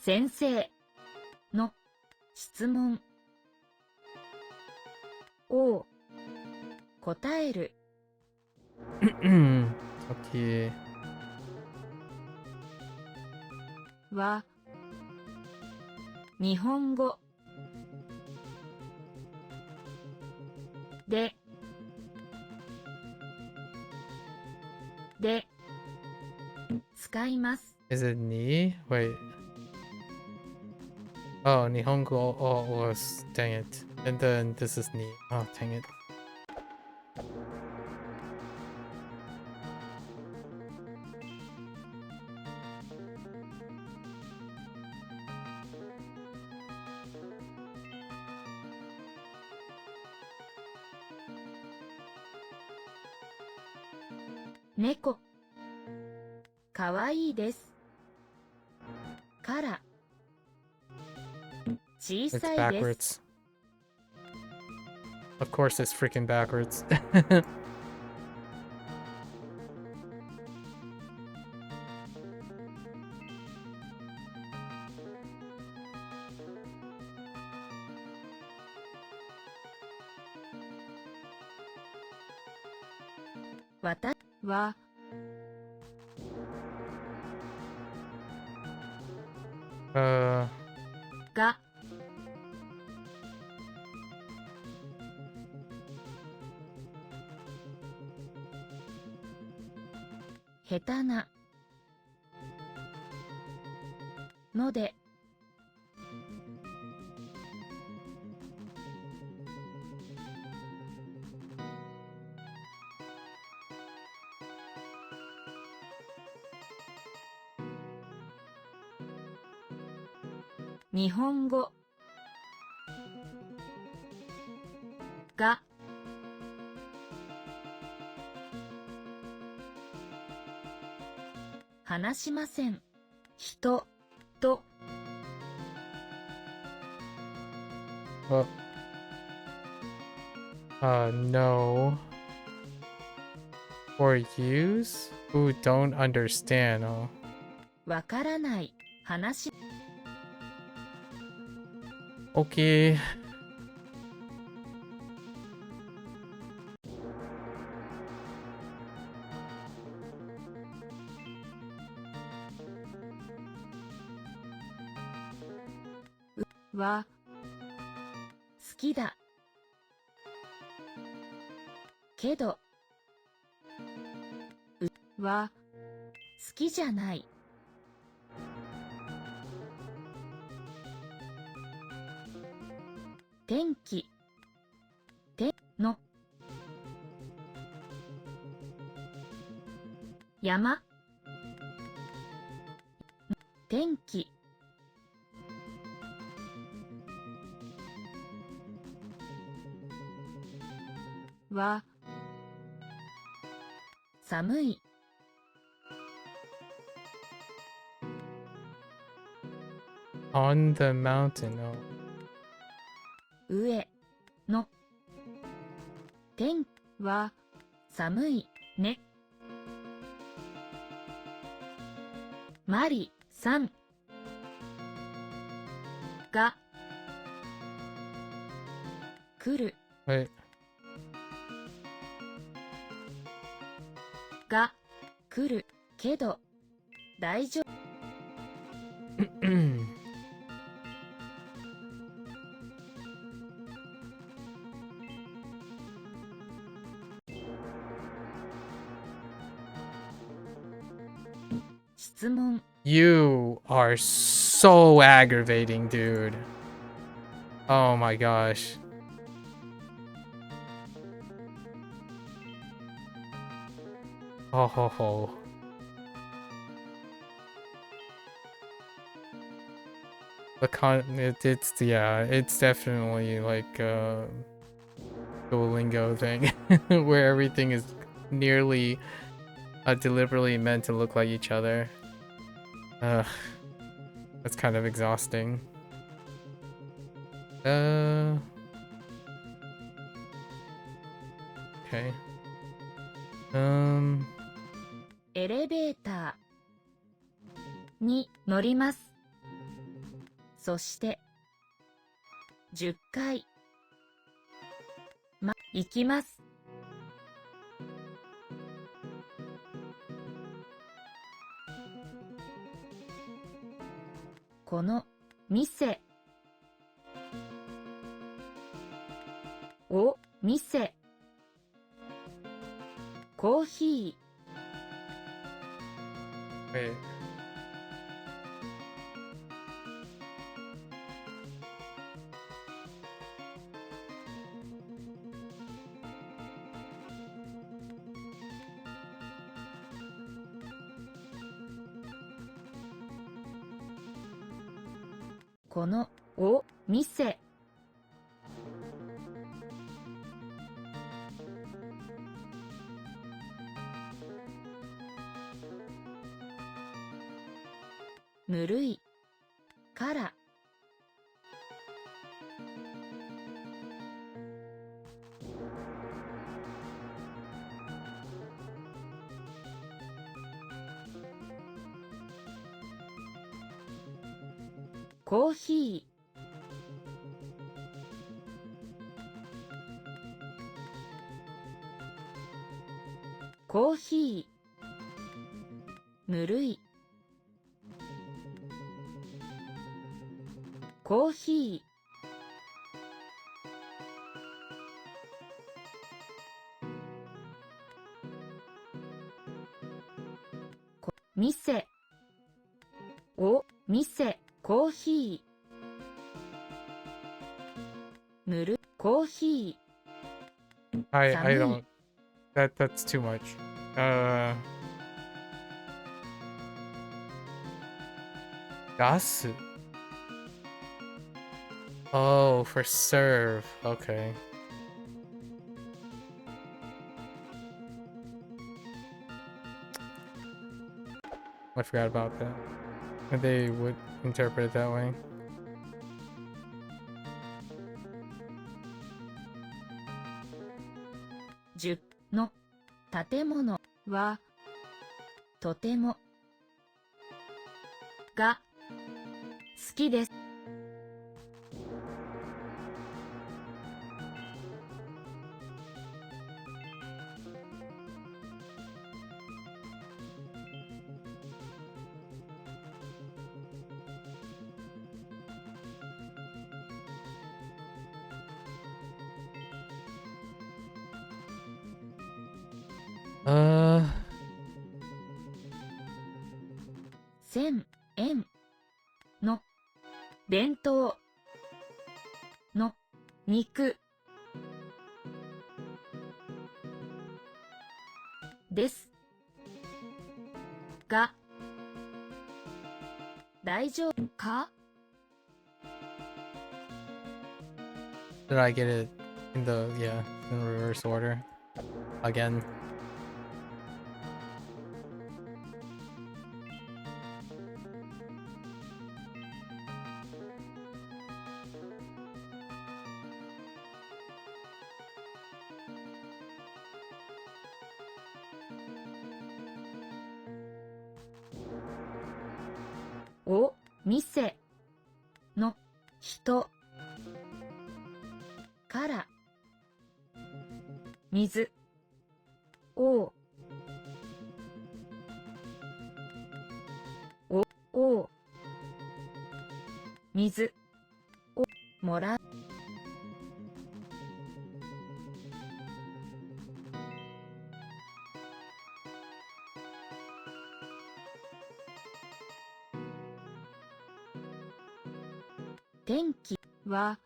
先生の質問を答える、 Okay. は日本語で使います。 Is it ni? Wait. Oh, Nihongo. Oh, dang it. And then this is ni. Oh, dang it. 猫、かわいいです。から。小 It's さいです。 backwards. Of course it's freaking backwards. 私は が 下手なので日本語が話しません。人と No. For yous who don't understand. Oh. わからない話 Okay. は好きだけどは好きじゃない天気ての山天気は寒い On the mountain. Oh. 上の天は寒いねマリさんが来る Wait. が来るけど大丈夫質問 You are so aggravating, dude. Oh my gosh. Oh ho ho. It's yeah, it's definitely like a Duolingo thing where everything is nearly deliberately meant to look like each other. That's kind of exhausting. Okay. エレベーターに乗ります。そして10階行きます。この店を店コーヒー Wait. このお店ぬるいから。コーヒー。コーヒー。ぬるい。コーヒー。店。お、店。コーヒー。ぬる。コーヒー。 I 寒い。 don't. That's too much. Gasu. Oh, for serve. Okay. I forgot about that. They would interpret it that way. 10の建物はとてもが好きです。1000円の弁当の肉ですが大丈夫か？ Did I get it in the in reverse order again?お店の人から水をを水をもらう。天気は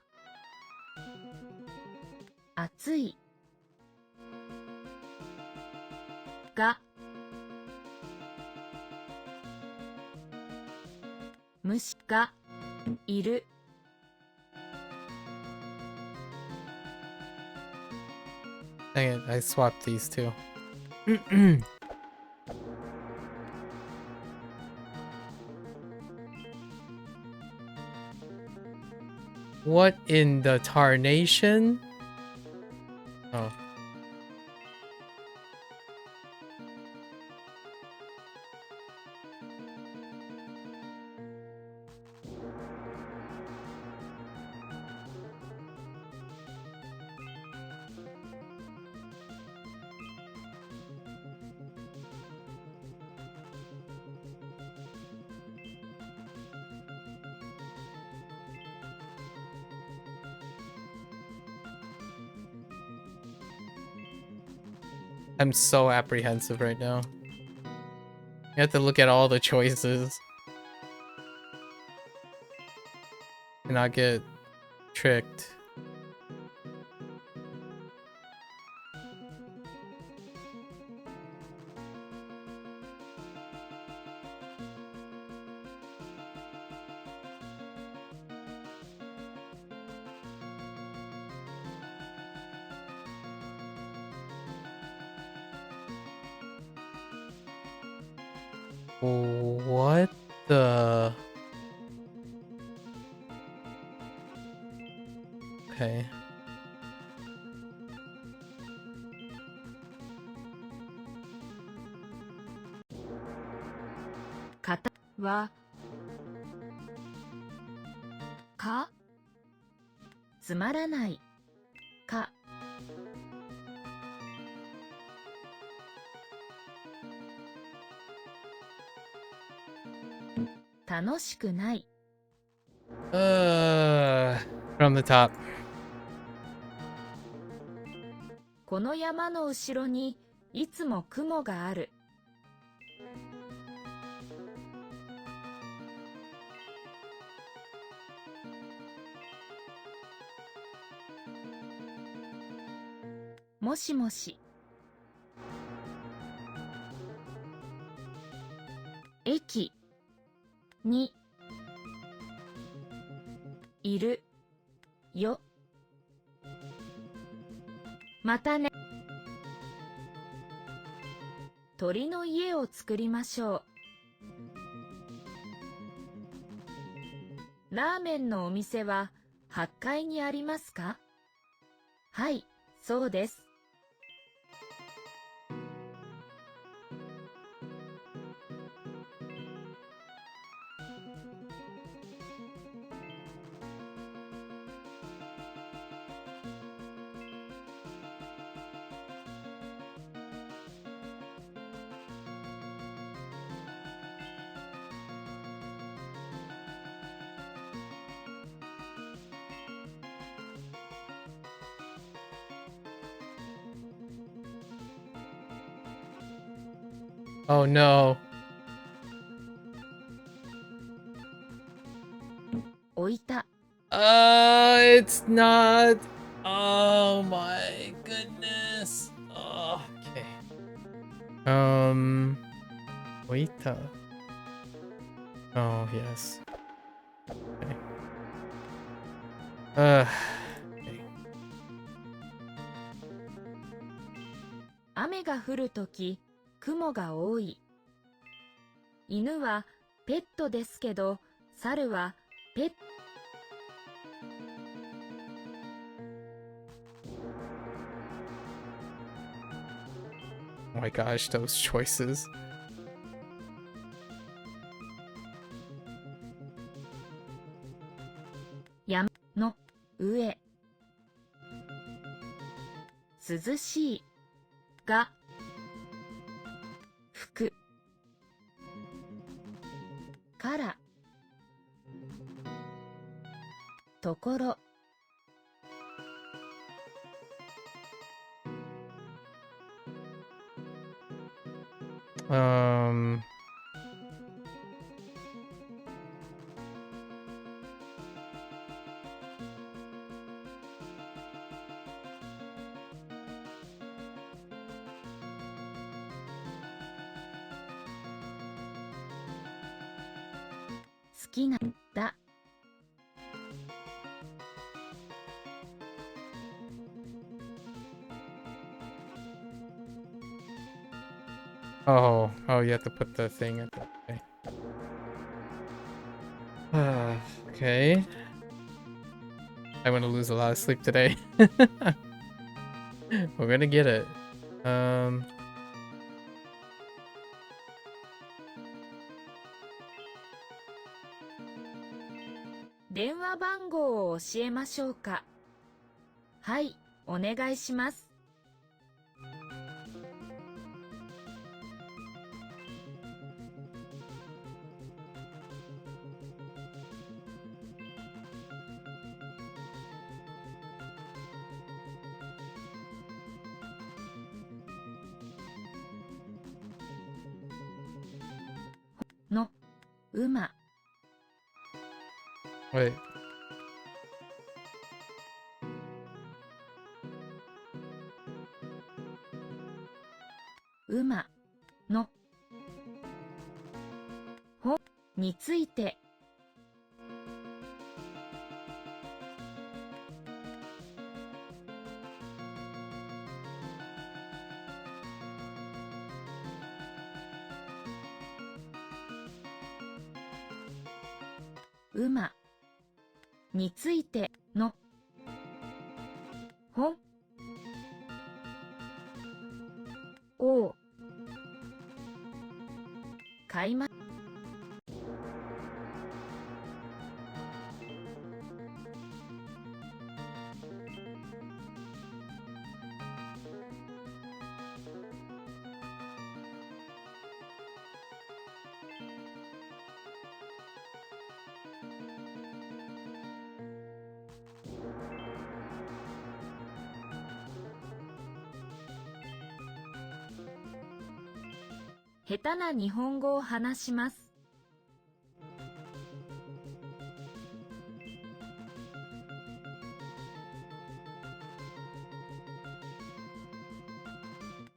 暑いが虫がいる。Dang it, I swapped these two. What in the tarnation? Oh. I'm so apprehensive right now. You have to look at all the choices and not get tricked. What the... Okay. 型はかつまらないか楽しくない From the top. この山の後ろにいつも雲がある。もしもし。駅にいるよ。またね。鳥の家を作りましょう。ラーメンのお店は8階にありますか？はい、そうです。Oh no. 置いた。It's not. Oh my goodness. Oh, okay. Waita. Oh, yes. Okay. Okay. 雨が降るとき、雲が多い。犬はペットですけど、猿はペット。Oh my gosh, those choices. 山の上。涼しいが吹くからところ好きなんだ。Oh, you have to put the thing at the. Okay. I'm gonna lose a lot of sleep today. We're gonna get it. 電話番号を教えましょうか。はい、お願いします。の馬 Wait. 馬のほについて馬についての本を買いま下手な日本語を話します。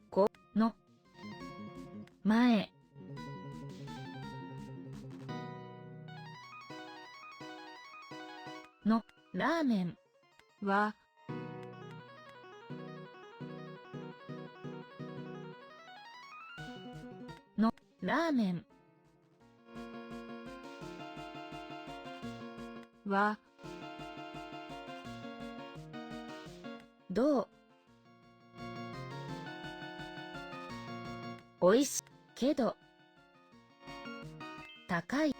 この前のラーメンはのラーメンはどうおいしいけど高い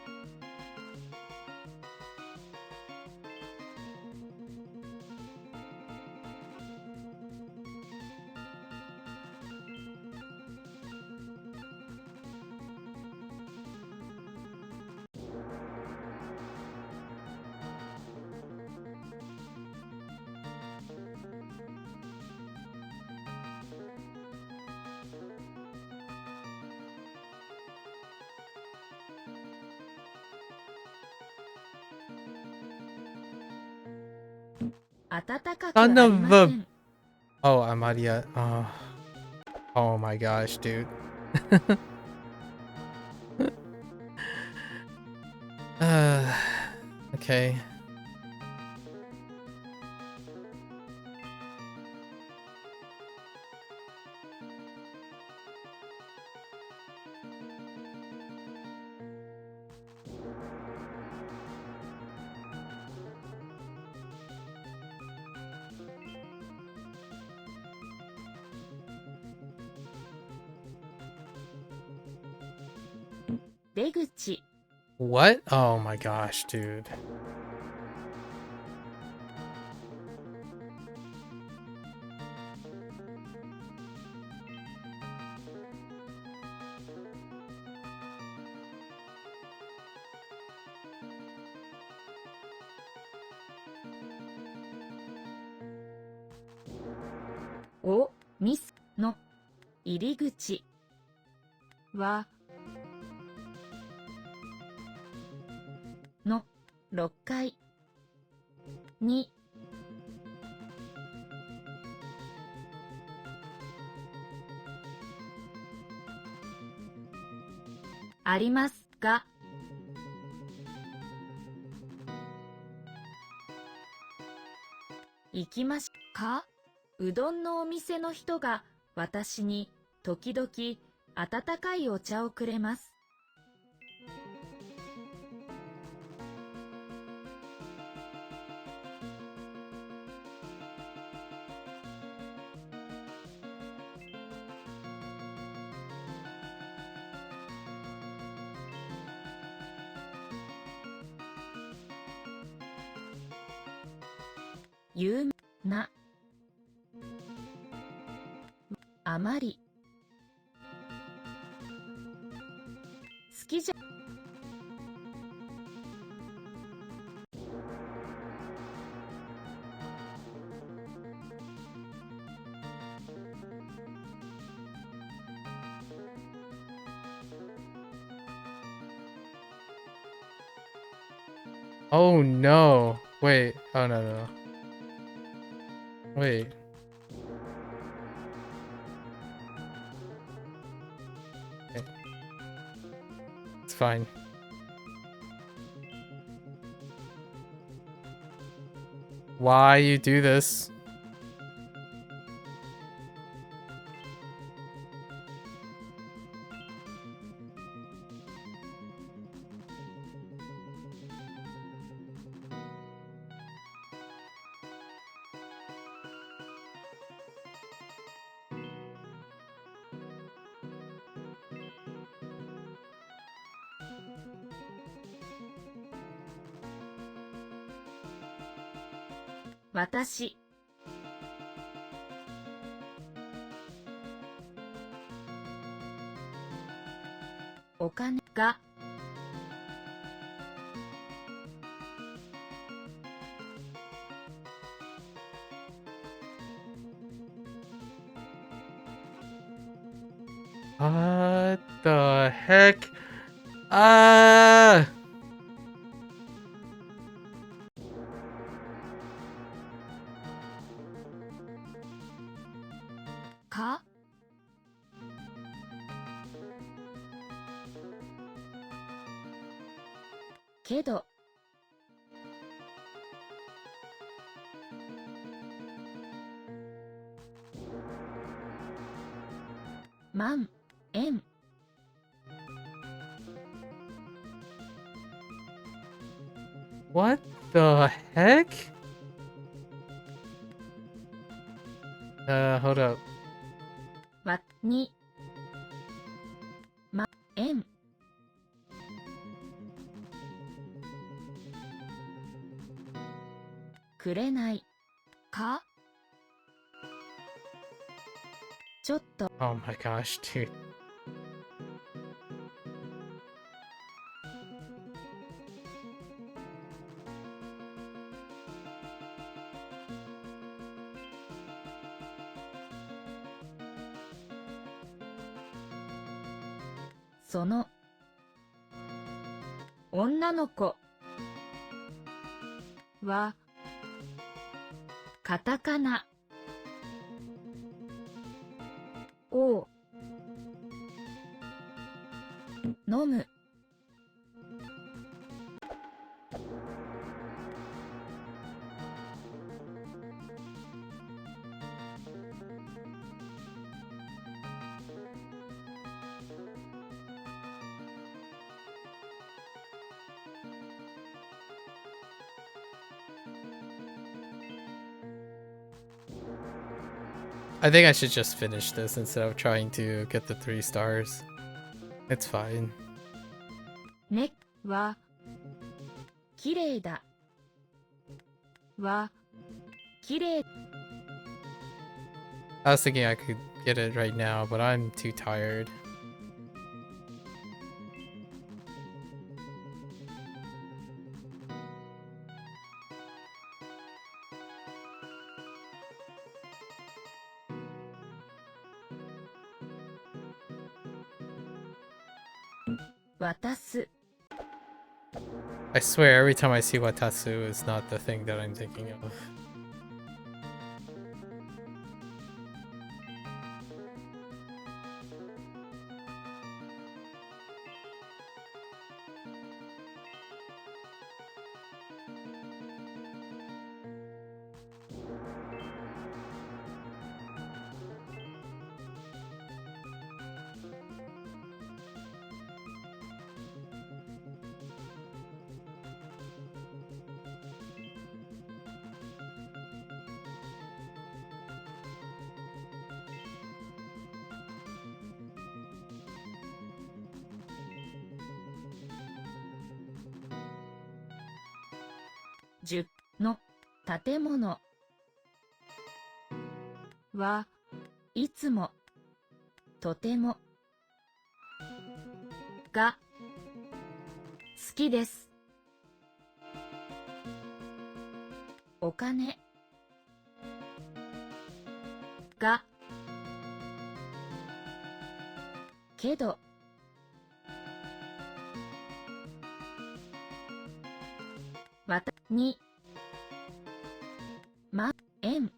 暖かくあり Son of ま a... せん。 Oh, Amadia. Oh my gosh, dude. Okay.「出口 What? Oh my gosh, dude.をミスの入り口はの6階にありますが行きましか？うどんのお店の人が私に時々温かいお茶をくれます。有名なあまり好きじゃOh no. Wait. Oh no, no, no. Wait. Okay. It's fine. Why you do this? 私、お金が、What the heck? Ah! か、けど、万、円、What the heck? Hold up. に、円、くれない、か、ちょっと、Oh my gosh, dude. その、女の子は、カタカナ、を、飲む、I think I should just finish this instead of trying to get the 3 stars. It's fine. ね、は、きれいだ、は、きれい、 I was thinking I could get it right now, but I'm too tired. Watasu. I swear, every time I see Watatsu, it's not the thing that I'm thinking of.10の建物はいつもとてもが好きです。お金がけどわたにま円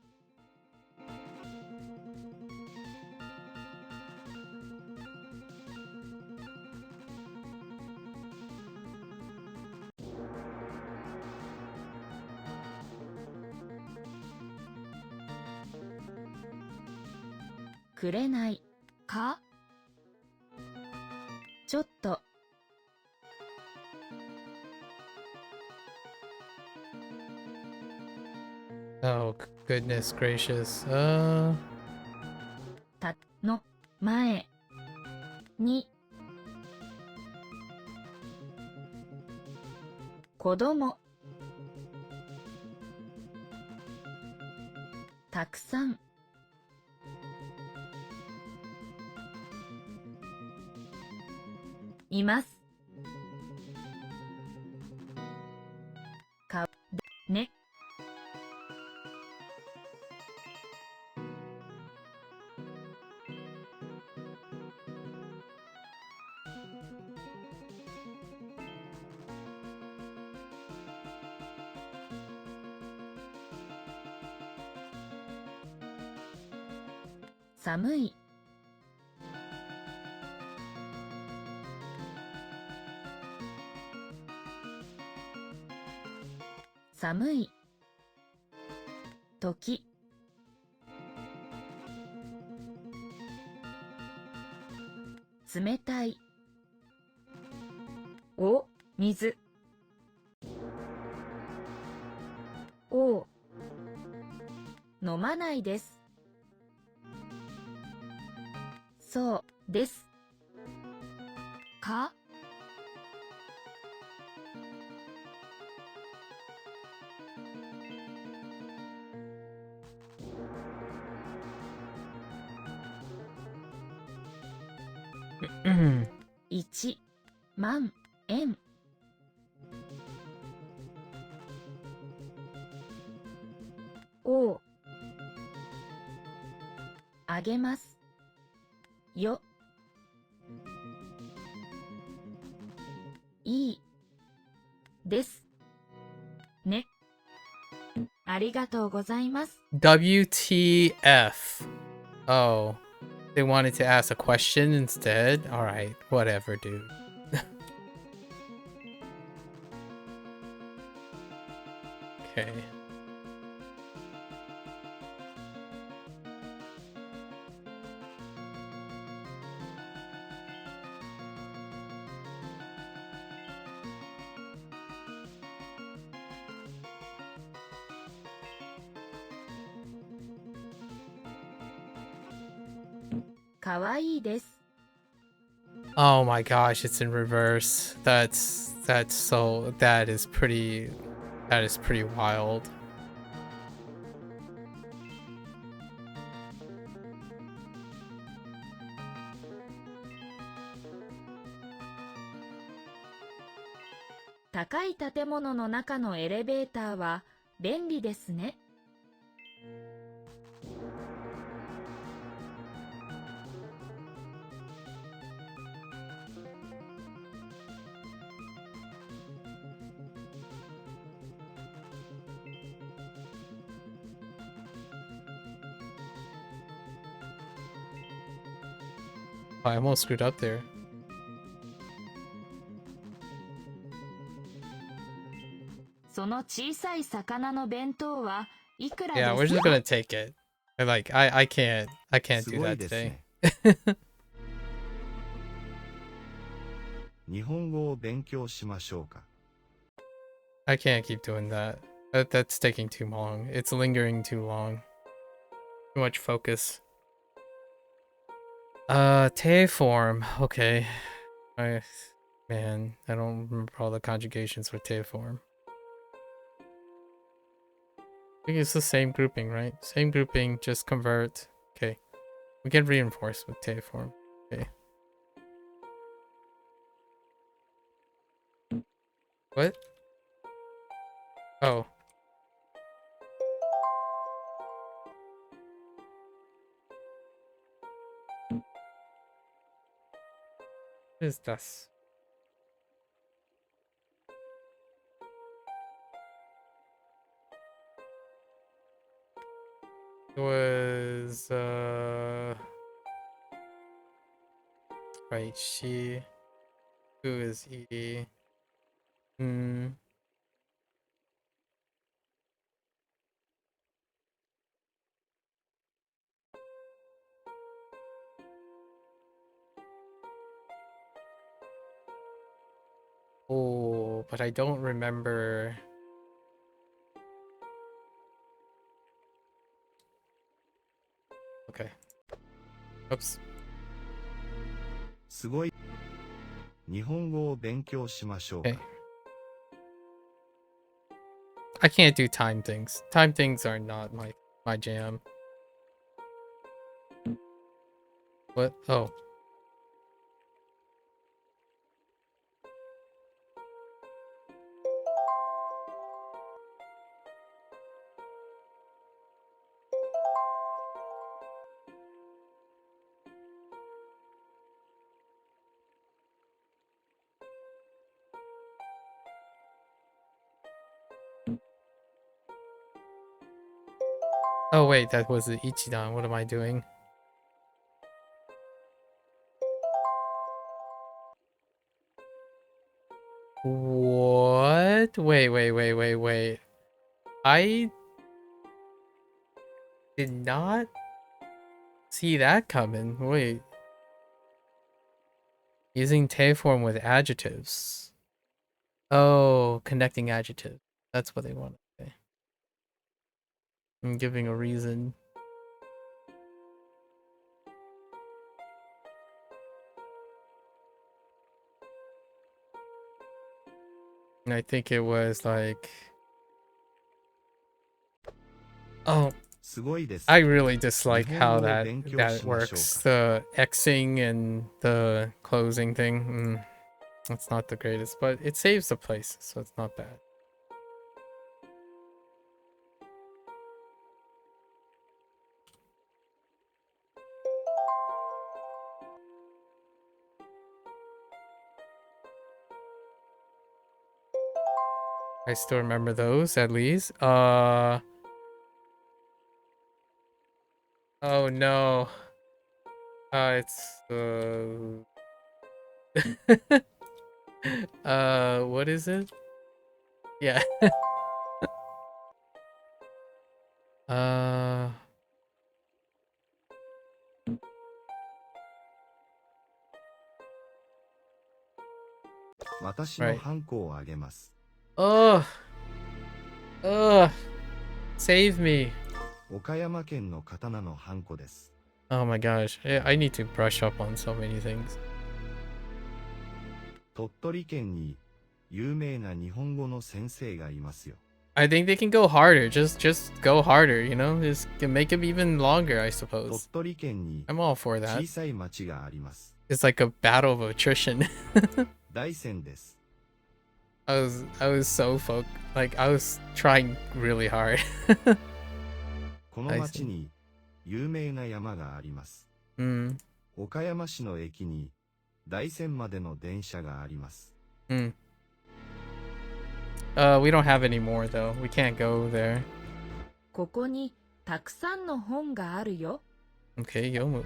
くれないかちょっとOh, goodness gracious. たの前に子供たくさん。います。か、ね。寒い。寒い。時。冷たい。お、水。お、飲まないです。そうです。か1万円。をあげますよ。いいですね。ありがとうございます。WTF. Oh, they wanted to ask a question instead? Alright, whatever, dude. Okay.かわいいです。Oh my gosh, it's in reverse. That is pretty wild.「高い建物の中のエレベーターは便利ですね。I almost screwed up there. その小さい魚の弁当はいくら Yeah, で we're す just か？ gonna take it. I can't す do ごい that です today. ね。日本語を勉強しましょうか。I can't keep doing that. That's taking too long. It's lingering too long. Too much focus. Teiform. Okay. Man, I don't remember all the conjugations for Teiform. I think it's the same grouping, right? Same grouping, just convert. Okay. We can reinforce with Teiform. Okay. What? Oh. What is this? It was right, she, who is E? Oh, but I don't remember. Okay. Oops. すごい。日本語を勉強しましょう Okay. か。I can't do time things. Time things are not my my jam. What? Oh. Oh wait, that was the Ichidan. What am I doing? What? Wait. I did not see that coming. Wait. Using te form with adjectives. Oh, connecting adjective. That's what they want to say. I'm giving a reason. And I think it was like... Oh, I really dislike how that works. The Xing and the closing thing. That's not the greatest, but it saves the places, so it's not bad. I still remember those at least. Oh no. It's what is it? Yeah. Right. Oh. Save me. Oh my gosh. I need to brush up on so many things. I think they can go harder. Just go harder, you know? Just make them even longer, I suppose. I'm all for that. It's like a battle of attrition. I was so like I was trying really hard. この町に有名な山があります。岡山市の駅に大山までの電車があります。We don't have any more though. We can't go there. ここにたくさんの本があるよ。Okay, 読む。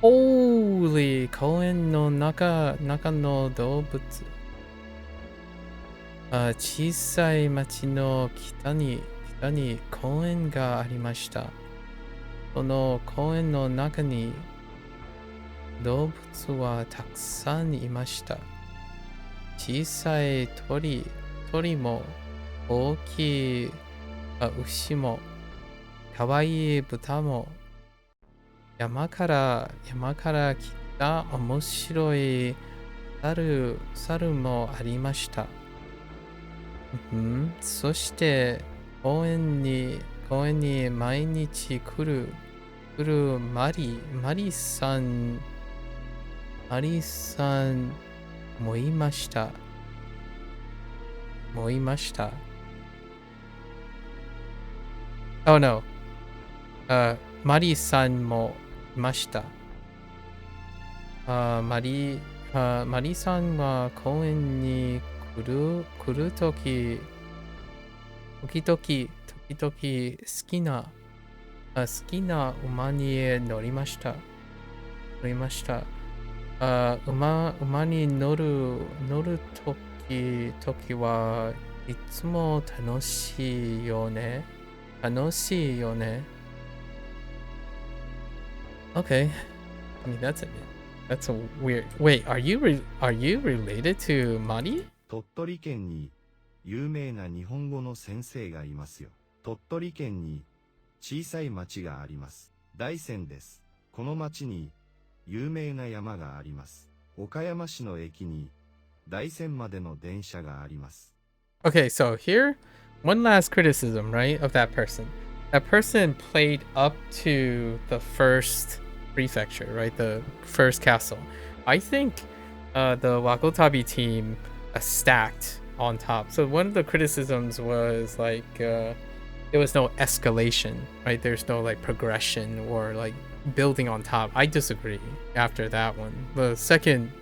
Holy! 公園の中の動物。小さい町の北に公園がありました。その公園の中に動物はたくさんいました。小さい鳥も大きい牛もかわいい豚も山から来た面白い猿もありました。そして公園に毎日来るマリさんもいました。Oh no. マリさんもいました。マリさんは公園に来るとき時々好きな馬に乗りました。馬に乗るときはいつも楽しいよね。Okay. I mean that's a weird. Wait, are you related to Mari? 鳥取県に有名な日本語の先生がいますよ。鳥取県に小さい町があります。大山です。この町に有名な山があります。岡山市の駅に大山までの電車があります。Okay, so here, one last criticism, right, of that person. that person played up to the first prefecture, right? The first castle. I think the Wagotabi team stacked on top. So one of the criticisms was like there was no escalation, right? There's no like progression or like building on top. I disagree after that one. The second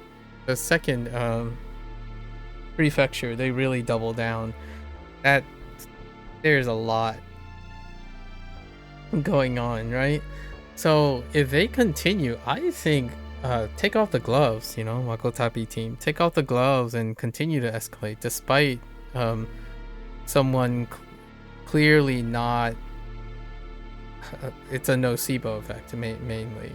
prefecture, they really double down. That there's a lot going on, right? So if they continue, I think take off the gloves, you know, Wagotabi team. Take off the gloves and continue to escalate despite someone clearly not it's a nocebo effect mainly.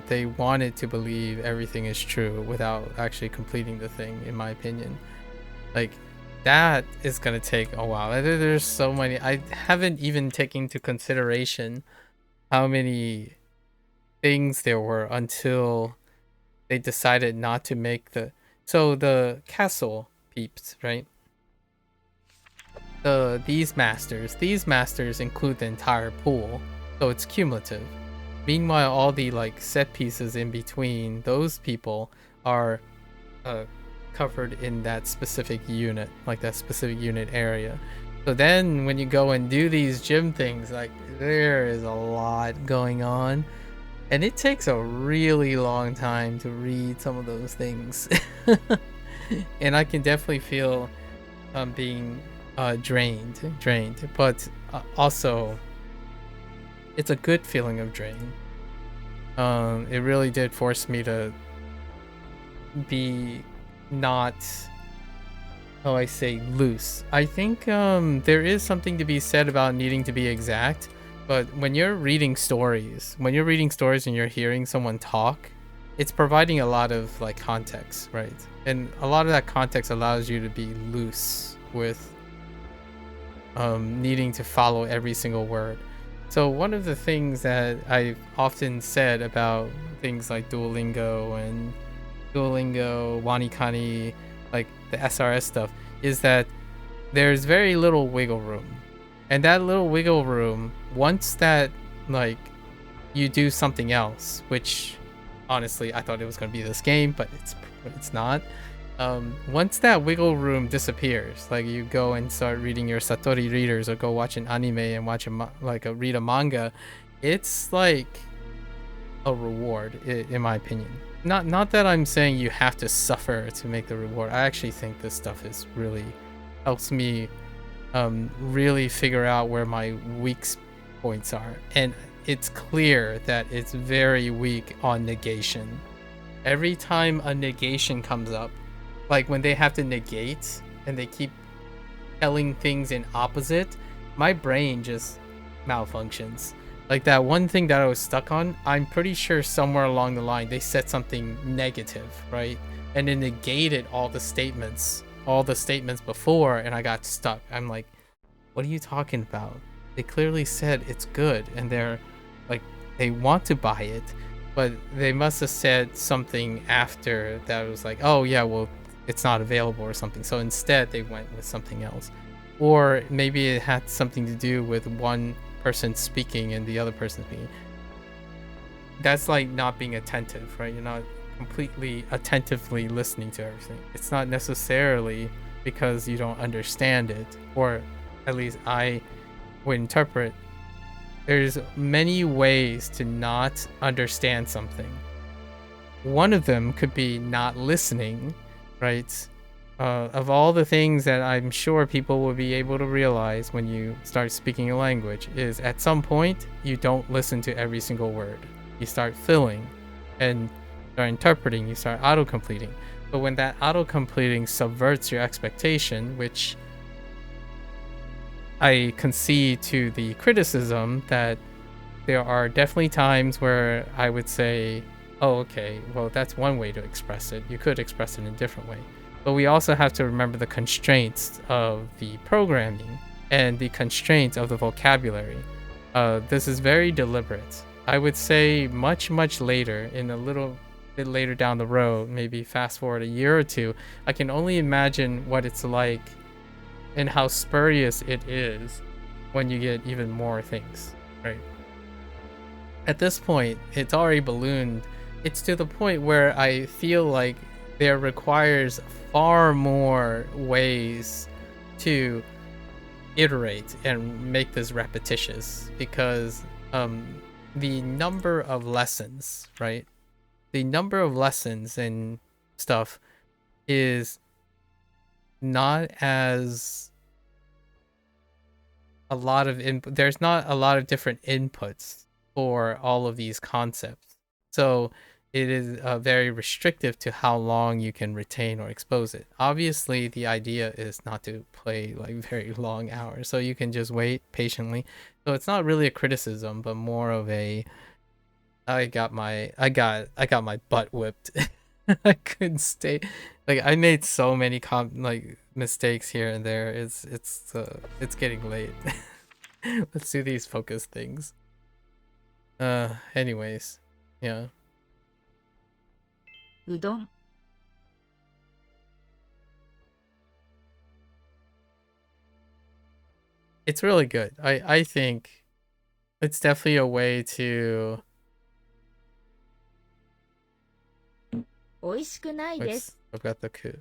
They wanted to believe everything is true without actually completing the thing, in my opinion. Like that is gonna take a while. There's so many. I haven't even taken into consideration how many things there were until they decided not to make the castle peeps, right? These masters include the entire pool, so it's cumulative. Meanwhile, all the like set pieces in between those people are covered in that specific unit, like that specific unit area. So then when you go and do these gym things, like there is a lot going on, and it takes a really long time to read some of those things. And I can definitely feel being drained, but also it's a good feeling of drain. It really did force me to be not, how I say, loose. I think there is something to be said about needing to be exact, but when you're reading stories and you're hearing someone talk, it's providing a lot of like context, right? And a lot of that context allows you to be loose with needing to follow every single word. So one of the things that I've often said about things like Duolingo, Wanikani, like the SRS stuff, is that there's very little wiggle room. And that little wiggle room, once that like you do something else, which honestly I thought it was going to be this game, but it's not. Once that wiggle room disappears, like you go and start reading your Satori readers or go watch an anime and read a manga, it's like a reward, in my opinion. Not that I'm saying you have to suffer to make the reward. I actually think this stuff is really helps me really figure out where my weak points are, and it's clear that it's very weak on negation. Every time a negation comes up, like when they have to negate and they keep telling things in opposite, my brain just malfunctions. Like that one thing that I was stuck on, I'm pretty sure somewhere along the line they said something negative, right? And it negated all the statements before, and I got stuck. I'm like, what are you talking about? They clearly said it's good, and they're like, they want to buy it, but they must have said something after that was like, oh yeah, well, it's not available or something. So instead they went with something else. Or maybe it had something to do with one person speaking and the other person speaking. That's like not being attentive, right? You're not completely attentively listening to everything. It's not necessarily because you don't understand it, or at least I would interpret. There's many ways to not understand something. One of them could be not listening, right? Of all the things that I'm sure people will be able to realize when you start speaking a language, is at some point you don't listen to every single word. You start filling and start interpreting, you start auto-completing. But when that auto-completing subverts your expectation, which I concede to the criticism that there are definitely times where I would say, oh, okay, well, that's one way to express it. You could express it in a different way. But we also have to remember the constraints of the programming and the constraints of the vocabulary. This is very deliberate. I would say much later, in a little bit later down the road, maybe fast forward a year or two, I can only imagine what it's like and how spurious it is when you get even more things. right? At this point, it's already ballooned. It's to the point where I feel like there requires far more ways to iterate and make this repetitious, because the number of lessons, right? The number of lessons and stuff is not as a lot of input. There's not a lot of different inputs for all of these concepts. So it is very restrictive to how long you can retain or expose it. Obviously, the idea is not to play like very long hours, so you can just wait patiently. So it's not really a criticism, but more of a I got my butt whipped. I couldn't stay. Like I made so many mistakes here and there. It's getting late. Let's do these focus things. Anyways, yeah. うどん It's really good. I think it's definitely a way to 美味しくないです I've got the coup.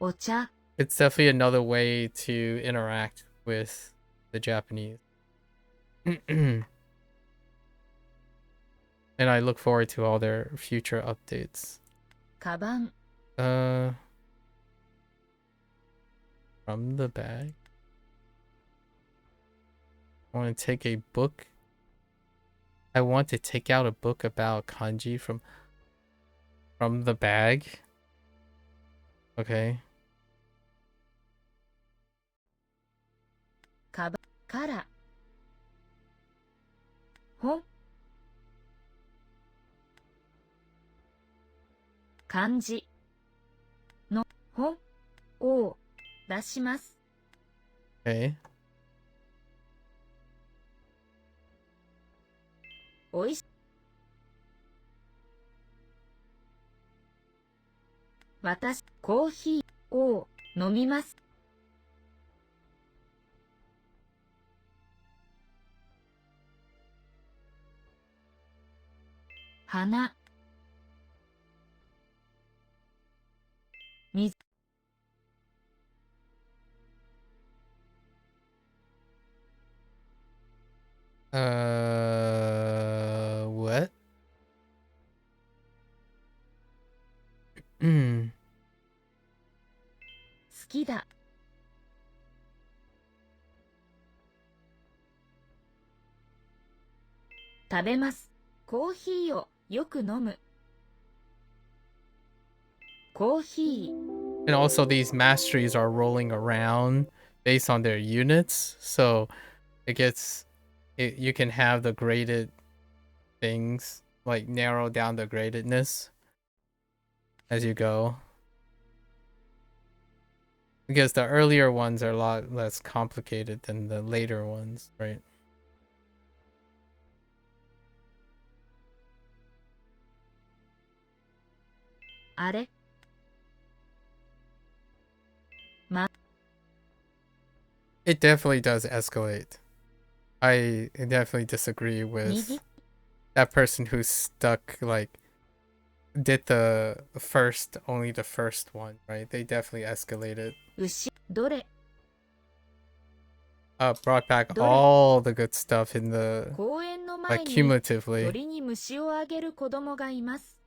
お茶 It's definitely another way to interact with the Japanese. And I look forward to all their future updates. カバン From the bag. I want to take a book. I want to take out a book about kanji from the bag. Okay. カバンから本漢字の本を出します Okay. おいし私コーヒーを飲みます花水 What? 好きだ食べますコーヒーをよく飲むコーヒー And also these masteries are rolling around based on their units, so you can have the graded things, like narrow down the gradedness as you go. Because the earlier ones are a lot less complicated than the later ones, right? It definitely does escalate. I definitely disagree with that person who's stuck, like, did only the first one, right? They definitely escalated. 牛どれ Brought back all the good stuff in the 公園の like 前に cumulatively. 鳥に虫をあげる子供がいます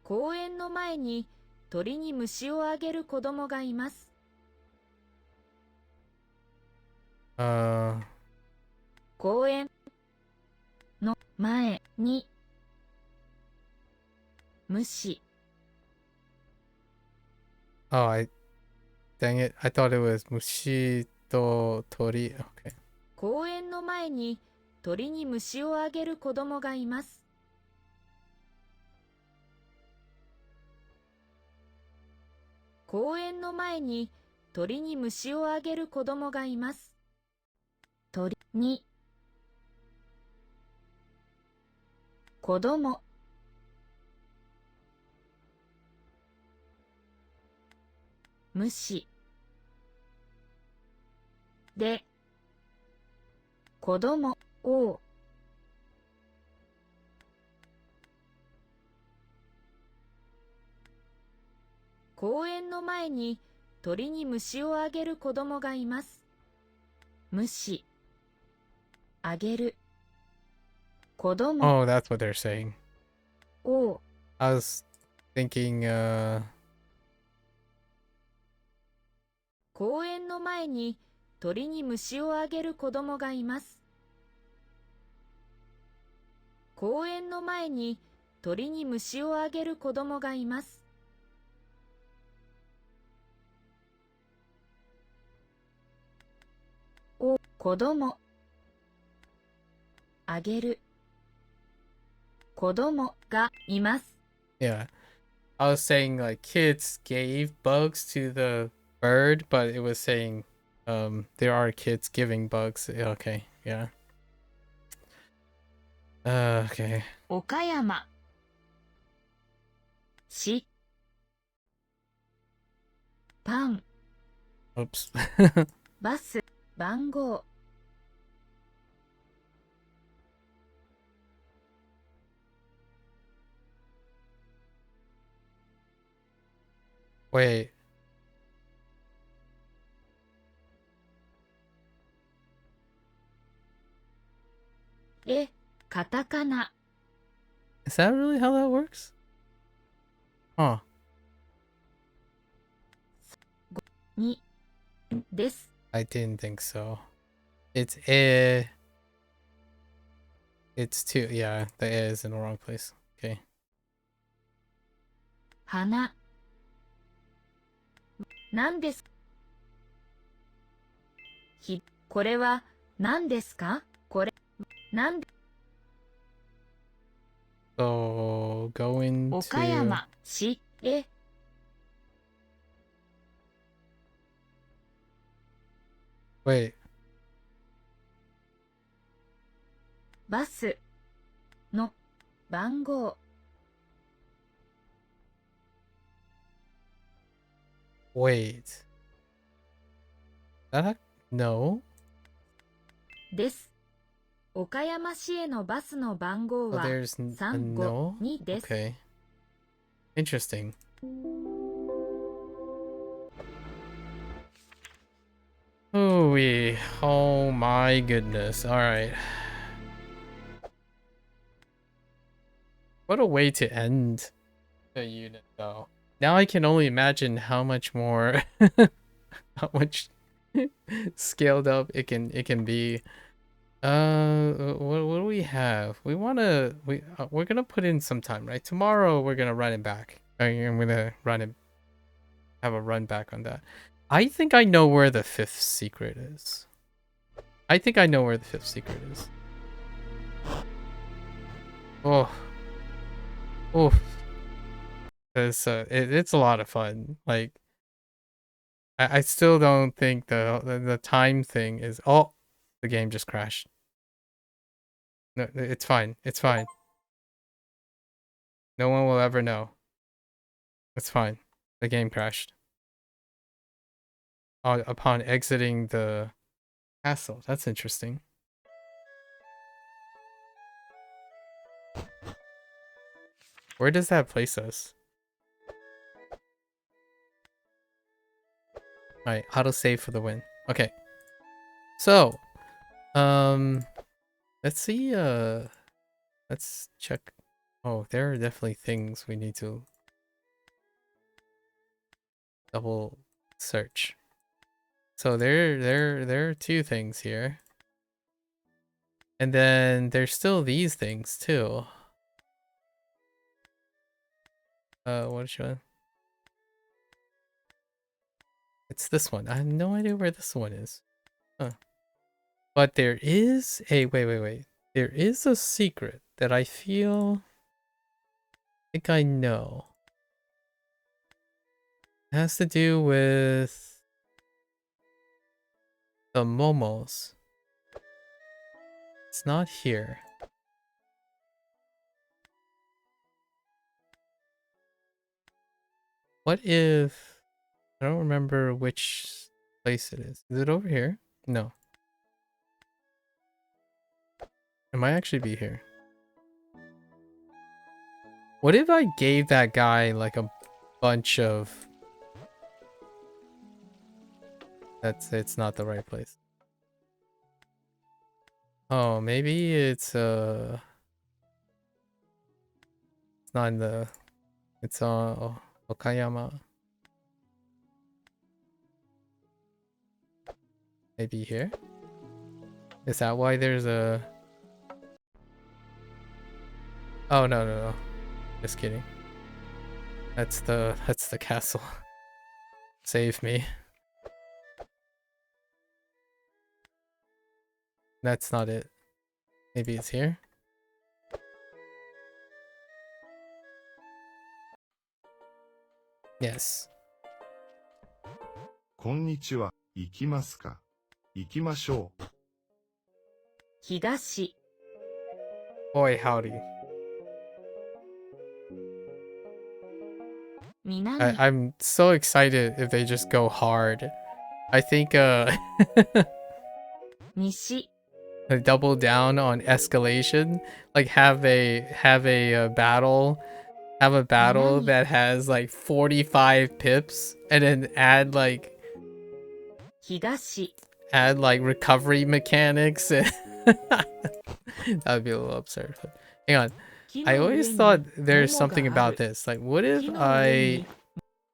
公園の前に鳥に虫をあげる子供がいます 公園の前に虫 Oh, dang it. I thought it was mushi to tori. Okay. 公園の前に鳥に虫をあげる子供がいます公園の前に鳥に虫をあげる子供がいます鳥に子供虫で、子供を、公園の前に鳥に虫をあげる子供がいます。虫、あげる、子供 Oh, that's what they're saying. を、I was thinking, 公園の前に鳥に虫をあげる子供がいます。公園の前に鳥に虫をあげる子供がいます。を、子供、あげる、子供がいます。 yeah. I was saying like kids gave bugs to the bird, but it was saying there are kids giving bugs. Okay, yeah. Okay. 岡山、し、パン、 Oops. バス、番号、 Wait. え、カタカナ、 Is that really how that works? Huh. に、です。 I didn't think so. It's It's two. Yeah, the is in the wrong place. Okay. 花、なんです。これは何ですか？これ、なんで、 So go into 岡山、し、え、 wait. バスの番号、 Wait. That no? です。岡山市へのバスの番号 Oh, は there's a no? 352です。 Okay. Interesting. Ooh-wee. Oh my goodness. All right. What a way to end the unit, though. Now I can only imagine how much more, how much scaled up it can be. What do we have? We're gonna put in some time, right? Tomorrow we're gonna run it back. I'm gonna have a run back on that. I think I know where the fifth secret is. I think I know where the fifth secret is. Oh, oh, it's a lot of fun. Like I still don't think the time thing is. Oh, the game just crashed. No, it's fine. It's fine. No one will ever know. It's fine. The game crashed. Upon exiting the castle. That's interesting. Where does that place us? Alright, autosave for the win. Okay. So, let's see, let's check. Oh, there are definitely things we need to double search. So there are two things here. And then there's still these things too. What is one? It's this one. I have no idea where this one is. Huh. But there is a wait. There is a secret that I think I know. It has to do with the momos. It's not here. What if I don't remember which place it is? Is it over here? No. It might actually be here. What if I gave that guy like a bunch of... It's not the right place. Oh, maybe it's not in the... It's Okayama. Maybe here? Is that why there's a... Oh, no. Just kidding. That's the castle. Save me. That's not it. Maybe it's here? Yes. こんにちは。行きますか？行きましょう。東 Boy, howdy. 南 I'm so excited if they just go hard. I think西 double down on escalation. Like have a battle. Have a battle Nani? that has like 45 pips and then add like 東 recovery mechanics. That would be a little absurd. But hang on. I always thought there's something about this. Like, what if I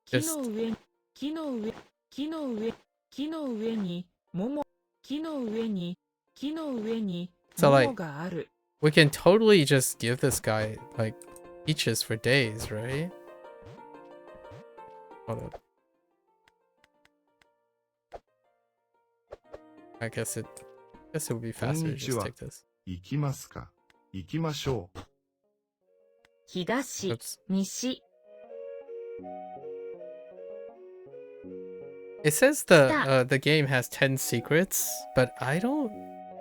just... 木の上に桃 So like, がある we can totally just give this guy like peaches for days, right? Hold up. I guess it would be faster to just take this. 行きますか？行きましょう。東 Oops. 西 It says the game has 10 secrets, but I don't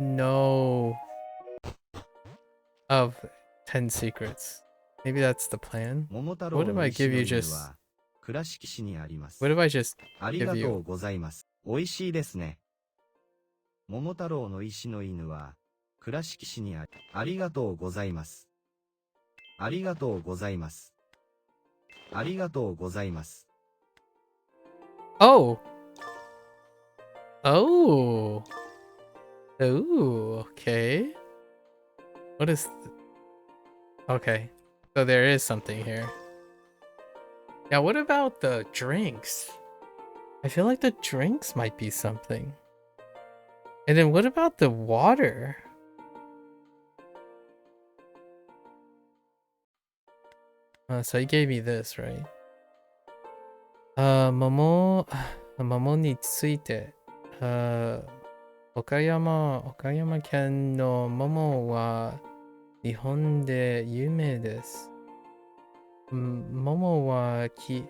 know of 10 secrets. Maybe that's the plan. 桃太 What 郎 if の I 石 give の you 犬 just... は倉敷市にあります。 What if I just あり give がと you... うございます。美味しいですね。桃太郎の石の犬は倉敷市にあり、ありがとうございます。ありがとうございます。ありがとうございます。 Oh! Oh! Ooh, okay. What is... Okay. So there is something here. Now what about the drinks? I feel like the drinks might be something. And then what about the water? So he gave me this, right? 桃について、岡山県の桃は日本で有名です。桃は木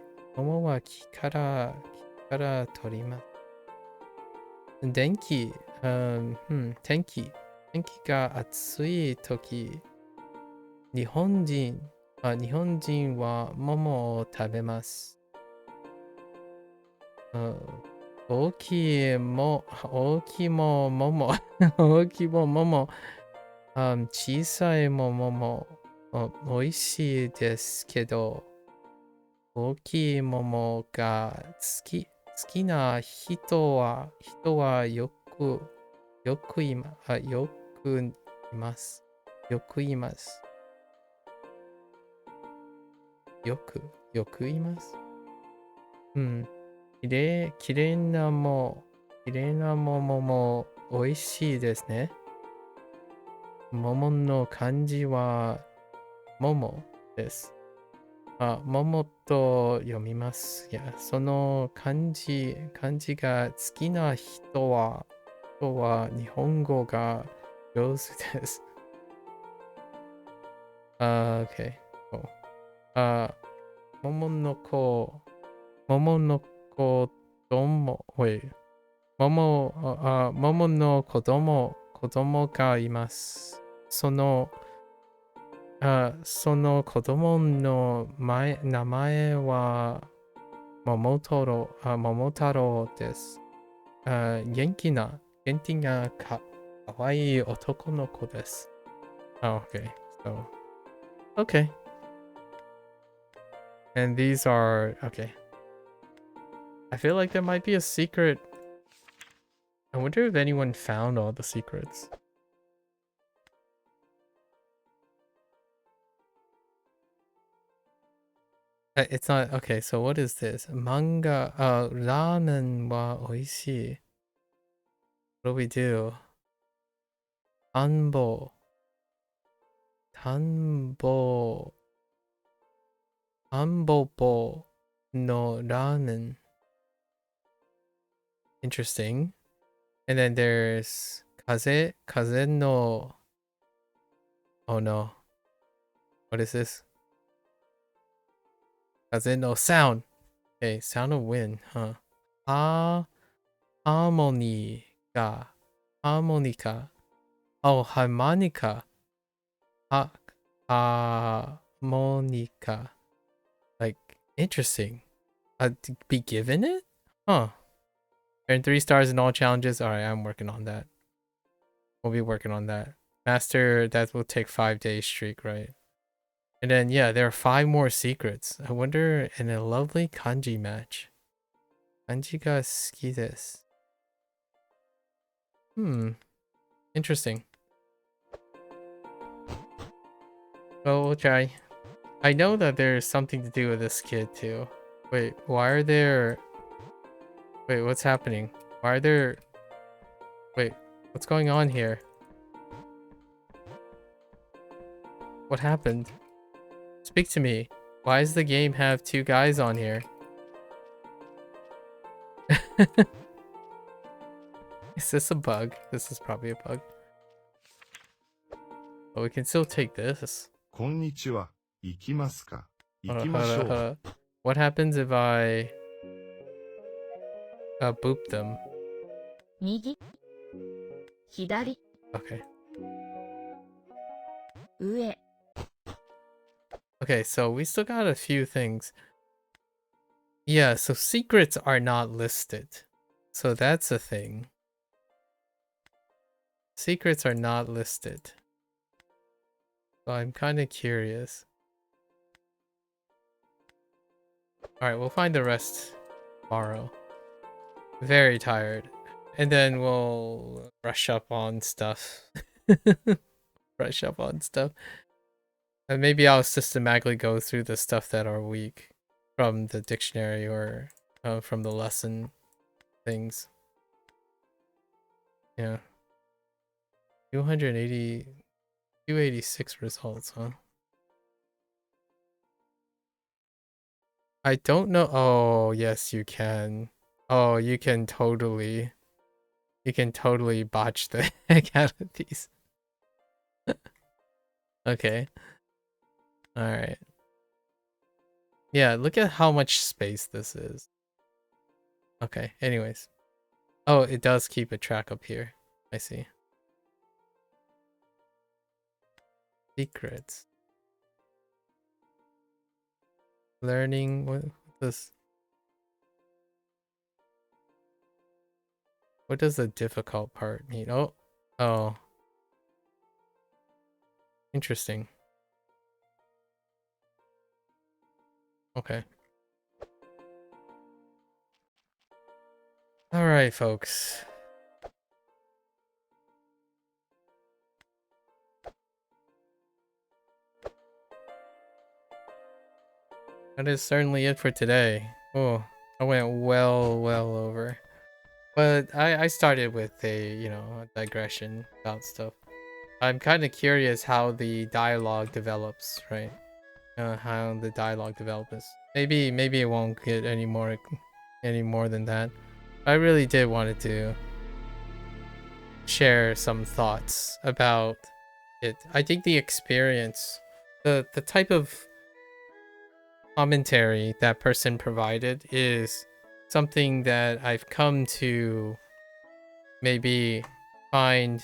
から取ります。天気が暑い時、日本人は桃を食べます。大きいも桃小さい桃も美味しいですけど、大きい桃が好きな人はよくいます。よくいます。きれいな桃も美味しいですね。桃の漢字は桃です。桃と読みます。いや、その漢字が好きな人は日本語が上手です。Okay. Cool. 桃の子供の子供がいます。その子供の名前は桃太郎です。元気な Painting a kawaii otoko no ko desu. Oh, okay. So, okay. And these are okay. I feel like there might be a secret. I wonder if anyone found all the secrets. It's not okay. So what is this? Manga. Ramen wa oishii. What do we do? Tanbo. Tanbo. Tanbobo no ramen. Interesting. And then there's kaze no. Oh no. What is this? Kaze no sound. Okay, sound of wind, huh? Harmonica. Harmonica. Oh, harmonica. Harmonica. Like, interesting. Be given it? Huh. Earn 3 stars in all challenges. Alright, I'm working on that. We'll be working on that. Master, that will take 5-day streak, right? And then, yeah, there are 5 more secrets. I wonder, in a lovely kanji match. Kanji ga suki desu. Interesting. Well, we'll try. I know that there's something to do with this kid, too. Wait, why are there... Wait, what's happening? Why are there... Wait, what's going on here? What happened? Speak to me. Why does the game have 2 guys on here? Is this a bug? This is probably a bug. But we can still take this. こんにちは。行きますか。行 Hold き on, ま hold しょ on, う。 hold on. What happens if I boop them? 右、左、 Okay. 上、 Okay, so we still got a few things. Yeah, so secrets are not listed. So that's a thing. Secrets are not listed. So I'm kind of curious. Alright, we'll find the rest tomorrow. Very tired. And then we'll brush up on stuff. Brush up on stuff. And maybe I'll systematically go through the stuff that are weak from the dictionary or from the lesson things. Yeah. 286 results, huh? I don't know. Oh, yes, you can. Oh, you can totally botch the heck out of these. Okay. Alright. Yeah, look at how much space this is. Okay, anyways. Oh, it does keep a track up here. I see. Secrets. Learning, what this? What does the difficult part mean? Oh. Interesting. Okay. Alright, folks. That is certainly it for today. Oh, I went well over. But I started with a, a digression about stuff. I'm kind of curious how the dialogue develops, right? How the dialogue develops. Maybe it won't get any more than that. I really did wanted to share some thoughts about it. I think the experience, the type of commentary that person provided is something that I've come to maybe find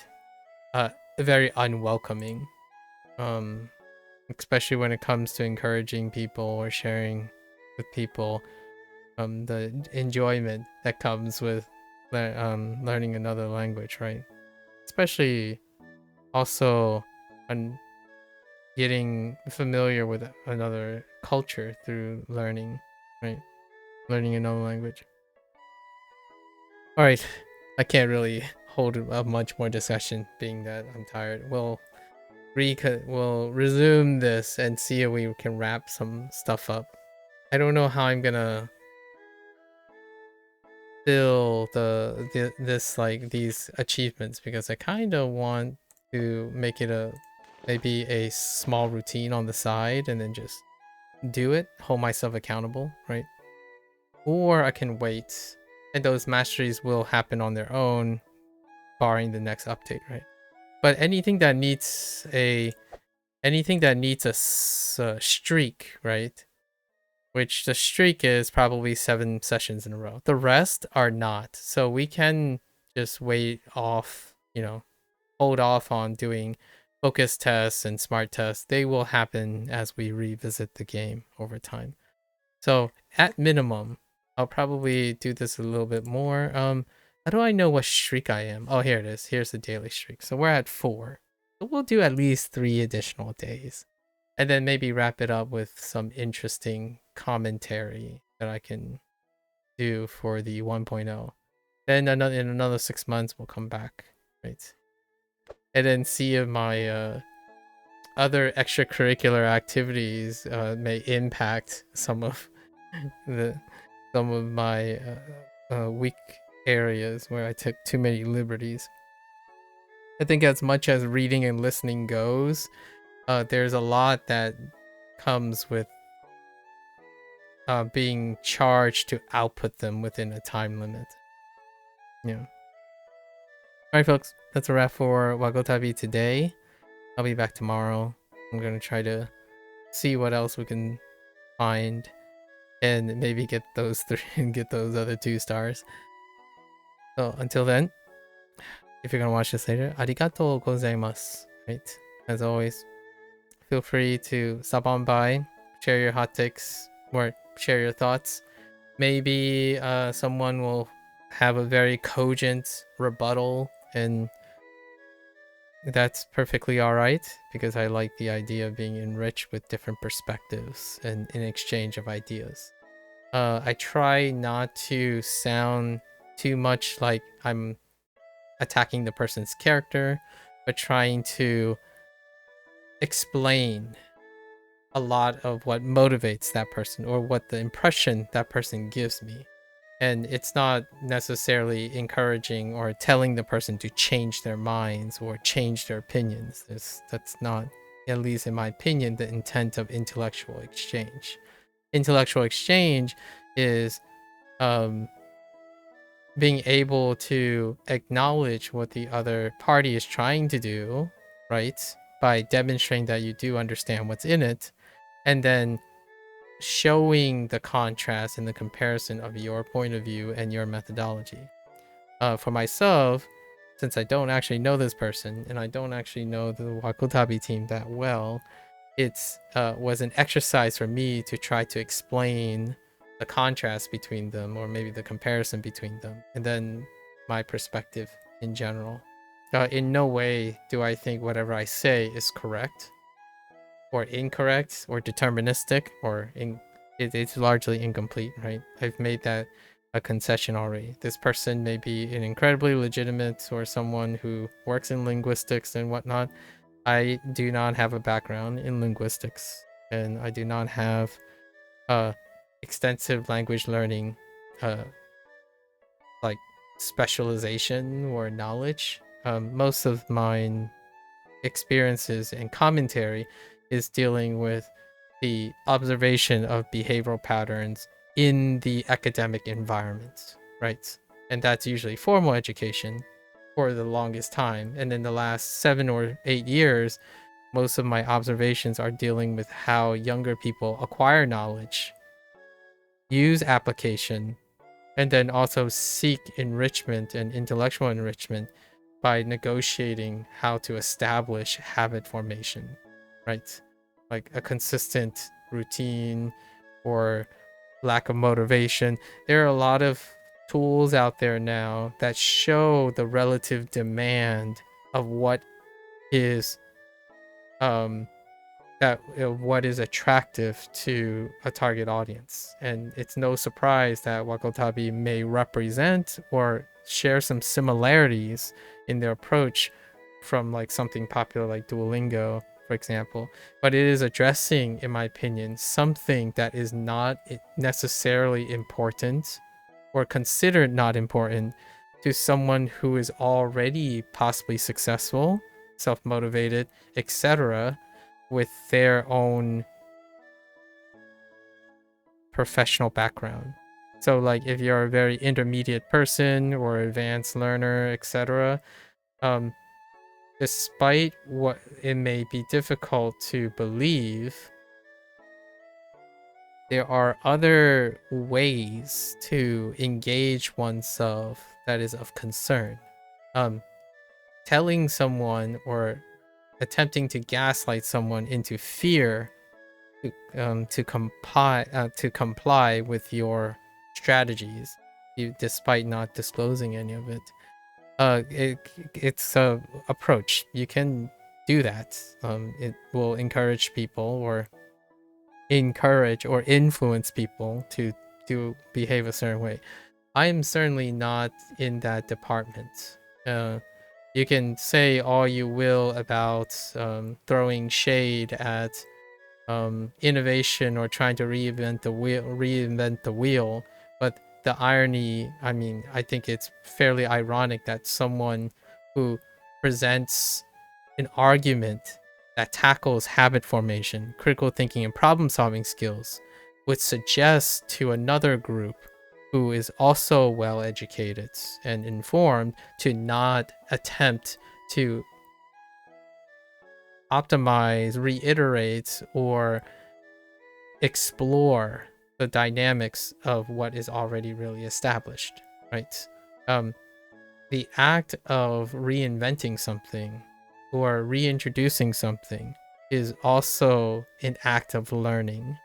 very unwelcoming, especially when it comes to encouraging people or sharing with people the enjoyment that comes with learning another language, right? Especially also getting familiar with another culture through learning, right? Learning another language. All right, I can't really hold up much more discussion, being that I'm tired. We'll resume this and see if we can wrap some stuff up. I don't know how I'm gonna fill this like these achievements, because I kind of want to make it maybe a small routine on the side and then just do it, hold myself accountable, right? Or I can wait, and those masteries will happen on their own, barring the next update, right? But anything that needs a streak, right? Which the streak is probably 7 sessions in a row. The rest are not. So we can just wait off, hold off on doing focus tests and smart tests. They will happen as we revisit the game over time. So at minimum, I'll probably do this a little bit more. How do I know what streak I am? Oh, here it is. Here's the daily streak. So we're at 4. So we'll do at least 3 additional days. And then maybe wrap it up with some interesting commentary that I can do for the 1.0. Then in another 6 months, we'll come back, right? And then see if my other extracurricular activities may impact some of my weak areas where I took too many liberties. I think as much as reading and listening goes, there's a lot that comes with being charged to output them within a time limit. Yeah. Alright, folks, that's a wrap for Wagotabi today. I'll be back tomorrow. I'm gonna try to see what else we can find and maybe get those 3 and get those other 2 stars. So until then, if you're gonna watch this later, arigatou gozaimasu. Right? As always, feel free to stop on by, share your hot takes, or share your thoughts. Maybe someone will have a very cogent rebuttal, and that's perfectly alright, because I like the idea of being enriched with different perspectives and in exchange of ideas. I try not to sound too much like I'm attacking the person's character, but trying to explain a lot of what motivates that person or what the impression that person gives me. And it's not necessarily encouraging or telling the person to change their minds or change their opinions. That's not, at least in my opinion, the intent of intellectual exchange. Intellectual exchange is being able to acknowledge what the other party is trying to do, right? By demonstrating that you do understand what's in it, and then showing the contrast and the comparison of your point of view and your methodology. For myself, since I don't actually know this person and I don't actually know the Wagotabi team that well, it was an exercise for me to try to explain the contrast between them, or maybe the comparison between them, and then my perspective in general. In no way do I think whatever I say is correct or incorrect or deterministic, or it's largely incomplete, right? I've made that a concession already. This person may be an incredibly legitimate or someone who works in linguistics and whatnot. I do not have a background in linguistics, and I do not have extensive language learning like specialization or knowledge. Most of mine experiences and commentary is dealing with the observation of behavioral patterns in the academic environment, right? And that's usually formal education for the longest time. And in the last 7 or 8 years, most of my observations are dealing with how younger people acquire knowledge, use application, and then also seek enrichment and intellectual enrichment by negotiating how to establish habit formation, right? Like a consistent routine or lack of motivation. There are a lot of tools out there now that show the relative demand of what is what is attractive to a target audience. And it's no surprise that Wagotabi may represent or share some similarities in their approach from like something popular like Duolingo, for example. But it is addressing, in my opinion, something that is not necessarily important or considered not important to someone who is already possibly successful, self-motivated, etc., with their own professional background. So like if you're a very intermediate person or advanced learner, etc., despite what it may be difficult to believe, there are other ways to engage oneself that is of concern. Telling someone or attempting to gaslight someone into fear to comply with your strategies, despite not disclosing any of it. It's a approach. You can do that. It will encourage people or influence people to behave a certain way. I am certainly not in that department. You can say all you will about throwing shade at innovation or trying to reinvent the wheel, but the irony, I mean, I think it's fairly ironic that someone who presents an argument that tackles habit formation, critical thinking, and problem solving skills would suggest to another group who is also well educated and informed to not attempt to optimize, reiterate, or explore the dynamics of what is already really established, right? The act of reinventing something or reintroducing something is also an act of learning.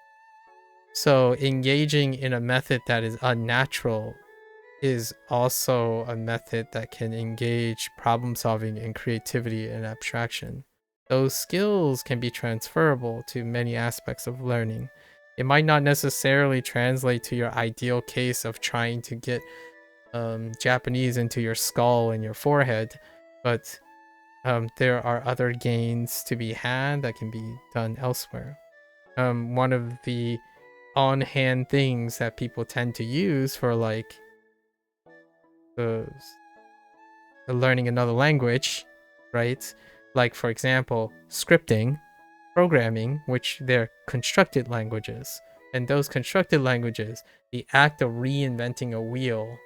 So engaging in a method that is unnatural is also a method that can engage problem solving and creativity and abstraction. Those skills can be transferable to many aspects of learning. It might not necessarily translate to your ideal case of trying to get Japanese into your skull and your forehead, but there are other gains to be had that can be done elsewhere. One of the on-hand things that people tend to use for like the learning another language, right? Like for example, scripting, programming, which they're constructed languages. And those constructed languages, the act of reinventing a wheel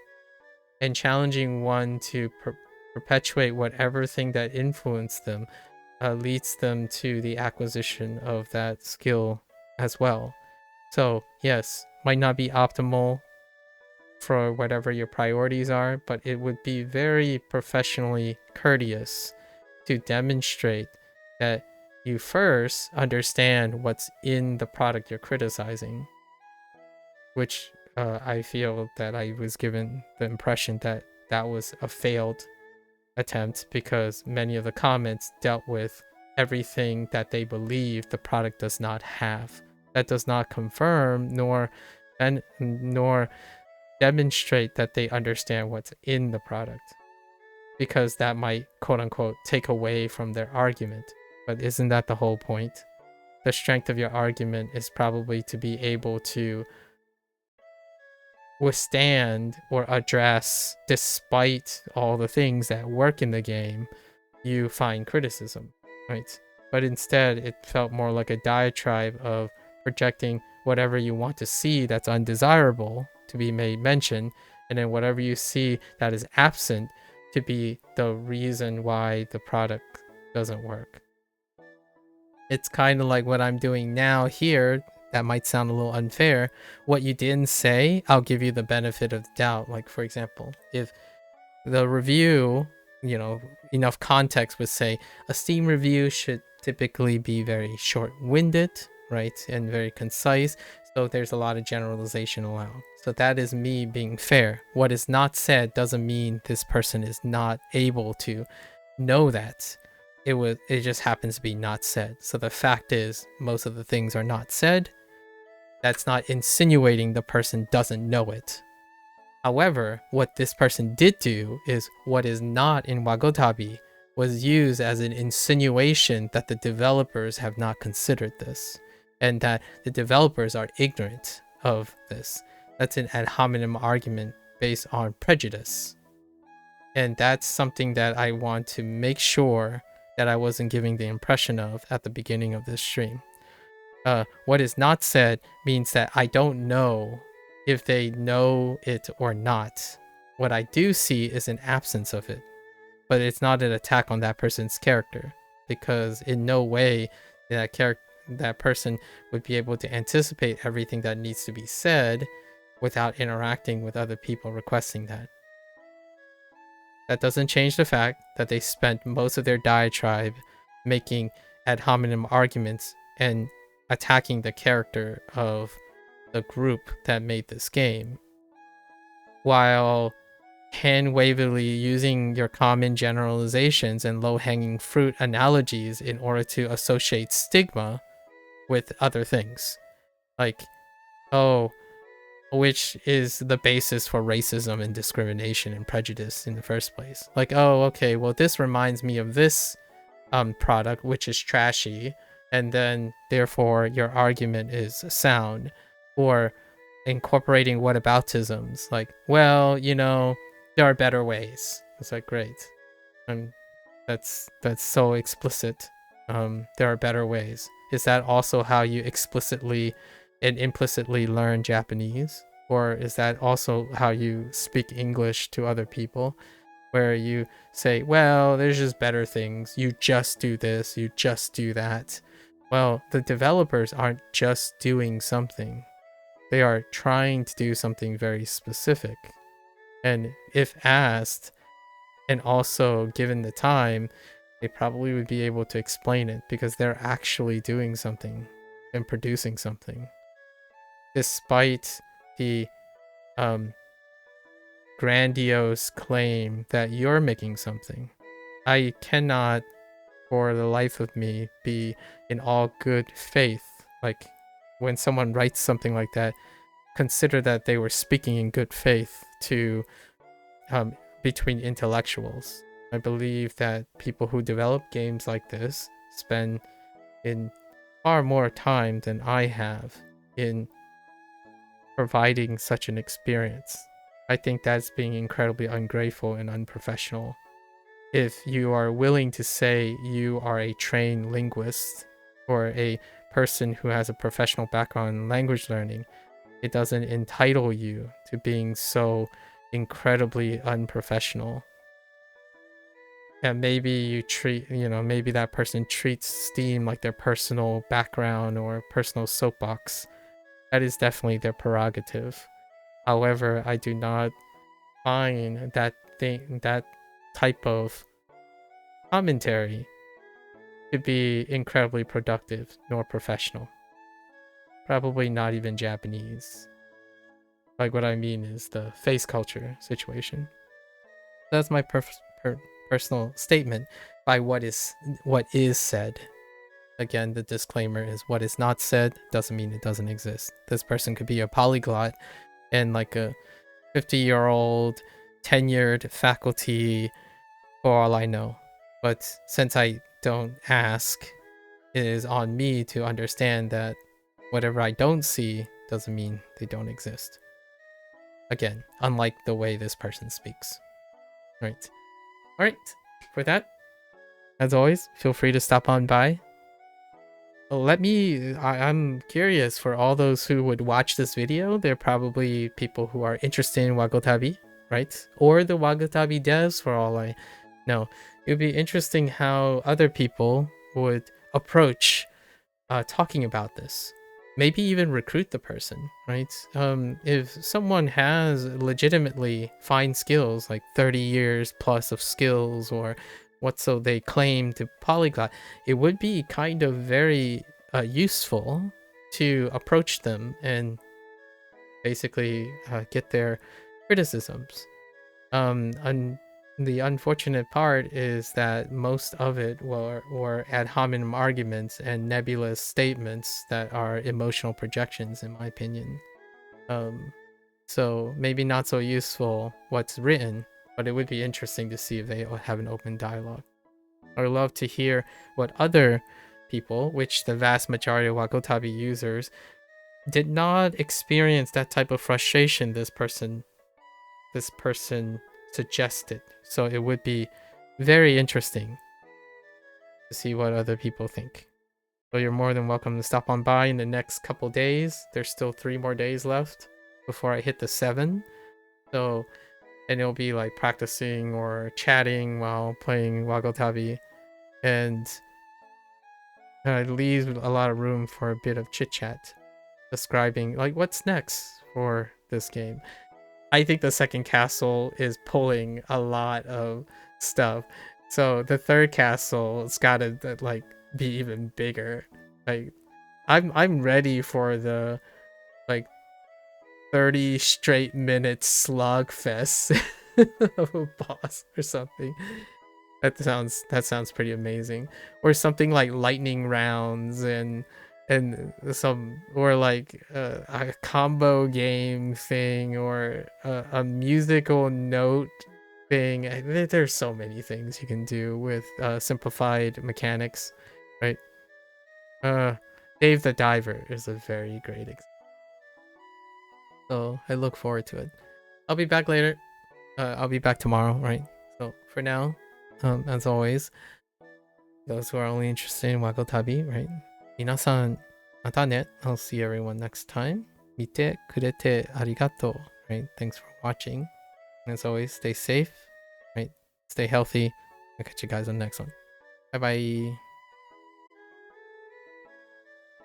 and challenging one to perpetuate whatever thing that influenced them leads them to the acquisition of that skill as well. So yes, might not be optimal for whatever your priorities are, but it would be very professionally courteous to demonstrate that you first understand what's in the product you're criticizing, which I feel that I was given the impression that that was a failed attempt because many of the comments dealt with everything that they believe the product does not have. That does not confirm nor demonstrate that they understand what's in the product, because that might quote unquote take away from their argument. But isn't that the whole point? The strength of your argument is probably to be able to withstand or address, despite all the things that work in the game, you find criticism, right? But instead, it felt more like a diatribe of projecting whatever you want to see that's undesirable to be made mention, and then whatever you see that is absent to be the reason why the product doesn't work. It's kind of like what I'm doing now here. That might sound a little unfair. What you didn't say, I'll give you the benefit of the doubt. Like, for example, if the review, enough context would say a Steam review should typically be very short-winded, right? And very concise. So there's a lot of generalization allowed. So that is me being fair. What is not said doesn't mean this person is not able to know that. It just happens to be not said. So the fact is most of the things are not said. That's not insinuating the person doesn't know it. However, what this person did do is what is not in Wagotabi was used as an insinuation that the developers have not considered this and that the developers are ignorant of this. That's an ad hominem argument based on prejudice. And that's something that I want to make sure that I wasn't giving the impression of at the beginning of this stream. What is not said means that I don't know if they know it or not. What I do see is an absence of it, but it's not an attack on that person's character, because in no way that person would be able to anticipate everything that needs to be said without interacting with other people requesting that. That doesn't change the fact that they spent most of their diatribe making ad hominem arguments and attacking the character of the group that made this game, while hand-wavily using your common generalizations and low-hanging fruit analogies in order to associate stigma with other things. Like, oh, which is the basis for racism and discrimination and prejudice in the first place. Like, oh, okay, well, this reminds me of this product, which is trashy, and then therefore your argument is sound. Or incorporating whataboutisms, like, well, you know, there are better ways. It's like, great. That's so explicit. There are better ways. Is that also how you explicitly and implicitly learn Japanese? Or is that also how you speak English to other people, where you say, well, there's just better things. You just do this, you just do that. Well, the developers aren't just doing something. They are trying to do something very specific. And if asked, and also given the time, they probably would be able to explain it, because they're actually doing something and producing something. Despite the grandiose claim that you're making something, I cannot, for the life of me, be in all good faith. Like, when someone writes something like that, consider that they were speaking in good faith to between intellectuals. I believe that people who develop games like this spend in far more time than I have in providing such an experience. I think that's being incredibly ungrateful and unprofessional. If you are willing to say you are a trained linguist or a person who has a professional background in language learning, it doesn't entitle you to being so incredibly unprofessional. And maybe you treat, maybe that person treats Steam like their personal background or personal soapbox. That is definitely their prerogative. However, I do not find that type of commentary to be incredibly productive nor professional. Probably not even Japanese. Like, what I mean is the face culture situation. That's my personal statement by what is said. Again, the disclaimer is what is not said doesn't mean it doesn't exist. This person could be a polyglot and like a 50-year-old tenured faculty for all I know. But since I don't ask, it is on me to understand that whatever I don't see doesn't mean they don't exist. Again, unlike the way this person speaks. Right. Alright, for that, as always, feel free to stop on by. I'm curious, for all those who would watch this video, they're probably people who are interested in Wagotabi, right? Or the Wagotabi devs, for all I know. It would be interesting how other people would approach talking about this. Maybe even recruit the person, right? If someone has legitimately fine skills, like 30 years plus of skills, or what so they claim to polyglot, it would be kind of very useful to approach them and basically get their criticisms. And the unfortunate part is that most of it were ad hominem arguments and nebulous statements that are emotional projections, in my opinion. So maybe not so useful what's written, but it would be interesting to see if they have an open dialogue. I would love to hear what other people, which the vast majority of Wagotabi users did not experience that type of frustration this person suggested. So it would be very interesting to see what other people think. So you're more than welcome to stop on by in the next couple days. There's still 3 more days left before I hit the 7. So, and it'll be like practicing or chatting while playing Wagotabi, and it leaves a lot of room for a bit of chit chat, describing like what's next for this game. I think the second castle is pulling a lot of stuff. So the third castle, it's gotta like be even bigger. Like I'm ready for the like 30 straight minute slog fest of a boss or something. That sounds pretty amazing. Or something like lightning rounds and some, or like a combo game thing, or a musical note thing. There's so many things you can do with simplified mechanics, right? Dave the Diver is a very great example. So I look forward to it. I'll be back later. I'll be back tomorrow, right? So for now, as always, those who are only interested in Wagotabi, right? Minasan, mata ne. I'll see everyone next time. Mite kurete arigato, right? Thanks for watching. And as always, stay safe, right? Stay healthy. I'll catch you guys on the next one. Bye bye.